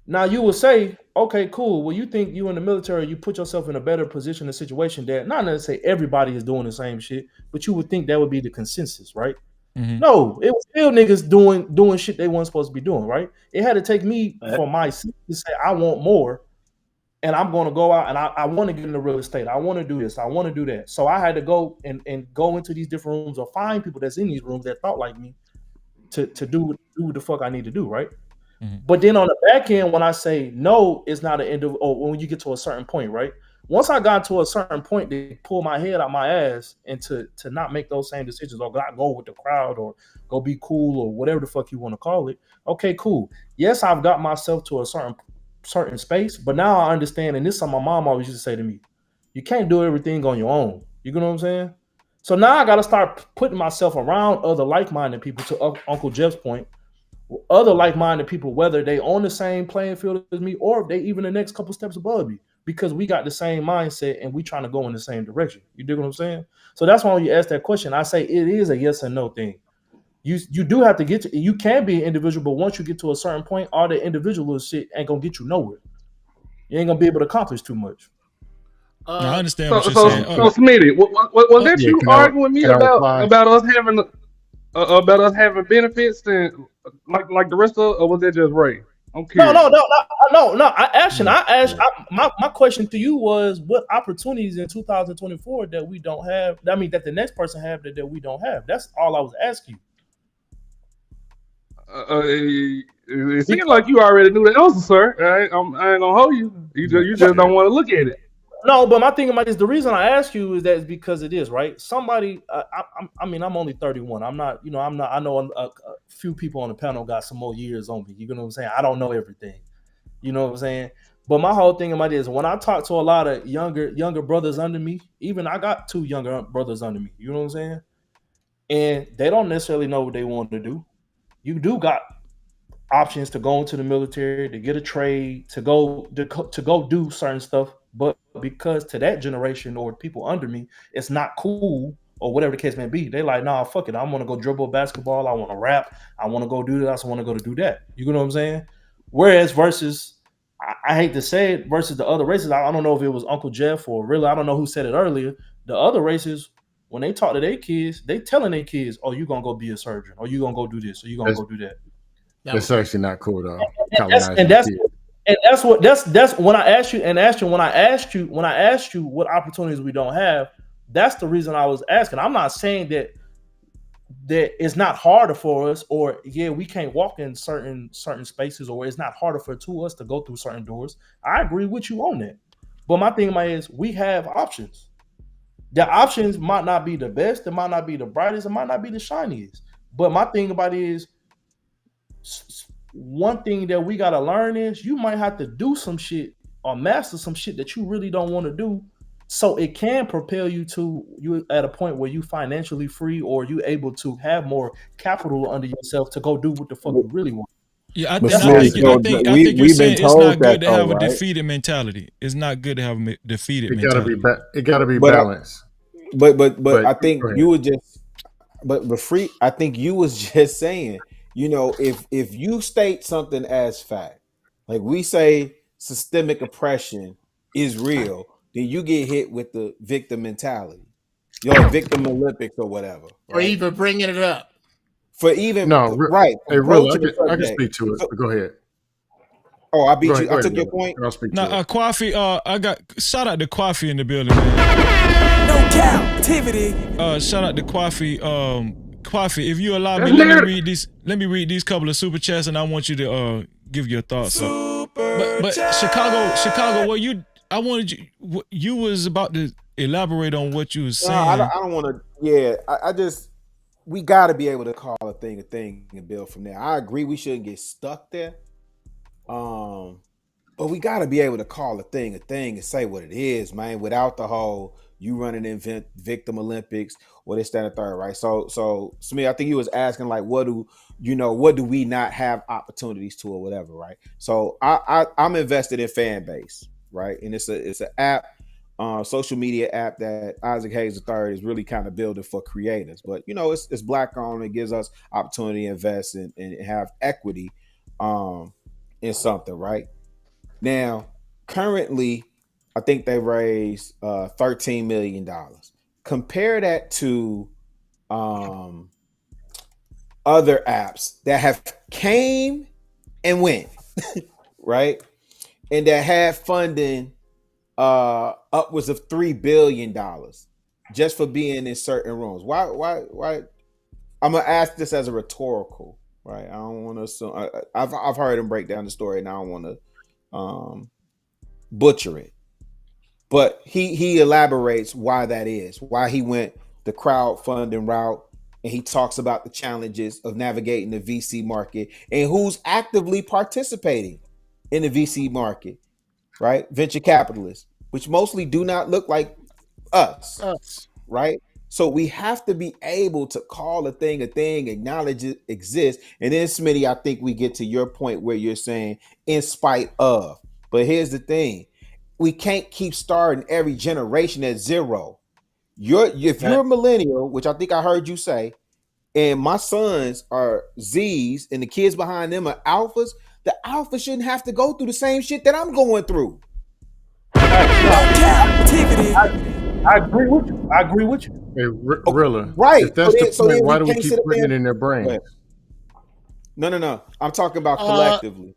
Now you would say, okay, cool. Well, you think you in the military, you put yourself in a better position, a situation that not necessarily everybody is doing the same shit, but you would think that would be the consensus, right? No, it was still niggas doing shit they weren't supposed to be doing, right? It had to take me for myself to say I want more, and I'm going to go out and I want to get into real estate. I want to do this. I want to do that. So I had to go and go into these different rooms or find people that's in these rooms that thought like me to do what the fuck I need to do, right? But then on the back end, when I say no, it's not an end of, or when you get to a certain point, right? Once I got to a certain point, they pull my head out my ass and to not make those same decisions or not go with the crowd or go be cool or whatever the fuck you want to call it. Okay, cool. Yes, I've got myself to a certain certain space. But now I understand, and this is something my mom always used to say to me: you can't do everything on your own. You know what I'm saying? So now I got to start putting myself around other like-minded people. To Uncle Jeff's point, other like-minded people, whether they on the same playing field as me or if they even the next couple steps above me, because we got the same mindset and we trying to go in the same direction. You dig what I'm saying? So that's why when you ask that question, I say it is a yes and no thing. You do have to get to. You can be an individual, but once you get to a certain point, all the individual shit ain't gonna get you nowhere. You ain't gonna be able to accomplish too much. I understand So, what you're so, saying. so, Smitty, was that Yeah, you arguing with me can I reply? about us having benefits and like the rest of, or was that just Ray? I'm No, no, curious. no, no, no. My question to you was, what opportunities in 2024 that we don't have? I mean, that the next person have that we don't have. That's all I was asking you. It seemed like you already knew the answer, sir. I ain't gonna hold you. You just don't want to look at it. No, but my thing about is the reason I ask you is that it's because it is right. Somebody, I mean, I'm only 31. I'm not, I'm not. I know a few people on the panel got some more years on me. You know what I'm saying? I don't know everything. You know what I'm saying? But my whole thing about it is when I talk to a lot of younger brothers under me, even I got 2 younger brothers under me. You know what I'm saying? And they don't necessarily know what they want to do. You do got options to go into the military, to get a trade, to go do certain stuff. But because to that generation or people under me, it's not cool or whatever the case may be. They like, nah, fuck it. I want to go dribble basketball. I want to rap. I want to go do this. I want to go to do that. You know what I'm saying? Whereas versus, I hate to say it, versus the other races, I don't know if it was Uncle Jeff or really, I don't know who said it earlier. The other races, when they talk to their kids, they telling their kids, oh, you going to go be a surgeon, or you going to go do this, or you going to go do that. That's actually not cool though. And that's when I asked you what opportunities we don't have. That's the reason I was asking. I'm not saying that it's not harder for us, or we can't walk in certain spaces, or it's not harder for us to go through certain doors. I agree with you on that. But my thing is, we have options. The options might not be the best, it might not be the brightest, it might not be the shiniest. But my thing about it is, one thing that we gotta learn is you might have to do some shit or master some shit that you really don't want to do, so it can propel you at a point where you financially free, or you able to have more capital under yourself to go do what the fuck you really want. Yeah, I But think Smith, so you're we've been saying it's told not that good to though, have a right? defeated mentality. It's not good to have a defeated It gotta be mentality. it gotta be But balanced. but I Go think ahead. you were just but free. I think you was just saying, if you state something as fact, like we say systemic oppression is real, then you get hit with the victim mentality, victim Olympics or whatever, Or right? even bringing it up. For even No, right hey, Rilla, approaching the I can subject. speak to it. So, But go ahead. I beat you. Go I ahead, took your Rilla. point. I'll speak Now, to it. Kwafi, I got shout out to Kwafi in the building, man. No captivity. Shout out to Kwafi. Kwafi, if you allow me, That's let me narrative. read these. Let me read these couple of super chats, and I want you to give your thoughts. But Chicago, what you? I wanted you was about to elaborate on what you was No, I saying. don't want to. Yeah, I just we got to be able to call a thing and build from there. I agree. We shouldn't get stuck there. But we got to be able to call a thing and say what it is, man, without the whole you running in victim Olympics or this, that, and third, right? So Smith, I think you was asking like, what do we not have opportunities to or whatever, right? So I'm invested in fan base, right? And it's an app, social media app that Isaac Hayes III is really kind of building for creators. But it's black owned. It gives us opportunity to invest and have equity in something, right? Now, currently, I think they raised $13 million. Compare that to other apps that have came and went, right? And that had funding upwards of $3 billion just for being in certain rooms. Why? I'm gonna ask this as a rhetorical, right? I don't want to assume. I've heard him break down the story, and I don't want to butcher it, but he elaborates why that is, why he went the crowdfunding route, and he talks about the challenges of navigating the VC market and who's actively participating in the VC market, right? Venture capitalists, which mostly do not look like us, right? So we have to be able to call a thing, acknowledge it exists. And then, Smitty, I think we get to your point where you're saying in spite of. But here's the thing. We can't keep starting every generation at zero. If you're a millennial, which I think I heard you say, and my sons are Z's and the kids behind them are alphas, the alpha shouldn't have to go through the same shit that I'm going through. I agree with you. I agree with you. Hey, Rilla, Right. if that's the So point, then why we do we can't keep sit up putting there. it in their brains? No. I'm talking about collectively.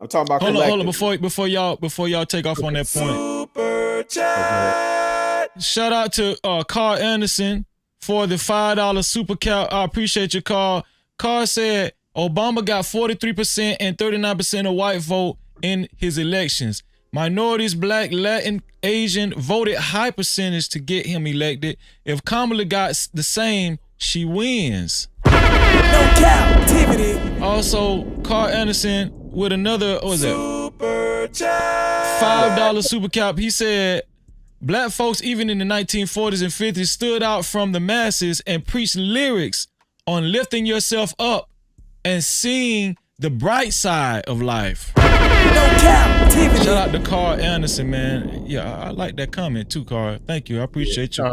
I'm talking about Hold collectively. on. Before y'all take off on that point. Super chat. Shout out to Carl Anderson for the $5 super cap. I appreciate you, Carl. Carl said Obama got 43% and 39% of white vote in his elections. Minorities, Black, Latin, Asian voted high percentage to get him elected. If Kamala got the same, she wins. No Cap-tivity. Also, Carl Anderson with another, what was that? Super chat. $5 super cap. He said, Black folks, even in the 1940s and 50s, stood out from the masses and preached lyrics on lifting yourself up and seeing the bright side of life. No Cap-tivity. Shout out to Carl Anderson, man. Yeah, I like that comment too, Carl. Thank you. I appreciate you.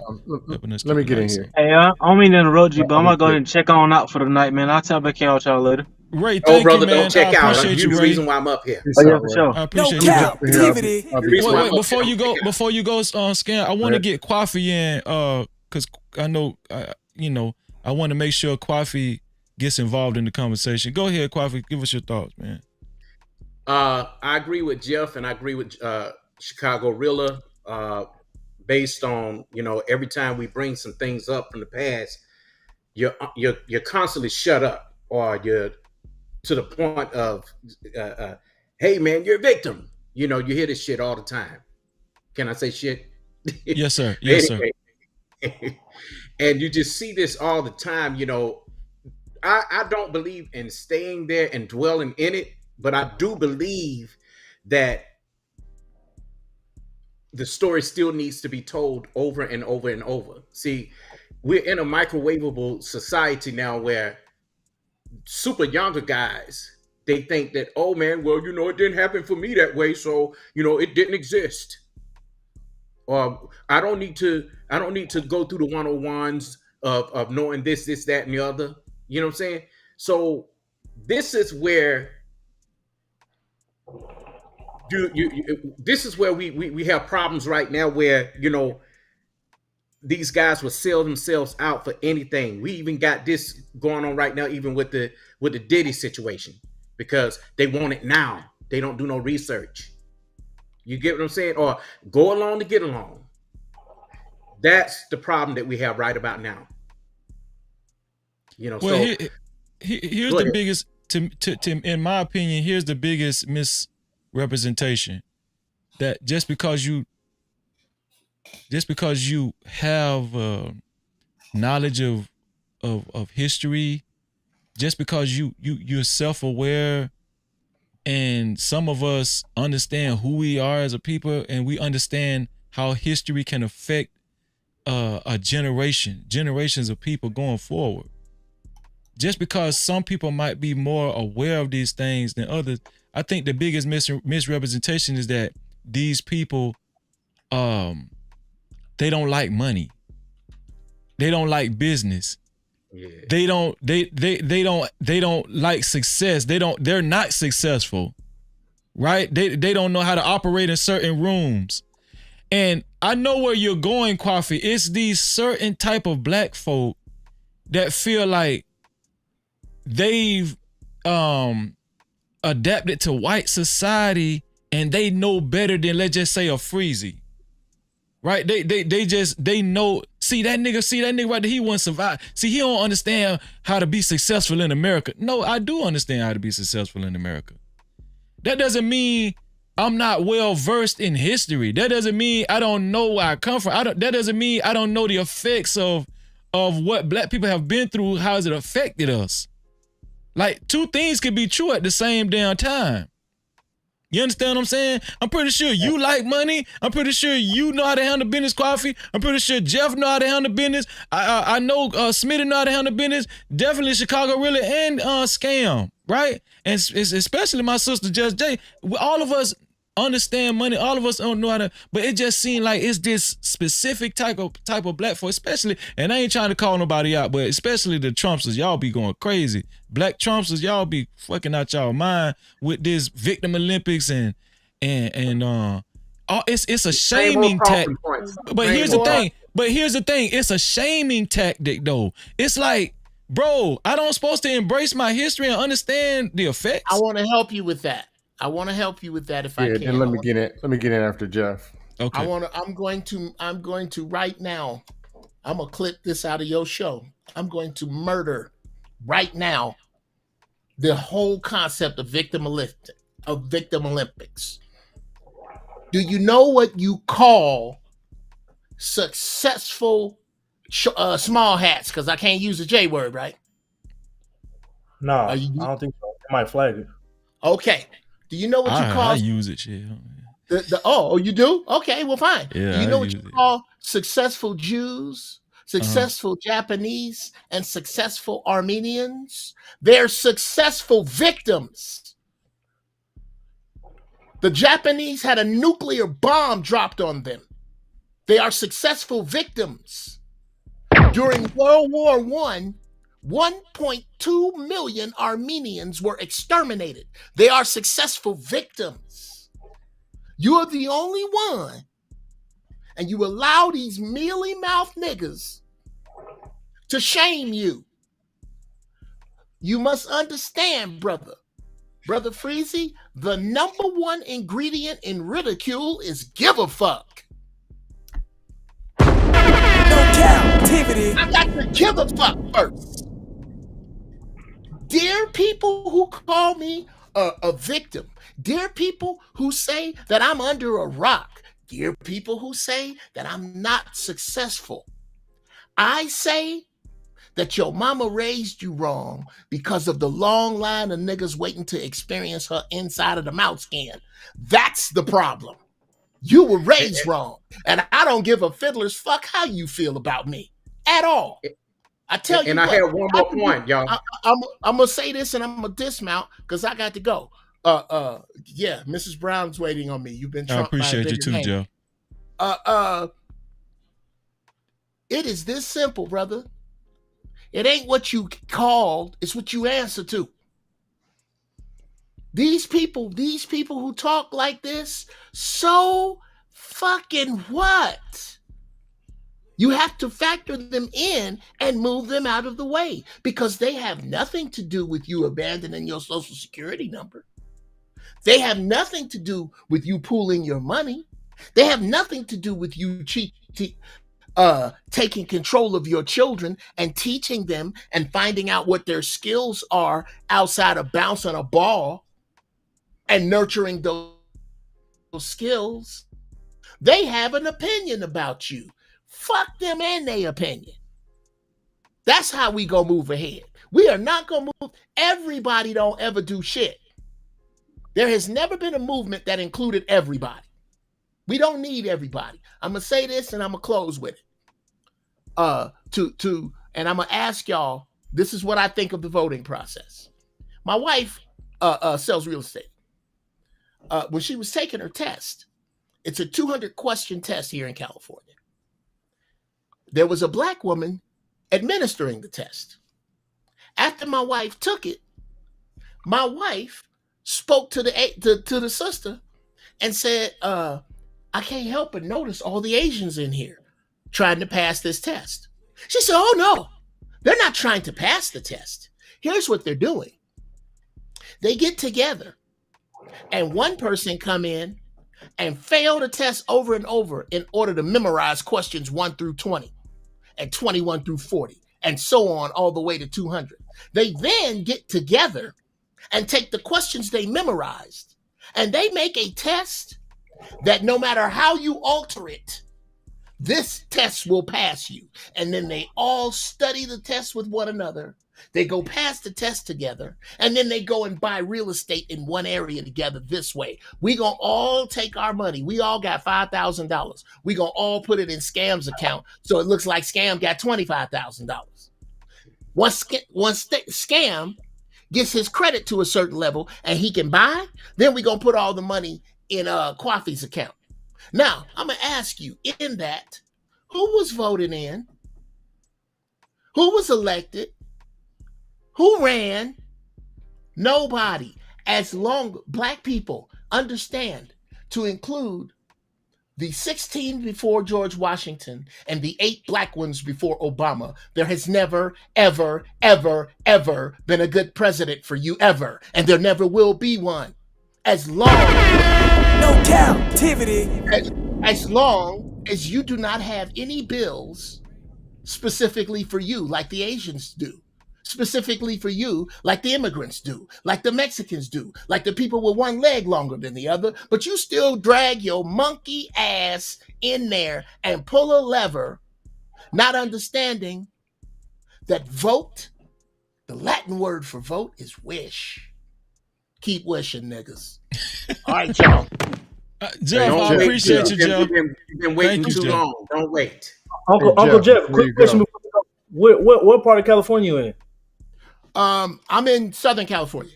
Let me get in here. Hey, I don't mean to interrupt you, but I'm gonna go ahead and check on out for the night, man. I'll tap back in with y'all later. Ray, thank brother, you, man. don't check I out. appreciate You you, the Ray. reason why I'm up here. Oh, yeah, for sure. I appreciate No you. Cap-tivity. Wait, before you go, Scan, I want to get Kwafi in, because I know, I want to make sure Kwafi gets involved in the conversation. Go ahead, Kwafi. Give us your thoughts, man. I agree with Jeff, and I agree with Chicago Rilla. Based on every time we bring some things up from the past, you're constantly shut up, or you're to the point of, hey man, you're a victim. You hear this shit all the time. Can I say shit? Yes, sir. Yes, sir. And you just see this all the time. I don't believe in staying there and dwelling in it, but I do believe that the story still needs to be told over and over and over. See, we're in a microwavable society now where super younger guys, they think that, oh man, well, it didn't happen for me that way, so it didn't exist. Or I don't need to go through the 101s of knowing this, that, and the other. You know what I'm saying? So this is where this is where we have problems right now, where these guys will sell themselves out for anything. We even got this going on right now, even with the Diddy situation, because they want it now. They don't do no research. You get what I'm saying? Or go along to get along. That's the problem that we have right about now. Well, so here's the biggest, in my opinion, here's the biggest misrepresentation, that just because you have knowledge of history, just because you're self-aware, and some of us understand who we are as a people, and we understand how history can affect generations of people going forward. Just because some people might be more aware of these things than others, I think the biggest misrepresentation is that these people, they don't like money. They don't like business. Yeah. They don't like success. They're not successful. Right? They don't know how to operate in certain rooms. And I know where you're going, Kwafi. It's these certain type of Black folk that feel like they've adapted to white society and they know better than, let's just say, a Freezy. Right? They know. See that nigga right there, he won't survive. See, he don't understand how to be successful in America. No, I do understand how to be successful in America. That doesn't mean I'm not well versed in history. That doesn't mean I don't know where I come from. That doesn't mean I don't know the effects of what Black people have been through. How has it affected us? Like, two things can be true at the same damn time. You understand what I'm saying? I'm pretty sure you like money. I'm pretty sure you know how to handle business, Coffee. I'm pretty sure Jeff know how to handle business. I know Smitty know how to handle business. Definitely Chicago Really and Scam, right? And it's especially my sister Just J. All of us understand money. All of us don't know how to, but it just seemed like it's this specific type of black folk, especially, and I ain't trying to call nobody out, but especially the Trumpsters, y'all be going crazy. Black Trumpsters, y'all be fucking out y'all mind with this victim Olympics and it's a shaming tactic. But here's the thing. It's a shaming tactic though. It's like, bro, I don't supposed to embrace my history and understand the effects. I want to help you with that. if I can. Then let me get in after Jeff. Okay. I'm going to right now. I'm gonna clip this out of your show. I'm going to murder right now the whole concept of victim Olympics. Do you know what you call successful small hats? Because I can't use the J word, right? No, I don't think so. I might flag it. Okay. Do you know what you call? I use it, shit. You do? Okay, well, fine. Yeah, do you know what you call successful Jews, successful Japanese, and successful Armenians? They're successful victims. The Japanese had a nuclear bomb dropped on them. They are successful victims. During World War I, 1.2 million Armenians were exterminated. They are successful victims. You are the only one, and you allow these mealy-mouthed niggas to shame you. You must understand, Brother Freezy, the number one ingredient in ridicule is give a fuck. No Cap-tivity. I got to give a fuck first. Dear people who call me a victim, dear people who say that I'm under a rock, dear people who say that I'm not successful, I say that your mama raised you wrong because of the long line of niggas waiting to experience her inside of the mouth skin. That's the problem. You were raised wrong, and I don't give a fiddler's fuck how you feel about me at all. I tell you, and I have one more point, y'all. I'm gonna say this, and I'm gonna dismount because I got to go. Yeah, Mrs. Brown's waiting on me. You've been. I appreciate you too, Joe. It is this simple, brother. It ain't what you called; it's what you answer to. These people who talk like this, so fucking what? You have to factor them in and move them out of the way because they have nothing to do with you abandoning your social security number. They have nothing to do with you pooling your money. They have nothing to do with you taking control of your children and teaching them and finding out what their skills are outside of bouncing a ball and nurturing those skills. They have an opinion about you. Fuck them and their opinion. That's how we go move ahead. We are not going to move. Everybody don't ever do shit. There has never been a movement that included everybody. We don't need everybody. I'm going to say this and I'm going to close with it. And I'm going to ask y'all, this is what I think of the voting process. My wife sells real estate. When she was taking her test, it's a 200 question test here in California. There was a black woman administering the test. After my wife took it, my wife spoke to the sister and said, I can't help but notice all the Asians in here trying to pass this test. She said, oh no, they're not trying to pass the test. Here's what they're doing. They get together and one person come in and fail the test over and over in order to memorize questions 1 through 20 and 21 through 40 and so on all the way to 200. They then get together and take the questions they memorized and they make a test that no matter how you alter it, this test will pass you. And then they all study the test with one another They go pass the test together, and then they go and buy real estate in one area together this way. We gonna all take our money. We all got $5,000. We gonna all put it in Scam's account, so it looks like Scam got $25,000. Once Scam gets his credit to a certain level and he can buy, then we gonna put all the money in Kwafi's account. Now, I'm gonna ask you, in that, who was voted in? Who was elected? Who ran? Nobody. As long black people understand to include the 16 before George Washington and the 8 black ones before Obama, there has never, ever, ever, ever been a good president for you ever. And there never will be one. As long as long as you do not have any bills specifically for you, like the Asians do, specifically for you, like the immigrants do, like the Mexicans do, like the people with one leg longer than the other, but you still drag your monkey ass in there and pull a lever, not understanding that vote, the Latin word for vote is wish. Keep wishing, niggas. All right, y'all. Jeff, I appreciate you, Jeff. You've been waiting too long. Don't wait. Uncle Jeff, quick question. What part of California you in? I'm in Southern California.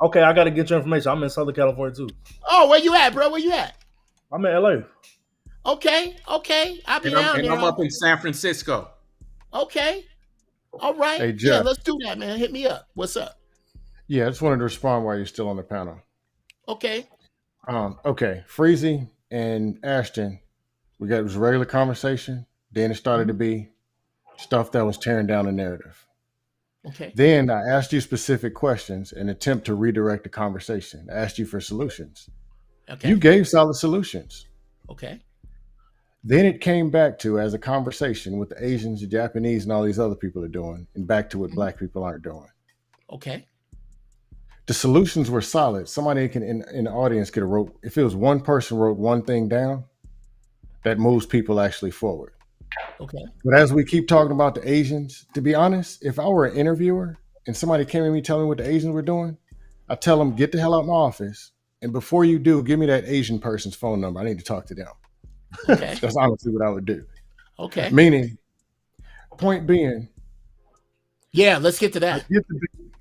Okay, I got to get your information. I'm in Southern California too. Oh, where you at, bro? Where you at? I'm in LA. Okay. I'll be down there. I'm up in San Francisco. Okay. All right. Hey, Jeff. Yeah, let's do that, man. Hit me up. What's up? Yeah, I just wanted to respond while you're still on the panel. Okay. Okay. Freezy and Ashton, it was a regular conversation. Then it started to be stuff that was tearing down the narrative. Okay. Then I asked you specific questions in an attempt to redirect the conversation. I asked you for solutions. Okay. You gave solid solutions. Okay. Then it came back to, as a conversation with the Asians, the Japanese, and all these other people are doing, and back to what black people aren't doing. Okay. The solutions were solid. Somebody in the audience could have wrote, if it was one person wrote one thing down, that moves people actually forward. Okay. But as we keep talking about the Asians, to be honest, if I were an interviewer and somebody came at me telling me what the Asians were doing, I tell them, get the hell out of my office. And before you do, give me that Asian person's phone number. I need to talk to them. Okay. That's honestly what I would do. Okay. Meaning, point being. Yeah, let's get to that.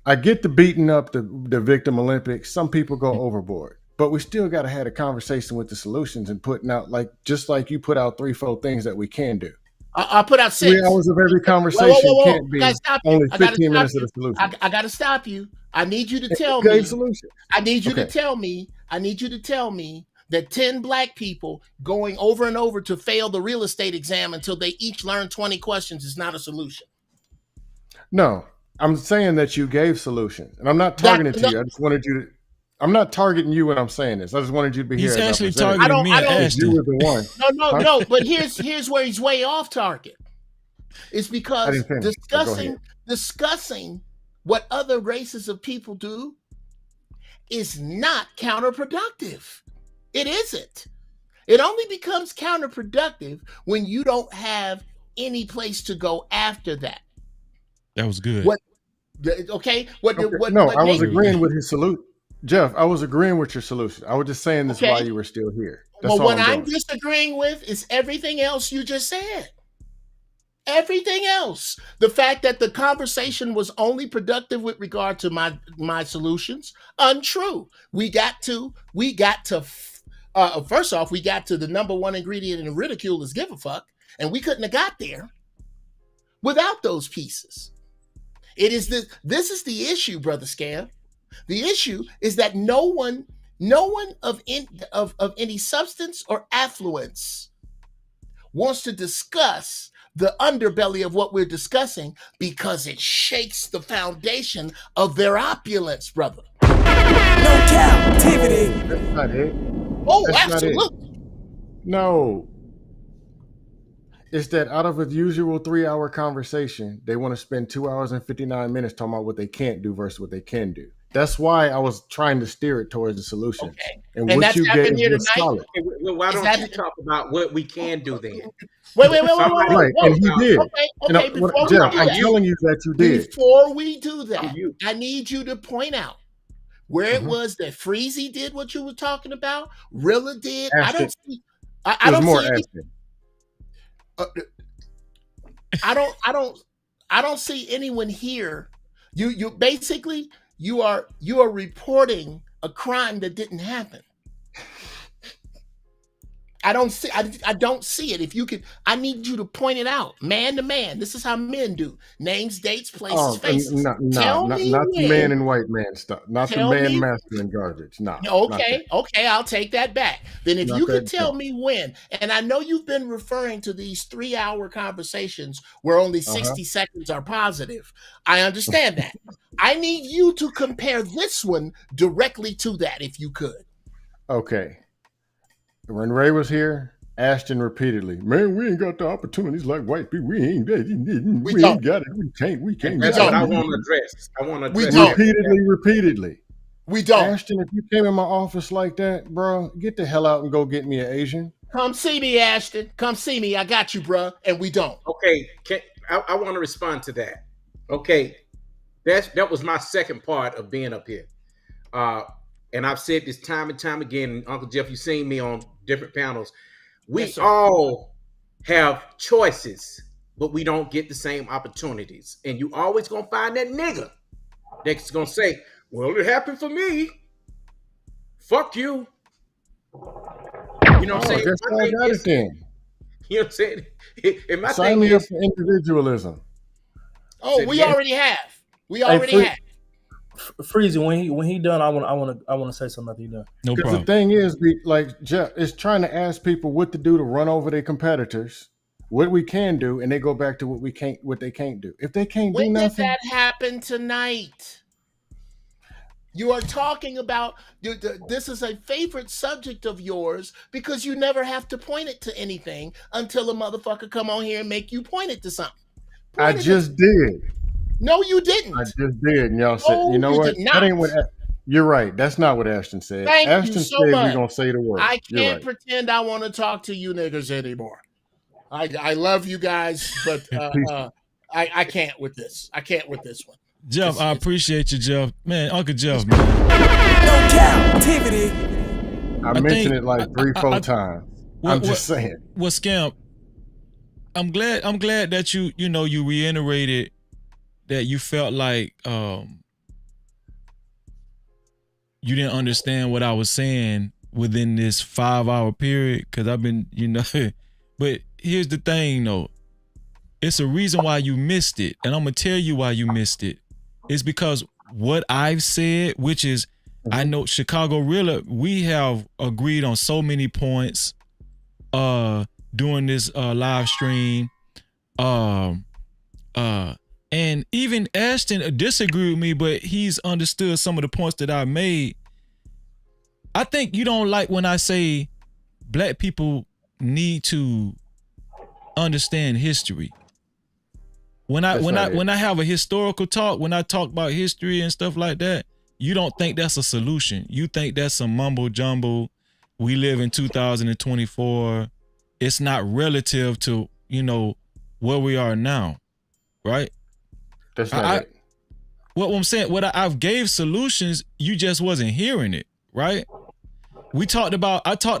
I get the beating up the victim Olympics. Some people go overboard. But we still got to have a conversation with the solutions and putting out, just like you put out 3-4 things that we can do. I'll put out 6. 3 hours of every conversation can't be only 15 minutes of the solution. I got to stop you. I need you to tell me. I need you to tell me. I need you to tell me that 10 black people going over and over to fail the real estate exam until they each learn 20 questions is not a solution. No, I'm saying that you gave solutions, and I'm not targeting you. I just wanted you to. I'm not targeting you when I'm saying this. I just wanted you to be here. He's actually targeting me and Ashton. You were the one. No. But here's where he's way off target. It's because discussing what other races of people do is not counterproductive. It isn't. It only becomes counterproductive when you don't have any place to go after that. That was good. Okay. I was agreeing with his solution. Jeff, I was agreeing with your solution. I was just saying this while you were still here. That's all what I'm disagreeing with is everything else you just said. Everything else. The fact that the conversation was only productive with regard to my solutions, untrue. We got to first off, we got to the number one ingredient in ridicule is give a fuck, and we couldn't have got there without those pieces. This is the issue, Brother Scam. The issue is that no one of any substance or affluence wants to discuss the underbelly of what we're discussing because it shakes the foundation of their opulence, brother. No captivity. That's not it. Oh, That's absolutely. No. It's that out of a usual 3-hour conversation, they want to spend 2 hours and 59 minutes talking about what they can't do versus what they can do. That's why I was trying to steer it towards the solutions. Okay. And And what that's you gave happened here was tonight. solid. Okay, well, why Is don't that- you talk about what we can do then? Wait. Right, and he did. Okay, before we Jeff, do I'm that, telling you that you did. before we do that, I need you to point out where it was that Freezy did what you were talking about. Rilla did. I Ashton. don't see. I don't more see any, Ashton. I don't see anyone here. You basically you are reporting a crime that didn't happen. I don't see it. If you could, I need you to point it out, man to man. This is how men do: names, dates, places, faces. Not me the man and white man stuff. Not the Tell man me- masculine garbage. No. Okay, I'll take that back. Then if Not you could that tell me when, and I know you've been referring to these 3-hour conversations where only 60 seconds are positive. I understand that. I need you to compare this one directly to that, if you could. Okay. When Ray was here, Ashton repeatedly, man, we ain't got the opportunities like white people. We ain't got it. We can't. That's what I want to address. Repeatedly. We don't. Ashton, if you came in my office like that, bro, get the hell out and go get me an Asian. Come see me, Ashton. Come see me. I got you, bro. And we don't. Okay, I want to respond to that. Okay, that was my second part of being up here. And I've said this time and time again, Uncle Jeff, you've seen me on different panels. We all have choices, but we don't get the same opportunities. And you always gonna find that nigga that's gonna say, well, it happened for me. Fuck you. You know what I'm saying? That's why I got it then. You know what I'm saying? And my Sign thing me up is, for individualism. Oh, we already have. We already have. Freezy, when he done, I want to say something after he done. No Because problem. the thing is, like Jeff is trying to ask people what to do to run over their competitors, what we can do, and they go back to what they can't do. If they can't do When did nothing, that happen tonight? You are talking about this is a favorite subject of yours because you never have to point it to anything until a motherfucker come on here and make you point it to something. I just did. No, you didn't. I just did, and y'all said, No, you know you what? did That ain't not. what. You're right. That's not what Ashton said. Thank Ashton you so said much. we're gonna say the word. I You're can't right. pretend I want to talk to you niggas anymore. I love you guys, but I can't with this. I can't with this one. Jeff, I appreciate you, Jeff. Man, Uncle Jeff, man. No Cap-tivity. I mentioned it like 3-4 times. I'm just saying. Well, Scamp, I'm glad that you reiterated that you felt like you didn't understand what I was saying within this 5-hour period, because I've been, but here's the thing though. It's a reason why you missed it, and I'm gonna tell you why you missed it. It's because what I've said, which is, I know Chicago Rilla, we have agreed on so many points during this live stream. And even Ashton disagreed with me, but he's understood some of the points that I made. I think you don't like when I say black people need to understand history. When I have a historical talk, when I talk about history and stuff like that, you don't think that's a solution. You think that's some mumbo jumbo. We live in 2024. It's not relative to, where we are now, right? That's not it. What I'm saying, I've gave solutions, you just wasn't hearing it, right? I talked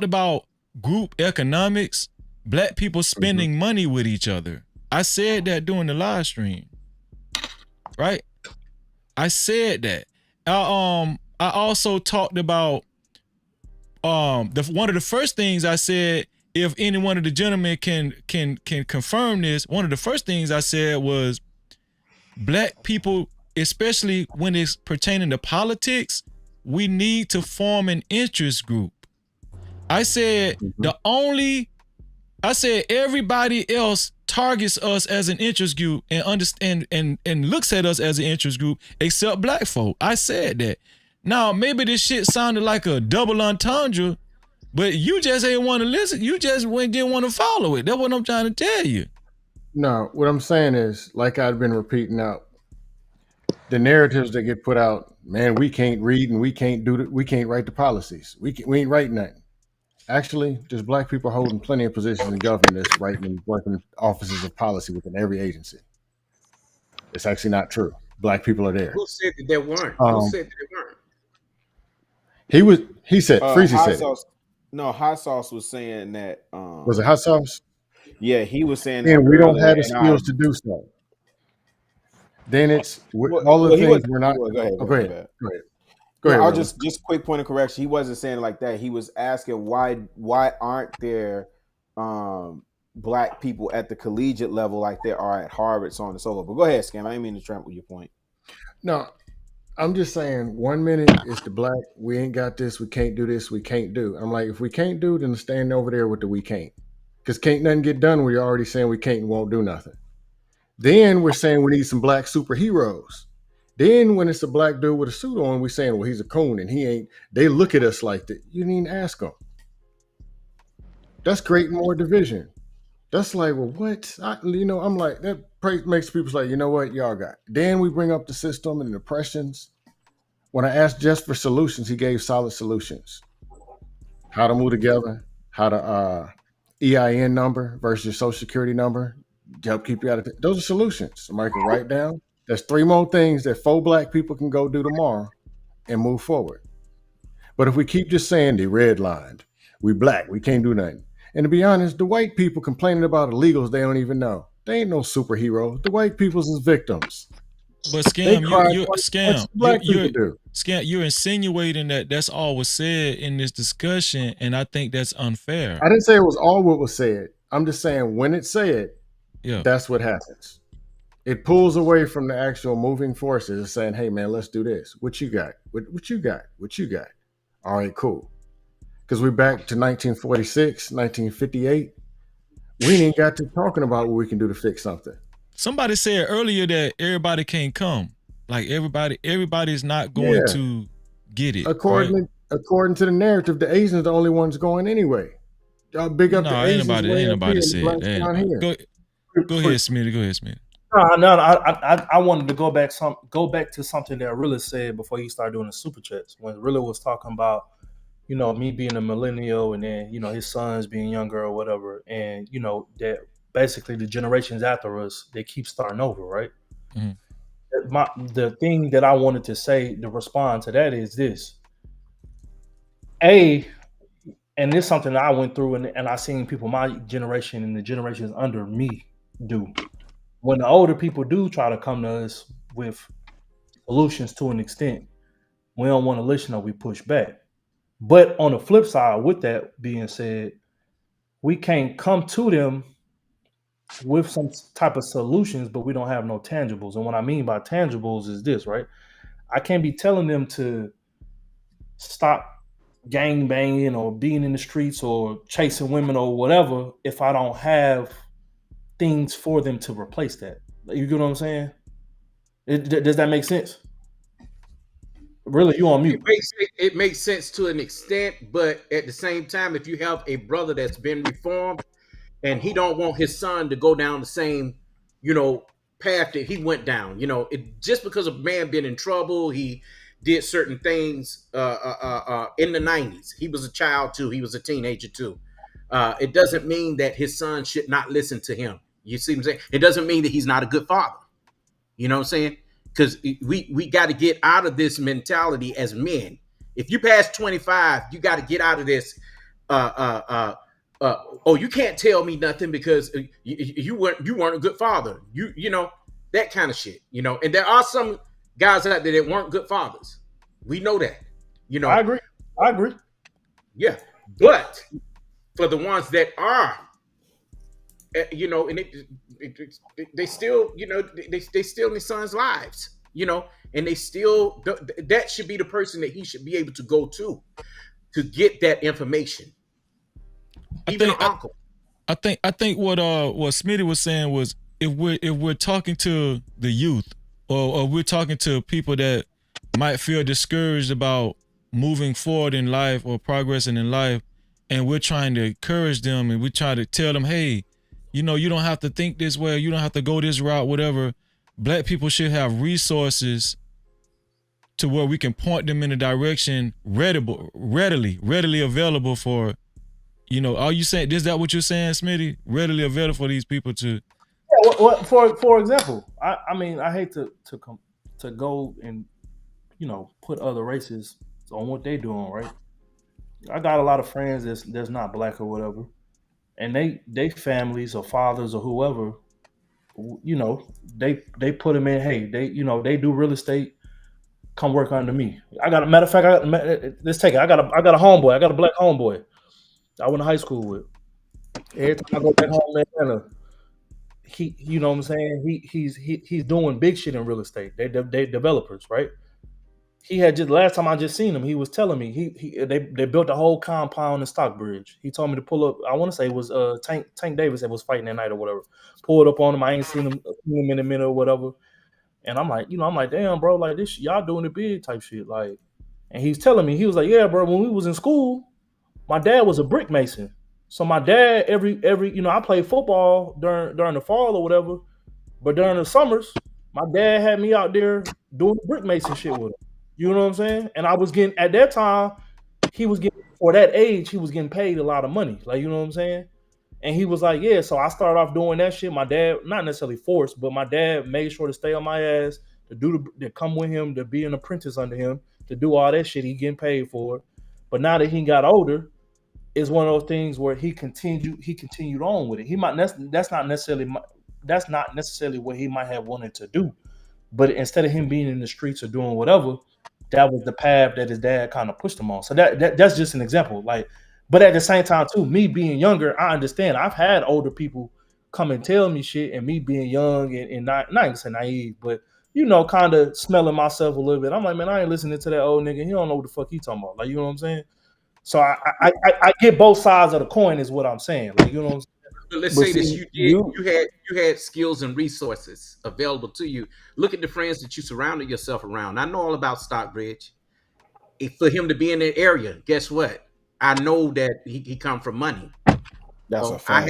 about group economics, black people spending money with each other. I said that during the live stream, right? I said that. I also talked about one of the first things I said, if any one of the gentlemen can confirm this, one of the first things I said was, black people, especially when it's pertaining to politics, we need to form an interest group. I said everybody else targets us as an interest group and understand and looks at us as an interest group except black folk. I said that. Now maybe this shit sounded like a double entendre, but you just ain't want to listen. You just didn't want to follow it. That's what I'm trying to tell you. No, what I'm saying is, like I've been repeating out, the narratives that get put out, man, we can't read and we can't write the policies. We ain't writing nothing. Actually, there's black people holding plenty of positions in government that's writing and working offices of policy within every agency. It's actually not true. Black people are there. Who said that there weren't? Who said that there weren't? He said Freezy Hot said it. sauce. No, hot sauce was saying that. Was it hot sauce? Yeah, he was saying that And we don't earlier. have the And I skills to do so. Then it's well, all the well, he things was. we're not. Go ahead. Oh, Go go ahead. ahead. Go ahead. No, Go I'll ahead. just quick point of correction. He wasn't saying it like that. He was asking why aren't there black people at the collegiate level like there are at Harvard, so on and so forth. But go ahead, Scam. I didn't mean to trample your point. No, I'm just saying 1 minute is the black, we ain't got this, we can't do this, we can't do. I'm like, if we can't do, then stand over there with the we can't. Because can't nothing get done, we're already saying we can't and won't do nothing. Then we're saying we need some black superheroes. Then when it's a black dude with a suit on, we're saying, well, he's a coon and he ain't. They look at us like that. You didn't even ask them. That's creating more division. That's like, well, what? I'm like, that makes people like, you know what, y'all got. Then we bring up the system and the oppressions. When I asked just for solutions, he gave solid solutions. How to move together, how to EIN number versus your social security number to help keep you out of it. Those are solutions. Somebody can write down. There's 3 more things that 4 black people can go do tomorrow and move forward. But if we keep just saying they redlined, we black, we can't do nothing. And to be honest, the white people complaining about illegals they don't even know. They ain't no superheroes. The white people's is victims. But Scam, you're insinuating that that's all was said in this discussion, and I think that's unfair. I didn't say it was all what was said. I'm just saying when it's said, that's what happens. It pulls away from the actual moving forces and saying, hey man, let's do this. What you got? What you got? What you got? All right, cool. Because we're back to 1946, 1958. We ain't got to talking about what we can do to fix something. Somebody said earlier that everybody can't come. Like everybody's not going to get it. According to the narrative, the Asians are the only ones going anyway. Y'all big up the Asians. Ain't nobody said that. Go ahead, Smitty. Go ahead, Smitty. No, I wanted to go back to something that Rilla said before he started doing the super chats. When Rilla was talking about, me being a millennial and then, his sons being younger or whatever. And, that basically the generations after us, they keep starting over, right? Mm-hmm. The thing that I wanted to say to respond to that is this. And this is something that I went through and I seen people my generation and the generations under me do. When the older people do try to come to us with solutions to an extent, we don't want to listen or we push back. But on the flip side, with that being said, we can't come to them with some type of solutions, but we don't have no tangibles. And what I mean by tangibles is this, right? I can't be telling them to stop gang banging or being in the streets or chasing women or whatever if I don't have things for them to replace that. You get what I'm saying? Does that make sense? Really, you on mute. It makes sense to an extent, but at the same time, if you have a brother that's been reformed and he don't want his son to go down the same, path that he went down, just because a man been in trouble, he did certain things in the 90s. He was a child too. He was a teenager too. It doesn't mean that his son should not listen to him. You see what I'm saying? It doesn't mean that he's not a good father. You know what I'm saying? Because we got to get out of this mentality as men. If you pass 25, you got to get out of this. You can't tell me nothing because you weren't a good father. You know that kind of shit. And there are some guys out there that weren't good fathers. We know that. I agree. Yeah, but for the ones that are, and they still, they still in their sons' lives, and they still, that should be the person that he should be able to go to get that information. I think what Smitty was saying was if we're talking to the youth or we're talking to people that might feel discouraged about moving forward in life or progressing in life, and we're trying to encourage them and we try to tell them, hey, you don't have to think this way, you don't have to go this route, whatever. Black people should have resources to where we can point them in a direction readily available for, are you saying, is that what you're saying, Smitty? Readily available for these people to. Yeah, for example, I mean, I hate to go and put other races on what they doing, right? I got a lot of friends that's not black or whatever, and they families or fathers or whoever, they put them in. Hey, they do real estate. Come work under me. I got a matter of fact. Let's take it. I got a homeboy. I got a black homeboy. I went to high school with. Every time I go back home in Atlanta, you know what I'm saying? He's doing big shit in real estate. They developers, right? He had just last time I just seen him, he was telling me they built a whole compound in Stockbridge. He told me to pull up. I want to say it was Tank Davis that was fighting that night or whatever. Pulled up on him. I ain't seen him in a minute or whatever. And I'm like, damn, bro, like this, y'all doing it big type shit, like. And he's telling me, he was like, yeah, bro, when we was in school, my dad was a brick mason. So my dad, every I played football during the fall or whatever, but during the summers, my dad had me out there doing brick mason shit with him. You know what I'm saying? And I was getting, at that time, he was getting, for that age, he was getting paid a lot of money. Like, you know what I'm saying? And he was like, yeah, so I started off doing that shit. My dad, not necessarily forced, but my dad made sure to stay on my ass, to come with him, to be an apprentice under him, to do all that shit. He getting paid for it. But now that he got older, it's one of those things where he continued on with it. He might, that's not necessarily what he might have wanted to do. But instead of him being in the streets or doing whatever, that was the path that his dad kind of pushed him on. So that's just an example. Like, but at the same time, too, me being younger, I understand. I've had older people come and tell me shit, and me being young and not even say naive, but kind of smelling myself a little bit. I'm like, man, I ain't listening to that old nigga. He don't know what the fuck he talking about. Like, you know what I'm saying? So I get both sides of the coin, is what I'm saying. Like, you know what I'm saying? But let's say this: you had skills and resources available to you. Look at the friends that you surrounded yourself around. I know all about Stockbridge. For him to be in that area, guess what? I know that he come from money. That's a fact.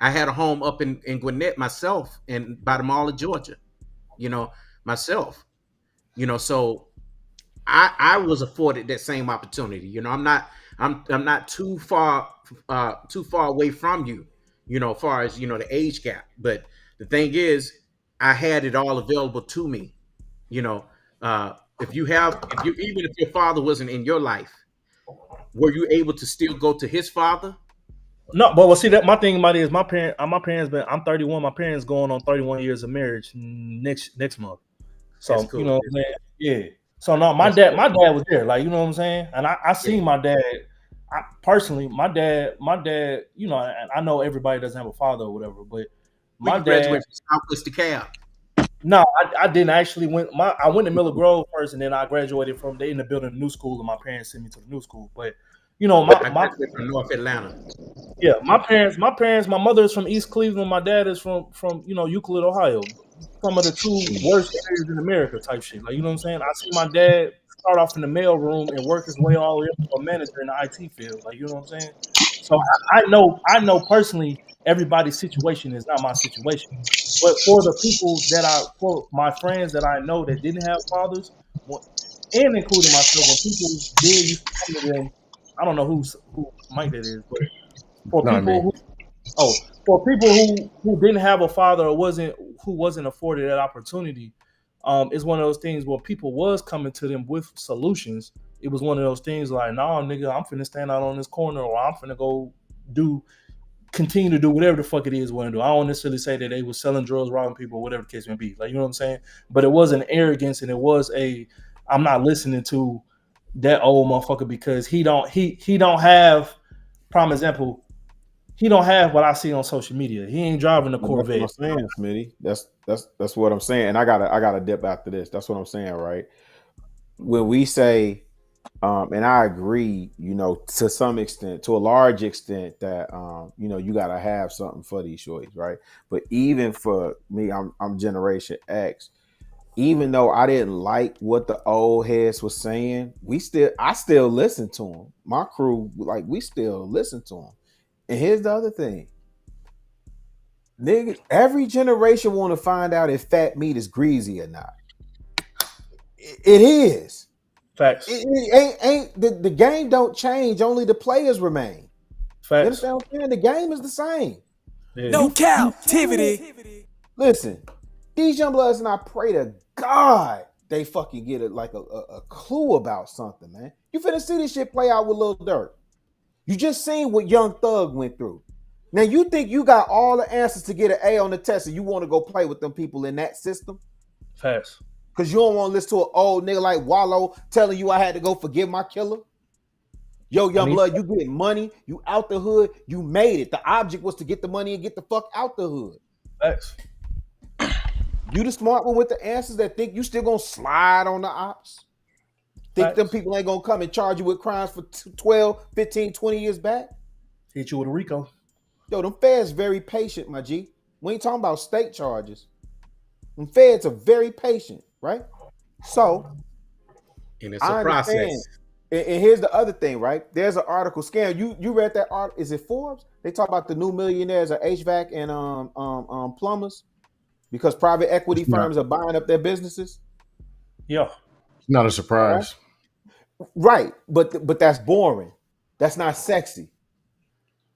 I had a home up in Gwinnett myself, and by the Mall of Georgia. Myself. So I was afforded that same opportunity. I'm not too far away from you. As far as the age gap. But the thing is, I had it all available to me. Even if your father wasn't in your life, were you able to still go to his father? No, but see that my thing about it is my parents been. I'm 31. My parents going on 31 years of marriage next month. So cool. You know what I'm saying? Yeah. So no, my dad was there. Like, you know what I'm saying? And I seen my dad. Personally, my dad, I know everybody doesn't have a father or whatever, but my dad graduated from Southwest DeKalb. No, I didn't actually I went to Miller Grove first, and then I graduated from. They ended up building a new school, and my parents sent me to the new school. But I graduated from North Atlanta. Yeah, my parents. My mother is from East Cleveland. My dad is from Euclid, Ohio. Some of the two worst areas in America, type shit. Like, you know what I'm saying? I see my dad start off in the mail room and work his way all the way up to a manager in the IT field. Like, you know what I'm saying? So I know personally everybody's situation is not my situation. But for my friends that I know that didn't have fathers, and including myself, when people did used to come to them, I don't know who Mike that is, but for people who didn't have a father or wasn't afforded that opportunity, it's one of those things where people was coming to them with solutions. It was one of those things like, nah, nigga, I'm finna stand out on this corner, or I'm finna go continue to do whatever the fuck it is want to do. I don't necessarily say that they was selling drugs, robbing people, whatever the case may be. Like, you know what I'm saying? But it was an arrogance, and it was I'm not listening to that old motherfucker because he don't have, prime example, he don't have what I see on social media. He ain't driving a Corvette. That's what I'm saying, Smitty. That's what I'm saying. And I gotta dip after this. That's what I'm saying, right? When we say, and I agree, to some extent, to a large extent, that you gotta have something for these shorties, right? But even for me, I'm Generation X. Even though I didn't like what the old heads was saying, I still listen to them. My crew, like, we still listen to them. And here's the other thing. Nigga, every generation want to find out if fat meat is greasy or not. It is. Facts. It ain't the game don't change. Only the players remain. You Facts. understand what I'm saying? The game is the same. Yeah. No captivity. Listen, these young bloods, and I pray to God they fucking get a clue about something, man. You finna see this shit play out with Lil Durk. You just seen what Young Thug went through. Now you think you got all the answers to get an A on the test, and you want to go play with them people in that system? Facts. Because you don't want to listen to an old nigga like Wallow telling you I had to go forgive my killer. Yo, young blood, you getting money, you out the hood, you made it. The object was to get the money and get the fuck out the hood. Facts. You the smart one with the answers that think you still gonna slide on the ops? Think them people ain't gonna come and charge you with crimes for 12, 15, 20 years back? Hit you with a RICO. Yo, them feds very patient, my G. We ain't talking about state charges. Them feds are very patient, right? So, and it's a process. And here's the other thing, right? There's an article, Scam. You read that article? Is it Forbes? They talk about the new millionaires are HVAC and plumbers because private equity firms are buying up their businesses. Yeah, it's not a surprise, right? But that's boring. That's not sexy.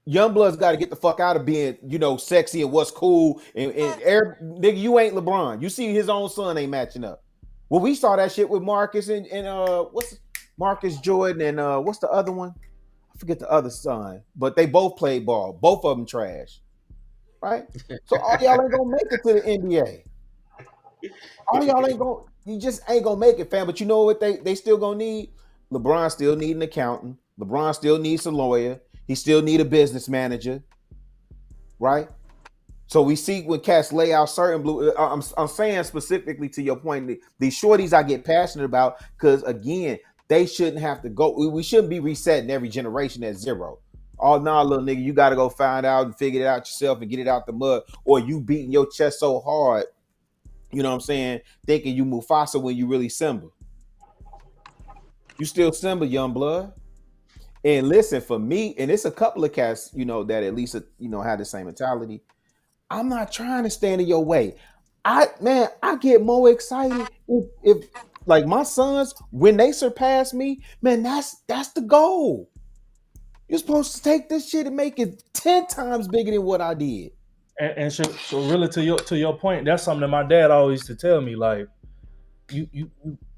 Youngblood's got to get the fuck out of being, sexy and what's cool. And nigga, you ain't LeBron. You see his own son ain't matching up. Well, we saw that shit with Marcus and what's Marcus Jordan and what's the other one? I forget the other son, but they both played ball. Both of them trash, right? So all y'all ain't gonna make it to the NBA. All y'all ain't gonna. You just ain't gonna make it, fam. But you know what they still gonna need? LeBron still need an accountant. LeBron still needs a lawyer. He still need a business manager, right? So we see when cats lay out certain blue. I'm saying specifically to your point, these shorties I get passionate about because again, they shouldn't have to go. We shouldn't be resetting every generation at zero. Oh, nah, little nigga, you got to go find out and figure it out yourself and get it out the mud, or you beating your chest so hard, you know what I'm saying, thinking you Mufasa when you really Simba. You still Simba, young blood. And listen, for me, and it's a couple of cats, that at least, have the same mentality. I'm not trying to stand in your way. I get more excited if like my sons, when they surpass me, man, that's the goal. You're supposed to take this shit and make it 10 times bigger than what I did. And so really to your point, that's something that my dad always used to tell me. Like, you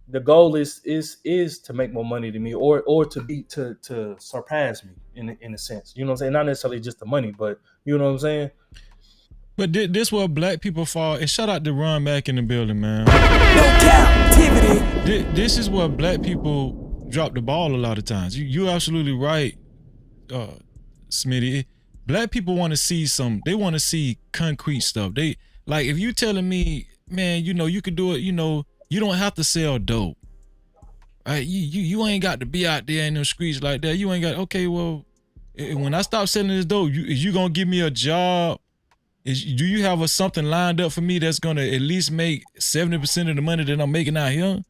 the goal is to make more money than me, or to surpass me in a sense. You know what I'm saying? Not necessarily just the money, but you know what I'm saying. But this where black people fall. And shout out to Ron Mack in the building, man. No captivity. This is where black people drop the ball a lot of times. You're absolutely right, Smitty. Black people want to see they want to see concrete stuff. They like, if you telling me, man, you could do it, you don't have to sell dope. Right? You ain't got to be out there in the streets like that. You ain't got, okay, well, when I stop selling this dope, is you gonna give me a job? Do you have something lined up for me that's gonna at least make 70% of the money that I'm making out here?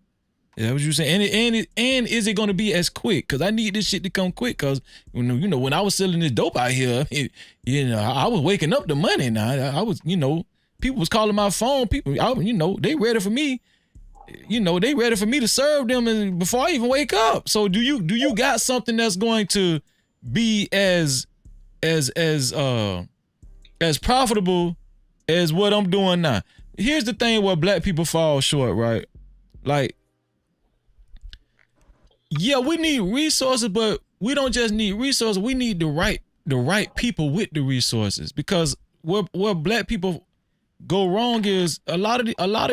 Is that what you're saying? And is it gonna be as quick? Cause I need this shit to come quick. Cause when I was selling this dope out here, I was waking up the money. Now I was, people was calling my phone. People, they ready for me. They ready for me to serve them before I even wake up. So do you got something that's going to be as profitable as what I'm doing now? Here's the thing where black people fall short, right? Like, yeah, we need resources, but we don't just need resources. We need the right people with the resources. Because where black people go wrong is a lot of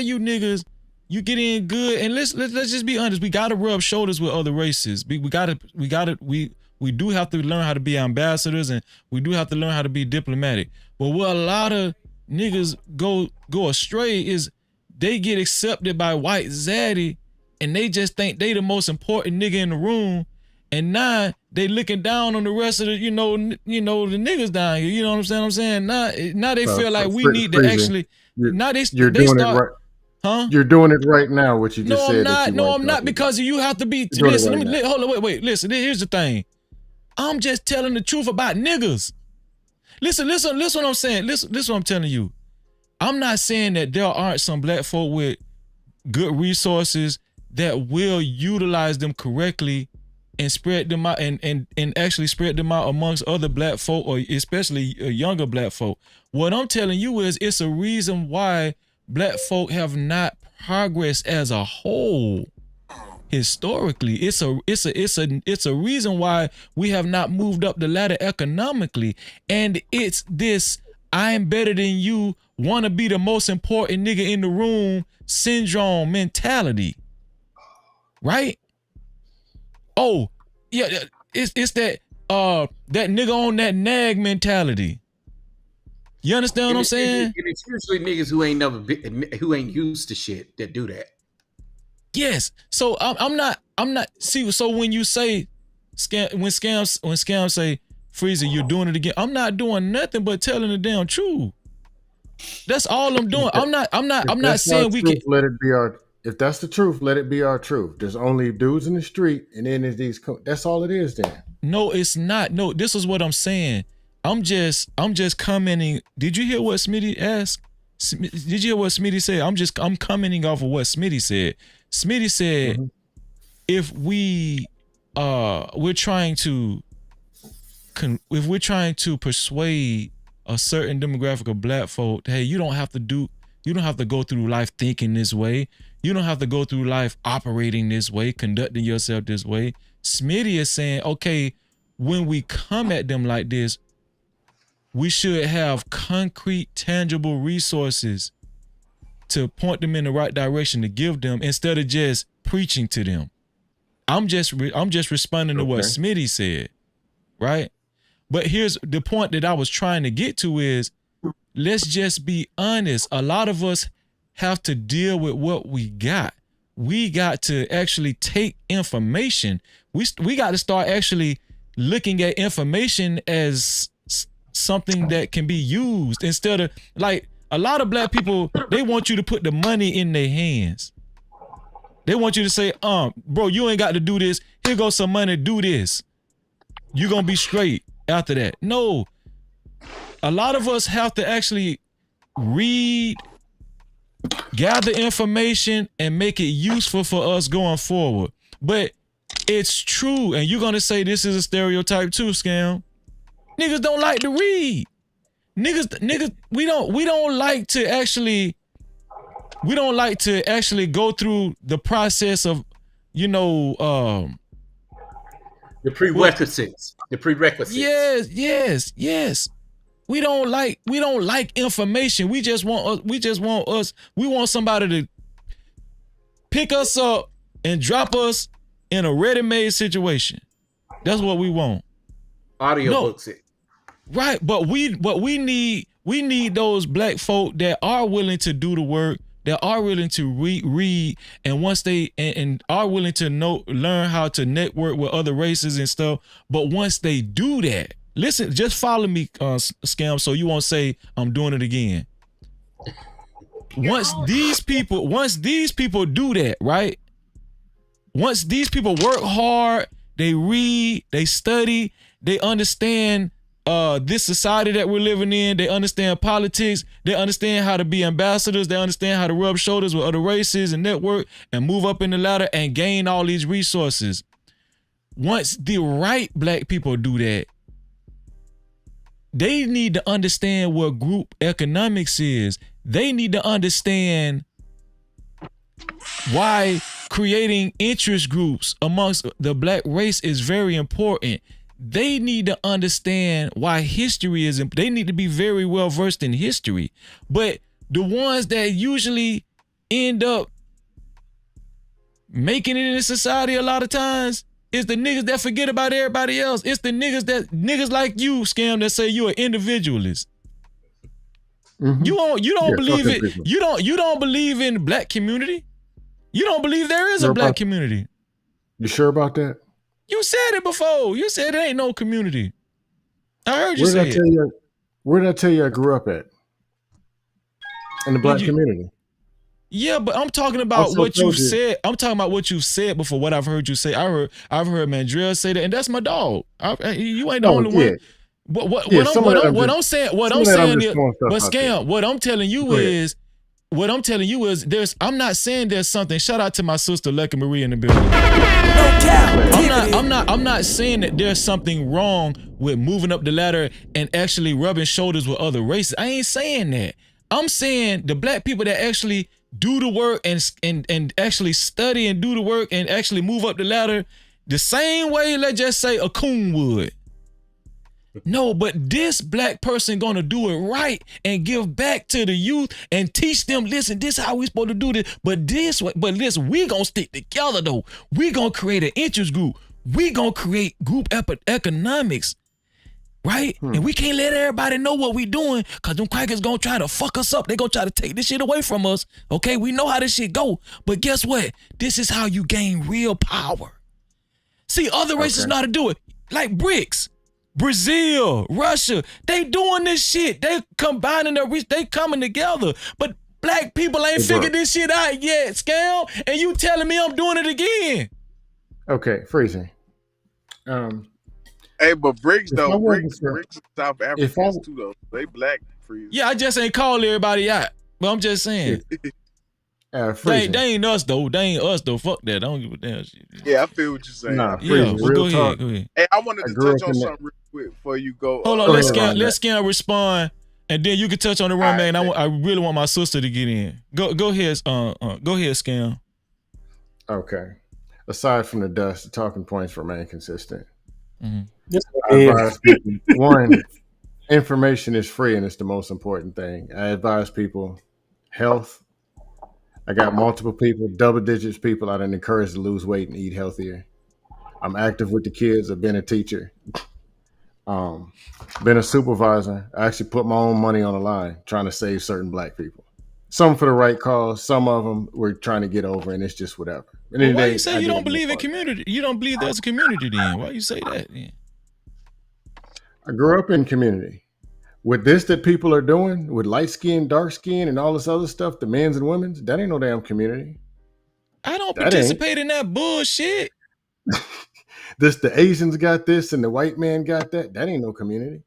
you niggas, you get in good, and let's just be honest. We gotta rub shoulders with other races. We do have to learn how to be ambassadors, and we do have to learn how to be diplomatic. But where a lot of niggas go astray is they get accepted by white zaddy, and they just think they the most important nigga in the room, and now they looking down on the rest of the the niggas down here. You know what I'm saying? Now they feel like we need to actually. Now they start. Right. Huh? You're doing it right now. What you just said. I'm not. Because you have to be. Listen, hold on. Wait. Listen. Here's the thing. I'm just telling the truth about niggas. Listen what I'm saying. Listen what I'm telling you. I'm not saying that there aren't some black folk with good resources that will utilize them correctly and spread them out and actually spread them out amongst other black folk, or especially younger black folk. What I'm telling you is it's a reason why black folk have not progressed as a whole. Historically, it's a reason why we have not moved up the ladder economically. And it's this I'm better than you, wanna be the most important nigga in the room syndrome mentality. Right? Oh, yeah, it's that that nigga on that nag mentality. You understand what I'm saying? And it's usually niggas who ain't never been, who ain't used to shit that do that. Yes. So I'm not see, so when you say when scams say, Freezer, you're doing it again, I'm not doing nothing but telling the damn truth. That's all I'm doing. I'm not saying we can let it be our. If that's the truth, let it be our truth. There's only dudes in the street, and then there's these. That's all it is. Then. No, it's not. No, this is what I'm saying. I'm just commenting. Did you hear what Smitty asked? Did you hear what Smitty said? I'm commenting off of what Smitty said. Smitty said, if we're trying to persuade a certain demographic of black folk, hey, you don't have to go through life thinking this way. You don't have to go through life operating this way, conducting yourself this way. Smitty is saying, okay, when we come at them like this, we should have concrete, tangible resources to point them in the right direction, to give them, instead of just preaching to them. I'm just responding to what Smitty said, right? But here's the point that I was trying to get to is, let's just be honest. A lot of us have to deal with what we got. We got to actually take information. We got to start actually looking at information as something that can be used, instead of, like, a lot of black people, they want you to put the money in their hands. They want you to say, bro, you ain't got to do this. Here goes some money, do this. You're going to be straight after that. No. A lot of us have to actually read, gather information, and make it useful for us going forward. But it's true, and you're going to say this is a stereotype too, Scam. Niggas don't like to read. Niggas, we don't like to actually go through the process of, the prerequisites. The prerequisites. Yes. We don't like information. We want somebody to pick us up and drop us in a ready-made situation. That's what we want. Audiobooks it. Right, but we need those black folk that are willing to do the work, that are willing to read, and once they and are willing to learn how to network with other races and stuff. But once they do that, listen, just follow me, Scam, so you won't say I'm doing it again. Once these people do that, right? Once these people work hard, they read, they study, they understand this society that we're living in, they understand politics, they understand how to be ambassadors, they understand how to rub shoulders with other races and network and move up in the ladder and gain all these resources. Once the right black people do that, they need to understand what group economics is. They need to understand why creating interest groups amongst the black race is very important. They need to understand why history is important. They need to be very well versed in history. But the ones that usually end up making it in society a lot of times is the niggas that forget about everybody else. It's the niggas like you, Scam, that say you're an individualist. Mm-hmm. You don't believe it. People. You don't believe in the black community. You don't believe there is a black community. You sure about that? You said it before. You said there ain't no community. I heard you say it. Where did I tell you I grew up at? In the black community. Yeah, but I'm talking about what you've said. I'm talking about what you've said before. What I've heard you say. I've heard Mandrell say that, and that's my dog. You ain't the only one. What I'm saying, but Scam, what I'm telling you is what I'm telling you is I'm not saying there's something. Shout out to my sister Lucky Marie in the building. I'm not saying that there's something wrong with moving up the ladder and actually rubbing shoulders with other races. I ain't saying that. I'm saying the black people that actually do the work and actually study and do the work and actually move up the ladder the same way, let's just say, a coon would. No, but this black person gonna do it right and give back to the youth and teach them, listen, this is how we supposed to do this. But listen, we gonna stick together though. We gonna create an interest group. We gonna create group economics, right? And we can't let everybody know what we doing, cause them crackers gonna try to fuck us up. They gonna try to take this shit away from us. Okay, we know how this shit go. But guess what? This is how you gain real power. See, other races know how to do it, like BRICS. Brazil, Russia, they doing this shit. They combining their reach, they coming together. But black people ain't figured this shit out yet, Scam. And you telling me I'm doing it again. Okay, freezing. Hey, but BRICS though, BRICS South Africans too though. They black freeze. Yeah, I just ain't call everybody out. But I'm just saying. They ain't us though. They ain't us though. Fuck that. I don't give a damn shit. Yeah, I feel what you're saying. Nah, yeah, well, go ahead. Hey, I wanted to touch on something real quick before you go. Hold on, let Scam respond, and then you can touch on the run, man. I really want my sister to get in. Go ahead, go ahead, Scam. Okay. Aside from the dust, the talking points remain consistent. Mm-hmm. I advise people, one, information is free and it's the most important thing. I advise people, health. I got multiple people, double digits people I done encouraged to lose weight and eat healthier. I'm active with the kids. I've been a teacher. Been a supervisor. I actually put my own money on the line trying to save certain black people. Some for the right cause. Some of them we're trying to get over, and it's just whatever. Well, why you say you don't believe in community? You don't believe there's a community then? Why you say that then? I grew up in community. With this that people are doing, with light skin, dark skin, and all this other stuff, the men's and women's, that ain't no damn community. I don't participate in that bullshit. The Asians got this and the white man got that. That ain't no community.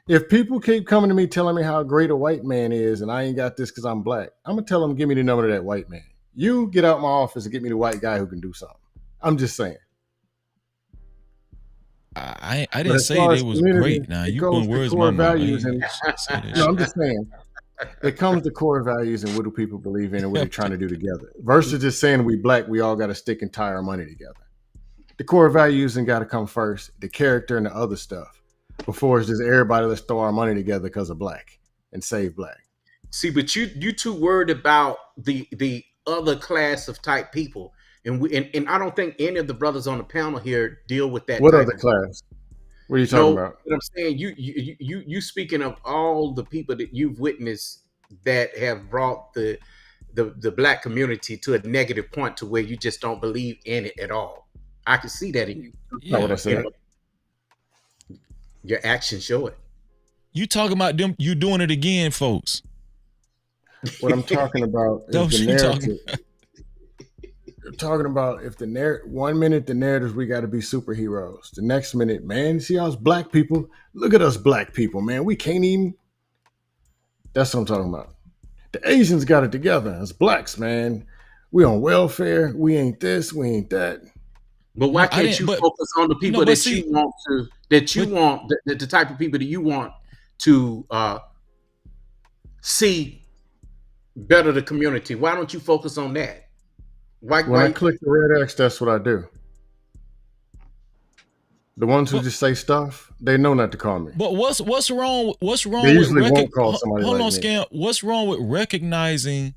If people keep coming to me telling me how great a white man is and I ain't got this because I'm black, I'm going to tell them, give me the number of that white man. You get out my office and get me the white guy who can do something. I'm just saying. I didn't say they was great. Now you put words in my mouth. No, I'm just saying. It comes to core values and what do people believe in and what they're trying to do together. Versus just saying we black, we all got to stick and tie our money together. The core values and got to come first. The character and the other stuff. Before it's just everybody, let's throw our money together because of black and save black. See, but you too worried about the other class of type people. And I don't think any of the brothers on the panel here deal with that. What other class? What are you talking about? What I'm saying, you speaking of all the people that you've witnessed that have brought the black community to a negative point to where you just don't believe in it at all. I can see that in you. Not what I said. Your actions show it. You talking about them? You doing it again, folks? What I'm talking about is the narrative. Talking about if the 1 minute the narratives we got to be superheroes, the next minute, man, see us black people, look at us black people, man, we can't even. That's what I'm talking about. The Asians got it together as blacks, man. We on welfare, we ain't this, we ain't that. But why can't you focus on the people you want to, the type of people that you want to see better the community? Why don't you focus on that? When I click the red X, that's what I do. The ones who just say stuff, they know not to call me. But what's wrong? What's wrong? They usually won't call somebody. Hold on, me. Scam. What's wrong with recognizing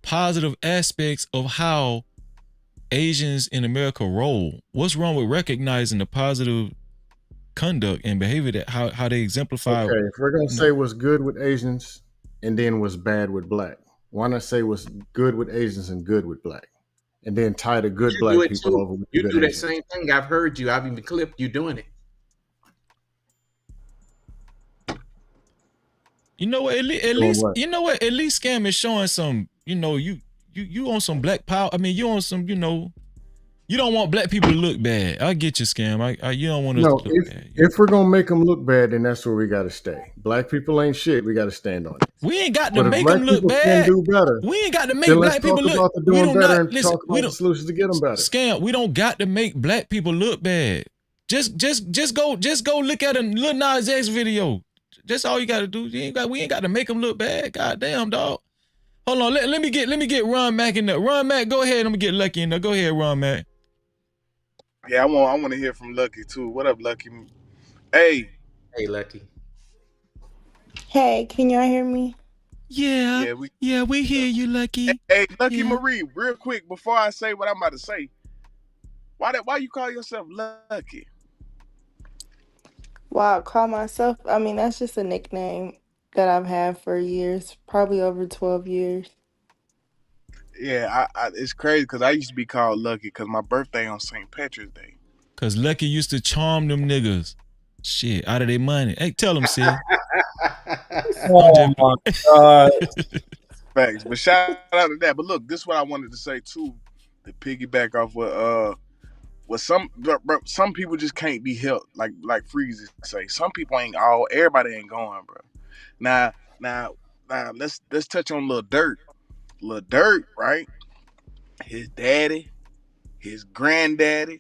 positive aspects of how Asians in America roll? What's wrong with recognizing the positive conduct and behavior that how they exemplify? Okay, if we're gonna say what's good with Asians and then what's bad with black, why not say what's good with Asians and good with black, and then tie the good black people over with the good You do that Asians. same thing. I've heard you. I've even clipped you doing it. You know what? At least you know what? At least Scam is showing some. You know, you on some black power. I mean, you on some. You know, You don't want black people to look bad. I get you, Scam. You don't want us No, to look bad. if we're gonna make them look bad, then that's where we got to stay. Black people ain't shit. We got to stand on it. We ain't got to But if make black them look people can bad. do better, We ain't got to make then let's black people talk look. about the We doing don't better not and listen. talk We about the don't solutions to get them better. Scam. We don't got to make black people look bad. Just go look at a Lil Nas X video. That's all you got to do. We ain't got to make them look bad. God damn, dog. Hold on. Let me get Ron Mack in there. Ron Mack, go ahead. I'm gonna get Lucky in there. Go ahead, Ron Mack. Yeah, I want to hear from Lucky too. What up, Lucky? Hey. Hey, Lucky. Hey, can y'all hear me? Yeah, we hear you, Lucky. Hey, Lucky Marie, real quick before I say what I'm about to say. Why you call yourself Lucky? Wow, call myself. I mean, that's just a nickname that I've had for years, probably over 12 years. Yeah, it's crazy because I used to be called Lucky because my birthday on St. Patrick's Day. Cause Lucky used to charm them niggas. Shit, out of their money. Hey, tell them, Sid. Oh my God. Facts. But shout out to that. But look, this is what I wanted to say too, to piggyback off what some people just can't be helped. Like Freezy say. Some people everybody ain't going, bro. Now let's touch on Lil Durk. Lil Durk, right? His daddy, his granddaddy,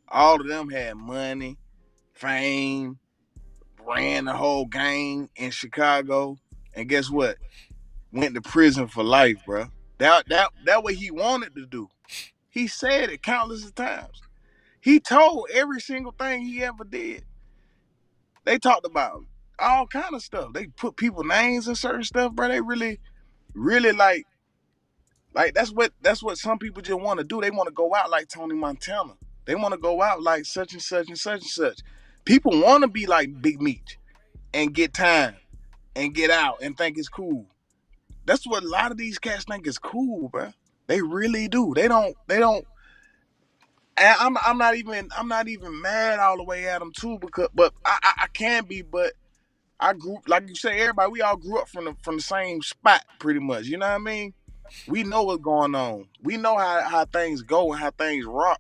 all of them had money, fame, ran the whole gang in Chicago, and guess what? Went to prison for life, bro. That what he wanted to do. He said it countless of times. He told every single thing he ever did. They talked about all kind of stuff. They put people names in certain stuff, bro. They really like that's what some people just want to do. They want to go out like Tony Montana. They want to go out like such and such and such and such. People want to be like Big Meech and get time and get out and think it's cool. That's what a lot of these cats think is cool, bro. They really do. They don't. And I'm not even mad all the way at them too, but I can be, but I grew, like you say, everybody, we all grew up from the same spot pretty much. You know what I mean? We know what's going on. We know how things go and how things rock.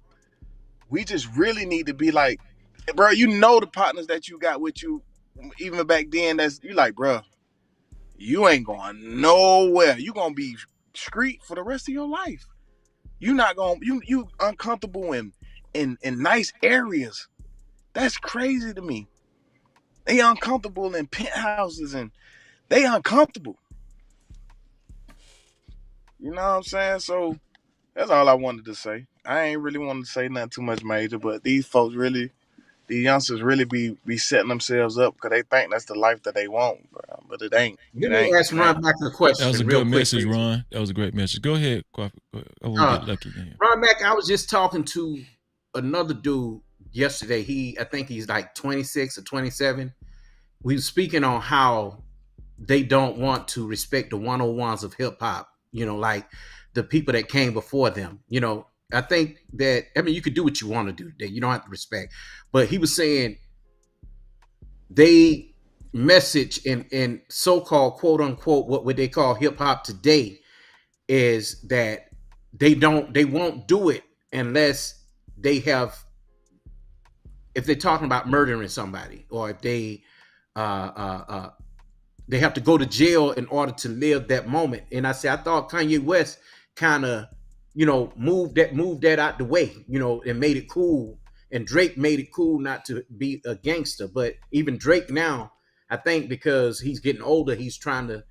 We just really need to be like, bro, you know the partners that you got with you, even back then, that's you like, bro, you ain't going nowhere. You gonna be street for the rest of your life. You not gonna you uncomfortable in nice areas. That's crazy to me. They uncomfortable in penthouses and they uncomfortable. You know what I'm saying? So that's all I wanted to say. I ain't really wanted to say nothing too much major, but these youngsters really be setting themselves up because they think that's the life that they want, bro. But it ain't. Let me ask Ron Mack a question. That was a real good quick, message, Freezy. Ron. That was a great message. Go ahead, Coffee. I want to get Lucky again. Ron Mack, I was just talking to another dude yesterday. I think he's like 26 or 27. We were speaking on how they don't want to respect the 101s of hip hop, like the people that came before them. I think that, you could do what you want to do, that you don't have to respect. But he was saying they message in so-called quote unquote what they call hip hop today is that they won't do it unless if they're talking about murdering somebody, or if they have to go to jail in order to live that moment. And I thought Kanye West kind of moved that out the way, and made it cool. And Drake made it cool not to be a gangster. But even Drake now, I think because he's getting older, he's trying to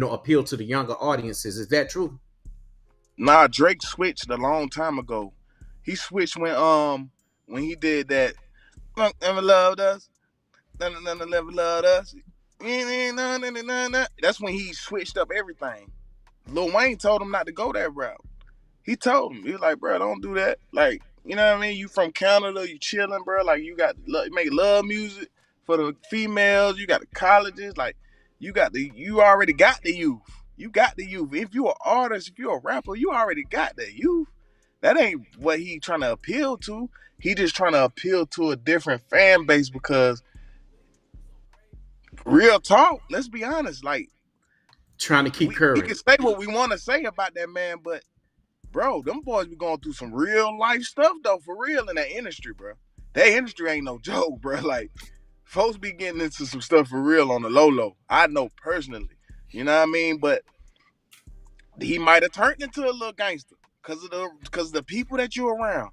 appeal to the younger audiences. Is that true? Nah, Drake switched a long time ago. He switched when he did that. Never loved us. Never loved us. That's when he switched up everything. Lil Wayne told him not to go that route. He told him, he was like, bro, don't do that. Like, you know what I mean? You from Canada, you chilling, bro. Like, you make love music for the females. You got the colleges. Like, you already got the youth. You got the youth. If you're an artist, if you're a rapper, you already got the youth. That ain't what he trying to appeal to. He just trying to appeal to a different fan base because real talk, let's be honest, like trying to keep we current. can say what we want to say about that man, but bro, them boys be going through some real life stuff though, for real in that industry, bro. That industry ain't no joke, bro. Like, folks be getting into some stuff for real on the low. I know personally. You know what I mean? But he might have turned into a little gangster because of the people that you're around.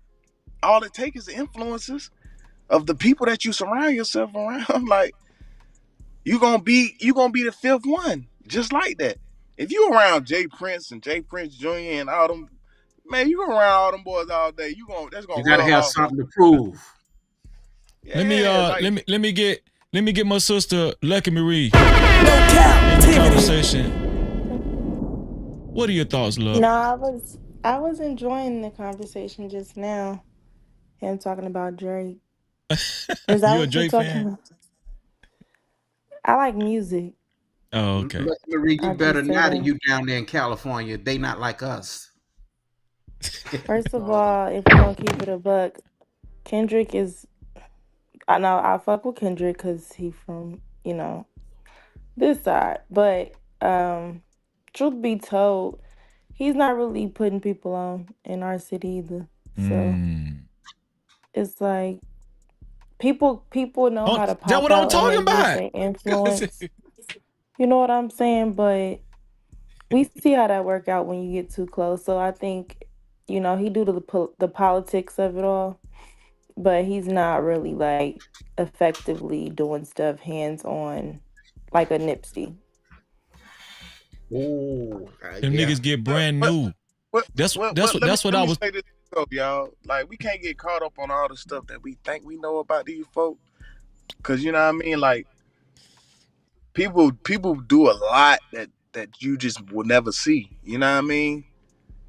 All it takes is the influences of the people that you surround yourself around. Like, you gonna be the fifth one, just like that. If you around Jay Prince and Jay Prince Jr. and all them, man, you around all them boys all day. That's You gonna got to rub have off on. something to prove. Yeah, like let me get my sister Lucky Marie in Cap-tivity. the conversation. What are your thoughts, love? No, I was enjoying the conversation just now. Him talking about Drake. Is that You a what you're Drake talking fan? about? I like music. Oh, okay. Look, Marie, you I better just said now that that. you down there in California. They not like us. First of all, if we're gonna keep it a buck, Kendrick is. I know I fuck with Kendrick because he from this side, but truth be told, he's not really putting people on in our city either. So it's like people know Oh, how to that's pop what I'm out and they talking use about. their influence. You know what I'm saying? But we see how that work out when you get too close. So I think, he do the politics of it all, but he's not really like effectively doing stuff hands on like a Nipsey. Oh, Them yeah. niggas get brand new. What, That's what, that's what, what that's what let I me was. say this though, y'all. Like, we can't get caught up on all the stuff that we think we know about these folks. Cause you know what I mean? Like, people do a lot that you just will never see. You know what I mean?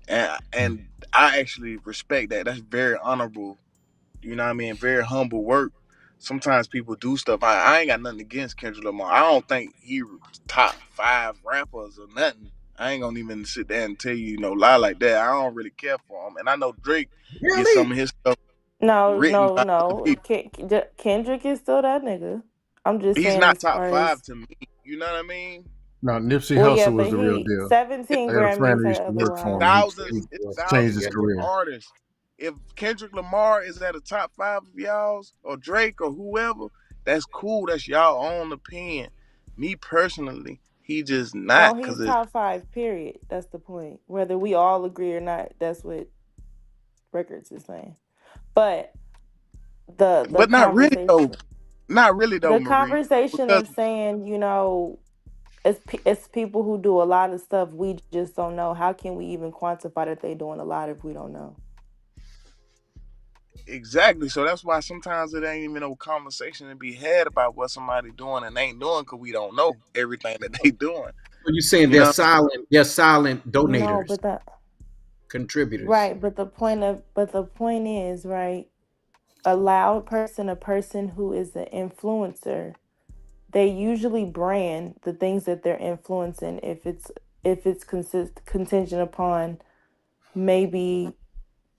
And I actually respect that. That's very honorable. You know what I mean? Very humble work. Sometimes people do stuff. I ain't got nothing against Kendrick Lamar. I don't think he top 5 rappers or nothing. I ain't gonna even sit there and tell you no lie like that. I don't really care for him. And I know Drake gets Really? some of his stuff No, written no, by other no. people. Kendrick is still that nigga. I'm just He's saying not as top far 5 as to me. You know what I mean? No, Nipsey well, yeah, Hussle was but the real he deal. 17 I had a friend Grammys who say used to work for him. otherwise. It's He changed thousands his of different career. artists. If Kendrick Lamar is at a top 5 of y'all's, or Drake or whoever, that's cool. That's y'all own opinion. Me personally, he just No, not he's because it's. top five, period. That's the point. Whether we all agree or not, that's what records is saying. But the But not really though. conversation Not really though, the Marie. conversation Because of saying, it's people who do a lot of stuff we just don't know. How can we even quantify that they doing a lot if we don't know? exactly. So that's why sometimes it ain't even no conversation to be had about what somebody doing and ain't doing because we don't know everything that they doing. So you saying You know. they're silent No, donators, but that contributors. right, but the point is, right, a loud person, a person who is an influencer, they usually brand the things that they're influencing if it's contingent upon maybe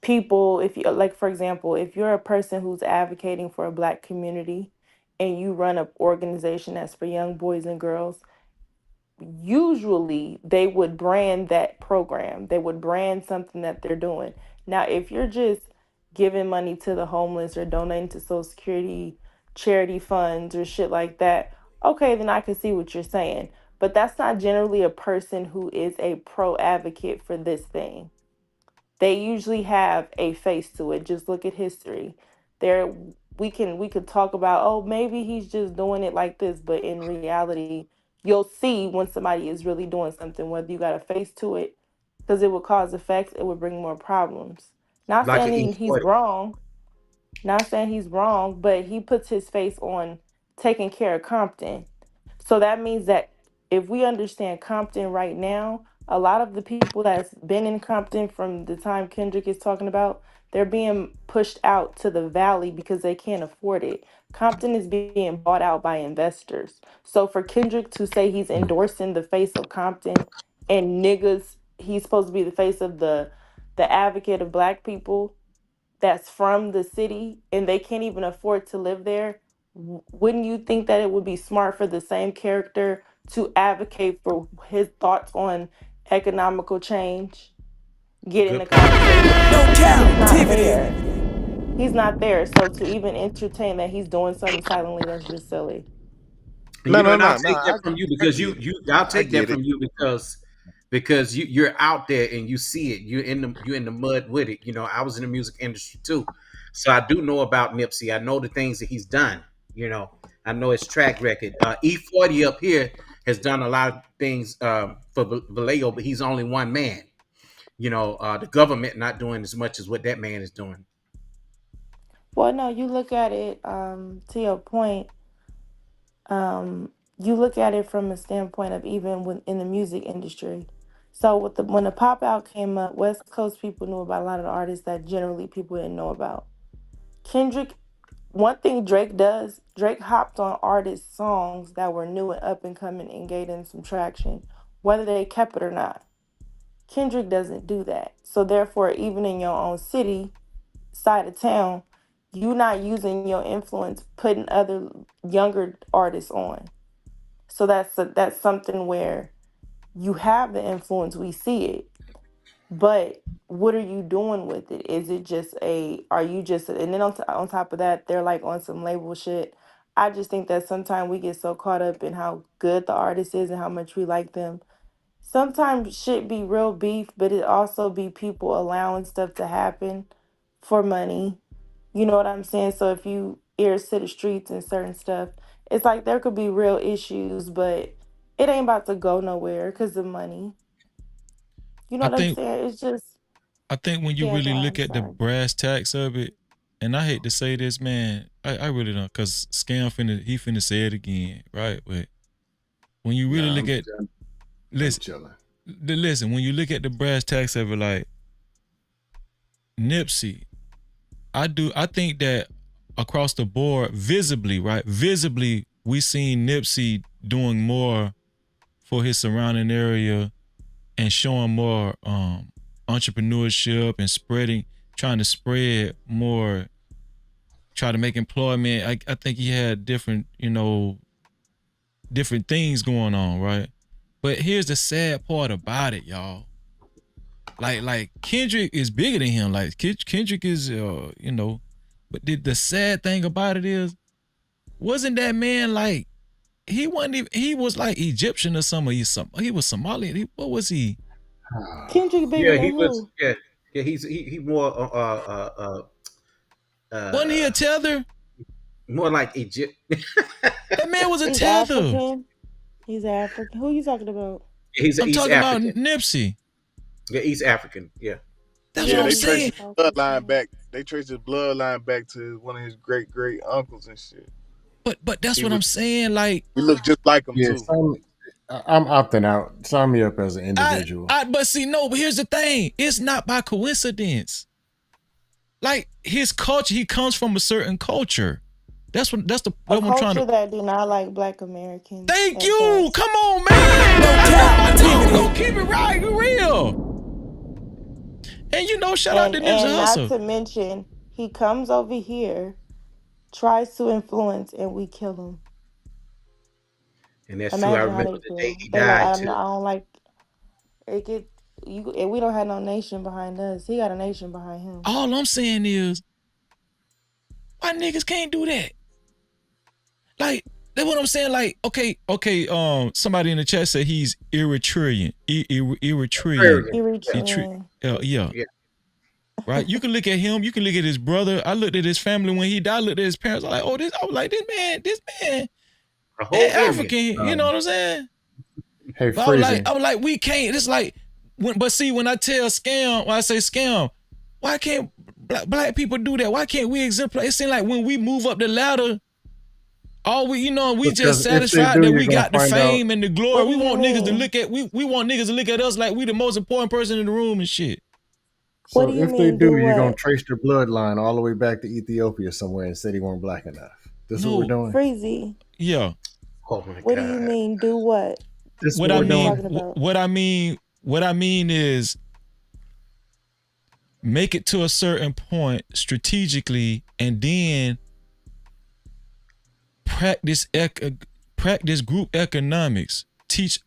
people. If you like, for example, if you're a person who's advocating for a black community and you run an organization that's for young boys and girls, usually they would brand that program. They would brand something that they're doing. Now, if you're just giving money to the homeless or donating to Social Security charity funds or shit like that, okay, then I can see what you're saying. But that's not generally a person who is a pro advocate for this thing. They usually have a face to it. Just look at history. There we could talk about, oh, maybe he's just doing it like this, but in reality, you'll see when somebody is really doing something, whether you got a face to it, because it would cause effects, it would bring more problems. Not Like saying an he's exploiter. wrong, not saying he's wrong, but he puts his face on taking care of Compton. So that means that if we understand Compton right now, a lot of the people that's been in Compton from the time Kendrick is talking about, they're being pushed out to the valley because they can't afford it. Compton is being bought out by investors. So for Kendrick to say he's endorsing the face of Compton and niggas, he's supposed to be the face of the advocate of black people that's from the city and they can't even afford to live there, wouldn't you think that it would be smart for the same character to advocate for his thoughts on economical change? get in Good the point. conversation. No He's not captivity. there. He's not there. So to even entertain that he's doing something silently, that's just silly. And No, no, and I'll no, no. take that from you I because get it. I'll I take that get it. from you because you're out there and you see it. You're in the mud with it. I was in the music industry too, so I do know about Nipsey. I know the things that he's done. I know his track record. E40 up here has done a lot of things for Vallejo, but he's only one man. The government not doing as much as what that man is doing. Well, no, you look at it, to your point, you look at it from a standpoint of even in the music industry. So when the pop out came up, West Coast people knew about a lot of the artists that generally people didn't know about. Kendrick, one thing Drake does, Drake hopped on artists' songs that were new and up and coming and gave them some traction, whether they kept it or not. Kendrick doesn't do that. So therefore, even in your own city, side of town, you not using your influence, putting other younger artists on. So that's something where you have the influence, we see it, but what are you doing with it? Is it just are you just, and then on top of that, they're like on some label shit. I just think that sometimes we get so caught up in how good the artist is and how much we like them. Sometimes shit be real beef, but it also be people allowing stuff to happen for money. You know what I'm saying? So if you ears to the streets and certain stuff, it's like there could be real issues, but it ain't about to go nowhere because of money. You know I what I'm think saying? It's just, when you yeah, really go on, look I'm at the sorry. brass tacks of it, and I hate to say this, man, I really don't, cause he finna say it again, right? But when you really Nah, look at I'm listen, chilling. listen, when you look at the brass tacks of it, like Nipsey, I think that across the board, visibly, right? Visibly, we seen Nipsey doing more for his surrounding area and showing more entrepreneurship and trying to spread more, try to make employment. I think he had different, different things going on, right? But here's the sad part about it, y'all. Like Kendrick is bigger than him. Like Kendrick is, but the sad thing about it is, wasn't that man like, he wasn't even, he was like Egyptian or something. He was Somalian. What was he? Kendrick bigger Yeah, than he was. who? Yeah. He more Wasn't he uh a tether? more like Egypt. That man was a He's tether. African. He's African. Who you talking about? He's I'm East talking about African. Nipsey. Yeah, East African. Yeah. That's what Yeah, Yeah, I'm they he's traced saying. his South bloodline African. back. They traced his bloodline back to one of his great great uncles and shit. But that's He what was I'm saying. Like, he looked just like him Yeah, too. I'm opting out. Sign me up as an individual. but see, no, but here's the thing. It's not by coincidence. Like his culture, he comes from a certain culture. That's A what I'm trying to. culture that do not like Black Americans Thank at you. best. Come on, man. No I captivity. don't keep it right, real. And shout out to Nipsey And not Hussle. to mention, he comes over here, tries to influence, and we kill him. And that's true. I Imagine how remember they the day feel. he They like, died I too. don't like it. Get you, and we don't have no nation behind us. He got a nation behind him. All I'm saying is, why niggas can't do that? Like, that's what I'm saying. Like, okay. Somebody in the chat said he's Eritrean. Eritrean. Eritrean. Yeah. Yeah. Right. You can look at him. You can look at his brother. I looked at his family when he died. I looked at his parents. I was like, this man, A whole African. Indian. You know what I'm saying? Hey, But Freezy. I was like, we can't. It's like, when I say scam, why can't black people do that? Why can't we exemplify? It seems like when we move up the ladder, we just Because if they satisfied do, that you're we gonna got the find out. fame and the glory. What do We you want niggas to mean? look at us like we the most important person in the room and shit. What do So you if they mean? Do do, you're gonna what? trace their bloodline all the way back to Ethiopia somewhere and said he weren't black enough. This is what we're No, doing. Freezy. yeah. Oh my What do you God. mean? Do what? This is What what I we're What are you mean, doing. talking about? what I mean is, make it to a certain point strategically, and then practice group economics. Teach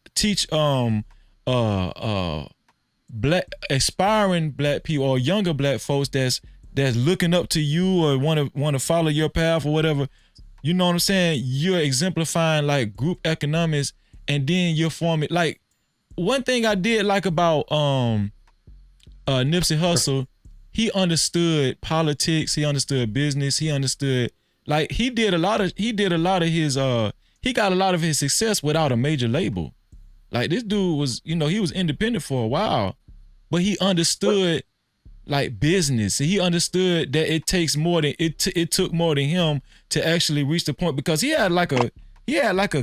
black aspiring black people or younger black folks that's looking up to you or want to follow your path or whatever. You know what I'm saying? You're exemplifying like group economics, and then you're forming like one thing I did like about Nipsey Hussle, he understood politics, he understood business, he understood like he got a lot of his success without a major label. Like this dude was, he was independent for a while, but he understood like business. He understood that it takes more than it took more than him to actually reach the point, because he had like a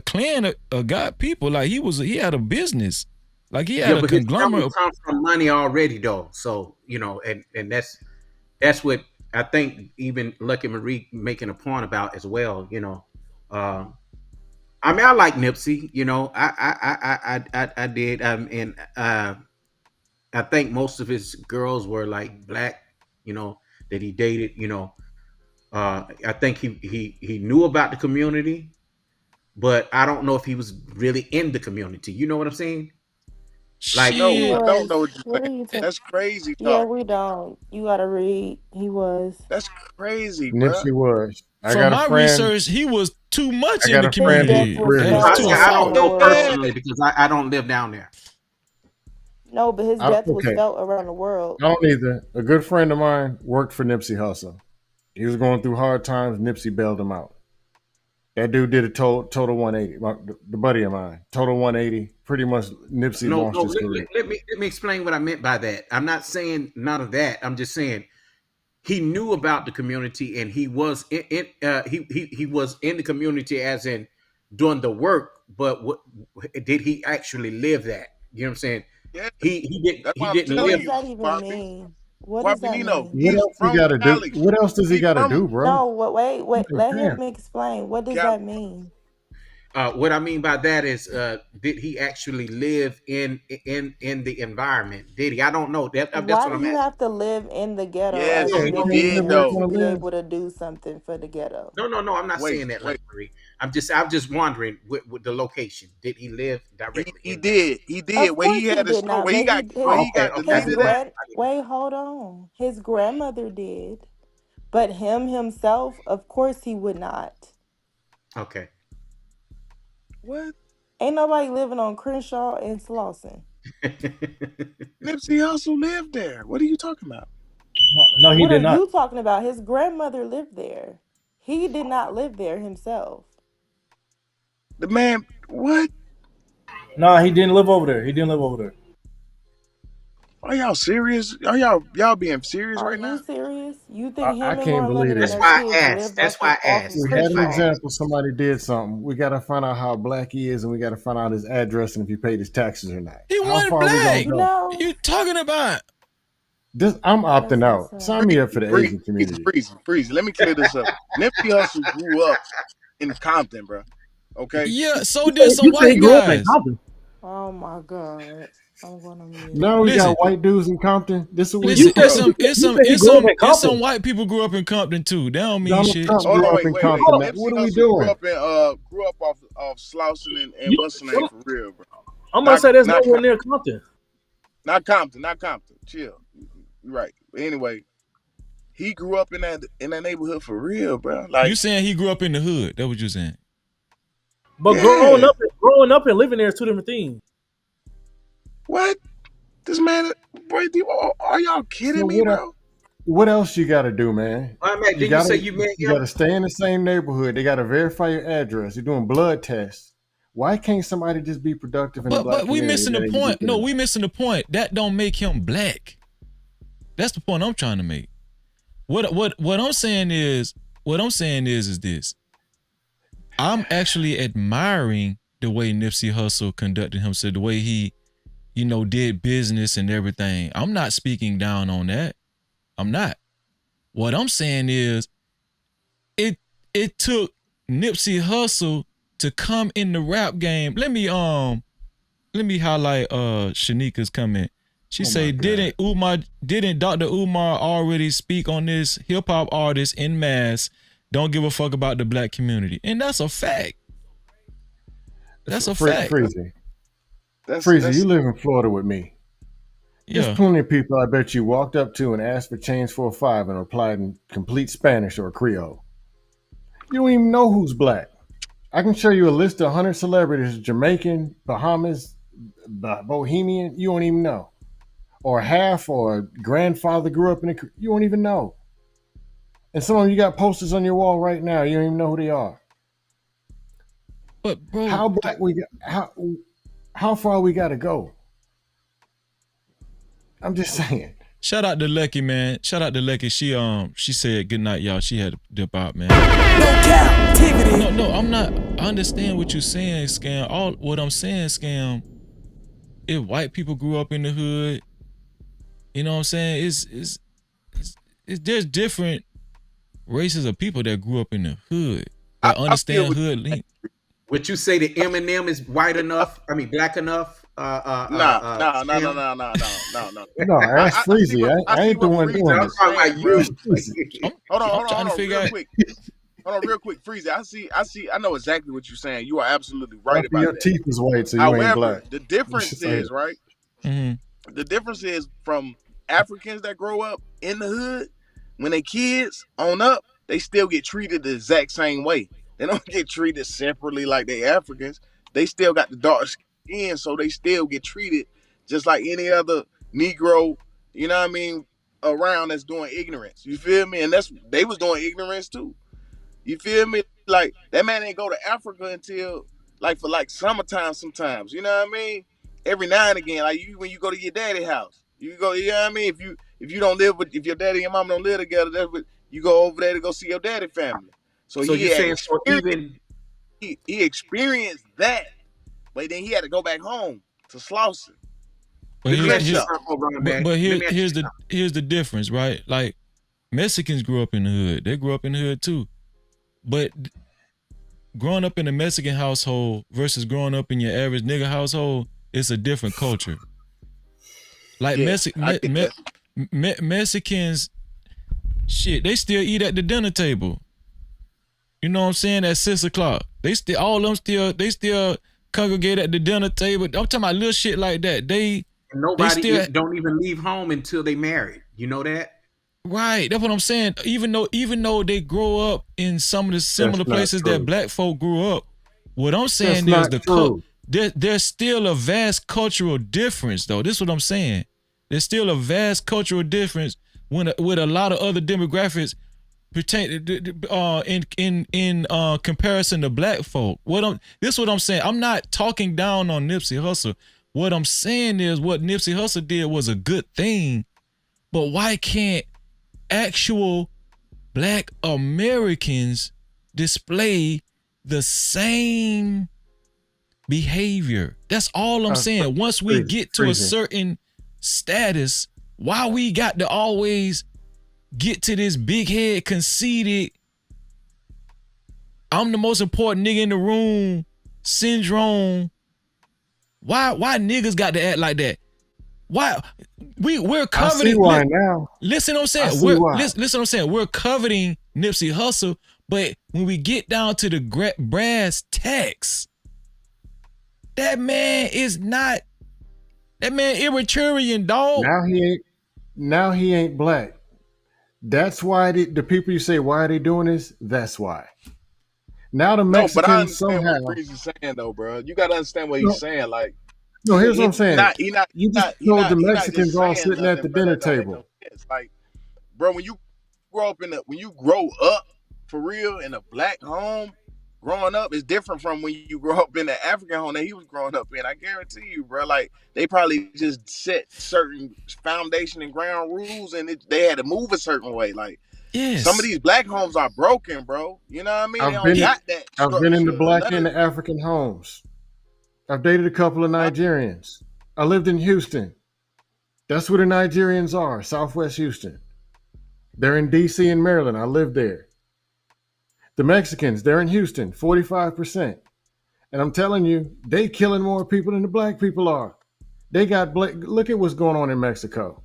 clan of God people. Like he had a business. Like he had a but his family conglomerate. comes from money already, though. So and that's what I think. Even Lucky Marie making a point about as well. I mean, I like Nipsey. I did. And I think most of his girls were like black. That he dated. I think he knew about the community, but I don't know if he was really in the community. You know what I'm saying? Like, No, He I don't was. know what you're What are saying. you talking? That's crazy Yeah, talk. we don't. You gotta read. He was. That's crazy, bruh. Nipsey was. I From got a my friend. research, he was too much I in got the a His friend who's death community. was career That's felt to a I around don't fault. the know world. personally because I don't live down there. No, but his death was Okay, felt around the world. I don't either. A good friend of mine worked for Nipsey Hussle. He was going through hard times. Nipsey bailed him out. That dude did a total 180. The buddy of mine, total 180. Pretty much, Nipsey No, launched no. his Let, career. let, let me let me explain what I meant by that. I'm not saying none of that. I'm just saying he knew about the community and he was he was in the community as in doing the work. But what did he actually live that? You know what I'm saying? Yeah, He that's why I'm didn't What telling live. does you, that even Quavi. mean? What does Quavi that Nino, mean? What he's else he from got to do? Cali. What else does he He's got to from do, bro? No, wait. Let Damn. him explain. What does Cali. that mean? What I mean by that is, did he actually live in the environment? Did he? I don't know. That's Why what do I'm you asking. have to live in the ghetto Yes, as Yeah, a he he woman can't in did live where order he's though. to gonna be live. able to do something for the ghetto? No. I'm not Wait, saying that, wait. like Marie. I'm just wondering with the location. Did he live He directly he in there? did. He did. Of Where he course he had a did store, not, but where Oh, he okay, got okay. I his didn't deleted know at. that. grand wait, hold on. His grandmother did. But him himself, of course he would not. Okay. What? Ain't nobody living on Crenshaw and Slauson. Nipsey Hussle lived there. What are you talking about? No, he What are did not. you talking about? His grandmother lived there. He did not live there himself. The man, what? No, he didn't live over there. He didn't live over there. Are y'all serious? Are y'all being serious Are right you now? serious? You think I him and can't Lauren believe London and That's that. their why kids I asked. lived That's off why I off of asked. We That's had an why I Crenshaw? asked. example. Somebody did something. We got to find out how black he is, and we got to find out his address and if he paid his taxes or not. He How wasn't far we gonna black. You go? know, You talking about? I'm opting that's out. insane. Sign me up for the Freeze, Asian community. freeze. Let me clear this up. Nipsey Hussle grew up in Compton, bro. Okay, Yeah, so did some You say he white grew up in guys. Compton? Oh my God. I'm gonna mute. Now we got Listen, white dudes in Compton. This is what we listen. You say become. It's you some, say, it's you some, say he it's grew up some, in it's some Compton. white people grew up in Compton too. They don't mean Donald shit. Trump hold grew on, up in wait. Hold Compton. on. Nipsey What are we Hussle doing? grew up off Slauson and You, what's the name for real, bro. I'm gonna Not say there's not nowhere Com- near Compton. not Compton. Chill. You're right. But anyway, he grew up in that neighborhood for real, bro. You Like, saying he grew up in the hood? That's what you saying? But yeah. growing up and living there is two different things. What? This man, boy, are y'all So kidding me, bro? what else you got to do, man? All right, man. You Didn't you gotta say you met you him? gotta stay in the same neighborhood. They gotta verify your address. You're doing blood tests. Why can't somebody just be productive in the black But we community missing the that ain't point. No, ridiculous? we missing the point. That don't make him black. That's the point I'm trying to make. What I'm saying is is this. I'm actually admiring the way Nipsey Hussle conducted himself, the way he, did business and everything. I'm not speaking down on that. I'm not. What I'm saying is it took Nipsey Hussle to come in the rap game. Let me highlight Shanika's comment. She say, didn't Dr. Umar already speak on this? Hip hop artists in mass don't give a fuck about the black community. And that's a fact. That's a fact. Freezy. That's Freezy, you live in Florida with me. There's plenty of people I bet you walked up to and asked for change for a $5 and replied in complete Spanish or Creole. You don't even know who's black. I can show you a list of 100 celebrities, Jamaican, Bahamas, Bohemian, you don't even know. Or half or grandfather grew up in it, you don't even know. And some of them, you got posters on your wall right now, you don't even know who they are. But bro, how black we got, how far we got to go? I'm just saying. Shout out to Lucky, man. Shout out to Lucky. She said good night, y'all. She had to dip out, man. No Cap-tivity. No, I'm not. I understand what you're saying, Scam. All what I'm saying, Scam. If white people grew up in the hood, you know what I'm saying? It's there's different races of people that grew up in the hood that understand hood link. Would you say that Eminem is white enough? I mean, black enough? No. Ask Freezy. I ain't the one doing this. Hold on, real quick, Freezy. I know exactly what you're saying. You are absolutely right about your that. Teeth is white, so you ain't black. The difference is, right? Mm-hmm. The difference is from Africans that grow up in the hood, when they kids on up, they still get treated the exact same way. They don't get treated separately like they Africans. They still got the dark skin, so they still get treated just like any other Negro, you know what I mean, around that's doing ignorance. You feel me? And they was doing ignorance too. You feel me? Like that man ain't go to Africa until like for like summertime sometimes. You know what I mean? Every now and again, like when you go to your daddy house, you go. You know what I mean? If you don't live with, if your daddy and your mom don't live together, that's what you go over there to go see your daddy family. So you're saying he experienced that, but then he had to go back home to Slauson. But here's the difference, right? Like Mexicans grew up in the hood. They grew up in the hood too. But growing up in a Mexican household versus growing up in your average nigga household, it's a different culture. Like Mexicans, shit, they still eat at the dinner table. You know what I'm saying? At 6 o'clock. They still congregate at the dinner table. I'm talking about little shit like that. Nobody don't even leave home until they married. You know that? Right. That's what I'm saying. Even though they grow up in some of the similar places that black folk grew up, what I'm saying is there's still a vast cultural difference, though. This is what I'm saying. There's still a vast cultural difference with a lot of other demographics pertain in comparison to black folk. This is what I'm saying. I'm not talking down on Nipsey Hussle. What I'm saying is what Nipsey Hussle did was a good thing, but why can't actual black Americans display the same behavior? That's all I'm saying. Once we get to a certain status, why we got to always get to this big head conceited, I'm the most important nigga in the room syndrome? Why niggas got to act like that? Why we're coveting? I see why now. Listen, what I'm saying. Listen, what I'm saying. We're coveting Nipsey Hussle, but when we get down to the brass tacks, that man is not. That man Eritrean, dog. Now he ain't black. That's why the people you say, why are they doing this? That's why. Now the Mexicans but I understand somehow. what Freeze is saying, though, bro. You got to understand what he's saying. Like, no, here's what I'm saying. You just told the Mexicans all saying sitting at the dinner table. Like, bro, when you grow up for real in a black home, growing up is different from when you grow up in the African home that he was growing up in. I guarantee you, bro. Like, they probably just set certain foundation and ground rules, and they had to move a certain way. Like, some of these black homes are broken, bro. You know what I mean? I've been in the black and the African homes. I've dated a couple of Nigerians. I lived in Houston. That's where the Nigerians are, Southwest Houston. They're in D.C. and Maryland. I lived there. The Mexicans, they're in Houston, 45%. And I'm telling you, they killing more people than the black people are. They got look at what's going on in Mexico.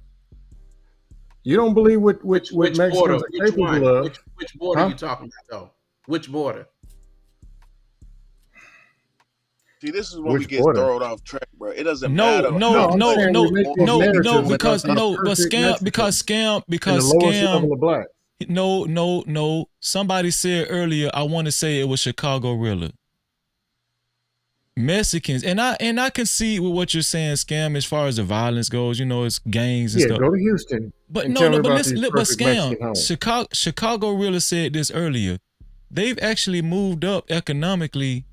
You don't believe what Mexicans are capable of. Which border are you talking about, though? Which border? See, this is when we Which get border? thrown off track, bro. It doesn't No, matter no, how I'm no, much saying we no, make more this no, people no, narrative kill about because these no, but perfect scam, Mexicans and the because lowest scam. level of black. No. Somebody said earlier, I want to say it was Chicago Rilla. Mexicans, and I can see with what you're saying, scam, as far as the violence goes. You know, it's gangs and Yeah, stuff. go to Houston But and no, tell me but about listen, these but perfect scam. Mexican homes. Chicago Rilla said this earlier. They've actually moved up economically.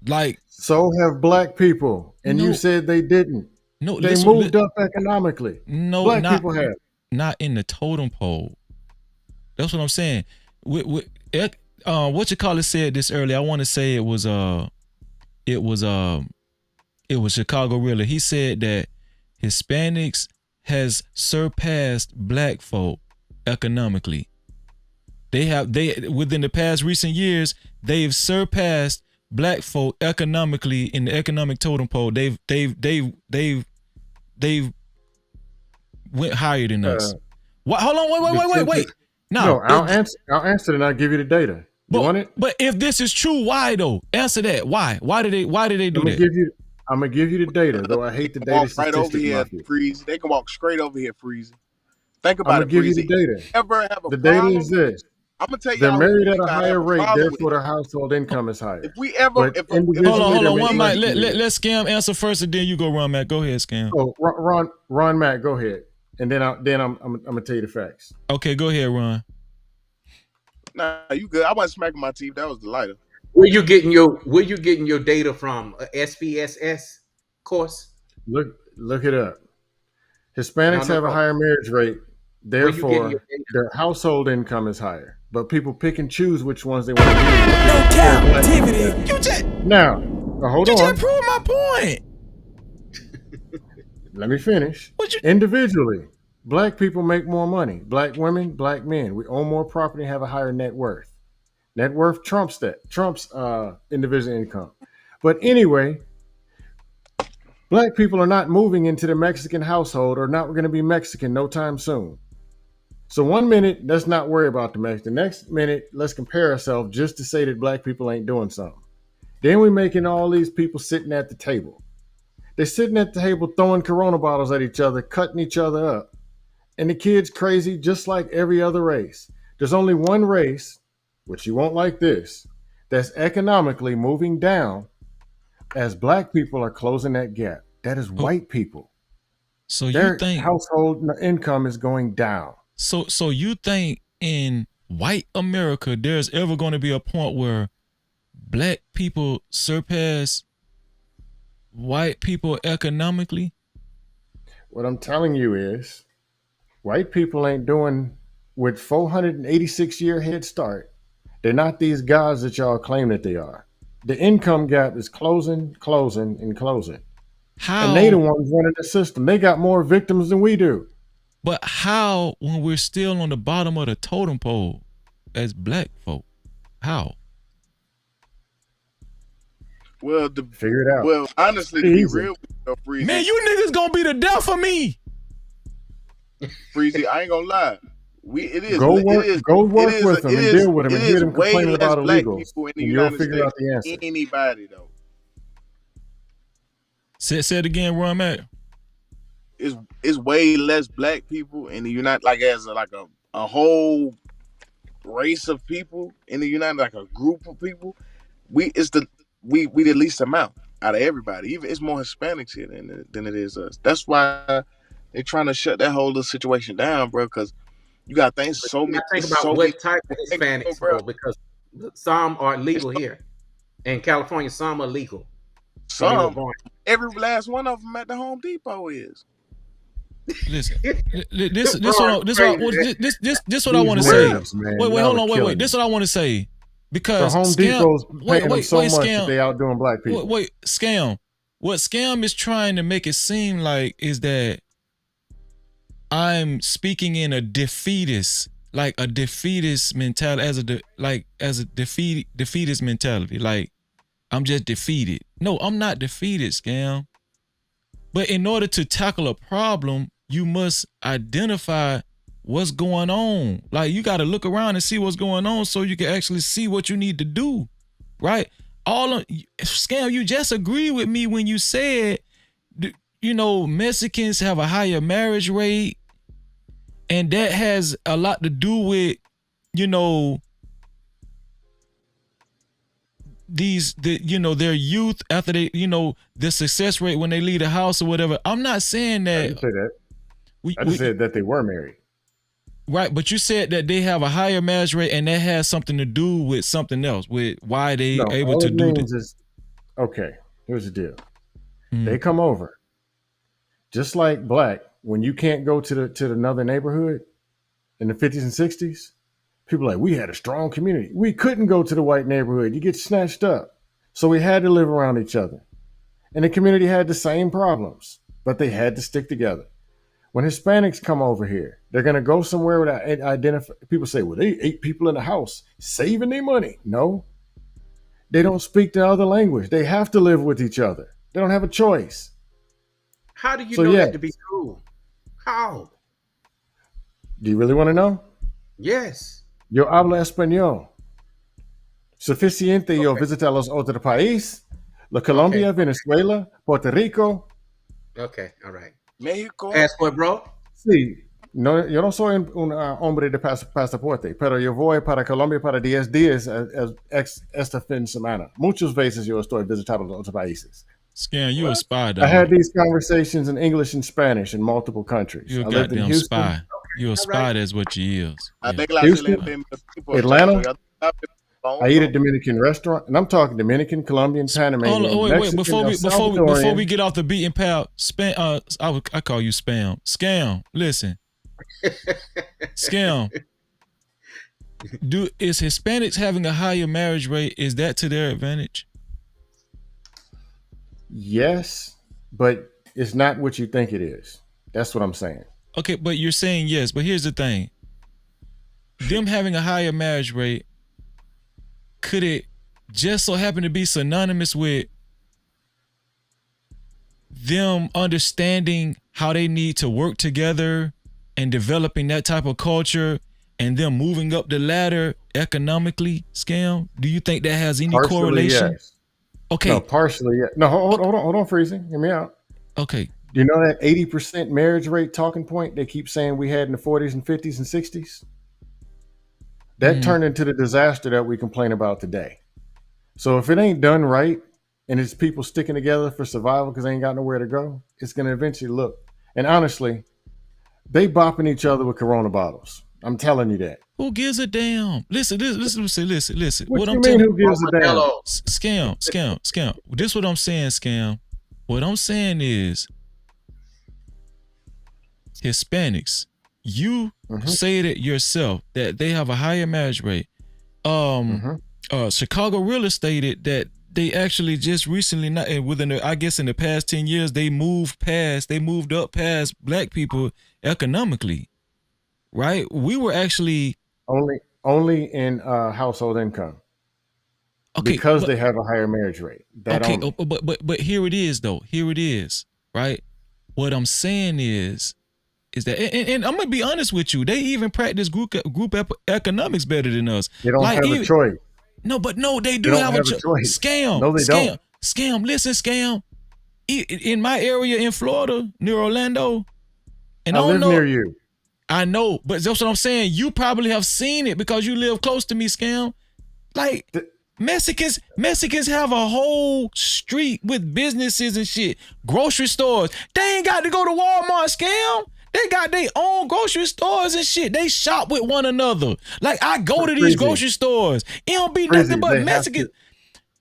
Like So have black people, and you no, said they didn't. no. They moved up economically. No, Black people have. not in the totem pole. That's what I'm saying. What you call it said this earlier. I want to say it was Chicago Rilla. He said that Hispanics has surpassed black folk economically. They within the past recent years, they've surpassed black folk economically in the economic totem pole. They've went higher than us. What? Hold on, wait. Now, No, I'll answer it and I'll give you the data. You want it? But if this is true, why though? Answer that. Why? Why did they do that? I'm gonna give you the data, though I hate the data walk right over statistic here, mafia. Freeze. They can walk straight over here, Freeze. Think I'm about gonna it, give you Freeze. the data. Ever have a The data problem? is this. I'm gonna tell They're y'all married who at a I have higher a rate, problem therefore their household income is higher. If we ever, But if individually, hold they're on, one more mic. Let educated. Scam answer first, and then you go, Ron Mac. Go ahead, Scam. Oh, Ron Mac, go ahead, and then I'm gonna tell you the facts. Okay, go ahead, Ron. nah, you good. I wasn't smacking my teeth. That was the lighter. Where you getting your data from? SPSS course? Look it up. Hispanics No. have a higher marriage rate, Where you getting your therefore data? their household income is higher. But people pick and choose which ones they want to use. No Cap-tivity. You just hold on. just proved my point. Let me finish. Individually, black people make more money. Black women, black men. We own more property and have a higher net worth. Net worth trumps individual income. But anyway, black people are not moving into the Mexican household or not going to be Mexican no time soon. So 1 minute, let's not worry about the Mexican. The next minute, let's compare ourselves just to say that black people ain't doing something. Then we're making all these people sitting at the table. They're sitting at the table throwing Corona bottles at each other, cutting each other up. And the kid's crazy just like every other race. There's only one race, which you won't like this, that's economically moving down as black people are closing that gap. That is white people. So Their you think household income is going down. So you think in white America there's ever going to be a point where black people surpass white people economically? What I'm telling you is white people ain't doing with 486-year head start. They're not these guys that y'all claim that they are. The income gap is closing. How? And they the ones running the system. They got more victims than we do. But how, when we're still on the bottom of the totem pole as black folk? How? Well, figure it out. Well, honestly, to be real with you, Freezy, Man, you niggas gonna be the death of me. Freezy, I ain't gonna lie. Go work with them and deal with them and hear them complaining about black illegals, people in the and you'll United figure States out the answer. Anybody though. Say it again, Ron Mac. It's way less black people in the United, like as a whole race of people in the United, like a group of people. We the least amount out of everybody. Even it's more Hispanics here than it is us. That's why they're trying to shut that whole little situation down, bro. Because you got things so many. Think about what type of Hispanics, bro, because some are legal here in California. Some are legal. Every last one of them at the Home Depot is. Listen, this what I want to say. Wait, hold on, wait. This is what I want to say. Because the Home Depot's paying them so much that they outdoing black people. Wait, Scam. What Scam is trying to make it seem like is that I'm speaking in a defeatist, like a defeatist mentality, as a defeatist mentality. Like I'm just defeated. No, I'm not defeated, Scam. But in order to tackle a problem, you must identify what's going on. Like you got to look around and see what's going on so you can actually see what you need to do, right? Scam, you just agree with me when you said, Mexicans have a higher marriage rate, and that has a lot to do with, their youth after they, the success rate when they leave the house or whatever. I'm not saying that. I didn't say that. I just said that they were married. Right, but you said that they have a higher marriage rate, and that has something to do with something else, with why they able all to it do means is, okay, here's the deal. They come over. Just like black, when you can't go to another neighborhood in the 50s and 60s, people are like, we had a strong community. We couldn't go to the white neighborhood. You get snatched up. So we had to live around each other. And the community had the same problems, but they had to stick together. When Hispanics come over here, they're going to go somewhere without identify. People say, well, they 8 people in the house saving their money. No, they don't speak the other language. They have to live with each other. They don't have a choice. How do you know that to be true? How? Do you really want to know? Yes. Yo hablo español. Suficiente yo visitar los otros países, la Colombia, Venezuela, Puerto Rico. Okay, all right. Mexico. Passport, bro. Sí. No, yo no soy un hombre de pasaporte, pero yo voy para Colombia para 10 días esta fin de semana. Muchas veces yo estoy visitando los otros países. Scam, you a spy, dog. I had these conversations in English and Spanish in multiple countries. You a I lived in goddamn Houston. spy. You a spy, that's what you is. Houston, Atlanta. I eat at Dominican restaurant, and I'm talking Dominican, Colombian, Panamanian, wait, Mexican, before we get off the beaten path, I call you spam. Scam, listen. Scam. Is Hispanics having a higher marriage rate? Is that to their advantage? Yes, but it's not what you think it is. That's what I'm saying. Okay, but you're saying yes, but here's the thing. Them having a higher marriage rate, could it just so happen to be synonymous with them understanding how they need to work together and developing that type of culture and them moving up the ladder economically, Scam? Do you think that has any correlation? Yes. Okay. No, partially, yes. No, hold on, Freezy. Hear me out. Okay. Do you know that 80% marriage rate talking point they keep saying we had in the 40s and 50s and 60s? That turned into the disaster that we complain about today. So if it ain't done right and it's people sticking together for survival because they ain't got nowhere to go, it's going to eventually look. And honestly, they bopping each other with Corona bottles. I'm telling you that. Who gives a damn? Listen. What you mean, who gives a damn? Scam. This is what I'm saying, Scam. What I'm saying is Hispanics, you say it yourself that they have a higher marriage rate. Chicago Real Estate that they actually just recently, not within the, I guess in the past 10 years, they moved up past black people economically, right? We were actually only in household income. Okay, because they have a higher marriage rate. But here it is though. Here it is, right? What I'm saying is that, and I'm gonna be honest with you, they even practice group economics better than us. They don't have a choice. No, they do have a choice. Scam. No, they don't. Scam. Listen, Scam. In my area in Florida, near Orlando, and I live near you. I know, but that's what I'm saying. You probably have seen it because you live close to me, Scam. Like Mexicans have a whole street with businesses and shit, grocery stores. They ain't got to go to Walmart, Scam. They got their own grocery stores and shit. They shop with one another. Like I go to these grocery stores. It don't be nothing but Mexicans.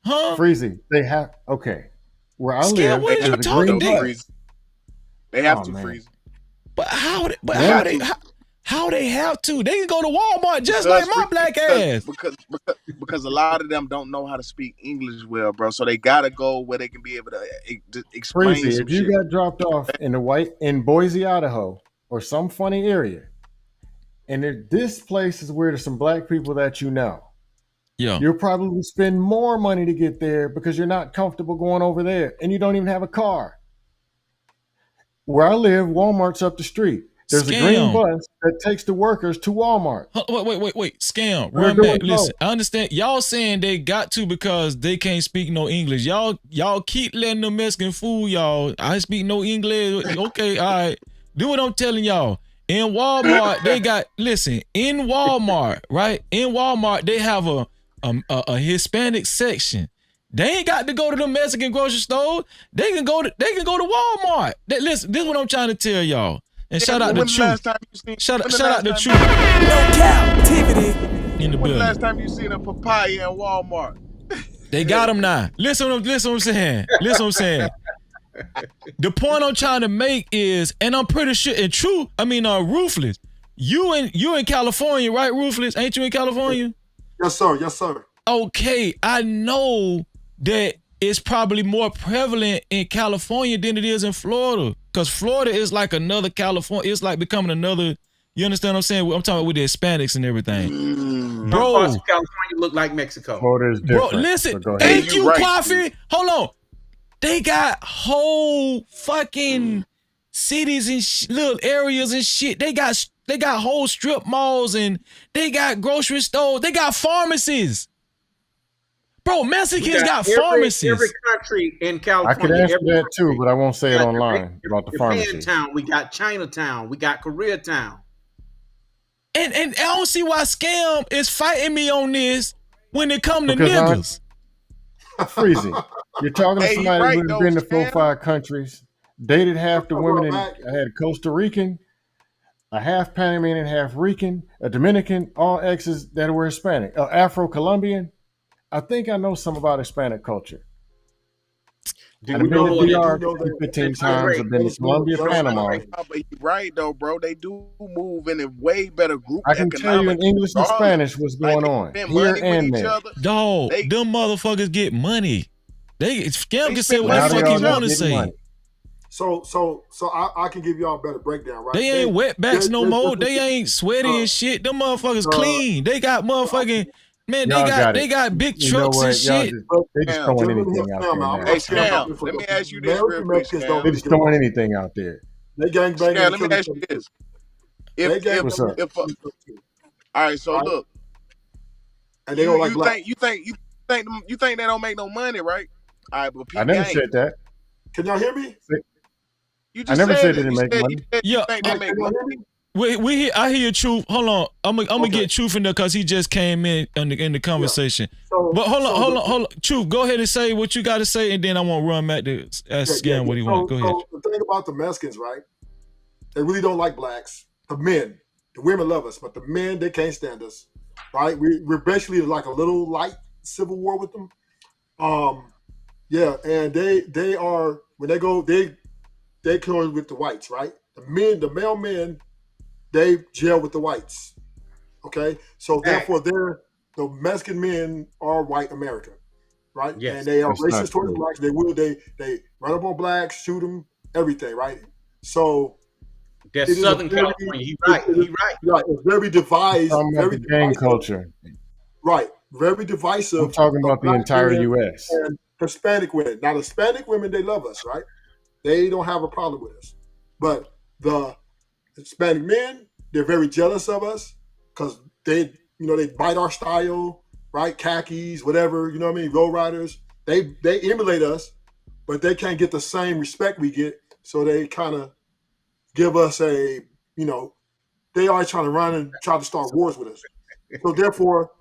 Freezy, they have where I live. What are you talking about? They have to freeze. But how they have to? They can go to Walmart just like my black ass. Because a lot of them don't know how to speak English well, bro. So they gotta go where they can be able to explain. Freezy, if you got dropped off in Boise, Idaho, or some funny area, and this place is where there's some black people that you know, you'll probably spend more money to get there because you're not comfortable going over there, and you don't even have a car. Where I live, Walmart's up the street. There's a green bus that takes the workers to Walmart. Wait. Scam. They're Run doing back. Listen, both. I understand. Y'all saying they got to because they can't speak no English. Y'all keep letting the Mexican fool y'all. I speak no English. Okay, all right. Do what I'm telling y'all. In Walmart, they got, listen, in Walmart, right? In Walmart, they have a Hispanic section. They ain't got to go to the Mexican grocery store. They can go to Walmart. Listen, this is what I'm trying to tell y'all. And shout out to Truth. Shout out to Truth. No Cap-tivity. In the When the building. last time you seen a papaya in Walmart? They got them now. Listen what I'm saying. Listen what I'm saying. The point I'm trying to make is, and I'm pretty sure, and Ruthless, you in California, right, Ruthless? Ain't you in California? Yes, sir. Yes, sir. Okay, I know that it's probably more prevalent in California than it is in Florida. Because Florida is like another California. It's like becoming another, you understand what I'm saying? I'm talking about with the Hispanics and everything. Some Bro. parts of California look like Mexico. Florida is different. Bro, listen. Thank you, Coffee. Hold on. They got whole fucking cities and little areas and shit. They got whole strip malls and they got grocery stores. They got pharmacies. Bro, Mexicans got pharmacies. Every country in California. I could answer that too, but I won't say it online about the pharmacy. Japantown, we got Chinatown, we got Koreatown. And I don't see why Scam is fighting me on this when it come to niggas. Freezing. You're talking to somebody who's been to 4 or 5 countries, dated half the women, I had a Costa Rican, a half Panamanian, half Rican, a Dominican, all exes that were Hispanic, Afro-Colombian. I think I know some about Hispanic culture. I've been to DR 15 times. I've been to Colombia, Panama. But you're right though, bro. They do move in a way better group. I can tell you in English and Spanish what's going on here and there. Dog, them motherfuckers get money. Scam can say what the fuck he want to say. So I can give y'all a better breakdown, right? They ain't wetbacks no more. They ain't sweaty and shit. Them motherfuckers clean. They got motherfucking, man, they got big trucks and shit. They just throwing anything out there. Hey, Scam, let me ask you this real quick, Scam. They just throwing anything out there. They gangbang. Scam, let me ask you this. All right, so look. And they don't like black. You think they don't make no money, right? All right, but I never said that. Can y'all hear me? I never said they didn't make money. Yeah. I hear Truth. Hold on. I'm gonna get Truth in there because he just came in the conversation. Yeah. But hold on. Truth, go ahead and say what you got to say, and then I want to run back to ask Scam what he want. Go ahead. So the thing about the Mexicans, right? They really don't like blacks. The men, the women love us, but the men, they can't stand us. Right? We're basically like a little light civil war with them. Yeah, and they are when they go they kill with the whites, right? The male men, they jail with the whites. Okay, so therefore the Mexican men are white America, right? Yes. And they are racist towards blacks. They run up on blacks, shoot them, everything, right? So that's Southern California. He right. Right. It's very divisive. Very gang culture. Right. Very divisive. I'm talking about the entire U.S. And Hispanic women. Now, the Hispanic women, they love us, right? They don't have a problem with us. But the Hispanic men, they're very jealous of us because they bite our style, right? Khakis, whatever, you know what I mean? Road riders. They emulate us, but they can't get the same respect we get. So they kind of give us they always trying to run and try to start wars with us. So therefore,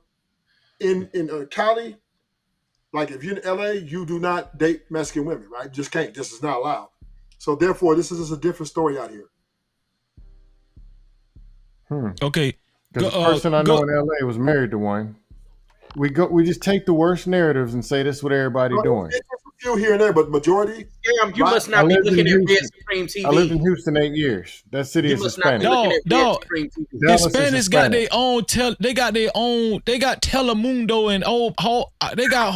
in Cali, like if you're in LA, you do not date Mexican women, right? Just can't. This is not allowed. So therefore, this is a different story out here. Okay. Because the person I know in LA was married to one. We just take the worst narratives and say this is what everybody doing. It's a few here and there, but majority. Damn, you must not be looking at Red Supreme TV. I lived in Houston 8 years. That city is Hispanic. Dog. Hispanics got their own. They got Telemundo and they got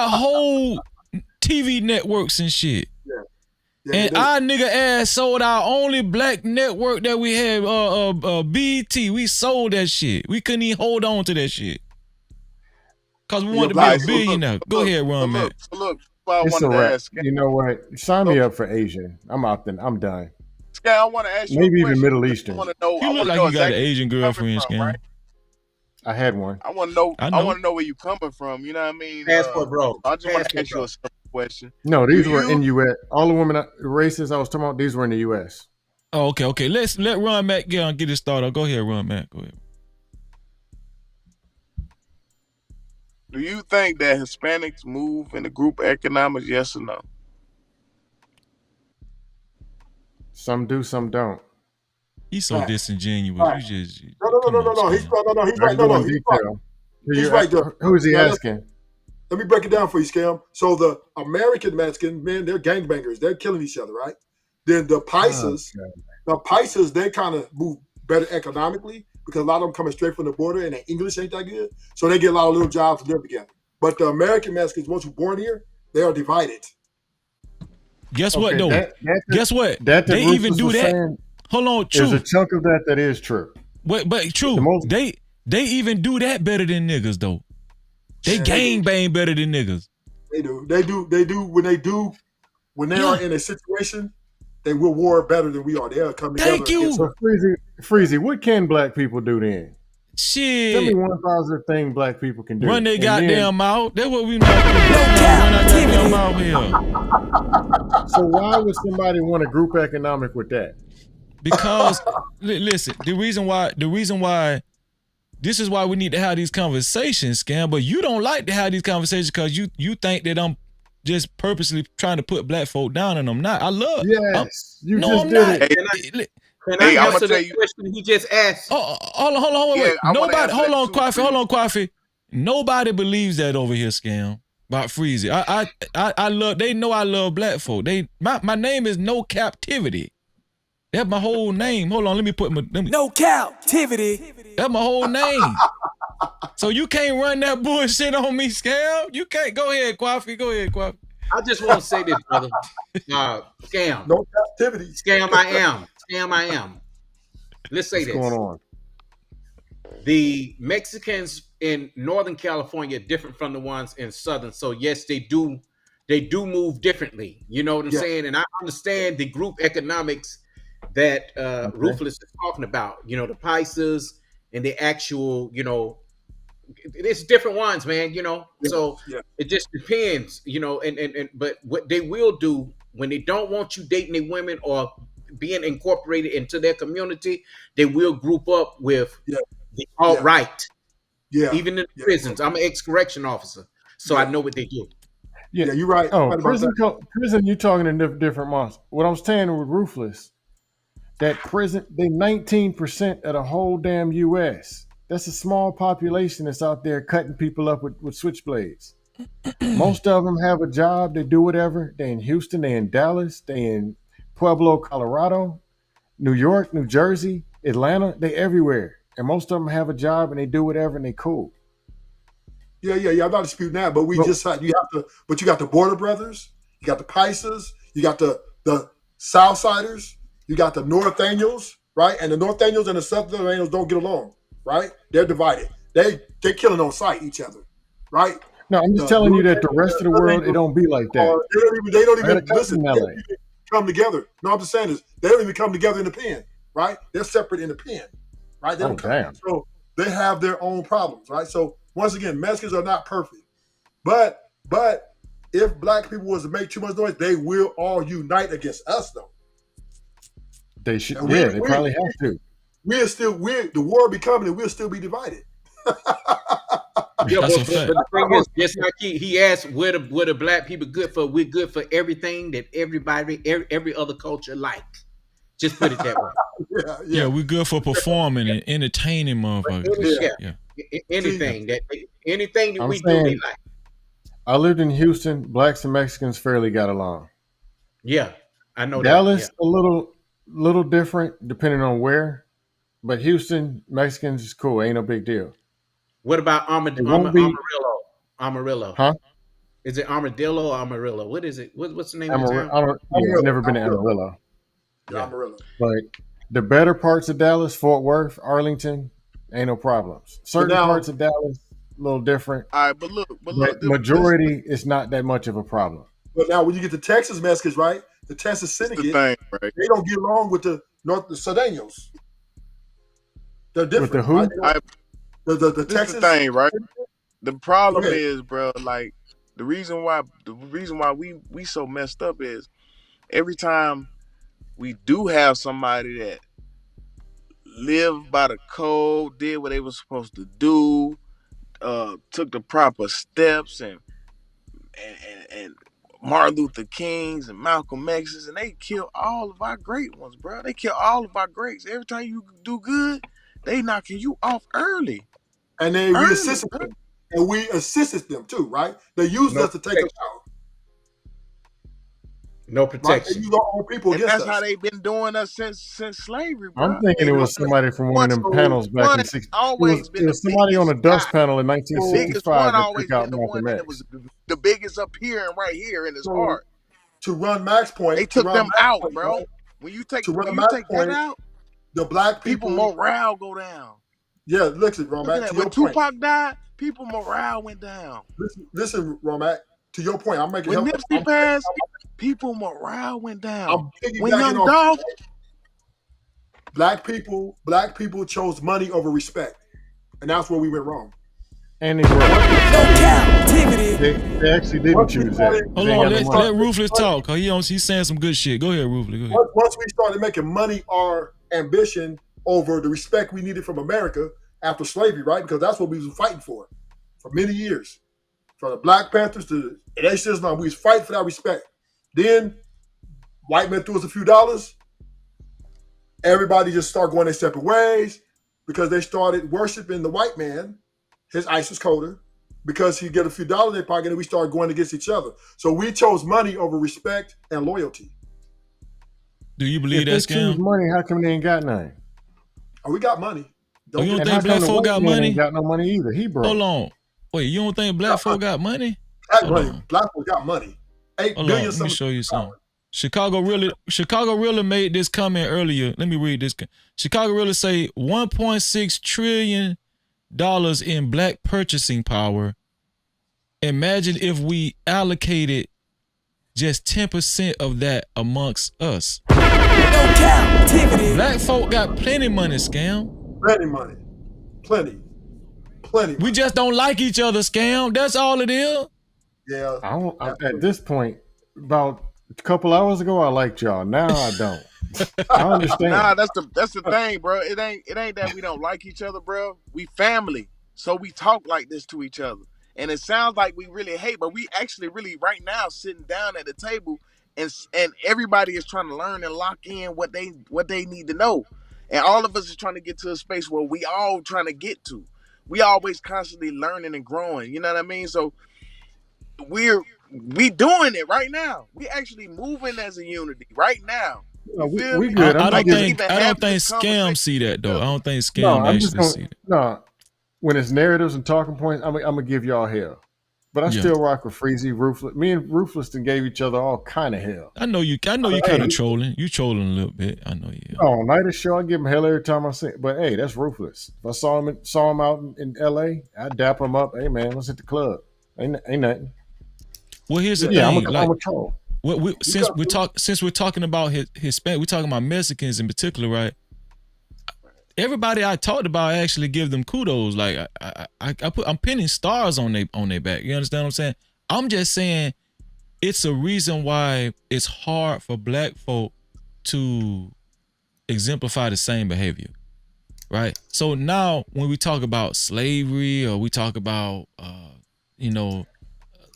whole TV networks and shit. And our nigga ass sold our only black network that we had, BT. We sold that shit. We couldn't even hold on to that shit. Because we wanted to be a billionaire. Go ahead, Ron, man. Look, it's a wrap. You know what? Sign me up for Asia. I'm out then. I'm done. Sky, I want to ask you a Maybe even question. Middle I Eastern. want to know. You I look want to like know you got an exactly Asian where you're coming girlfriend, from, right? Scam. I had one. I want to know. I I know. want to know where you coming from. You know what I mean? Passport, bro. I just want to Passport, ask you bro. a simple question. No, Do these were you in U.S. All the women races I was talking about, these were in the U.S. Oh, okay. Let Ron Mac get his started. Go ahead, Ron Mac. Go ahead. do you think that Hispanics move in the group economics? Yes or no? Some do, some don't. He's so Facts. disingenuous. Right. You just No. come on, He's Scam. no. He's I right. can go in He's right. detail. He's right there. Who is he Now, asking? let me break it down for you, Scam. So the American Mexican men, they're gangbangers. They're killing each other, right? Then the Paisas, they kind of move better economically because a lot of them coming straight from the border and their English ain't that good. So they get a lot of little jobs to live together. But the American Mexicans, once you're born here, they are divided. Guess what though? Guess what? That They even Rufus do was that. saying, Hold on, there's true. a chunk of that is true. But true. They even do that better than niggas though. They gang bang better than niggas. They do. When they are in a situation, they will war better than we are. They'll come together. Thank you. So Freezy, what can black people do then? Shit. Tell me one positive thing black people can do. Run their And goddamn mouth. That's what we know. Run our goddamn mouth here. So why would somebody want a group economic with that? Because listen, the reason why this is why we need to have these conversations, Scam, but you don't like to have these conversations because you think that I'm just purposely trying to put black folk down, and I'm not. I love. Yes, I'm not. Can I answer the question he just asked? Hold on, wait. Nobody, hold on, Coffee. Nobody believes that over here, Scam. About Freezy. I love. They know I love black folk. My name is No Cap-tivity. That's my whole name. Hold on, let me put my. No Cap-tivity. That's my whole name. So you can't run that bullshit on me, Scam. You can't. Go ahead, Coffee. I just want to say this, brother. Scam. No Cap-tivity. Scam, I am. Let's say What's going on? The Mexicans in Northern California are different from the ones in Southern. So yes, they do move differently. You know what I'm saying? And I understand the group economics that Ruthless is talking about. You know, the Paisas and the actual, you know, it's different ones, man, you know. So it just depends, you know, and but what they will do when they don't want you dating their women or being incorporated into their community, they will group up with the alt-right. Yeah. Even in the prisons. I'm an ex-correction officer, so I know what they do. Yeah, you're right. Oh, Right prison, you're talking in different months. What I'm saying with Ruthless, that prison, they 19% of the whole damn U.S. That's a small population that's out there cutting people up with switchblades. Most of them have a job. They do whatever. They in Houston. They in Dallas. They in Pueblo, Colorado, New York, New Jersey, Atlanta. They everywhere. And most of them have a job and they do whatever and they cool. Yeah. I'm not disputing that, but you got the Border Brothers, you got the Paisas, you got the Southsiders, you got the Northaniels, right? And the Northaniels and the Southernials don't get along, right? They're divided. They're killing on sight each other, right? No, I'm just telling you that the rest of the world, it don't be like that. They don't even listen. They don't even come together. No, I'm just saying is they don't even come together in the pen, right? They're separate in the pen, right? They don't come. So they have their own problems, right? So once again, Mexicans are not perfect, but if black people was to make too much noise, they will all unite against us, though. They should. They probably have to. The war be coming, and we'll still be divided. Yeah, but the thing is, just like he asked, what are black people good for? We're good for everything that every other culture like. Just put it that way. Yeah, we're good for performing and entertaining motherfuckers. Yeah. Anything that we do, they like. I lived in Houston. Blacks and Mexicans fairly got along. Yeah, I know Dallas, that. Yeah. a little different depending on where, but Houston, Mexicans is cool. Ain't no big deal. What about Amarillo? Huh? Is it Armadillo or Amarillo? What is it? What's the name of the town? I've never been to Amarillo. Yeah. Amarillo. But the better parts of Dallas, Fort Worth, Arlington, ain't no problems. Certain parts of Dallas, a little different. All right, but look, majority is not that much of a problem. But now when you get the Texas Mexicans, right? The Texas This Syndicate, the thing, right? they don't get along with the Sudanos. They're different, With the who? right? The This Texas. the thing, right? The problem Go ahead. is, bro, like the reason why we so messed up is every time we do have somebody that lived by the code, did what they were supposed to do, took the proper steps, and Martin Luther Kings and Malcolm X's, and they kill all of our great ones, bro. They kill all of our greats. Every time you do good, they knocking you off early. And then we assisted them. And we assisted them too, right? They used us to take us out. No Right? protection. They use our own people And against that's us. how they've been doing us since slavery, bro. I'm thinking it was somebody from one of them panels back in '60. It was somebody on a dust panel in The biggest 1965 one that always took out been the Malcolm one that X. was the biggest up here and right here in his So, heart. To run Max Point, They took to run them Max out, Point, bro. right? When you take To run that Max Point, out, the black people people. morale go down. Yeah, listen, Look Romac, at that. to When your point. Tupac died, people morale went down. Listen, Romac, to your point. I'm making When help. Nipsey passed, people morale went down. I'm When piggybacking Young off Dolph, black people chose money over respect, and that's where we went wrong. And they broke. They actually didn't choose that. Hold on, let Ruthless talk. Cause he's saying some good shit. Go ahead, Ruthless. Go ahead. Once we started making money our ambition over the respect we needed from America after slavery, right? Because that's what we was fighting for many years. From the Black Panthers to the Islam, we was fighting for that respect. Then white men threw us a few dollars. Everybody just started going their separate ways because they started worshiping the white man, his ISIS coder, because he get a few dollars in their pocket, and we started going against each other. So we chose money over respect and loyalty. Do you believe if that they choose scam? money, how come they ain't got none? Oh, we got money. You don't think black folk got money? Ain't got no money either. He broke. Hold on. Wait, you don't think black folk got money? Black folk got money. 8 Hold billion. on, let me show you something. Chicago really made this comment earlier. Let me read this. Chicago really say $1.6 trillion in black purchasing power. Imagine if we allocated just 10% of that amongst us. Black folk got plenty money, scam. Plenty money. Plenty. We just don't like each other, scam. That's all it is. Yeah. At this point, about a couple hours ago, I liked y'all. Now I don't. I understand. Nah, that's the thing, bro. It ain't that we don't like each other, bro. We family, so we talk like this to each other. And it sounds like we really hate, but we actually really right now sitting down at the table, and everybody is trying to learn and lock in what they need to know. And all of us is trying to get to a space where we all trying to get to. We always constantly learning and growing. You know what I mean? So we doing it right now. We actually moving as a unity right now. We good. I don't think scam see that though. I don't think scam actually see that. No, when it's narratives and talking points, I'm gonna give y'all hell. But I still rock with Freezy, Ruthless. Me and Ruthless and gave each other all kind of hell. I know you kind of trolling. You trolling a little bit. I know you. Oh, night of show, I give him hell every time I see it. But hey, that's Ruthless. If I saw him out in LA, I'd dap him up. Hey man, let's hit the club. Ain't nothing. Well, here's the thing. I'm a troll. Since we're talking about Hispanic, we're talking about Mexicans in particular, right? Everybody I talked about, I actually give them kudos. Like I'm pinning stars on their back. You understand what I'm saying? I'm just saying it's a reason why it's hard for black folk to exemplify the same behavior, right? So now when we talk about slavery or we talk about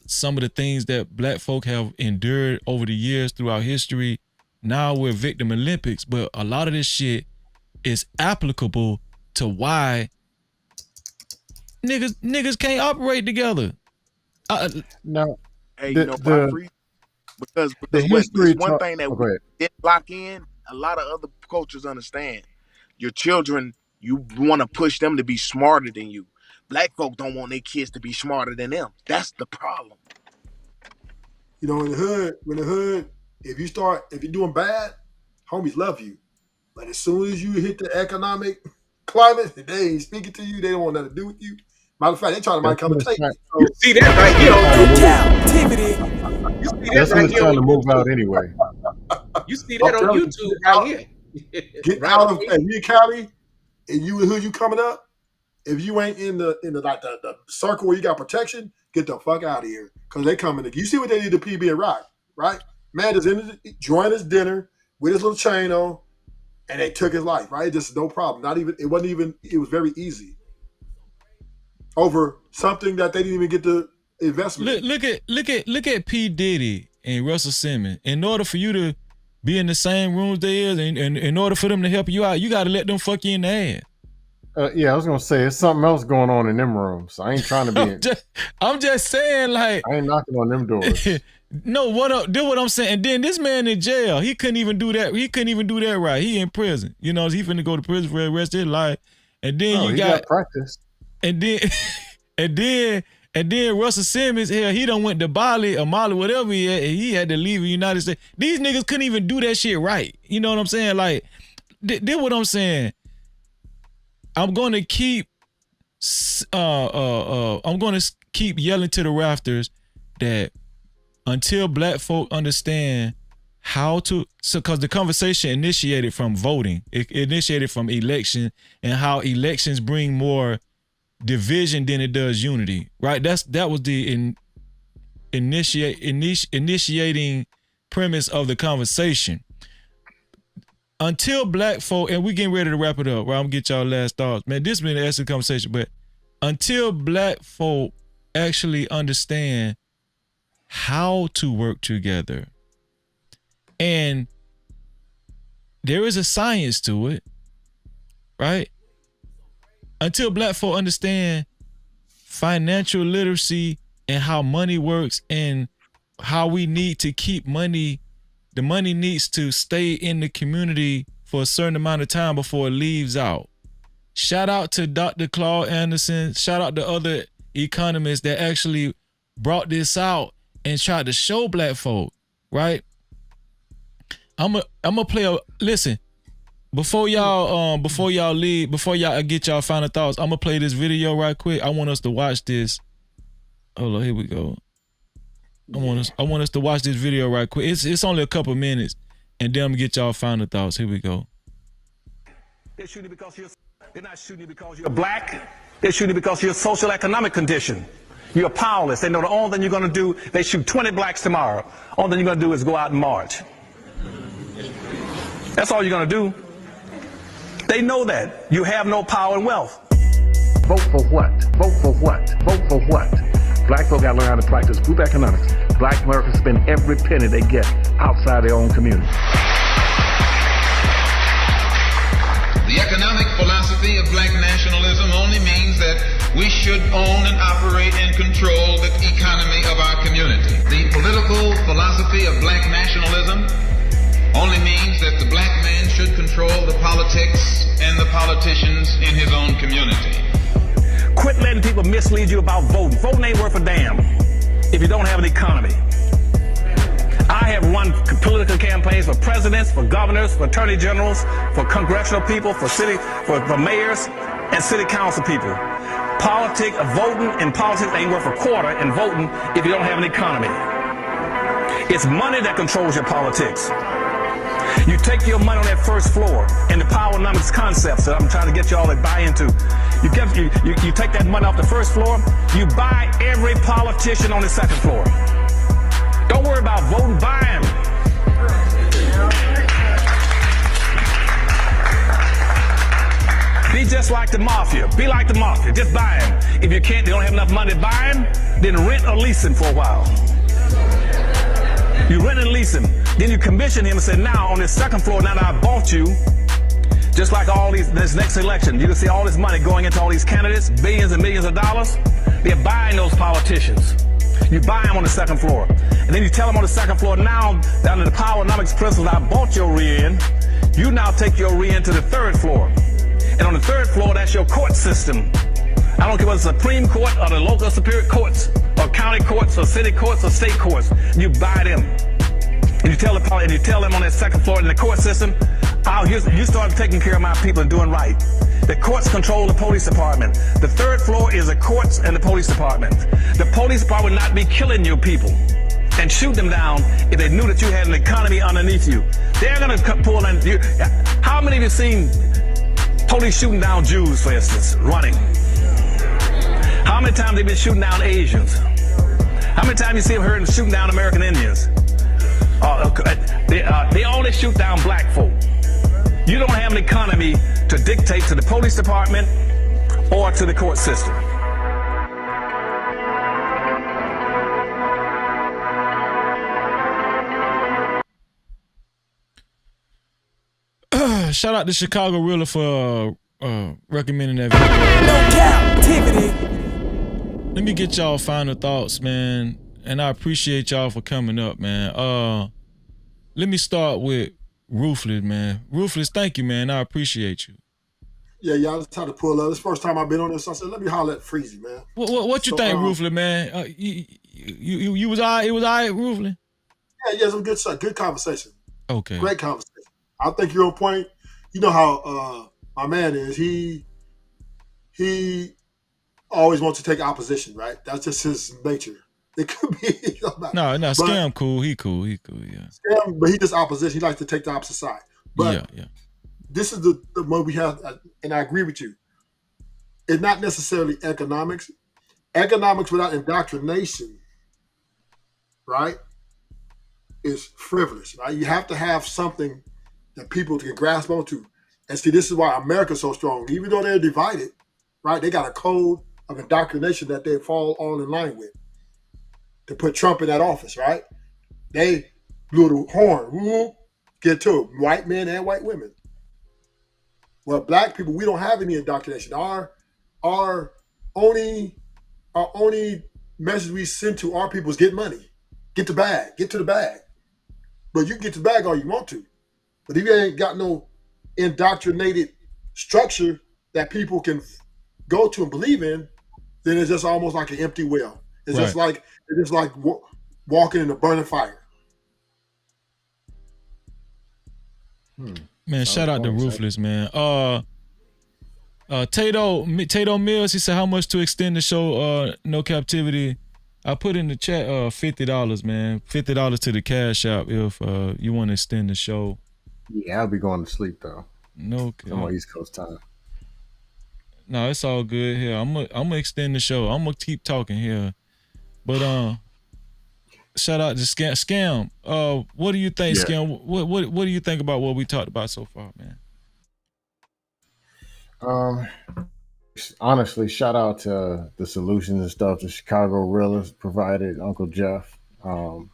some of the things that black folk have endured over the years throughout history, now we're victim Olympics, but a lot of this shit is applicable to why niggas can't operate together. No. Hey, you know why, Free? Because there's one thing that we didn't lock in, a lot of other cultures understand. Your children, you want to push them to be smarter than you. Black folk don't want their kids to be smarter than them. That's the problem. You know, in the hood, if you're doing bad, homies love you. But as soon as you hit the economic climate, they ain't speaking to you. They don't want nothing to do with you. Matter of fact, they trying to come and take you. You see that right here? You That's when it's time to move out anyway. You see that on YouTube right here. Get Right out of away. Lee County, and you who you coming up. If you ain't in the circle where you got protection, get the fuck out of here. Because they coming. You see what they did to PB and Rock, right? Man is enjoying his dinner with his little chain on, and they took his life, right? Just no problem. It was very easy. Over something that they didn't even get the investment. Look at P. Diddy and Russell Simmons. In order for you to be in the same rooms they is, and in order for them to help you out, you got to let them fuck you in the ass. Yeah, I was gonna say it's something else going on in them rooms. I ain't trying to be. I'm just saying, like, I ain't knocking on them doors. No, do what I'm saying. And then this man in jail, he couldn't even do that. He couldn't even do that right. He in prison. You know, he finna go to prison for the rest of his life. And then you got practice. And then Russell Simmons, hell, he done went to Bali or Mali, whatever he had to leave the United States. These niggas couldn't even do that shit right. You know what I'm saying? Like, did what I'm saying. I'm gonna keep yelling to the rafters that until black folk understand how to, because the conversation initiated from voting, it initiated from election, and how elections bring more division than it does unity, right? That was the initiating premise of the conversation. Until black folk, and we getting ready to wrap it up, right? I'm gonna get y'all last thoughts. Man, this has been an excellent conversation, but until black folk actually understand how to work together, and there is a science to it, right? Until black folk understand financial literacy and how money works and how we need to keep money, the money needs to stay in the community for a certain amount of time before it leaves out. Shout out to Dr. Claude Anderson. Shout out to other economists that actually brought this out and tried to show black folk, right? I'm gonna play listen. Before y'all get y'all final thoughts, I'm gonna play this video right quick. I want us to watch this. Hold on, here we go. I want us to watch this video right quick. It's only a couple minutes, and then I'm gonna get y'all final thoughts. Here we go. They're shooting because they're not shooting you because you're black. They're shooting because of your social economic condition. You're powerless. They know the only thing you're gonna do. They shoot 20 blacks tomorrow. Only thing you're gonna do is go out and march. That's all you're gonna do. They know that you have no power and wealth. Vote for what? Vote for what? Vote for what? Black folk got to learn how to practice group economics. Black Americans spend every penny they get outside their own community. The economic philosophy of black nationalism only means that we should own and operate and control the economy of our community. The political philosophy of black nationalism only means that the black man should control the politics and the politicians in his own community. Quit letting people mislead you about voting. Voting ain't worth a damn if you don't have an economy. I have run political campaigns for presidents, for governors, for attorney generals, for congressional people, for mayors and city council people. Voting in politics ain't worth a quarter in voting if you don't have an economy. It's money that controls your politics. You take your money on that first floor and the powernomics concepts that I'm trying to get you all to buy into. You take that money off the first floor, you buy every politician on the second floor. Don't worry about voting, buy them. Be just like the mafia. Be like the mafia. Just buy them. If you can't, they don't have enough money to buy them, then rent or lease them for a while. You rent and lease him. Then you commission him and say, now on this second floor, now that I bought you, just like this next election, you can see all this money going into all these candidates, billions and millions of dollars. They're buying those politicians. You buy them on the second floor. And then you tell them on the second floor, now, down to the powernomics principles, I bought your rear end. You now take your rear end to the third floor. And on the third floor, that's your court system. I don't care whether it's the Supreme Court or the local superior courts or county courts or city courts or state courts. You buy them. And you tell them on that second floor in the court system, you start taking care of my people and doing right. The courts control the police department. The third floor is the courts and the police department. The police department will not be killing your people. and shoot them down if they knew that you had an economy underneath you. They're going to pull in. How many of you seen police shooting down Jews, for instance, running? How many times they've been shooting down Asians? How many times you see them heard them shooting down American Indians? They only shoot down black folk. You don't have an economy to dictate to the police department or to the court system. Shout out to Chicago Reeler for recommending that video. No Cap-tivity. Let me get y'all final thoughts, man. And I appreciate y'all for coming up, man. Let me start with Ruthless, man. Ruthless, thank you, man. I appreciate you. Yeah, y'all just had to pull up. This first time I've been on this, so I said, let me holler at Freezy, man. What you think, Ruthless, man? You was all right? It was all right, Ruthless? Yeah, some good stuff. Good conversation. Okay. Great conversation. I think you're on point. You know how my man is. He always wants to take opposition, right? That's just his nature. It could be. No, Scam cool. He cool, yeah. Scam, but he just opposition. He likes to take the opposite side. But yeah. This is the one we have, and I agree with you. It's not necessarily economics. Economics without indoctrination, right, is frivolous, right? You have to have something that people can grasp onto. And see, this is why America's so strong. Even though they're divided, right, they got a code of indoctrination that they fall all in line with to put Trump in that office, right? They blew the horn, get to it, white men and white women. Well, black people, we don't have any indoctrination. Our only message we send to our people is get money, get the bag, get to the bag. But you can get the bag all you want to. But if you ain't got no indoctrinated structure that people can go to and believe in, then it's just almost like an empty well. It's just like walking in a burning fire. Man, shout out to Ruthless, man. Tato Mills, he said, how much to extend the show? No Cap-tivity. I put in the chat $50, man. $50 to the Cash App if you want to extend the show. Yeah, I'll be going to sleep though. No, I'm on East Coast time. No, it's all good here. I'm gonna extend the show. I'm gonna keep talking here, but shout out to Scam. What do you think, Scam? What do you think about what we talked about so far, man? Honestly, shout out to the solutions and stuff the Chicago Realers provided, Uncle Jeff. And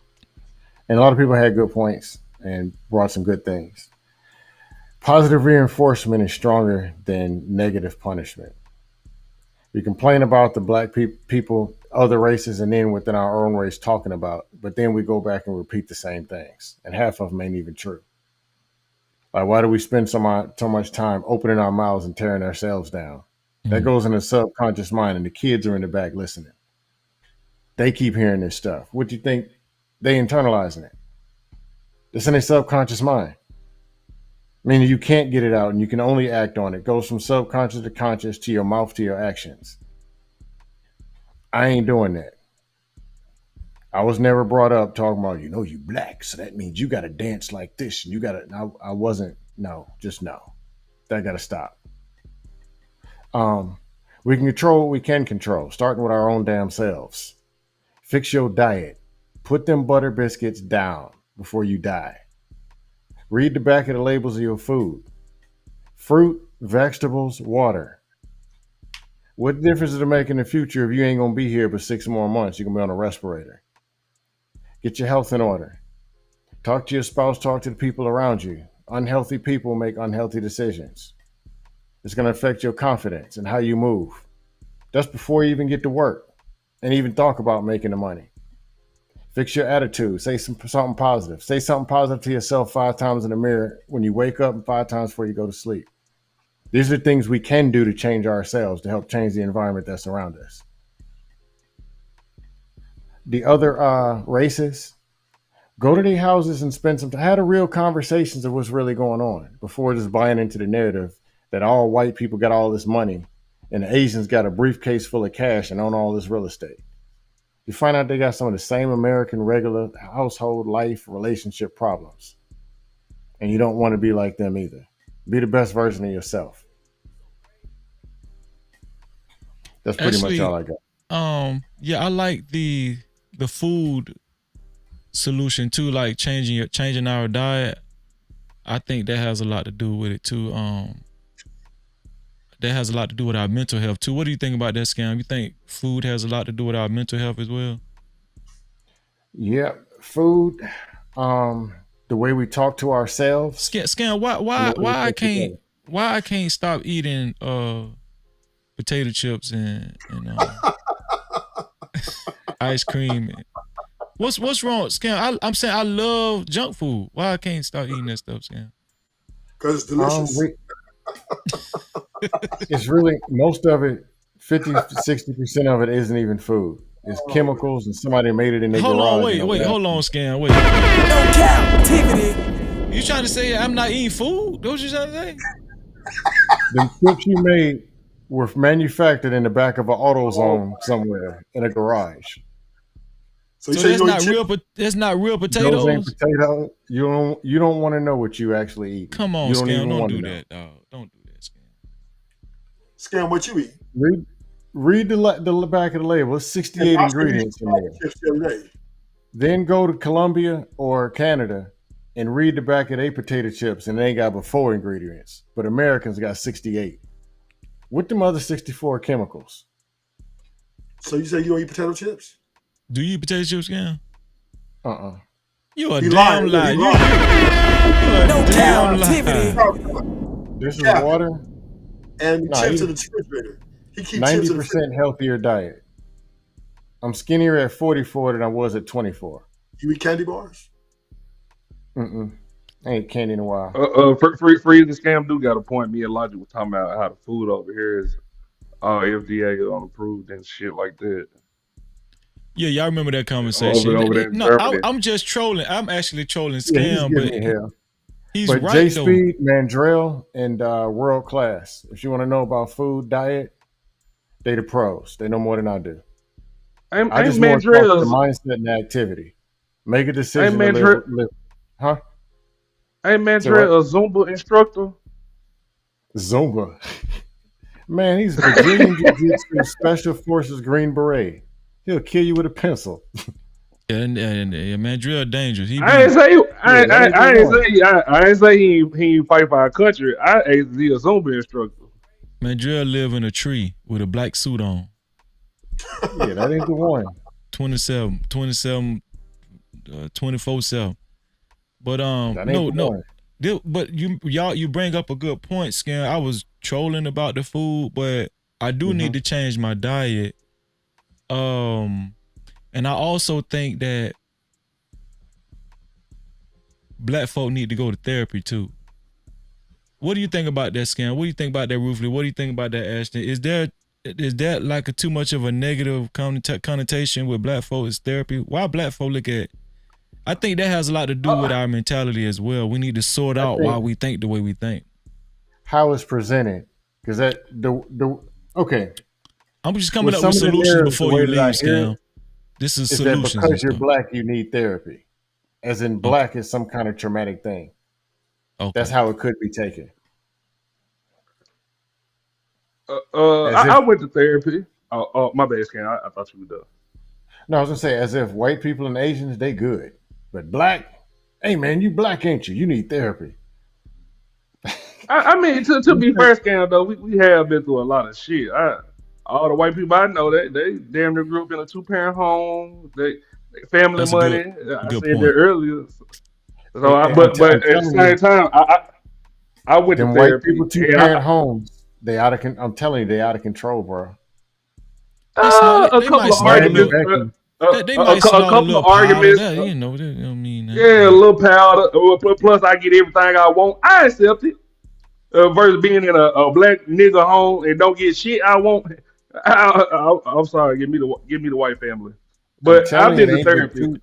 a lot of people had good points and brought some good things. Positive reinforcement is stronger than negative punishment. We complain about the black people, other races, and then within our own race talking about, but then we go back and repeat the same things, and half of them ain't even true. Like, why do we spend so much time opening our mouths and tearing ourselves down? That goes in the subconscious mind, and the kids are in the back listening. They keep hearing this stuff. What do you think? They internalizing it. It's in their subconscious mind. Meaning you can't get it out, and you can only act on it. It goes from subconscious to conscious to your mouth to your actions. I ain't doing that. I was never brought up talking about, you black, so that means you got to dance like this, and you got to. I wasn't. No, just no. That got to stop. We can control what we can control, starting with our own damn selves. Fix your diet. Put them butter biscuits down before you die. Read the back of the labels of your food. Fruit, vegetables, water. What difference does it make in the future if you ain't going to be here for 6 more months? You're going to be on a respirator. Get your health in order. Talk to your spouse. Talk to the people around you. Unhealthy people make unhealthy decisions. It's going to affect your confidence and how you move. That's before you even get to work and even talk about making the money. Fix your attitude. Say something positive. Say something positive to yourself 5 times in the mirror when you wake up and 5 times before you go to sleep. These are things we can do to change ourselves, to help change the environment that's around us. The other races, go to their houses and spend some time. Have a real conversations of what's really going on before just buying into the narrative that all white people got all this money and the Asians got a briefcase full of cash and own all this real estate. you find out they got some of the same American regular household life relationship problems. And you don't want to be like them either. Be the best version of yourself. That's pretty much all I got. Yeah, I like the food solution too, like changing our diet. I think that has a lot to do with it too. That has a lot to do with our mental health too. What do you think about that, Scam? You think food has a lot to do with our mental health as well? Yeah, food. The way we talk to ourselves. Scam, why I can't stop eating potato chips and ice cream? What's wrong, Scam? I'm saying I love junk food. Why I can't stop eating that stuff, Scam? Because it's delicious. It's really, most of it, 50-60% of it isn't even food. It's chemicals, and somebody made it in their garage. Hold on, Scam, wait. No Cap-tivity. You trying to say I'm not eating food? What you trying to say? The chips you made were manufactured in the back of an AutoZone somewhere in a garage. So that's not real. That's not real potatoes. Those ain't potatoes. You don't want to know what you actually eat. Come on, Scam, don't do that, dog. Don't do that, Scam. Scam, what you eat? Read the back of the label. It's 68 ingredients in there. Then go to Colombia or Canada and read the back of their potato chips, and they ain't got but 4 ingredients. But Americans got 68. With them other 64 chemicals. So you say you don't eat potato chips? Do you eat potato chips, Scam? You a He damn lying. liar. No This is water. And chips in the refrigerator. He keeps 90% healthier diet. I'm skinnier at 44 than I was at 24. You eat candy bars? I ain't candy in a while. Freeze and Scam do got a point. Me and Logic was talking about how the food over here is FDA unapproved and shit like that. Yeah, y'all remember that conversation. I'm just trolling. I'm actually trolling Scam, he's right, J though. Speed, Mandrell, and World Class. If you want to know about food, diet, they the pros. They know more than I do. I just want to talk the mindset and the activity. Make a decision to live. Huh? Ain't Mandrell a Zumba instructor? Zumba. Man, he's Brazilian Jiu-Jitsu Special Forces Green Beret. He'll kill you with a pencil. And Mandrell dangerous. I ain't say he fight for our country. I ain't see a Zumba instructor. Mandrell live in a tree with a black suit on. Yeah, that ain't the one. 24/7. But but you bring up a good point, Scam. I was trolling about the food, but I do need to change my diet. And I also think that black folk need to go to therapy too. What do you think about that, Scam? What do you think about that, Ruthless? What do you think about that, Ashton? Is that like too much of a negative connotation with black folks' therapy? Why black folk look at? I think that has a lot to do with our mentality as well. We need to sort out why we think the way we think. How it's presented, because okay. I'm just coming up with solutions before you leave, Scam. This is solutions. That because you're black, you need therapy. As in, black is some kind of traumatic thing. Okay. That's how it could be taken. I went to therapy. Oh, my bad, Scam. I thought you were done. No, I was gonna say, as if white people and Asians, they good, but black, hey man, you black, ain't you? You need therapy. I mean, to be fair, Scam, though, we have been through a lot of shit. All the white people I know, they damn near grew up in a 2-parent home. They family That's money. I said that earlier. So, but at the same time, I went to therapy. White people 2-parent homes, they out of. I'm telling you, they out of control, bro. A couple of arguments. A couple of arguments. You know what I mean? Yeah, a little powder. Plus, I get everything I want. I accept it. Versus being in a black nigga home and don't get shit I want. I'm sorry. Give me the white family. But I've been to therapy.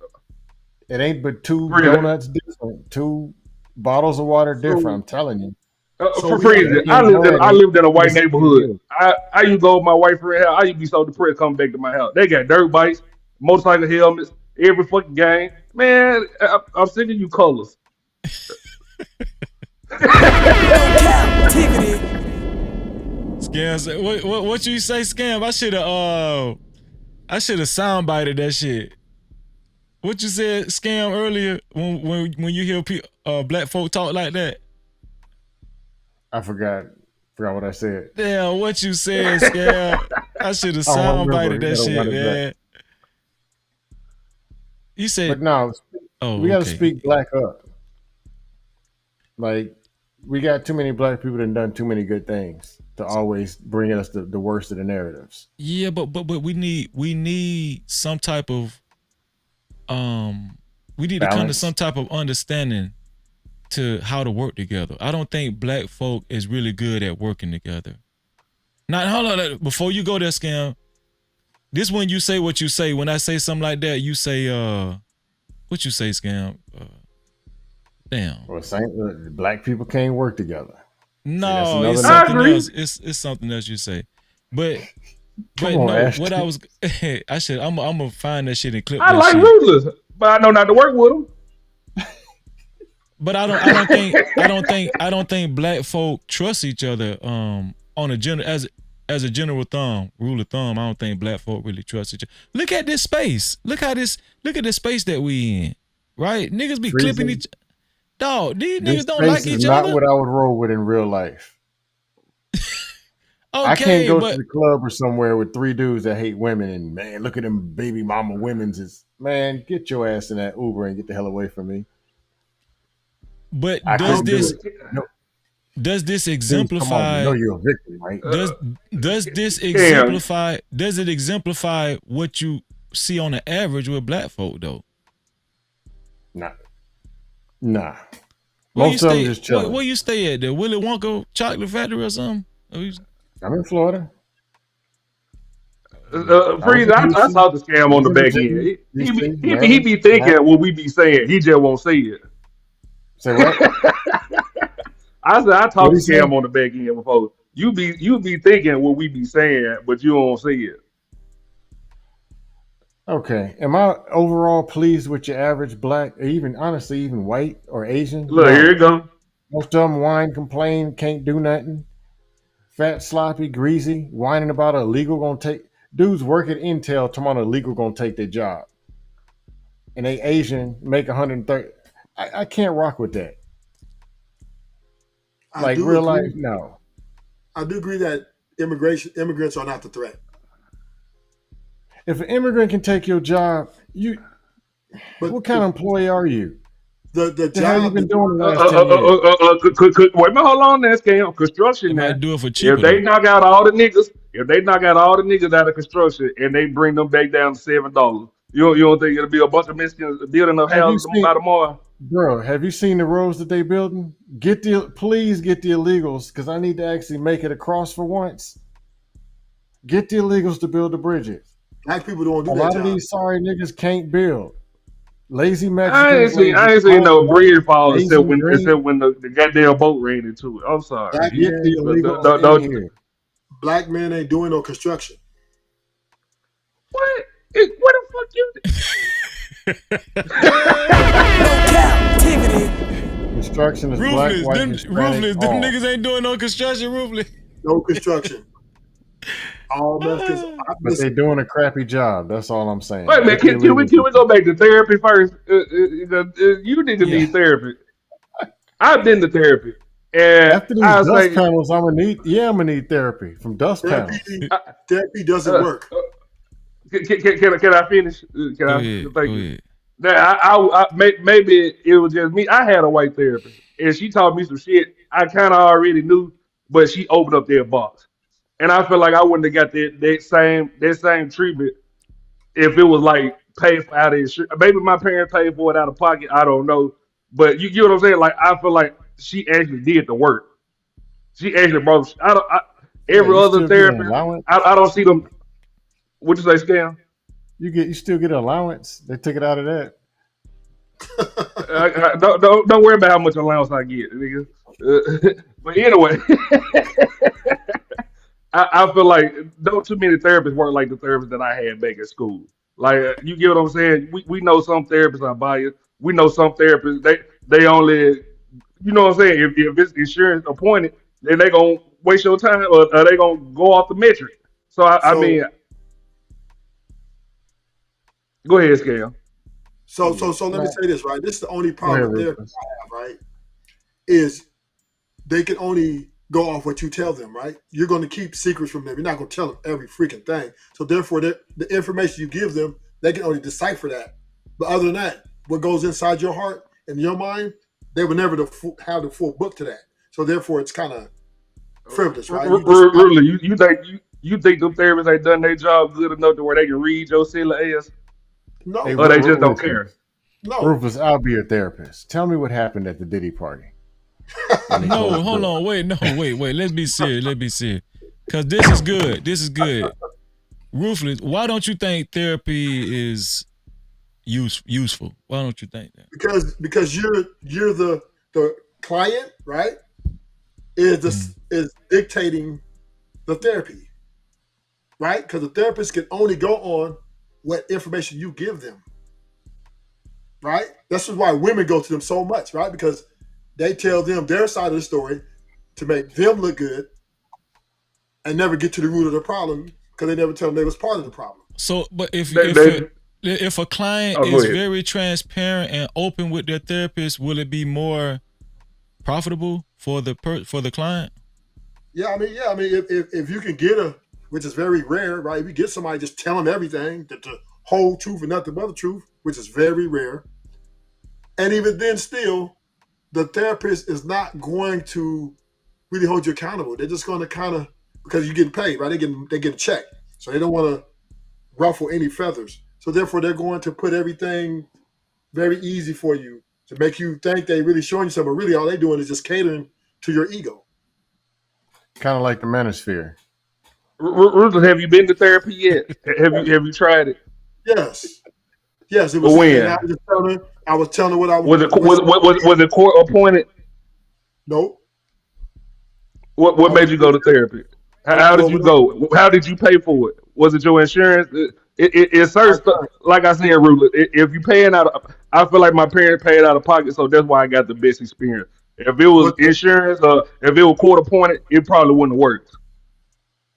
It ain't but 2 donuts different, 2 bottles of water different. I'm telling you. For freezing, I lived in a white neighborhood. I used to go with my white friend. I used to be so depressed coming back to my house. They got dirt bikes. motorcycle helmets, every fucking game. Man, I'm sick of you colors. Cap-tivity. Scam, what you say, Scam? I should have soundbited that shit. What you said, Scam, earlier when you hear black folk talk like that? I forgot what I said. Damn, what you said, Scam? I should have I don't remember. soundbited that shit, man. You said, but no, we got to okay. speak black up. Like, we got too many black people that done too many good things to always bring us the worst of the narratives. Yeah, but we need some type of we need balance. To come to some type of understanding to how to work together. I don't think black folk is really good at working together. Now, hold on, before you go there, Scam. This when you say what you say. When I say something like that, you say what you say, Scam? Damn. Well, black people can't work together. No, it's something else. It's something else you say. But on, no, Ashton. what I was I'm gonna find that shit and clip I that like shit. ruthless, but I know not to work with them. But I don't think black folk trust each other on a general as a general rule of thumb. I don't think black folk really trust each other. Look at this space. Look at this space that we in. Right? Niggas be clipping each dog. These niggas don't like each other. Not what I would roll with in real life. Okay, I can't go to the club or somewhere with 3 dudes that hate women and man, look at them baby mama women's. Man, get your ass in that Uber and get the hell away from me. But does this exemplify? You know you're a victim, right? Does this exemplify? Does it exemplify what you see on the average with black folk though? Nah. Most of them just chilling. Where you stay at? The Willy Wonka chocolate factory or something? I'm in Florida. Freeze, I saw the Scam on the back end. He be thinking what we be saying. He just won't say it. Say what? I said I talked to Scam on the back end before. You be thinking what we be saying, but you don't say it. Okay. Am I overall pleased with your average black, or even honestly, even white or Asian? Look, here you go. Most of them whine, complain, can't do nothing. Fat, sloppy, greasy, whining about illegal gonna take dudes work at Intel tomorrow illegal gonna take their job. And they Asian make 130. I can't rock with that. Like real life, no. I do agree that immigrants are not the threat. If an immigrant can take your job, what kind of employee are you? The job you've been doing the last 10 years. Wait a minute, hold on there, Scam. Construction now. Might do it for cheaper. If they knock out all the niggas out of construction and they bring them back down to $7, you don't think it'll be a bunch of Mexicans building up houses by tomorrow? Bro, have you seen the roads that they building? Please get the illegals, because I need to actually make it across for once. Get the illegals to build the bridges. Black people don't do that. A lot of these sorry niggas can't build. Lazy Mexicans. I ain't seen no bridge fall except when the goddamn boat ran into it. I'm sorry. Black men ain't doing no construction. What? What the fuck you? Cap-tivity. Construction is Ruthless. black, white, Ruthless. Them niggas ain't doing no construction. Ruthless. No construction. All Mexicans. But they're doing a crappy job. That's all I'm saying. Wait a minute. Can we go back to therapy first? You niggas need therapy. I've been to therapy. And after these dust panels, I'm gonna need therapy from dust panels. Therapy doesn't work. Can I finish? Go ahead. Now, maybe it was just me. I had a white therapist, and she taught me some shit I kind of already knew, but she opened up their box, and I feel like I wouldn't have got that same treatment if it was like paid for out of insurance. Maybe my parents paid for it out of pocket. I don't know, but you know what I'm saying? Like I feel like she actually did the work. She actually brought. Every other therapist, I don't see them. What you say, Scam? You still get an allowance? They took it out of that. Don't worry about how much allowance I get, nigga. But anyway, I feel like don't too many therapists work like the therapists that I had back at school. Like you get what I'm saying? We know some therapists are biased. We know some therapists they only, you know what I'm saying? If it's insurance appointed, then they gonna waste your time, or they gonna go off the metric. So I So mean, go ahead, Scale. so let me Now, say this, right? This is the only go ahead, problem with therapy Rufus. I have, right? Is they can only go off what you tell them, right? You're going to keep secrets from them. You're not going to tell them every freaking thing. So therefore, the information you give them, they can only decipher that. But other than that, what goes inside your heart and your mind, they would never have the full book to that. So therefore, it's kind of frivolous, right? You just Really, you think them therapists ain't done their job good enough to where they can read your silly ass, Hey, no, or they just don't Rufus. care? no. Rufus, I'll be your therapist. Tell me what happened at the Diddy party when they No, closed the hold door. on, wait. Let's be serious. Cause this is good. Ruthless. Why don't you think therapy is useful? Why don't you think that? Because you're the client, right? Is this is dictating the therapy, right? Because the therapist can only go on what information you give them, right? That's why women go to them so much, right? Because they tell them their side of the story to make them look good and never get to the root of the problem because they never tell them they was part of the problem. So, but They, they, if a client oh, go is ahead. very transparent and open with their therapist, will it be more profitable for the client? Yeah, I mean, if you can get which is very rare, right? If you get somebody just tell them everything, the whole truth and nothing but the truth, which is very rare, and even then, still, the therapist is not going to really hold you accountable. They're just going to kind of, because you're getting paid, right? They get a check, so they don't want to ruffle any feathers. So therefore, they're going to put everything very easy for you to make you think they really showing you something. But really, all they're doing is just catering to your ego. Kind of like the manosphere. Ruthless, have you been to therapy yet? Have you tried it? Yes, yes, it was, and When I was telling her what I was it? was. Was it court appointed? Nope. What I was made you go to therapy? How did well you when I, go? How did you pay for it? Was it your insurance? It's my certain stuff. Like I said, Ruthless, if you paying out, I feel like my parents paid out of pocket, so that's why I got the best experience. If it was but insurance or if it was court appointed, it probably wouldn't have worked.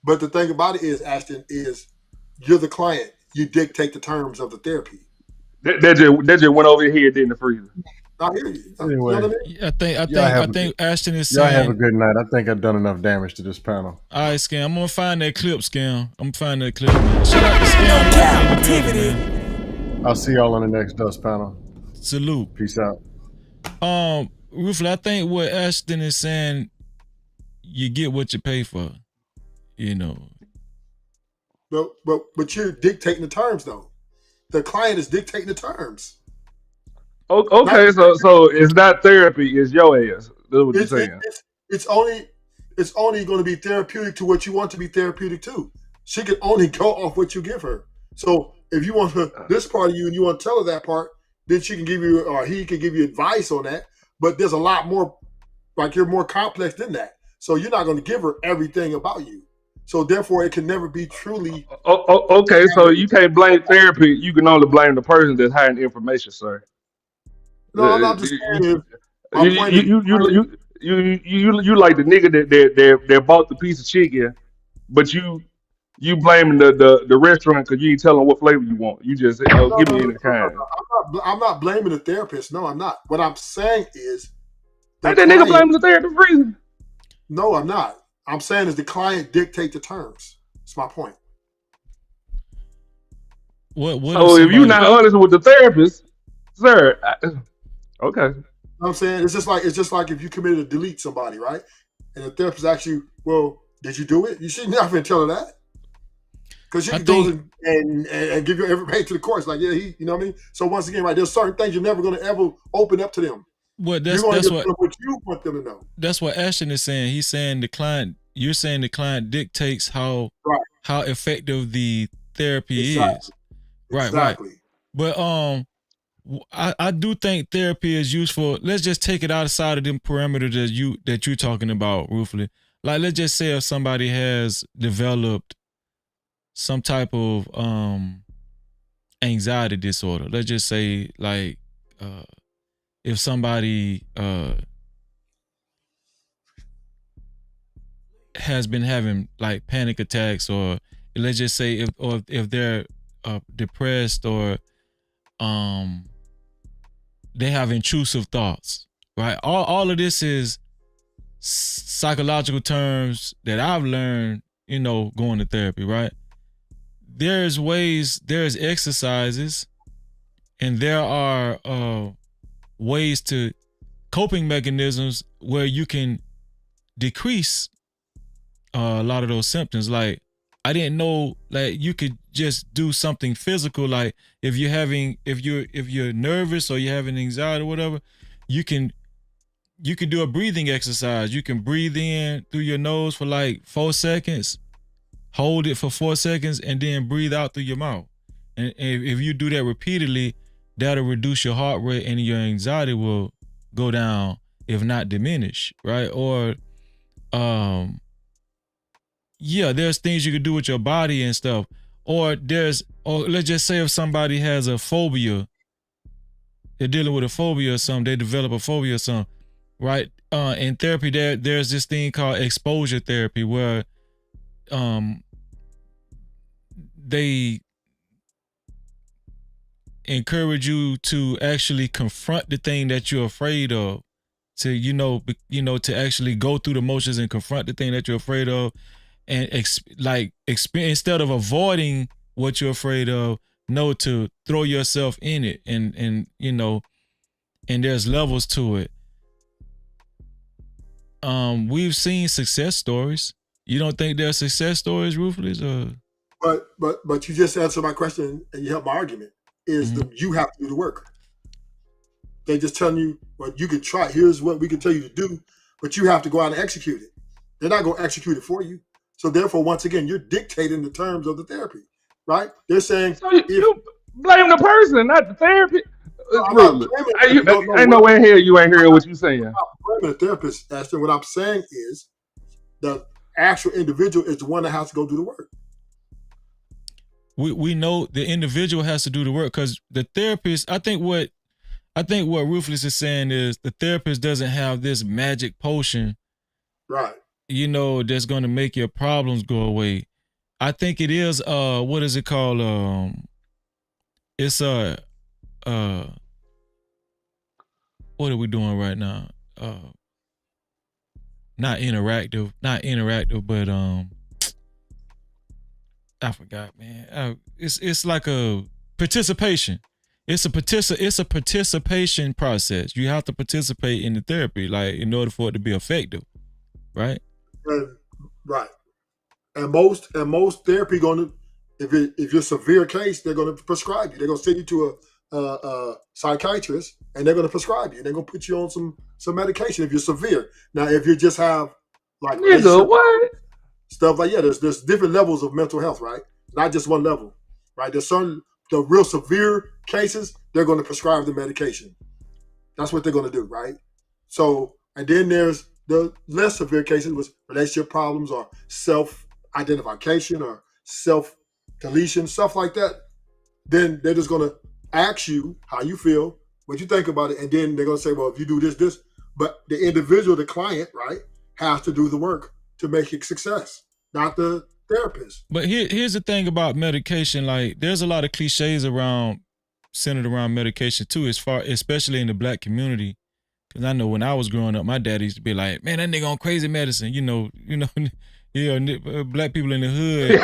but the thing about it is, Ashton, is you're the client. You dictate the terms of the therapy. That just went over your head, didn't it, freezer? I hear you. You know Anyway, what I mean? I think Ashton is y'all have a saying. good night. I think I've done enough damage to this panel. All right, Scam. I'm gonna find that clip, Scam. I'm gonna find that clip, man. Shout out to Scam. Cap-tivity. I'll see y'all on the next Dust panel. Salute. Peace out. Rufus, I think what Ashton is saying, you get what you pay for. You know. But you're dictating the terms though. The client is dictating the terms. Okay, so it's not therapy, it's your ass. That's what you're It's saying. it's only going to be therapeutic to what you want to be therapeutic to. She can only go off what you give her. So if you want her this part of you and you want to tell her that part, then she can give you or he can give you advice on that. But there's a lot more, like you're more complex than that. So you're not going to give her everything about you. So therefore, it can never be truly. Okay, so you can't blame therapy. You can only blame the person that's hiding information, sir. No, I'm not just saying. My point is, You like the nigga that bought the piece of chicken, but you blaming the restaurant because you ain't telling what flavor you want. You just say, oh, give me any kind. I'm not blaming the therapist. No, I'm not. What I'm saying is, Ain't that nigga blaming the therapist for reason? No, I'm not. I'm saying is the client dictate the terms. That's my point. What so if you're not honest with the therapist, sir, okay. I'm saying it's just like if you committed to delete somebody, right? And the therapist asks you, well, did you do it? You shouldn't have been telling that. Because she goes and give you everything to the courts. Like, yeah, you know what I mean? So once again, right, there's certain things you're never going to ever open up to them. Well, that's what you want them to know. That's what Ashton is saying. He's saying you're saying the client dictates how effective the therapy is. Right, exactly. Right. But I do think therapy is useful. Let's just take it outside of them parameters that you're talking about, Rufus. Like, let's just say if somebody has developed some type of anxiety disorder. Let's just say like if somebody has been having like panic attacks, or let's just say if they're depressed, or they have intrusive thoughts, right? All of this is psychological terms that I've learned, going to therapy, right? There's exercises, and there are ways to coping mechanisms where you can decrease a lot of those symptoms. Like, I didn't know like you could just do something physical, like if you're nervous or you're having anxiety or whatever, you can do a breathing exercise. You can breathe in through your nose for like 4 seconds, hold it for 4 seconds, and then breathe out through your mouth. And if you do that repeatedly, that'll reduce your heart rate and your anxiety will go down, if not diminish, right? Or there's things you can do with your body and stuff. Or let's just say if somebody has a phobia, they're dealing with a phobia or something, they develop a phobia or something, right? In therapy, there's this thing called exposure therapy, where they encourage you to actually confront the thing that you're afraid of, to to actually go through the motions and confront the thing that you're afraid of, and instead of avoiding what you're afraid of, to throw yourself in it, and there's levels to it. We've seen success stories. You don't think there are success stories, Ruthless? But you just answered my question and you helped my argument. Is you have to do the work. They just telling you, well, you can try. Here's what we can tell you to do, but you have to go out and execute it. They're not going to execute it for you. So therefore, once again, you're dictating the terms of the therapy, right? They're saying, so you blame the person, not the therapy. Ain't no way in hell you ain't hearing what you saying. I'm not blaming the therapist, Ashton. What I'm saying is the actual individual is the one that has to go do the work. We know the individual has to do the work, because the therapist, I think what Ruthless is saying is the therapist doesn't have this magic potion, right? That's going to make your problems go away. I think it is what is it called? It's what are we doing right now? Not interactive, but I forgot, man. It's like a participation. It's a participation process. You have to participate in the therapy, like, in order for it to be effective, right? Right. And most therapy if you're a severe case, they're going to prescribe you. They're going to send you to a psychiatrist, and they're going to prescribe you. They're going to put you on some medication if you're severe. Now, if you just have like stuff like there's different levels of mental health, right? Not just one level, right? There's the real severe cases, they're going to prescribe the medication. That's what they're going to do, right? So, and then there's the less severe cases with relationship problems or self-identification or self-deletion, stuff like that. Then they're just going to ask you how you feel, what you think about it, and then they're going to say, well, if you do this. But the individual, the client, right, has to do the work to make it success, not the therapist. But here's the thing about medication. Like, there's a lot of cliches centered around medication too, especially in the Black community. Because I know when I was growing up, my dad used to be like, man, that nigga on crazy medicine. Black people in the hood,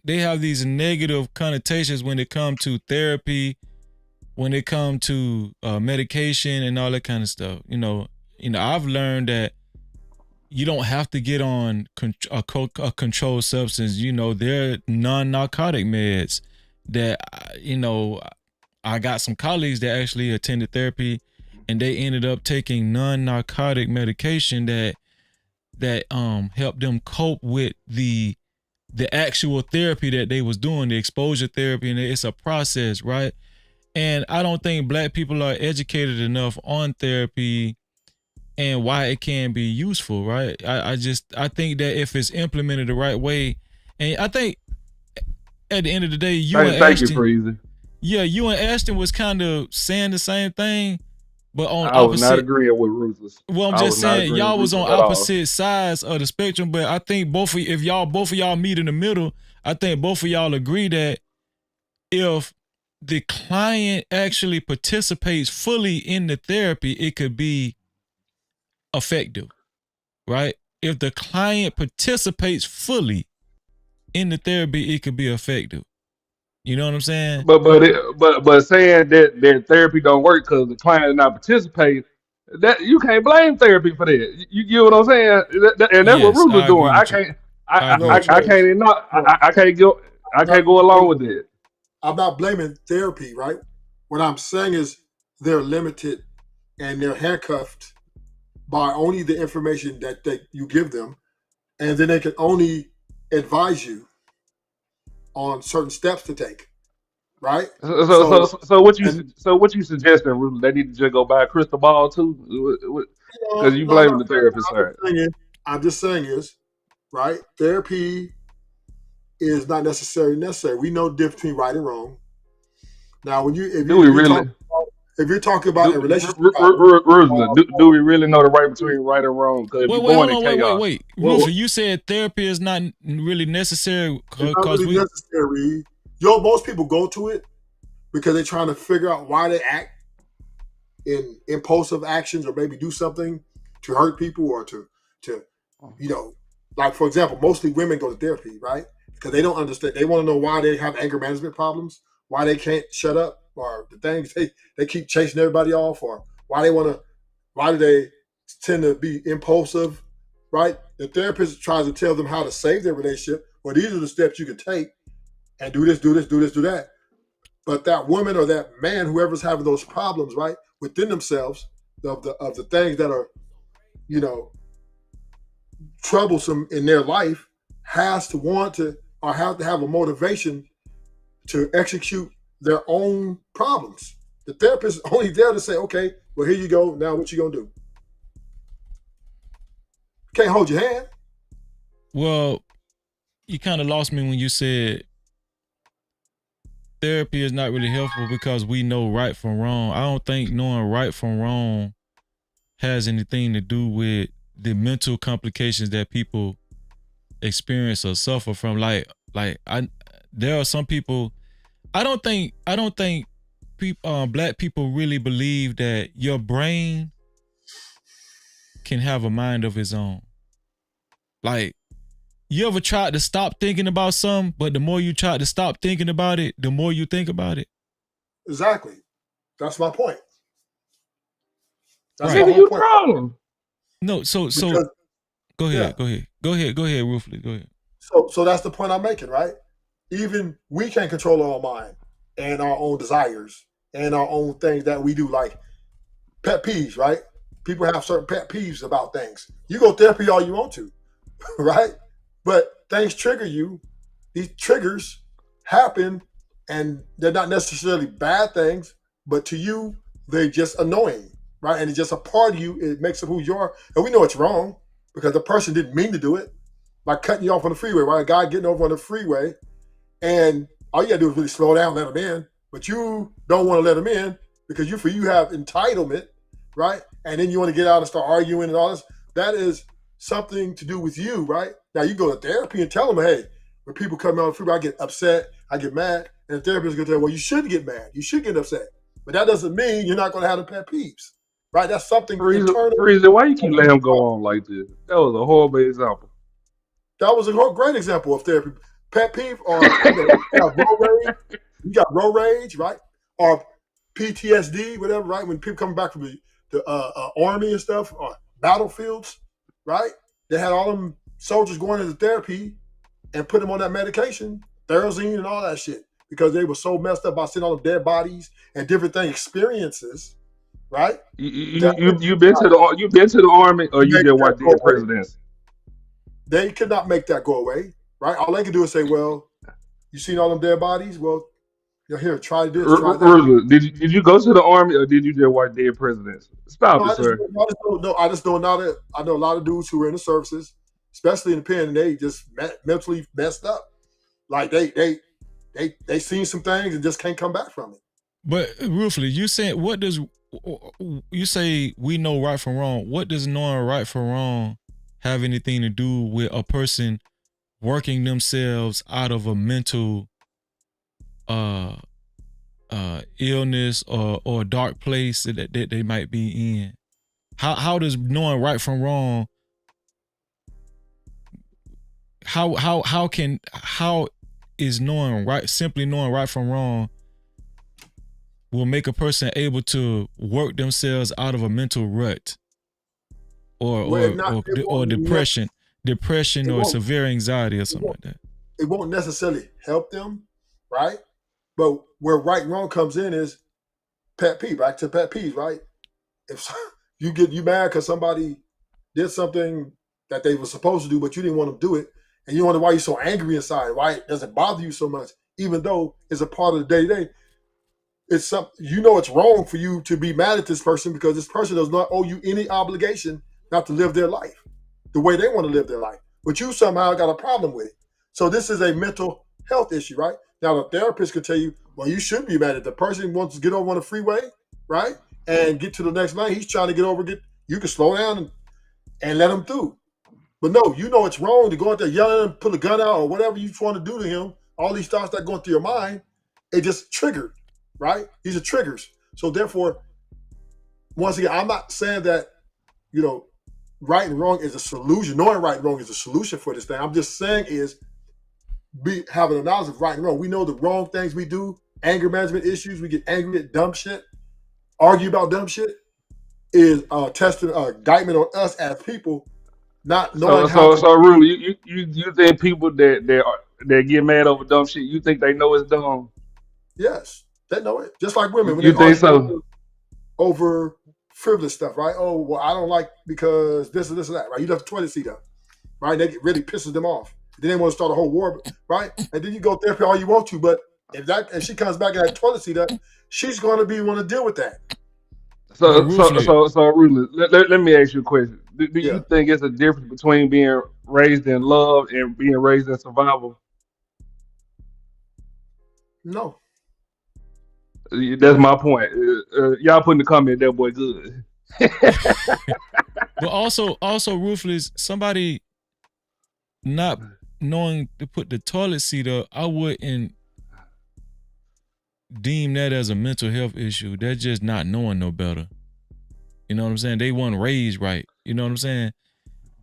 they have these negative connotations when it comes to therapy, when it comes to medication and all that kind of stuff. I've learned that you don't have to get on a controlled substance. There are non-narcotic meds that, I got some colleagues that actually attended therapy, and they ended up taking non-narcotic medication that helped them cope with the actual therapy that they was doing, the exposure therapy, and it's a process, right? And I don't think Black people are educated enough on therapy and why it can be useful, right? I think that if it's implemented the right way, and I think at the end of the day, you and Thank you, Ashton, Freezy. yeah, you and Ashton was kind of saying the same thing, but on I was not opposite. agreeing with Ruthless. Well, I'm I was just not saying agreeing y'all with was on Ruthless at all. opposite sides of the spectrum, but I think both of y'all meet in the middle, I think both of y'all agree that if the client actually participates fully in the therapy, it could be effective, right? If the client participates fully in the therapy, it could be effective. You know what I'm saying? But saying that therapy don't work because the client is not participating, that you can't blame therapy for that. You get what I'm saying? And that's what Yes, Ruthless I doing. agree I with you. can't. I agree with you. I can't even not. No, I can't go. I I'm can't not go along with blaming, it. I'm not blaming therapy, right? What I'm saying is they're limited and they're handcuffed by only the information that you give them, and then they can only advise you on certain steps to take, right? So, and So what you suggesting, Ruthless? They need to just go buy a crystal ball too, because you no, blaming the therapist side. I'm just saying is right. Therapy is not necessary. We know the difference between right and wrong. Now, when you Do we really? if you're talking about Do, a relationship, Ruthless, do we really know the right between right and wrong? Because if you're Wait, going hold in on, chaos, wait. Rufus, you said therapy is not really necessary it's not because really we. necessary. Most people go to it because they're trying to figure out why they act in impulsive actions or maybe do something to hurt people or to like for example, mostly women go to therapy, right? Because they don't understand. They want to know why they have anger management problems, why they can't shut up, or the things they keep chasing everybody off, or why do they tend to be impulsive, right? The therapist tries to tell them how to save their relationship. Well, these are the steps you can take and do this, do this, do this, do that. But that woman or that man, whoever's having those problems, right, within themselves, of the things that are, troublesome in their life, has to want to or have to have a motivation to execute their own problems. The therapist is only there to say, okay, well, here you go. Now what you gonna do? Can't hold your hand. Well, you kind of lost me when you said therapy is not really helpful because we know right from wrong. I don't think knowing right from wrong has anything to do with the mental complications that people experience or suffer from. There are some people. I don't think black people really believe that your brain can have a mind of its own. Like, you ever tried to stop thinking about something, but the more you try to stop thinking about it, the more you think about it? Exactly. That's my point. That's my whole point. Problem. No, so go ahead, Ruthless. Go ahead. So that's the point I'm making, right? Even we can't control our own mind and our own desires and our own things that we do, like pet peeves, right? People have certain pet peeves about things. You go therapy all you want to, right? But things trigger you. These triggers happen, and they're not necessarily bad things, but to you, they're just annoying, right? And it's just a part of you. It makes up who you are. And we know it's wrong because the person didn't mean to do it. Like cutting you off on the freeway, right? A guy getting over on the freeway, and all you gotta do is really slow down, let him in. But you don't want to let him in because you have entitlement, right? And then you want to get out and start arguing and all this. That is something to do with you, right? Now you go to therapy and tell them, hey, when people come out on the freeway, I get upset, I get mad, and the therapist is gonna tell, well, you shouldn't get mad, you should get upset. But that doesn't mean you're not gonna have the pet peeves, right? That's something internal. Freezer, why you keep letting him go on like this? That was a horrible example. That was a great example of therapy. Pet peeve, or you got road rage, right? Or PTSD, whatever, right? When people come back from the army and stuff, or battlefields, right? They had all them soldiers going into therapy and put them on that medication, Therazine and all that shit, because they were so messed up by seeing all the dead bodies and different experiences, right? You been to the army, or you just watched Dead Presidents? They could not make that go away, right? All they could do is say, well, you seen all them dead bodies? Well, here, try this, try that. Did you go to the army, or did you just watch Dead Presidents? Stop it, sir. I just don't know that. I know a lot of dudes who were in the services, especially in the pen, and they just mentally messed up. Like they they seen some things and just can't come back from it. But Ruthless, you saying what does you say we know right from wrong? What does knowing right from wrong have anything to do with a person working themselves out of a mental illness or a dark place that they might be in? How does knowing right from wrong how is simply knowing right from wrong will make a person able to work themselves out of a mental rut or depression or severe anxiety or something like that? It won't necessarily help them, right? But where right and wrong comes in is pet peeve, back to pet peeves, right? If you mad because somebody did something that they were supposed to do, but you didn't want to do it, and you wonder why you're so angry inside, why it doesn't bother you so much, even though it's a part of the day-to-day. It's something, it's wrong for you to be mad at this person because this person does not owe you any obligation not to live their life the way they want to live their life. But you somehow got a problem with it. So this is a mental health issue, right? Now the therapist could tell you, well, you shouldn't be mad at the person who wants to get over on the freeway, right? And get to the next lane. He's trying to get over, you can slow down and let him through. But no, it's wrong to go out there yelling and pull a gun out or whatever you want to do to him. All these thoughts that go through your mind, it just triggered, right? These are triggers. So therefore, once again, I'm not saying that, right and wrong is a solution. Knowing right and wrong is a solution for this thing. I'm just saying having a knowledge of right and wrong. We know the wrong things we do, anger management issues. We get angry at dumb shit, argue about dumb shit, is indictment on us as people not knowing how. So really, you think people that get mad over dumb shit, you think they know it's dumb? Yes, they know it. Just like women when You they think argue so? over frivolous stuff, right? Oh, well, I don't like because this and this and that, right? You left the toilet seat up, right? That really pisses them off. Then they want to start a whole war, right? And then you go therapy all you want to, but if she comes back in that toilet seat up, she's going to want to deal with that. So really, let me ask you a question. Do you think it's a difference between being raised in love and being raised in survival? No. That's my point. Y'all put in the comment that boy good. But also Ruthless, somebody not knowing to put the toilet seat up, I wouldn't deem that as a mental health issue. They're just not knowing no better. You know what I'm saying? They weren't raised right. You know what I'm saying?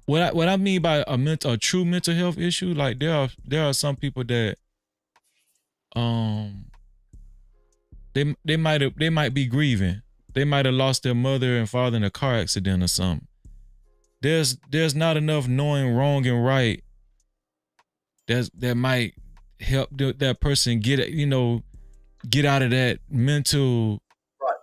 What I mean by a true mental health issue, like there are some people that they might be grieving. They might have lost their mother and father in a car accident or something. There's not enough knowing wrong and right that might help that person get out of that mental. Right.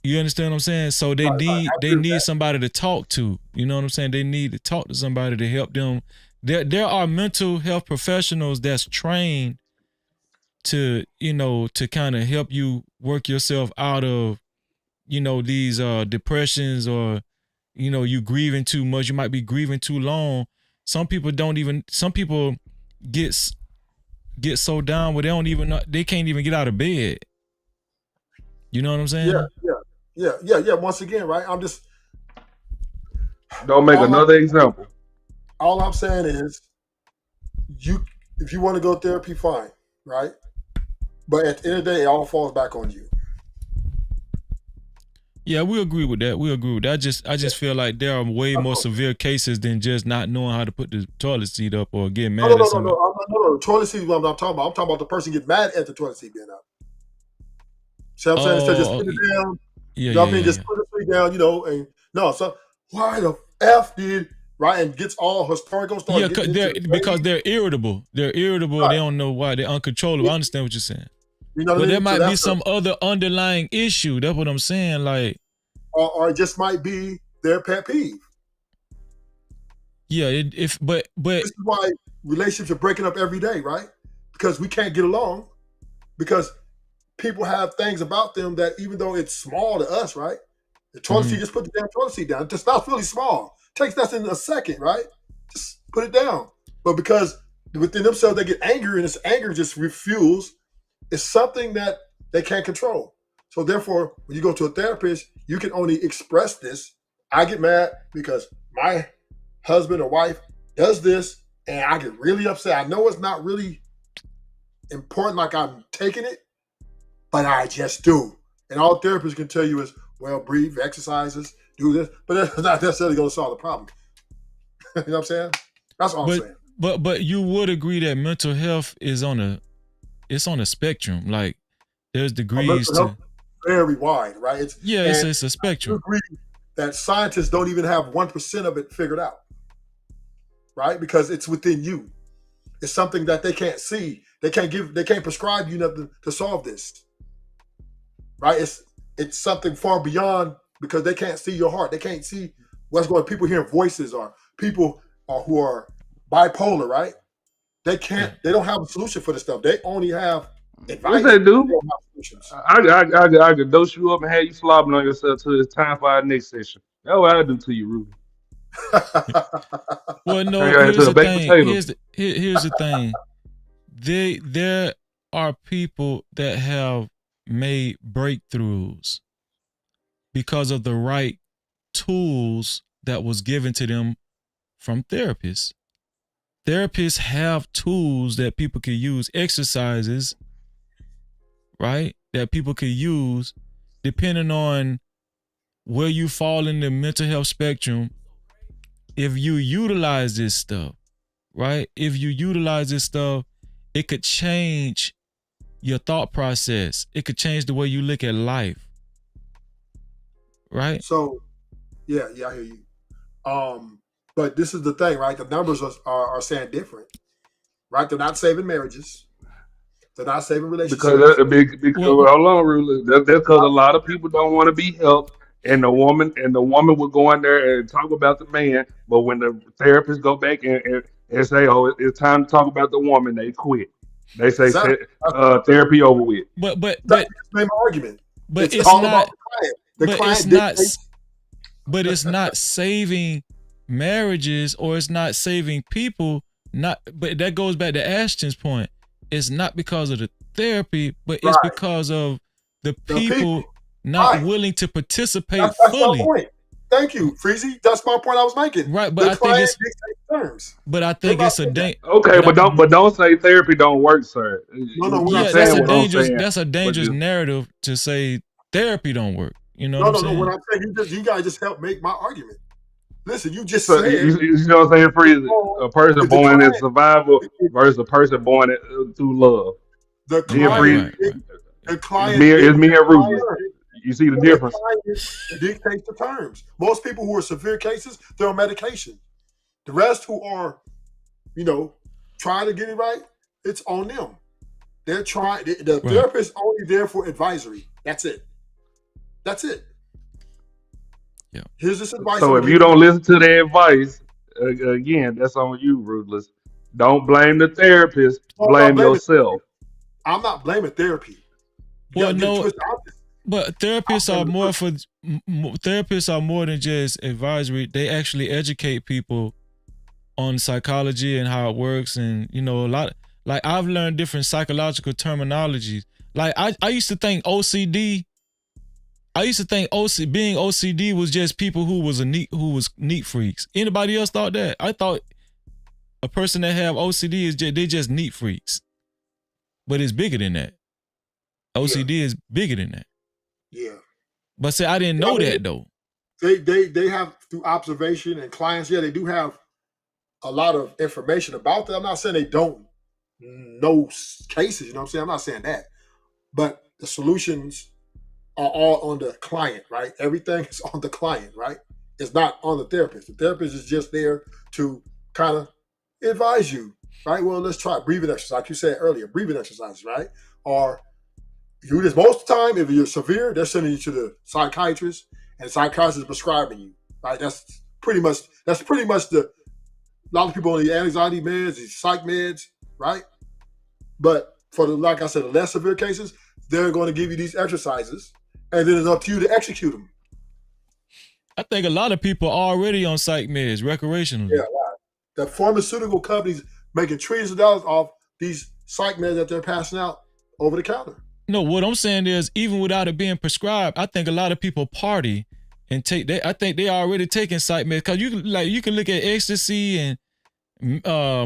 You understand what I'm saying? So they need somebody to talk to. You know what I'm saying? They need to talk to somebody to help them. There are mental health professionals that's trained to kind of help you work yourself out of these depressions, or you grieving too much. You might be grieving too long. Some people get so down where they don't even know, they can't even get out of bed. You know what I'm saying? Yeah. Once again, right? I'm just don't make another example. All I'm saying is, if you want to go to therapy, fine, right? But at the end of the day, it all falls back on you. Yeah, we agree with that. I just feel like there are way more severe cases than just not knowing how to put the toilet seat up or getting mad at somebody. No. The toilet seat is what I'm talking about. I'm talking about the person get mad at the toilet seat being up. See what I'm saying? Instead of just put it down. Just put the seat down, and no. So why the F did right and gets all historical stuff? Yeah, because they're irritable. They're irritable. Right. They don't know why. They're uncontrollable. I understand what you're saying. You know what but I mean? there might be some other underlying issue. That's what I'm saying. Like, or it just might be their pet peeve. Yeah, but this is why relationships are breaking up every day, right? Because we can't get along. Because people have things about them that, even though it's small to us, right? The toilet seat, just put the damn toilet seat down. It's not really small. It takes less than a second, right? Just put it down. But because within themselves, they get angry, and this anger just refuels. It's something that they can't control. So therefore, when you go to a therapist, you can only express this. I get mad because my husband or wife does this, and I get really upset. I know it's not really important, like I'm taking it, but I just do. And all therapists can tell you is, well, breathe, exercises, do this, but that's not necessarily going to solve the problem. You know what I'm saying? That's all I'm saying. But you would agree that mental health is on a spectrum. Like there's degrees to very wide, right? It's a spectrum. I agree that scientists don't even have 1% of it figured out, right? Because it's within you. It's something that they can't see. They can't prescribe you nothing to solve this, right? It's something far beyond, because they can't see your heart. They can't see what's going on. People hearing voices, or people who are bipolar, right? They don't have a solution for this stuff. They only have advice. Yes, they do. I could dose you up and have you slobbing on yourself till it's time for our next session. That's what I do to you, Ruby. Well, no, here's the thing. Here's the thing. There are people that have made breakthroughs because of the right tools that was given to them from therapists. Therapists have tools that people can use, exercises, right? That people can use depending on where you fall in the mental health spectrum. If you utilize this stuff, right? If you utilize this stuff, it could change your thought process. It could change the way you look at life. Right? So, yeah, I hear you. But this is the thing, right? The numbers are saying different, right? They're not saving marriages. They're not saving relationships. Hold on, Ruler. That's because a lot of people don't want to be helped, and the woman will go in there and talk about the man. But when the therapists go back and say, "Oh, it's time to talk about the woman," they quit. They say therapy over with. But that's my argument. But it's all about the client. The client but it's not saving marriages, or it's not saving people. But that goes back to Ashton's point. It's not because of the therapy, but it's because of the people not willing to participate fully. My point. Thank you, Freezy. That's my point I was making. Right, but I think it's terms. But I think it's a danger. Okay, but don't say therapy don't work, sir. Yeah, that's a dangerous narrative to say therapy don't work. You know what I'm saying? No. What I'm saying, you guys just help make my argument. Listen, you just said. You know what I'm saying, Freezy? A person born in survival versus a person born through love. The client, it's me and Ruby. You see the difference? It dictates the terms. Most people who are severe cases, they're on medication. The rest who are, trying to get it right, it's on them. They're trying. The therapist only there for advisory. That's it. Yeah. Here's this advice. So if you don't listen to the advice, again, that's on you, Ruthless. Don't blame the therapist. Blame yourself. I'm not blaming therapy. Well, no. But therapists are more than just advisory. They actually educate people on psychology and how it works, and a lot. Like I've learned different psychological terminologies. Like I used to think OCD. Being OCD was just people who was neat freaks. Anybody else thought that? I thought a person that have OCD they just neat freaks. But it's bigger than that. OCD is bigger than that. Yeah. But see, I didn't know that though. They have, through observation and clients, they do have a lot of information about that. I'm not saying they don't know cases, I'm saying? I'm not saying that. But the solutions are all on the client, right? Everything is on the client, right? It's not on the therapist. The therapist is just there to kind of advise you, right? Well, let's try breathing exercise, like you said earlier, breathing exercises, right? Or you this most of the time, if you're severe, they're sending you to the psychiatrist, and the psychiatrist is prescribing you, right? That's pretty much a lot of people on the anxiety meds, these psych meds, right? But for like I said, the less severe cases, they're going to give you these exercises, and then it's up to you to execute them. I think a lot of people are already on psych meds recreationally. Yeah, right. The pharmaceutical companies making trillions of dollars off these psych meds that they're passing out over the counter. No, what I'm saying is, even without it being prescribed, I think a lot of people party and take. I think they already taking psych meds because you can look at ecstasy and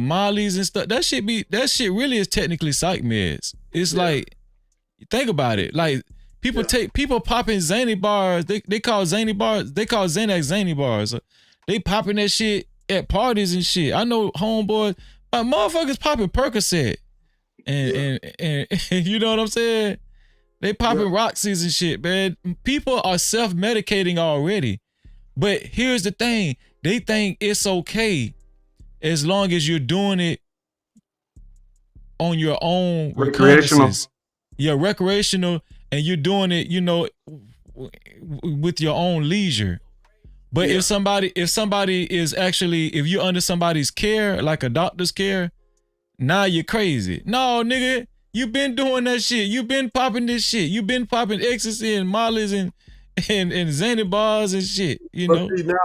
Molly's and stuff. That shit really is technically psych meds. It's like, think about it. Like people popping zany bars. They call zany bars. They call Xanax zany bars. They popping that shit at parties and shit. I know homeboys, motherfuckers popping Percocet. And you know what I'm saying? They popping Roxy's and shit, man. People are self-medicating already. But here's the thing. They think it's okay as long as you're doing it on your own reconnaissance. Yeah, recreational, and you're doing it, with your own leisure. But if somebody is actually, if you're under somebody's care, like a doctor's care, now you're crazy. No, nigga, you been doing that shit. You been popping this shit. You been popping ecstasy and mollies and Xanny bars and shit. But see, now,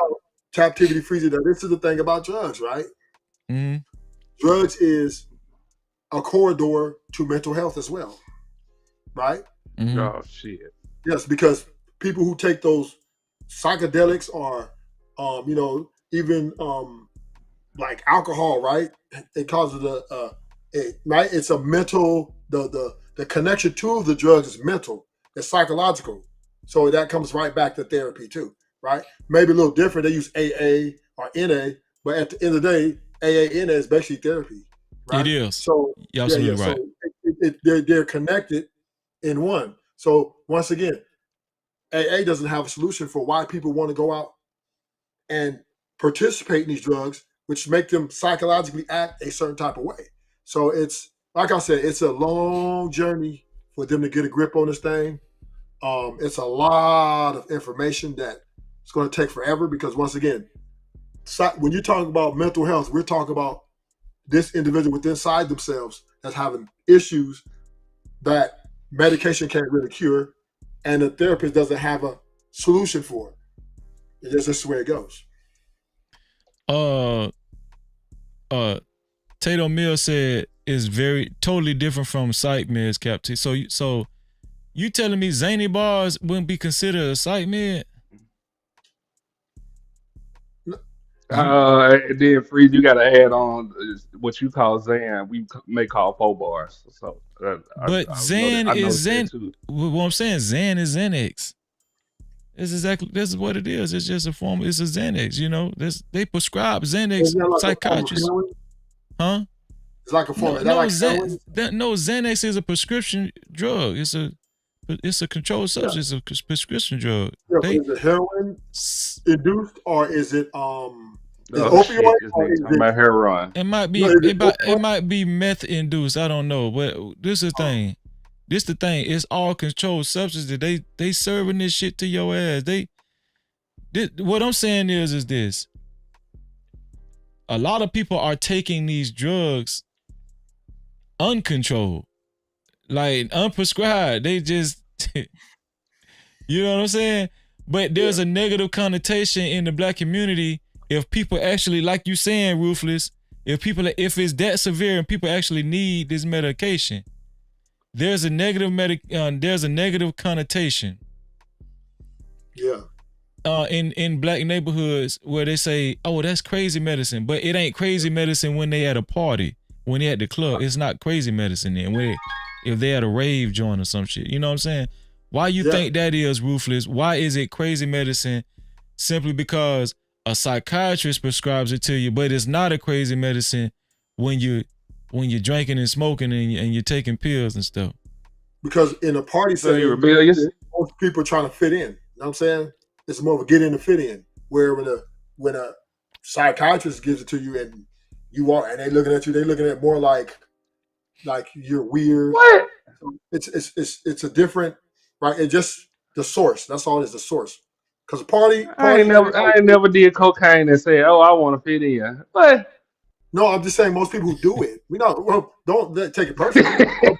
Cap-tivity freezing. This is the thing about drugs, right? Mm-hmm. Drugs is a corridor to mental health as well, right? Mm-hmm. Oh shit. Yes, because people who take those psychedelics or, even like alcohol, right? It causes right? It's a mental. The connection to the drugs is mental. It's psychological. So that comes right back to therapy too, right? Maybe a little different. They use AA or NA, but at the end of the day, AA, NA is basically therapy. Right? It is. So you're absolutely right. So they're connected in one. So once again, AA doesn't have a solution for why people want to go out and participate in these drugs, which make them psychologically act a certain type of way. So it's, like I said, it's a long journey for them to get a grip on this thing. It's a lot of information that it's going to take forever because, once again, when you're talking about mental health, we're talking about this individual within inside themselves that's having issues that medication can't really cure, and the therapist doesn't have a solution for it. It's just this is where it goes. Tato Mill said is totally different from psych meds, Cap-tivity. So you telling me zany bars wouldn't be considered a psych med? Then Freeze, you got to add on what you call Xan. We may call 4 bars. So, but Xan is Xan. What I'm saying, Xan is Xanax. This is what it is. It's just a form. It's a Xanax. They prescribe Xanax. Like psychiatrists, huh? It's like a form. No, Xanax is a prescription drug. It's a controlled substance. It's a prescription drug. Yeah, is it heroin induced or is it opioid? Or is it heroin? It might be. It might be meth induced. I don't know, but this is the thing. This the thing. It's all controlled substances. They serving this shit to your ass. What I'm saying is this. A lot of people are taking these drugs uncontrolled, like unprescribed. They just, you know what I'm saying? But there's a negative connotation in the black community if people actually, like you saying, Ruthless, if it's that severe and people actually need this medication, there's a negative connotation. Yeah. In black neighborhoods where they say, oh, that's crazy medicine, but it ain't crazy medicine when they at a party, when they at the club. It's not crazy medicine then. If they at a rave joint or some shit, you know what I'm saying? Why you think that is, Ruthless? Why is it crazy medicine? Simply because a psychiatrist prescribes it to you, but it's not a crazy medicine when you're drinking and smoking and you're taking pills and stuff. Because in a party setting, most people are trying to fit in. You know what I'm saying? It's more of a get in to fit in. Where when a psychiatrist gives it to you and you walk and they looking at you, they looking at it more like you're weird. What? It's a different, right? It's just the source. That's all it is, the source. Because party I ain't never did cocaine and said, oh, I want to fit in. What? No, I'm just saying most people who do it. Don't take it personally.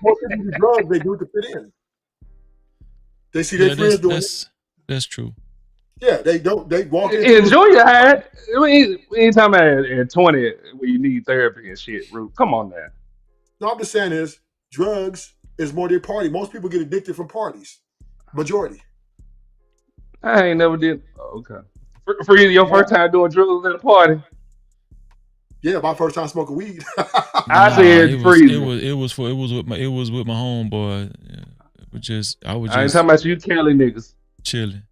Most people who do drugs, they do it to fit in. They see their friends doing it. That's true. Yeah, they don't. They walk into In junior high, we ain't talking about at 20 where you need therapy and shit, Ruth. Come on now. No, I'm just saying is drugs is more their party. Most people get addicted from parties. Majority. I ain't never did. Oh, okay. Freeze, your first time doing drugs at a party. Yeah, my first time smoking weed. I Nah, said freezing. it was with my homeboy. I was I ain't just talking about you Cali niggas. chilling.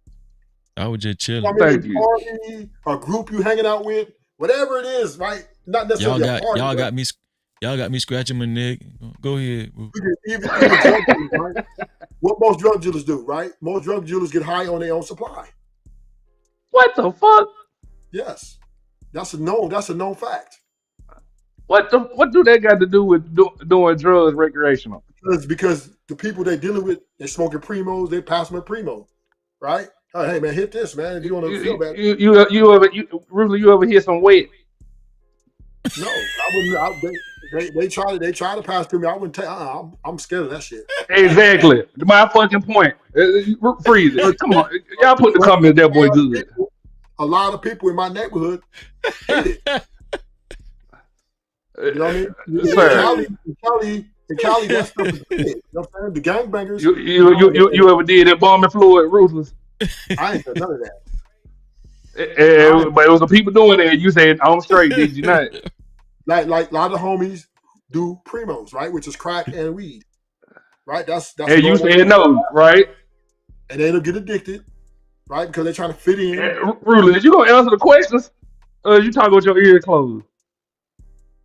I was just I chilling. mean, Thank you. party, a group you hanging out with, whatever it is, right? Not necessarily a party. Y'all got me scratching my neck. Go ahead. Even drug dealers, right? What most drug dealers do, right? Most drug dealers get high on their own supply. What the fuck? Yes, that's a known fact. What do that got to do with doing drugs recreational? Because the people they're dealing with, they're smoking primos, they pass them a primo, right? Oh, hey man, hit this, man. If you want to feel bad. You ever hear some wet? No, I wouldn't. They try to pass through me. I wouldn't take. I'm scared of that shit. Exactly. My fucking point. Freeze it. Come on, y'all put the comment that boy good. A lot of people in my neighborhood hate it. You know what I mean? In Cali, that stuff is big. You know what I'm saying? The gangbangers. You ever did that bomb and fluid ruthless? I ain't done none of that. But it was the people doing it. You said I'm straight. Did you not? Like a lot of homies do primos, right? Which is crack and weed, right? That's and you said no, right? And they'll get addicted, right? Because they're trying to fit in. Ruthless, you gonna answer the questions? You talking with your ears closed?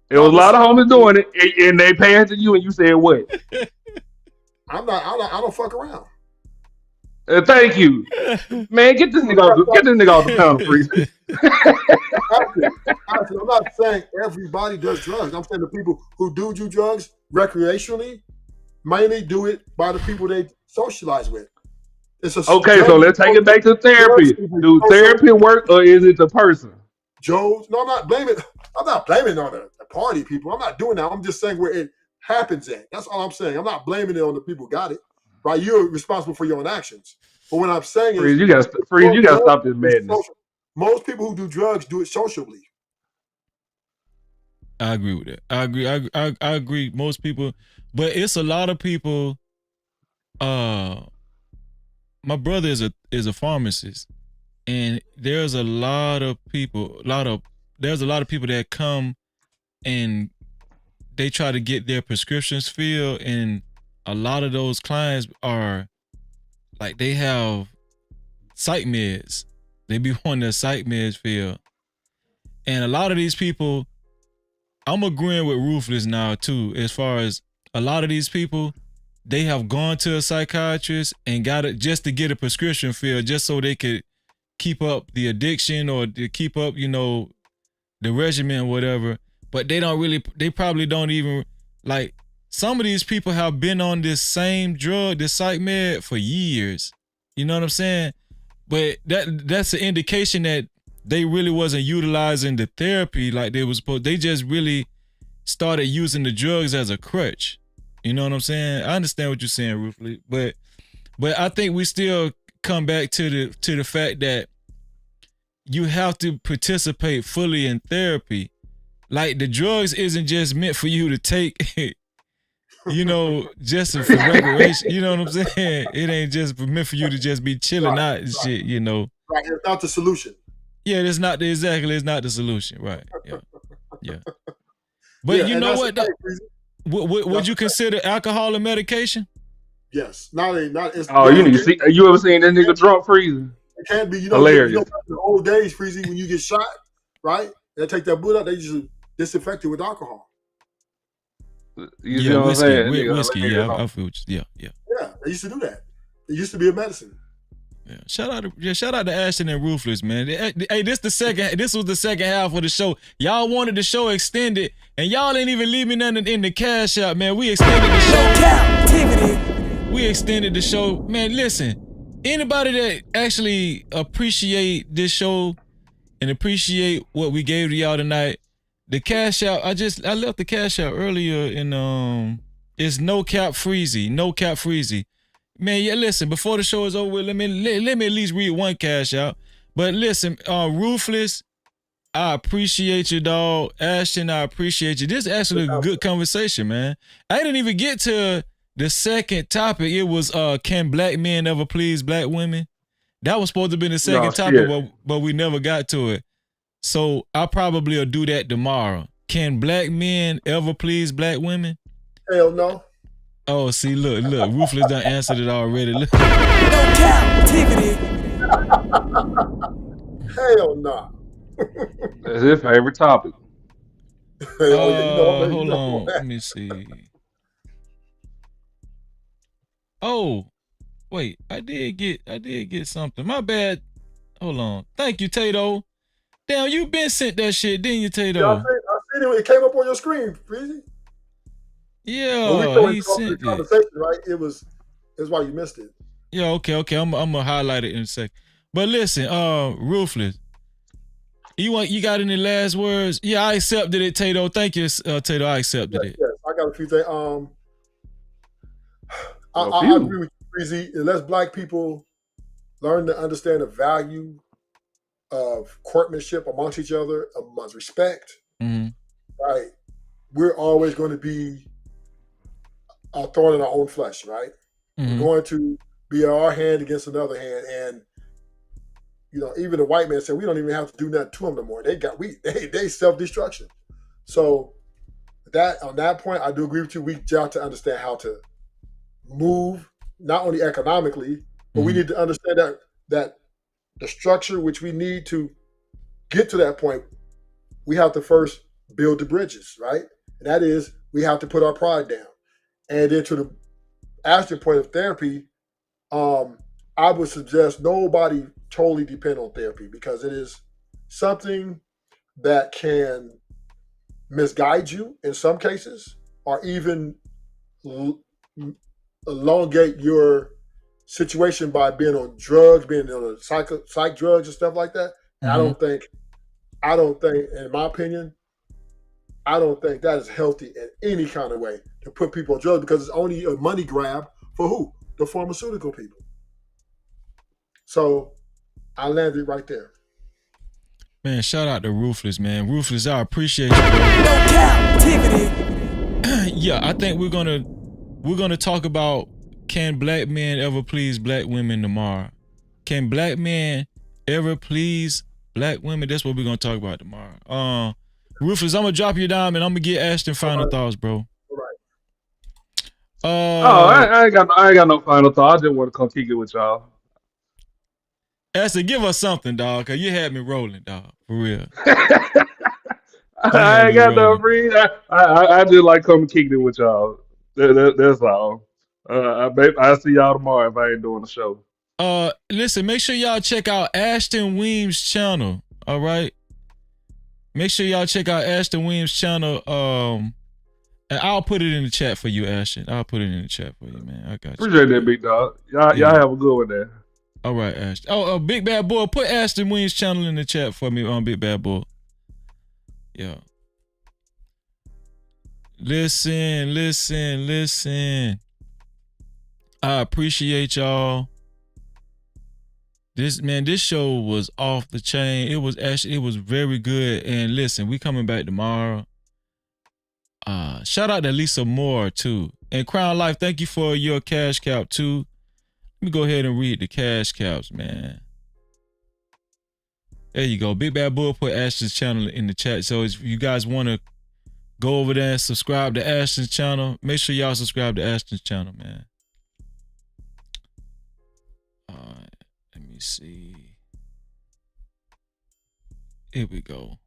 There was a lot of homies doing it, and they passed to you, and you said what? I don't fuck around. Thank you, man. Get this nigga off the panel, please. I'm not saying everybody does drugs. I'm saying the people who do drugs recreationally mainly do it by the people they socialize with. Okay, so let's take it back to therapy. Do therapy work, or is it the person? No, I'm not blaming on the party people. I'm not doing that. I'm just saying where it happens at. That's all I'm saying. I'm not blaming it on the people who got it. Right? You're responsible for your own actions. But what I'm saying is, you got to stop this madness. Most people who do drugs do it socially. I agree with that. I agree. Most people, but it's a lot of people. My brother is a pharmacist, and there's a lot of people. There's a lot of people that come and they try to get their prescriptions filled, and a lot of those clients are like they have psych meds. They be wanting their psych meds filled. And a lot of these people, I'm agreeing with Ruthless now too, as far as a lot of these people, they have gone to a psychiatrist and got it just to get a prescription filled, just so they could keep up the addiction or to keep up, the regimen or whatever. But they probably don't even, like, some of these people have been on this same drug, this psych med, for years. You know what I'm saying? But that's an indication that they really wasn't utilizing the therapy like they was supposed. They just really started using the drugs as a crutch. You know what I'm saying? I understand what you're saying, Ruthless, but I think we still come back to the fact that you have to participate fully in therapy. Like, the drugs isn't just meant for you to take, just for recreation. You know what I'm saying? It ain't just meant for you to just be chilling out and shit, Right, it's not the solution. Yeah, it's not the solution, right? Yeah. But you know what? Would you consider alcohol a medication? Yes. It's you need to see. You ever seen that nigga drunk freezing? It can be. Hilarious. The old days, freezing, when you get shot, right? They take that bullet out. They just disinfect it with alcohol. You know what I'm saying? Whiskey. Yeah, I feel what you. Yeah. Yeah, they used to do that. It used to be a medicine. Yeah. Shout out to Ashton and Ruthless, man. Hey, this was the second half of the show. Y'all wanted the show extended, and y'all ain't even leave me nothing in the cash out, man. We extended the show. Cap-tivity. We extended the show. Man, listen. Anybody that actually appreciate this show and appreciate what we gave to y'all tonight, the cash out, I left the cash out earlier in it's No Cap Freezy. Man, yeah, listen, before the show is over with, let me at least read one cash out. But listen, Ruthless, I appreciate you, dog. Ashton, I appreciate you. This is actually a good conversation, man. I didn't even get to the second topic. It was can black men ever please black women? That was supposed to be the second topic, but we never got to it. So I probably will do that tomorrow. Can black men ever please black women? Hell no. Oh, see, look, Ruthless done answered it already. Look. No Cap-tivity. Hell no. That's his favorite topic. Hold on. Let me see. Oh, wait. I did get something. My bad. Hold on. Thank you, Tato. Damn, you been sent that shit, didn't you, Tato? Yeah, I seen it. It came up on your screen, Freezy. Yeah, he sent it. Conversation, right? It's why you missed it. Yeah, okay. I'm gonna highlight it in a sec. But listen, Ruthless. You got any last words? Yeah, I accepted it, Tato. Thank you, Tato. I accepted it. Yes, I got a few things. I agree with you, Freezy. Unless black people learn to understand the value of courtmanship amongst each other, amongst respect, right? We're always going to be a thorn in our own flesh, right? We're going to be our hand against another hand, and even the white man said we don't even have to do nothing to them no more. They self-destruction. So on that point, I do agree with you. We got to understand how to move, not only economically, but we need to understand that the structure which we need to get to that point, we have to first build the bridges, right? And that is, we have to put our pride down. And then to the Ashton point of therapy, I would suggest nobody totally depend on therapy, because it is something that can misguide you in some cases, or even elongate your situation by being on drugs, being on psych drugs and stuff like that. And I don't think, in my opinion, I don't think that is healthy in any kind of way to put people on drugs, because it's only a money grab for who? The pharmaceutical people. So I landed right there. Man, shout out to Ruthless, man. Ruthless, I appreciate you. No Cap-tivity. Yeah, I think we're gonna talk about, can black men ever please black women tomorrow? Can black men ever please black women? That's what we're gonna talk about tomorrow. Rufus, I'm gonna drop you down and I'm gonna get Ashton final thoughts, bro. I ain't got no final thought. I just want to come kick it with y'all. Ashton, give us something, dog, cause you had me rolling, dog, for real. I ain't got no free. I just like coming kicking it with y'all. That's all. I see y'all tomorrow if I ain't doing the show. Listen, make sure y'all check out Ashton Weems' channel. All right. Make sure y'all check out Ashton Weems' channel. And I'll put it in the chat for you, Ashton. I'll put it in the chat for you, man. I got you. Appreciate that, big dog. Y'all have a good one there. All right, Ashton. Oh, Big Bad Boy, put Ashton Weems' channel in the chat for me on Big Bad Boy. Yeah. Listen. I appreciate y'all. This show was off the chain. It was very good. And listen, we coming back tomorrow. Shout out to Lisa Moore too. And Crown Life, thank you for your cash cap too. Let me go ahead and read the cash caps, man. There you go. Big Bad Bull put Ashton's channel in the chat. So if you guys want to go over there and subscribe to Ashton's channel, make sure y'all subscribe to Ashton's channel, man. Let me see. Here we go.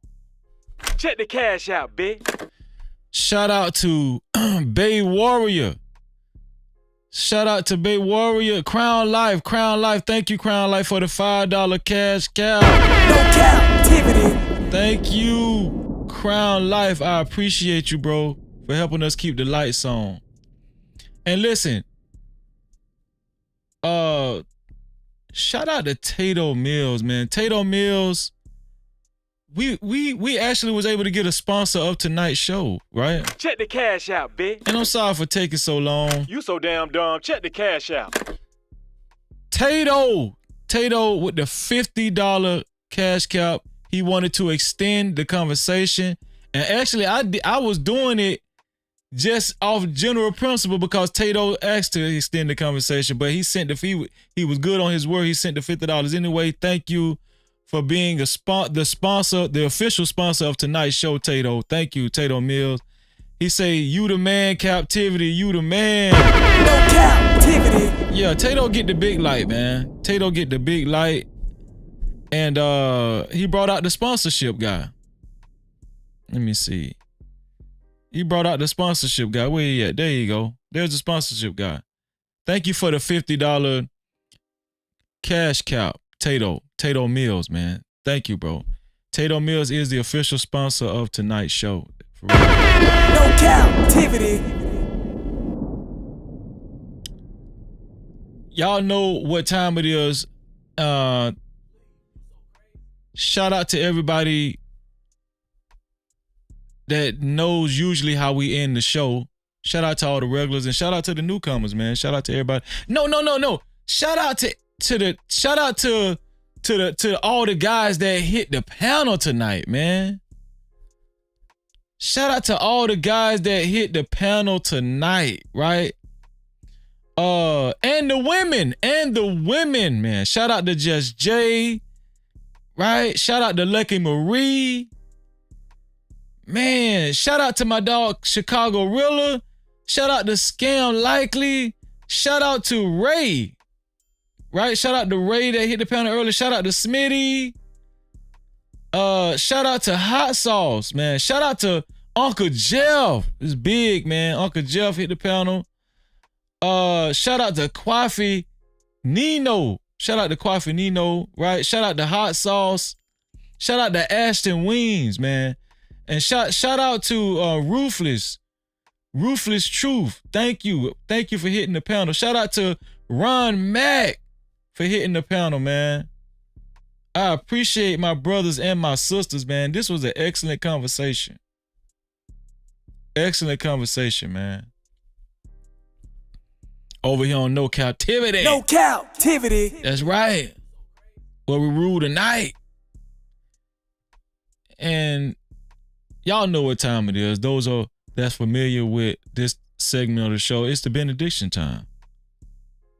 Check the cash out, bitch. Shout out to Bay Warrior. Shout out to Bay Warrior. Crown Life. Thank you, Crown Life, for the $5 cash cow. No Cap-tivity. Thank you, Crown Life. I appreciate you, bro, for helping us keep the lights on. And listen, shout out to Tato Mills, man. Tato Mills. We actually was able to get a sponsor of tonight's show, right? Check the cash out, bitch. And I'm sorry for taking so long. You so damn dumb. Check the cash out. Tato Tato with the $50 cash cap. He wanted to extend the conversation. And actually, I was doing it just off general principle because Tato asked to extend the conversation, but he sent he was good on his word. He sent the $50 anyway. Thank you for being the official sponsor of tonight's show, Tato. Thank you, Tato Mills. He say, you the man, Cap-tivity, you the man. No Cap-tivity. Yeah, Tato get the big light, man. Tato get the big light. And he brought out the sponsorship guy. Let me see. He brought out the sponsorship guy. Where he at? There you go. There's the sponsorship guy. Thank you for the $50 cash cap, Tato Mills, man. Thank you, bro. Tato Mills is the official sponsor of tonight's show. For real. No Cap-tivity. Y'all know what time it is. Shout out to everybody that knows usually how we end the show. Shout out to all the regulars and shout out to the newcomers, man. Shout out to everybody. No. Shout out to all the guys that hit the panel tonight, man. Shout out to all the guys that hit the panel tonight, right? And the women, man. Shout out to Just Jay, right? Shout out to Lucky Marie. Man, shout out to my dog Chicago Rilla. Shout out to Scam Likely. Shout out to Ray. Right? Shout out to Ray that hit the panel earlier. Shout out to Smitty. Shout out to Hot Sauce, man. Shout out to Uncle Jeff. It's big, man. Uncle Jeff hit the panel. Shout out to Kwafi Nino. Shout out to Kwafi Nino, right? Shout out to Hot Sauce. Shout out to Ashton Weems, man. And shout out to Ruthless Truth. Thank you for hitting the panel. Shout out to Ron Mack for hitting the panel, man. I appreciate my brothers and my sisters, man. This was an excellent conversation. Excellent conversation, man. Over here on No Cap-tivity. No Cap-tivity. That's right. Where we rule tonight. And y'all know what time it is. Those that's familiar with this segment of the show. It's the benediction time.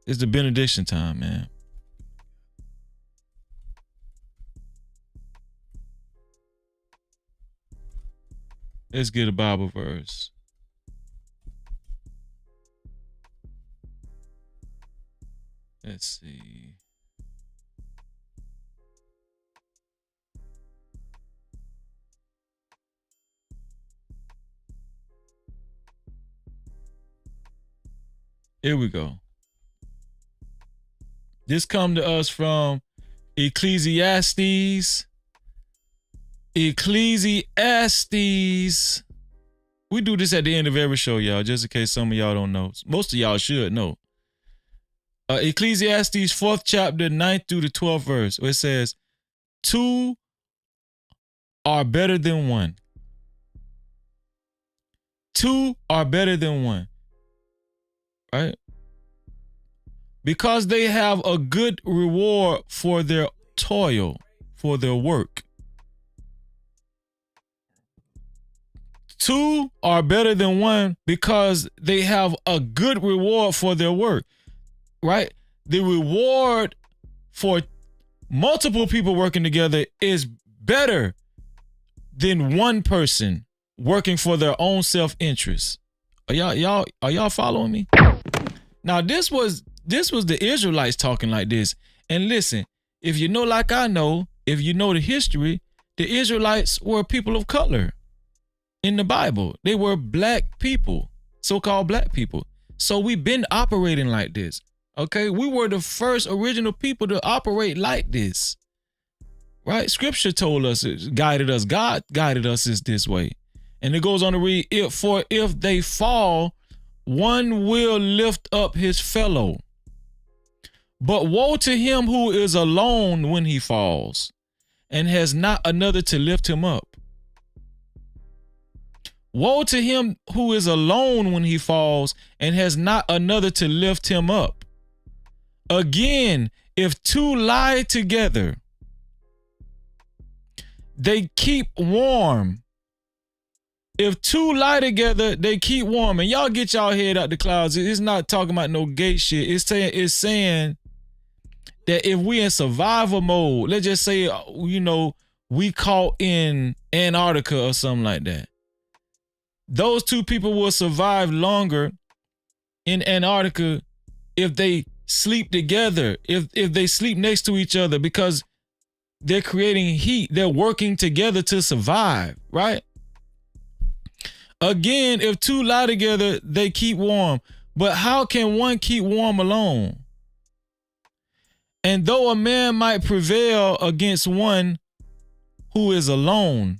It's the benediction time, man. Let's get a Bible verse. Let's see. Here we go. This come to us from Ecclesiastes. Ecclesiastes. We do this at the end of every show, y'all, just in case some of y'all don't know. Most of y'all should know. Ecclesiastes 4th chapter, 9th through the 12th verse, where it says, 2 are better than 1. 2 are better than 1. Right? Because they have a good reward for their toil, for their work. 2 are better than 1 because they have a good reward for their work, right? The reward for multiple people working together is better than one person working for their own self-interest. Are y'all following me? Now, this was the Israelites talking like this. And listen, if you know like I know, if you know the history, the Israelites were people of color. In the Bible, they were black people, so-called black people. So we've been operating like this, okay? We were the first original people to operate like this, right? Scripture told us, guided us, God guided us this way. And it goes on to read, for if they fall, one will lift up his fellow. But woe to him who is alone when he falls and has not another to lift him up. Woe to him who is alone when he falls and has not another to lift him up. Again, If two lie together, they keep warm. If two lie together, they keep warm. And y'all get y'all head out the clouds. It's not talking about no gay shit. It's saying that if we in survival mode, let's just say, we caught in Antarctica or something like that. Those two people will survive longer in Antarctica if they sleep together, if they sleep next to each other, because they're creating heat. They're working together to survive, right? Again, if two lie together, they keep warm. But how can one keep warm alone? And though a man might prevail against one who is alone,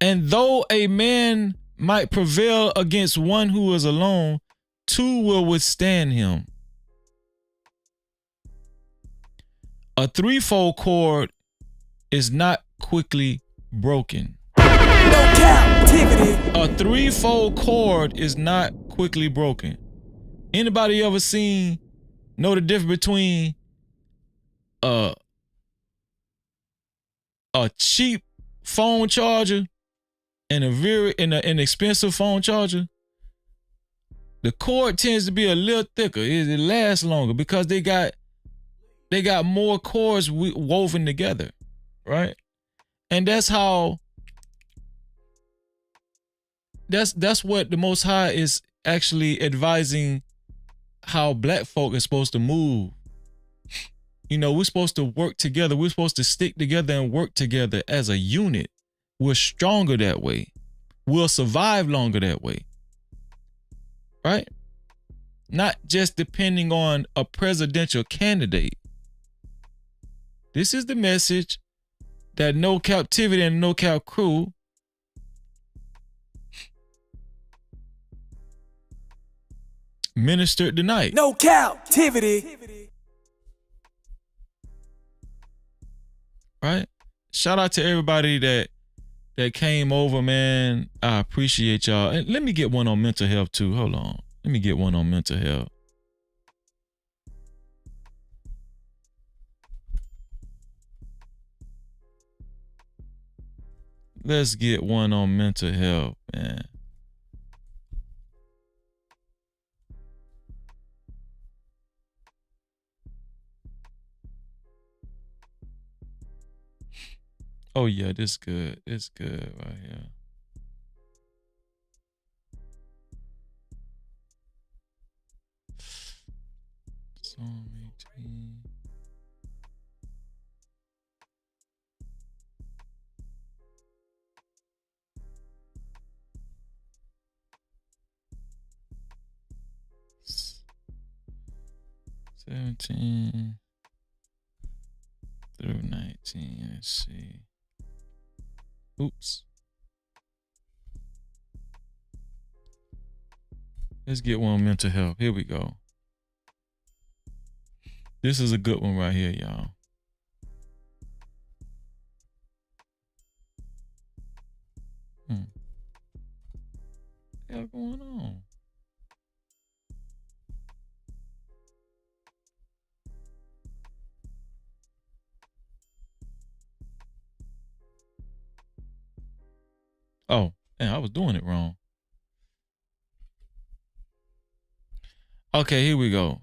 and though a man might prevail against one who is alone, two will withstand him. A threefold cord is not quickly broken. No captivity. A threefold cord is not quickly broken. Anybody ever know the difference between a cheap phone charger and an expensive phone charger? The cord tends to be a little thicker. It lasts longer because they got more cords woven together, right? And that's what the Most High is actually advising how black folk are supposed to move. We're supposed to work together. We're supposed to stick together and work together as a unit. We're stronger that way. We'll survive longer that way. Right? Not just depending on a presidential candidate. This is the message that No Cap-tivity and No Cap crew ministered tonight. No captivity. Right? Shout out to everybody that came over, man. I appreciate y'all. And let me get one on mental health too. Hold on. Let me get one on mental health. Let's get one on mental health, man. Oh yeah, this good. It's good right here. Psalm 18. $17 through $19. Let's see. Oops. Let's get one on mental health. Here we go. This is a good one right here, y'all. What the hell going on? Oh, man, I was doing it wrong. Okay, here we go.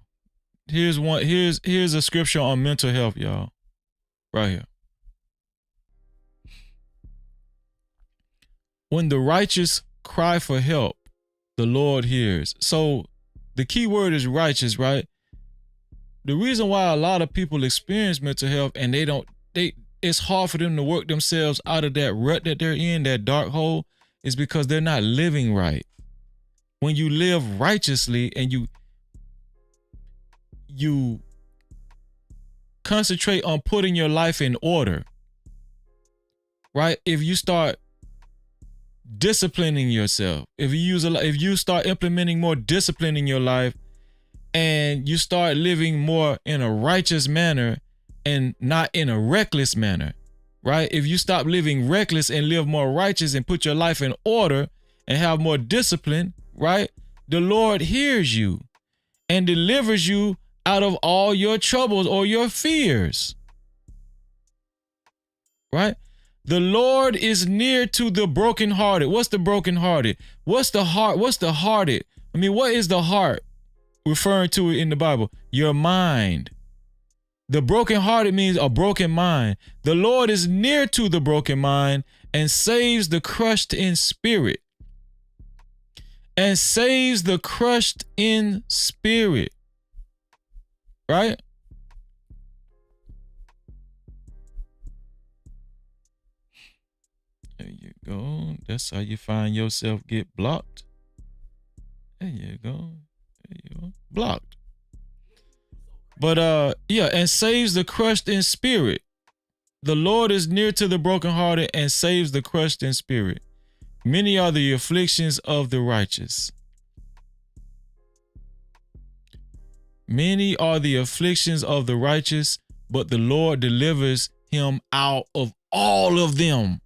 Here's a scripture on mental health, y'all. Right here. When the righteous cry for help, the Lord hears. So the key word is righteous, right? The reason why a lot of people experience mental health and it's hard for them to work themselves out of that rut that they're in, that dark hole, is because they're not living right. When you live righteously and you concentrate on putting your life in order, right? If you start disciplining yourself, if you start implementing more discipline in your life and you start living more in a righteous manner and not in a reckless manner, right? If you stop living reckless and live more righteous and put your life in order and have more discipline, right? The Lord hears you and delivers you out of all your troubles or your fears. Right? The Lord is near to the brokenhearted. What's the brokenhearted? What's the heart? What's the hearted? I mean, what is the heart referring to in the Bible? Your mind. The brokenhearted means a broken mind. The Lord is near to the broken mind and saves the crushed in spirit. And saves the crushed in spirit. Right? There you go. That's how you find yourself get blocked. There you go. There you go. Blocked. But yeah, and saves the crushed in spirit. The Lord is near to the brokenhearted and saves the crushed in spirit. Many are the afflictions of the righteous. Many are the afflictions of the righteous, but the Lord delivers him out of all of them.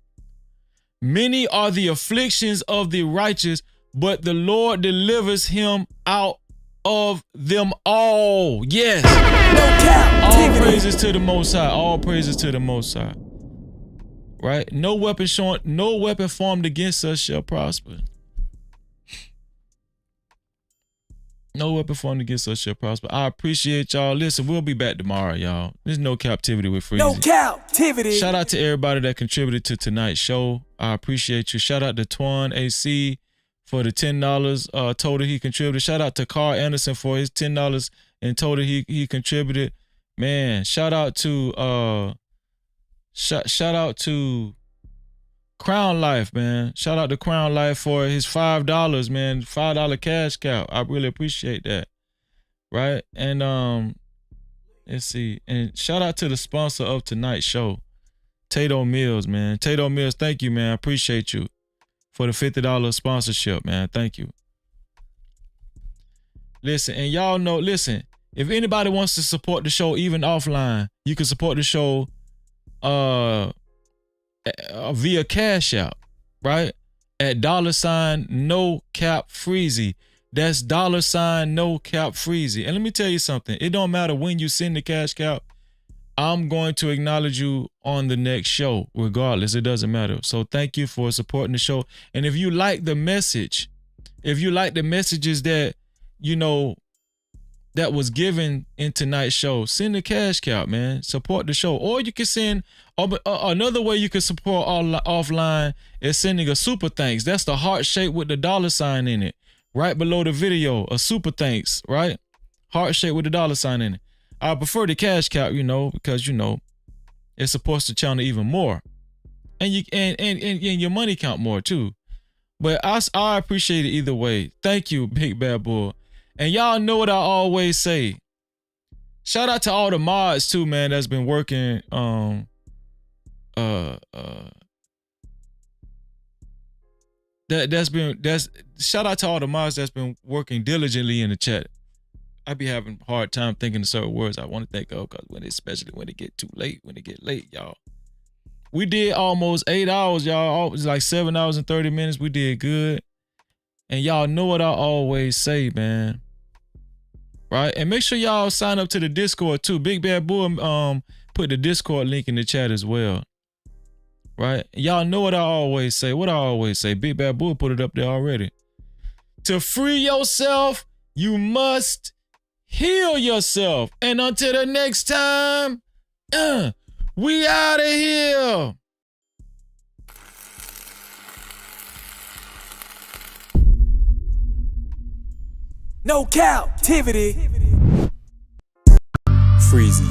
Many are the afflictions of the righteous, but the Lord delivers him out of them all. Yes. All praises to the Most High. All praises to the Most High. Right? No weapon formed against us shall prosper. No weapon formed against us shall prosper. I appreciate y'all. Listen, we'll be back tomorrow, y'all. There's no captivity with Freezy. No captivity. Shout out to everybody that contributed to tonight's show. I appreciate you. Shout out to Twan AC for the $10 total he contributed. Shout out to Carl Anderson for his $10 in total he contributed. Man, shout out to shout out to Crown Life, man. Shout out to Crown Life for his $5, man. $5 cash cow. I really appreciate that. Right? And let's see. And shout out to the sponsor of tonight's show, Tato Mills, man. Tato Mills, thank you, man. I appreciate you for the $50 sponsorship, man. Thank you. Listen, and y'all know, listen, if anybody wants to support the show even offline, you can support the show via Cash App, right? At $NoCapFreezy. That's $NoCapFreezy. And let me tell you something. It don't matter when you send the cash cow. I'm going to acknowledge you on the next show, regardless. It doesn't matter. So thank you for supporting the show. And if you like the message, if you like the messages that, you know, that was given in tonight's show, send the cash cow, man. Support the show. Or you can send, another way you can support offline is sending a super thanks. That's the heart shape with the $sign in it. Right below the video, a super thanks, right? Heart shape with the $sign in it. I prefer the cash cow, you know, because, you know, it supports the channel even more. And you and your money count more too. But I appreciate it either way. Thank you, Big Bad Bull. And y'all know what I always say. Shout out to all the mods too, man, that's been working shout out to all the mods that's been working diligently in the chat. I be having a hard time thinking of certain words I want to think of, because especially when it get too late, when it get late, y'all. We did almost 8 hours, y'all. It was like 7 hours and 30 minutes. We did good. And y'all know what I always say, man. Right? And make sure y'all sign up to the Discord too. Big Bad Bull put the Discord link in the chat as well. Right? Y'all know what I always say. What I always say. Big Bad Bull put it up there already. To free yourself, you must heal yourself. And until the next time, we out of here. No captivity. Freezy.